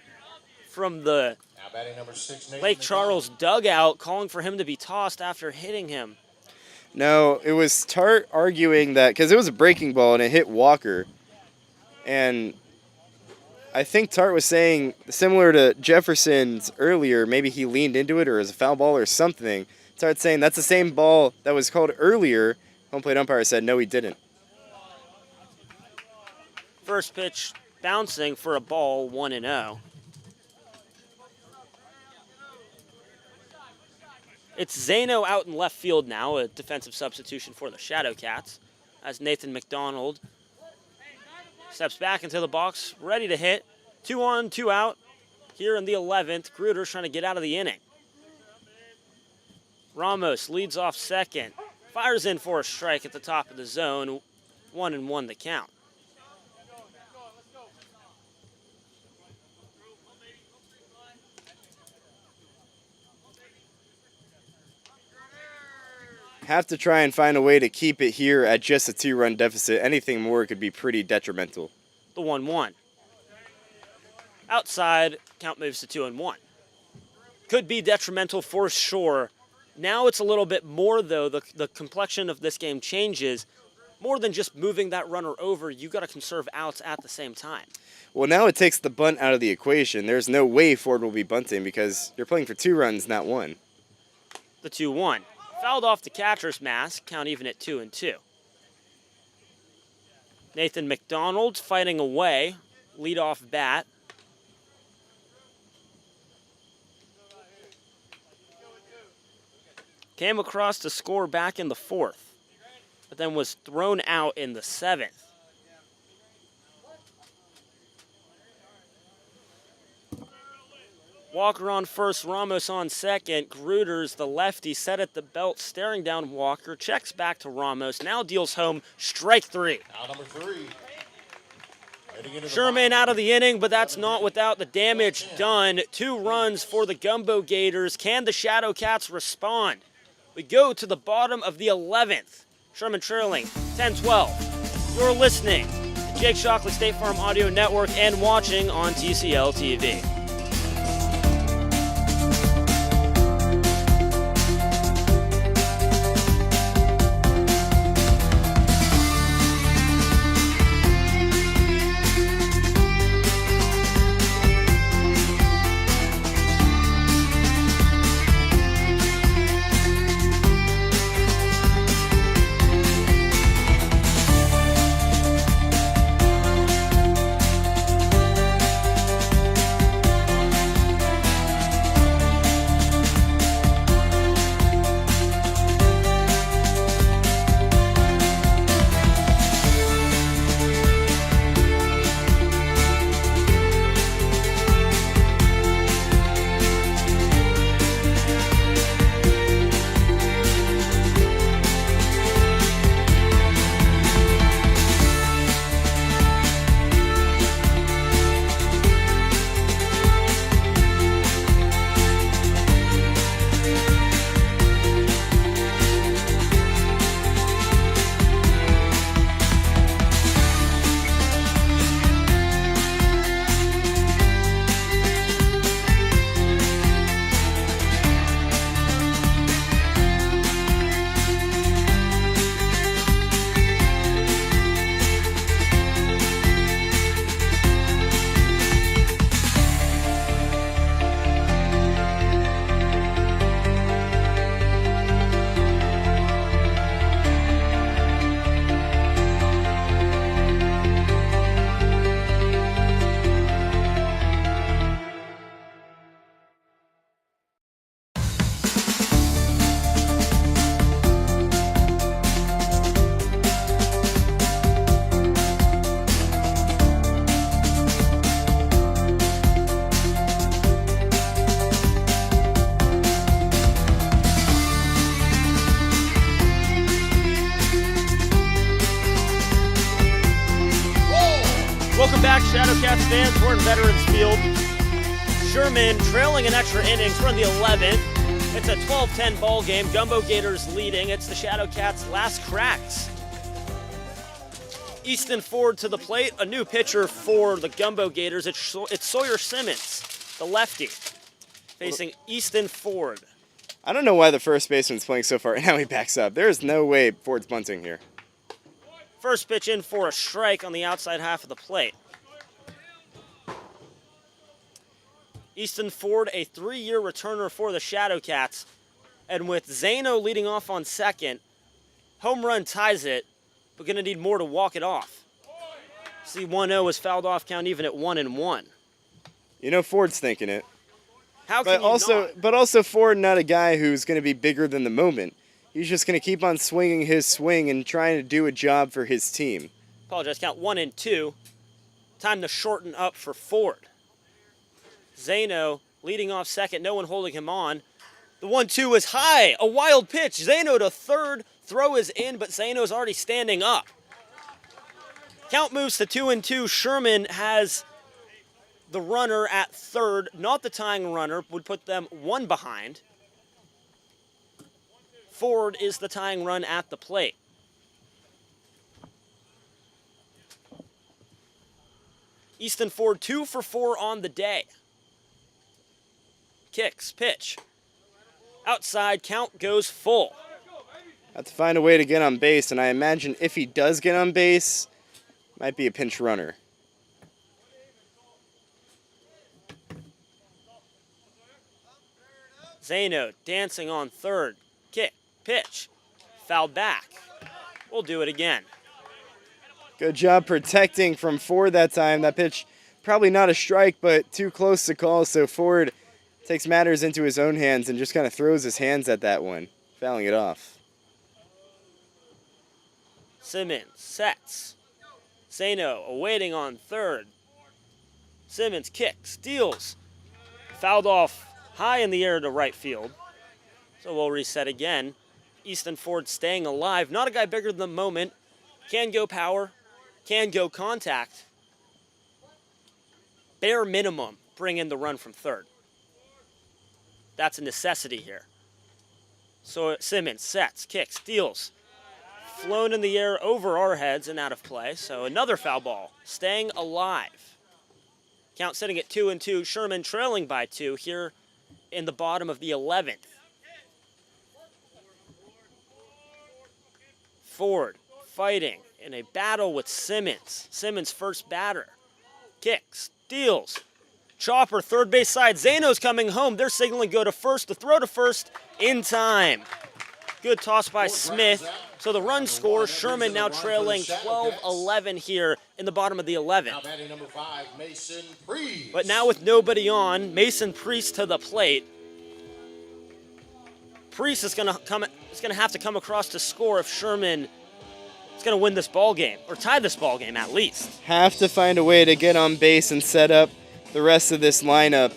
from the Now batting number 6, Nathan Lake Charles dugout, calling for him to be tossed after hitting him. No, it was Tart arguing that, because it was a breaking ball and it hit Walker. And I think Tart was saying, similar to Jefferson's earlier, maybe he leaned into it or it was a foul ball or something. Tart saying that's the same ball that was called earlier. Home plate umpire said, no, he didn't. First pitch bouncing for a ball, 1-0. It's Zano out in left field now, a defensive substitution for the Shadowcats, as Nathan McDonald steps back into the box, ready to hit. 2 on, 2 out here in the 11th. Gruters trying to get out of the inning. Ramos leads off second, fires in for a strike at the top of the zone. 1-1 the count. Have to try and find a way to keep it here at just a 2-run deficit. Anything more could be pretty detrimental. The 1-1. Outside, count moves to 2-1. Could be detrimental for sure. Now it's a little bit more, though. The complexion of this game changes. More than just moving that runner over, you got to conserve outs at the same time. Well, now it takes the bunt out of the equation. There's no way Ford will be bunting because you're playing for 2 runs, not 1. The 2-1. Fouled off the catcher's mask, count even at 2-2. Nathan McDonald fighting away, leadoff bat. Came across to score back in the 4th, but then was thrown out in the 7th. Walker on first, Ramos on second. Gruters, the lefty, set at the belt, staring down Walker. Checks back to Ramos, now deals home, strike 3. Now number 3. Sherman out of the inning, but that's not without the damage done. 2 runs for the Gumbeaux Gators. Can the Shadowcats respond? We go to the bottom of the 11th. Sherman trailing 10-12. You're listening to Jake Shockley State Farm Audio Network and watching on TCL TV. Welcome back, Shadowcats fans. We're in Veterans Field. Sherman trailing in extra innings. We're in the 11th. It's a 12-10 ball game. Gumbeaux Gators leading. It's the Shadowcats' last cracks. Easton Ford to the plate. A new pitcher for the Gumbeaux Gators. It's Sawyer Simmons, the lefty, facing Easton Ford. I don't know why the first baseman's playing so far, and now he backs up. There is no way Ford's bunting here. First pitch in for a strike on the outside half of the plate. Easton Ford, a 3-year returner for the Shadowcats. And with Zano leading off on second, home run ties it, but going to need more to walk it off. See, 1-0 is fouled off, count even at 1-1. You know Ford's thinking it. How can But also Ford not a guy who's going to be bigger than the moment. He's just going to keep on swinging his swing and trying to do a job for his team. Apologize, count 1-2. Time to shorten up for Ford. Zano leading off second, no one holding him on. The 1-2 is high, a wild pitch. Zano to third, throw is in, but Zano's already standing up. Count moves to 2-2. Sherman has the runner at third, not the tying runner, would put them one behind. Ford is the tying run at the plate. Easton Ford 2 for 4 on the day. Kicks, pitch. Outside, count goes full. Have to find a way to get on base, and I imagine if he does get on base, might be a pinch runner. Zano dancing on third. Kick, pitch, fouled back. We'll do it again. Good job protecting from Ford that time. That pitch, probably not a strike, but too close to call, so Ford takes matters into his own hands and just kind of throws his hands at that one, fouling it off. Simmons sets. Zano awaiting on third. Simmons kicks, steals. Fouled off high in the air to right field. So we'll reset again. Easton Ford staying alive. Not a guy bigger than the moment. Can go power. Can go contact. Bare minimum, bring in the run from third. That's a necessity here. So Simmons sets, kicks, steals. Flown in the air over our heads and out of play. So another foul ball. Staying alive. Count sitting at 2-2. Sherman trailing by 2 here in the bottom of the 11th. Ford fighting in a battle with Simmons. Simmons first batter. Kicks, steals. Chopper, third base side. Zano's coming home. They're signaling go to first. The throw to first in time. Good toss by Smith. So the run score, Sherman now trailing 12-11 here in the bottom of the 11th. Now batting number 5, Mason Priest. But now with nobody on, Mason Priest to the plate. Priest is going to have to come across to score if Sherman is going to win this ball game, or tie this ball game at least. Have to find a way to get on base and set up the rest of this lineup.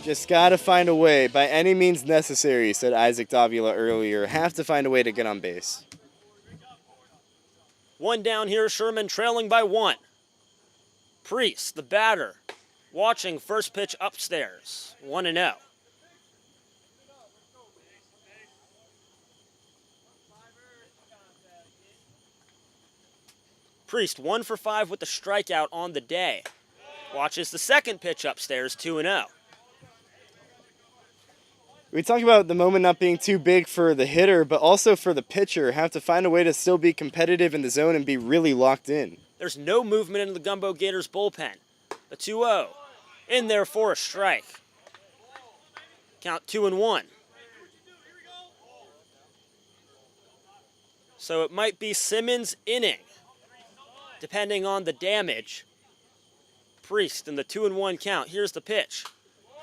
Just got to find a way, by any means necessary, said Isaac Davila earlier. Have to find a way to get on base. One down here, Sherman trailing by 1. Priest, the batter, watching first pitch upstairs, 1-0. Priest 1 for 5 with the strikeout on the day. Watches the second pitch upstairs, 2-0. We talk about the moment not being too big for the hitter, but also for the pitcher. Have to find a way to still be competitive in the zone and be really locked in. There's no movement in the Gumbeaux Gators bullpen. The 2-0 in there for a strike. Count 2-1. So it might be Simmons' inning, depending on the damage. Priest in the 2-1 count. Here's the pitch.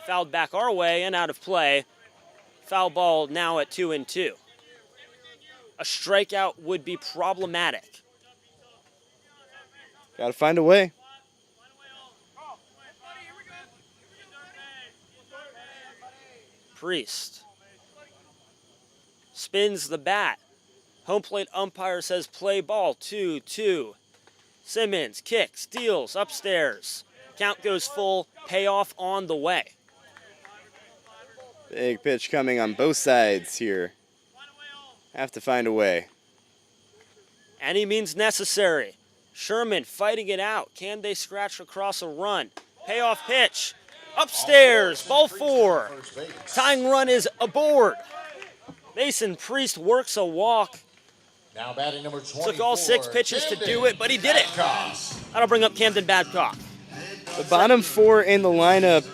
Fouled back our way and out of play. Foul ball now at 2-2. A strikeout would be problematic. Got to find a way. Priest spins the bat. Home plate umpire says play ball, 2-2. Simmons kicks, steals, upstairs. Count goes full, payoff on the way. Big pitch coming on both sides here. Have to find a way. Any means necessary. Sherman fighting it out. Can they scratch across a run? Payoff pitch. Upstairs, ball 4. Tying run is aboard. Mason Priest works a walk. Now batting number 24. Took all 6 pitches to do it, but he did it. That'll bring up Camden Babcock. The bottom 4 in the lineup,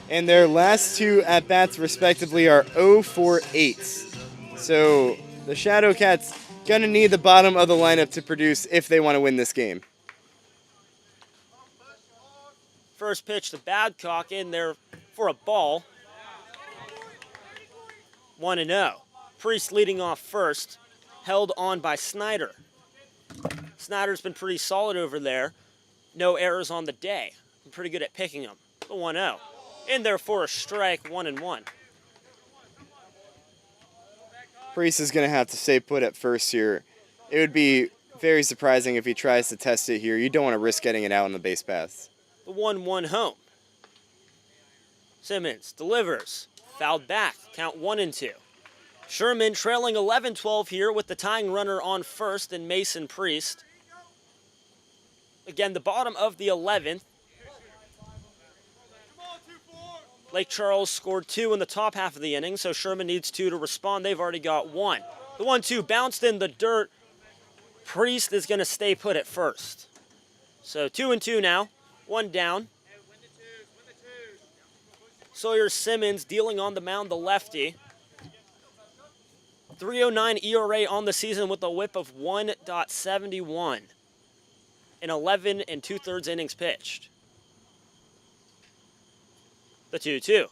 and their last 2 at-bats respectively are 0 for 8. So the Shadowcats gonna need the bottom of the lineup to produce if they want to win this game. First pitch to Babcock in there for a ball. 1-0. Priest leading off first, held on by Snyder. Snyder's been pretty solid over there. No errors on the day. Been pretty good at picking them. The 1-0. In there for a strike, 1-1. Priest is going to have to stay put at first here. It would be very surprising if he tries to test it here. You don't want to risk getting it out on the base paths. The 1-1 home. Simmons delivers. Fouled back. Count 1-2. Sherman trailing 11-12 here with the tying runner on first and Mason Priest. again, the bottom of the 11th. Lake Charles scored 2 in the top half of the inning, so Sherman needs 2 to respond. They've already got 1. The 1-2 bounced in the dirt. Priest is going to stay put at first. So 2-2 now, 1 down. Sawyer Simmons dealing on the mound, the lefty. 3.09 ERA on the season with a whip of 1.71 in 11 2/3 innings pitched. The 2-2.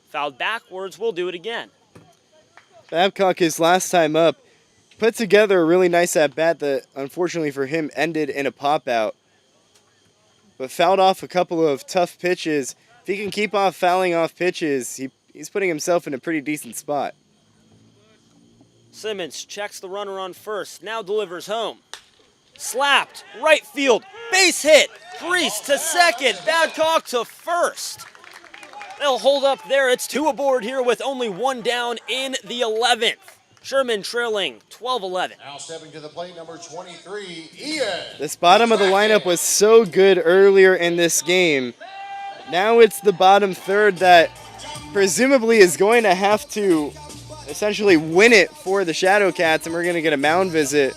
Fouled backwards, we'll do it again. Babcock, his last time up, put together a really nice at-bat that, unfortunately for him, ended in a pop-out. But fouled off a couple of tough pitches. If he can keep off fouling off pitches, he's putting himself in a pretty decent spot. Simmons checks the runner on first, now delivers home. Slapped, right field, base hit. Priest to second, Babcock to first. They'll hold up there. It's 2 aboard here with only 1 down in the 11th. Sherman trailing 12-11. Now stepping to the plate, number 23, Ian. This bottom of the lineup was so good earlier in this game. Now it's the bottom third that presumably is going to have to essentially win it for the Shadowcats, and we're going to get a mound visit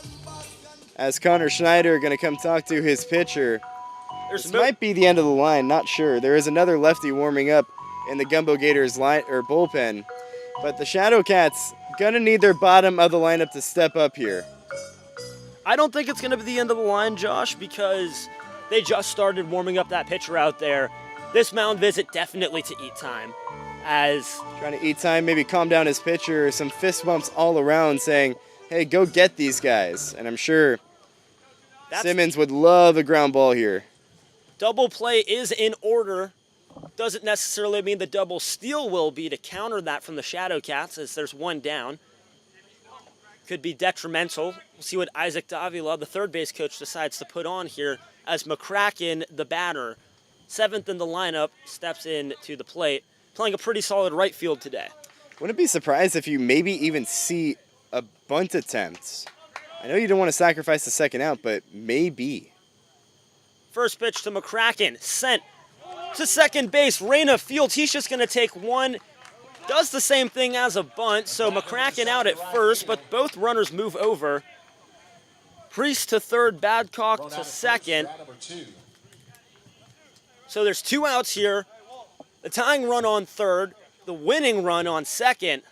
as Connor Schneider going to come talk to his pitcher. This might be the end of the line, not sure. There is another lefty warming up in the Gumbeaux Gators line or bullpen, but the Shadowcats gonna need their bottom of the lineup to step up here. I don't think it's gonna be the end of the line, Josh, because they just started warming up that pitcher out there. This mound visit definitely to eat time, as trying to eat time, maybe calm down his pitcher, some fist bumps all around saying, hey, go get these guys. And I'm sure Simmons would love a ground ball here. Double play is in order. Doesn't necessarily mean the double steal will be to counter that from the Shadowcats, as there's 1 down. Could be detrimental. We'll see what Isaac Davila, the third base coach, decides to put on here as McCracken, the batter, 7th in the lineup, steps in to the plate, playing a pretty solid right field today. Wouldn't be surprised if you maybe even see a bunt attempt. I know you don't want to sacrifice the second out, but maybe. First pitch to McCracken, sent to second base. Reyna fields, he's just going to take 1. Does the same thing as a bunt, so McCracken out at first, but both runners move over. Priest to third, Babcock to second. So there's 2 outs here. The tying run on third, the winning run on second.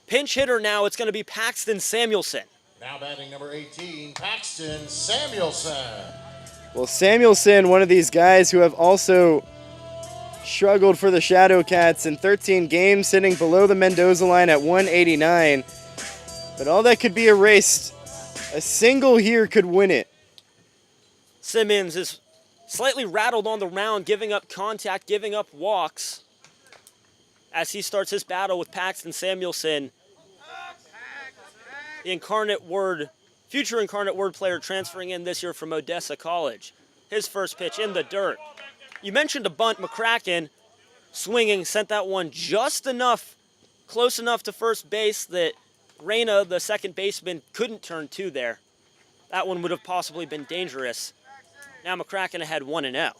Pinch hitter now, it's going to be Paxton Samuelson. Now batting number 18, Paxton Samuelson. Well, Samuelson, one of these guys who have also struggled for the Shadowcats in 13 games, sitting below the Mendoza line at 189. But all that could be erased. A single here could win it. Simmons is slightly rattled on the mound, giving up contact, giving up walks as he starts his battle with Paxton Samuelson, the future Incarnate Word player transferring in this year from Odessa College. His first pitch in the dirt. You mentioned a bunt. McCracken swinging, sent that one just enough, close enough to first base that Reyna, the second baseman, couldn't turn 2 there. That one would have possibly been dangerous. Now McCracken ahead 1-0.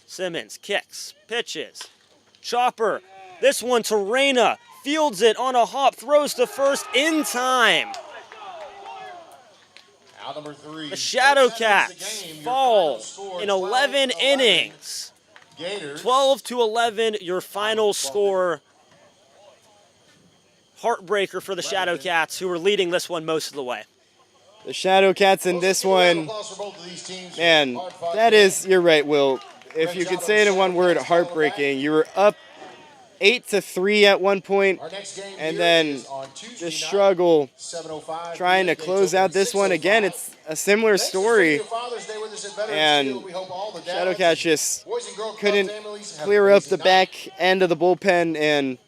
Simmons kicks, pitches. Chopper, this one to Reyna. Fields it on a hop, throws to first in time. Out number 3. The Shadowcats fall in 11 innings. 12-11, your final score. Heartbreaker for the Shadowcats, who were leading this one most of the way. The Shadowcats in this one, man, that is, you're right, Will. If you could say it in one word, heartbreaking. You were up 8-3 at one point, and then just struggle trying to close out this one. Again, it's a similar story, and Shadowcats just couldn't clear up the back end of the bullpen, and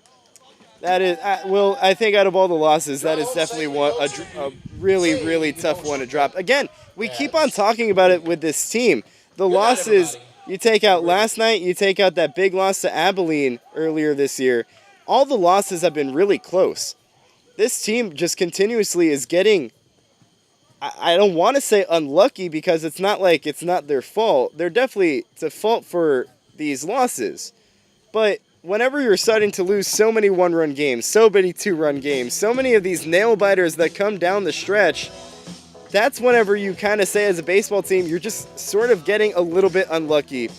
that is, Will, I think out of all the losses, that is definitely a really, really tough one to drop. Again, we keep on talking about it with this team. The losses, you take out last night, you take out that big loss to Abilene earlier this year, all the losses have been really close. This team just continuously is getting I don't want to say unlucky because it's not like it's not their fault. They're definitely it's a fault for these losses. But whenever you're starting to lose so many one-run games, so many two-run games, so many of these nail-biters that come down the stretch, that's whenever you kind of say as a baseball team, you're just sort of getting a little bit unlucky.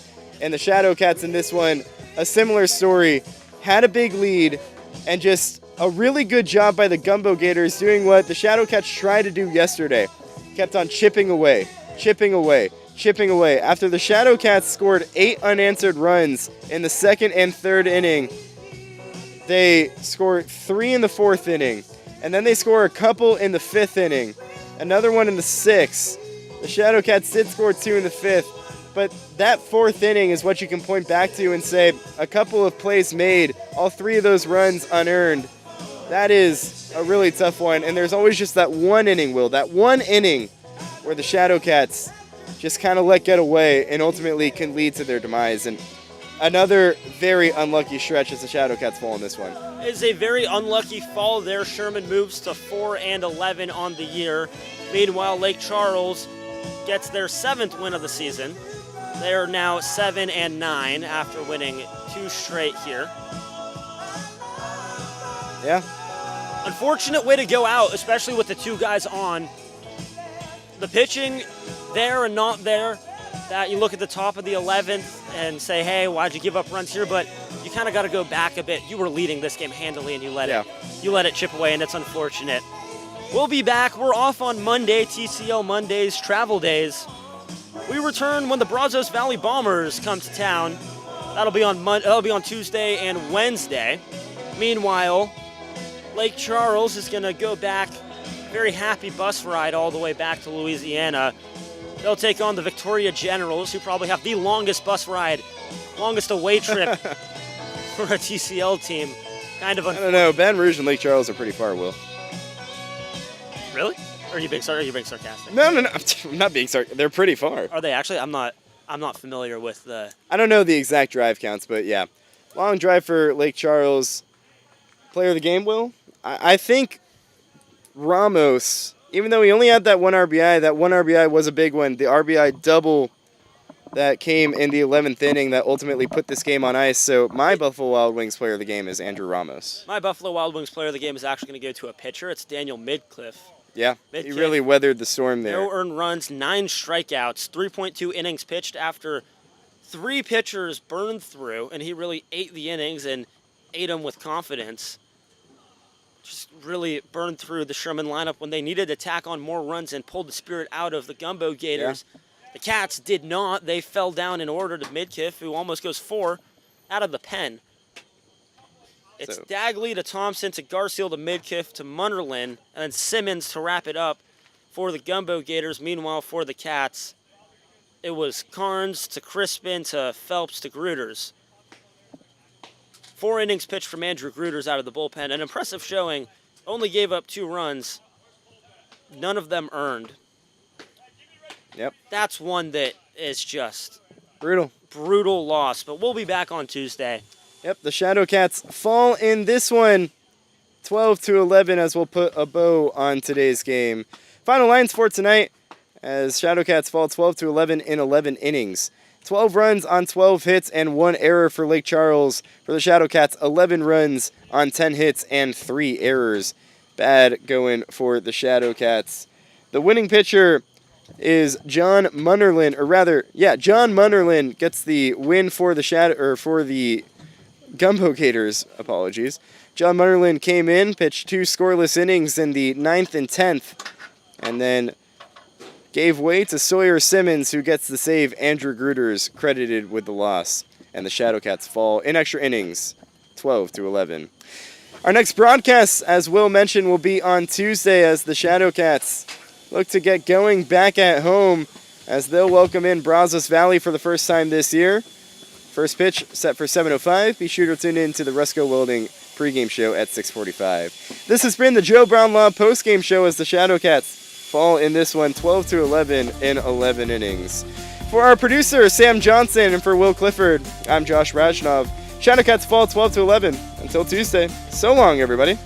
And the Shadowcats in this one, a similar story, had a big lead and just a really good job by the Gumbeaux Gators doing what the Shadowcats tried to do yesterday. Kept on chipping away. After the Shadowcats scored 8 unanswered runs in the second and third inning, they scored 3 in the fourth inning. And then they score a couple in the fifth inning. Another one in the sixth. The Shadowcats did score 2 in the fifth. But that fourth inning is what you can point back to and say a couple of plays made, all 3 of those runs unearned. That is a really tough one, and there's always just that one inning, Will, that one inning where the Shadowcats just kind of let get away and ultimately can lead to their demise. And another very unlucky stretch as the Shadowcats fall in this one. It's a very unlucky fall there. Sherman moves to 4-11 on the year. Meanwhile, Lake Charles gets their 7th win of the season. They are now 7-9 after winning 2 straight here. Yeah. Unfortunate way to go out, especially with the 2 guys on. The pitching there and not there. That you look at the top of the 11th and say, hey, why'd you give up runs here? But you kind of got to go back a bit. You were leading this game handily, and you let it chip away, and it's unfortunate. We'll be back. We're off on Monday, TCL Mondays, travel days. We return when the Brazos Valley Bombers come to town. That'll be on Tuesday and Wednesday. Meanwhile, Lake Charles is going to go back, very happy bus ride all the way back to Louisiana. They'll take on the Victoria Generals, who probably have the longest bus ride, longest away trip for a TCL team. I don't know. Baton Rouge and Lake Charles are pretty far, Will. Really? Or are you being sarcastic? No. I'm not being sarcastic. They're pretty far. Are they actually? I'm not familiar with the... I don't know the exact drive counts, but yeah. Long drive for Lake Charles. Player of the game, Will? I think Ramos, even though he only had that one RBI was a big one. The RBI double that came in the 11th inning that ultimately put this game on ice. So my Buffalo Wild Wings player of the game is Andrew Ramos. My Buffalo Wild Wings player of the game is actually going to go to a pitcher. It's Daniel Midcliffe. Yeah, he really weathered the storm there. No earned runs, 9 strikeouts, 3.2 innings pitched after 3 pitchers burned through, and he really ate the innings and ate them with confidence. Just really burned through the Sherman lineup when they needed to tack on more runs and pulled the spirit out of the Gumbeaux Gators. Yeah. The Cats did not. They fell down in order to Midkiff, who almost goes 4 out of the pen. It's Dagley to Thompson to Garciel to Midkiff to Munderlin, and then Simmons to wrap it up for the Gumbeaux Gators. Meanwhile, for the Cats, it was Carnes to Crispin to Phelps to Gruters. 4 innings pitched from Andrew Gruters out of the bullpen. An impressive showing. Only gave up 2 runs. None of them earned. Yep. That's one that is just... brutal loss. But we'll be back on Tuesday. Yep, the Shadowcats fall in this one 12-11 as we'll put a bow on today's game. Final lines for tonight as Shadowcats fall 12-11 in 11 innings. 12 runs on 12 hits and 1 error for Lake Charles. For the Shadowcats, 11 runs on 10 hits and 3 errors. Bad going for the Shadowcats. The winning pitcher is John Munderlin, John Munderlin gets the win for the Gumbeaux Gators, apologies. John Munderlin came in, pitched 2 scoreless innings in the 9th and 10th, and then gave way to Sawyer Simmons, who gets the save. Andrew Gruters credited with the loss, and the Shadowcats fall in extra innings, 12-11. Our next broadcast, as Will mentioned, will be on Tuesday as the Shadowcats look to get going back at home as they'll welcome in Brazos Valley for the first time this year. First pitch set for 7:05. Be sure to tune in to the Resco Welding pregame show at 6:45. This has been the Joe Brown Law postgame show as the Shadowcats fall in this one 12-11 in 11 innings. For our producer, Sam Johnson, and for Will Clifford, I'm Josh Rajnov. Shadowcats fall 12-11. Until Tuesday, so long, everybody.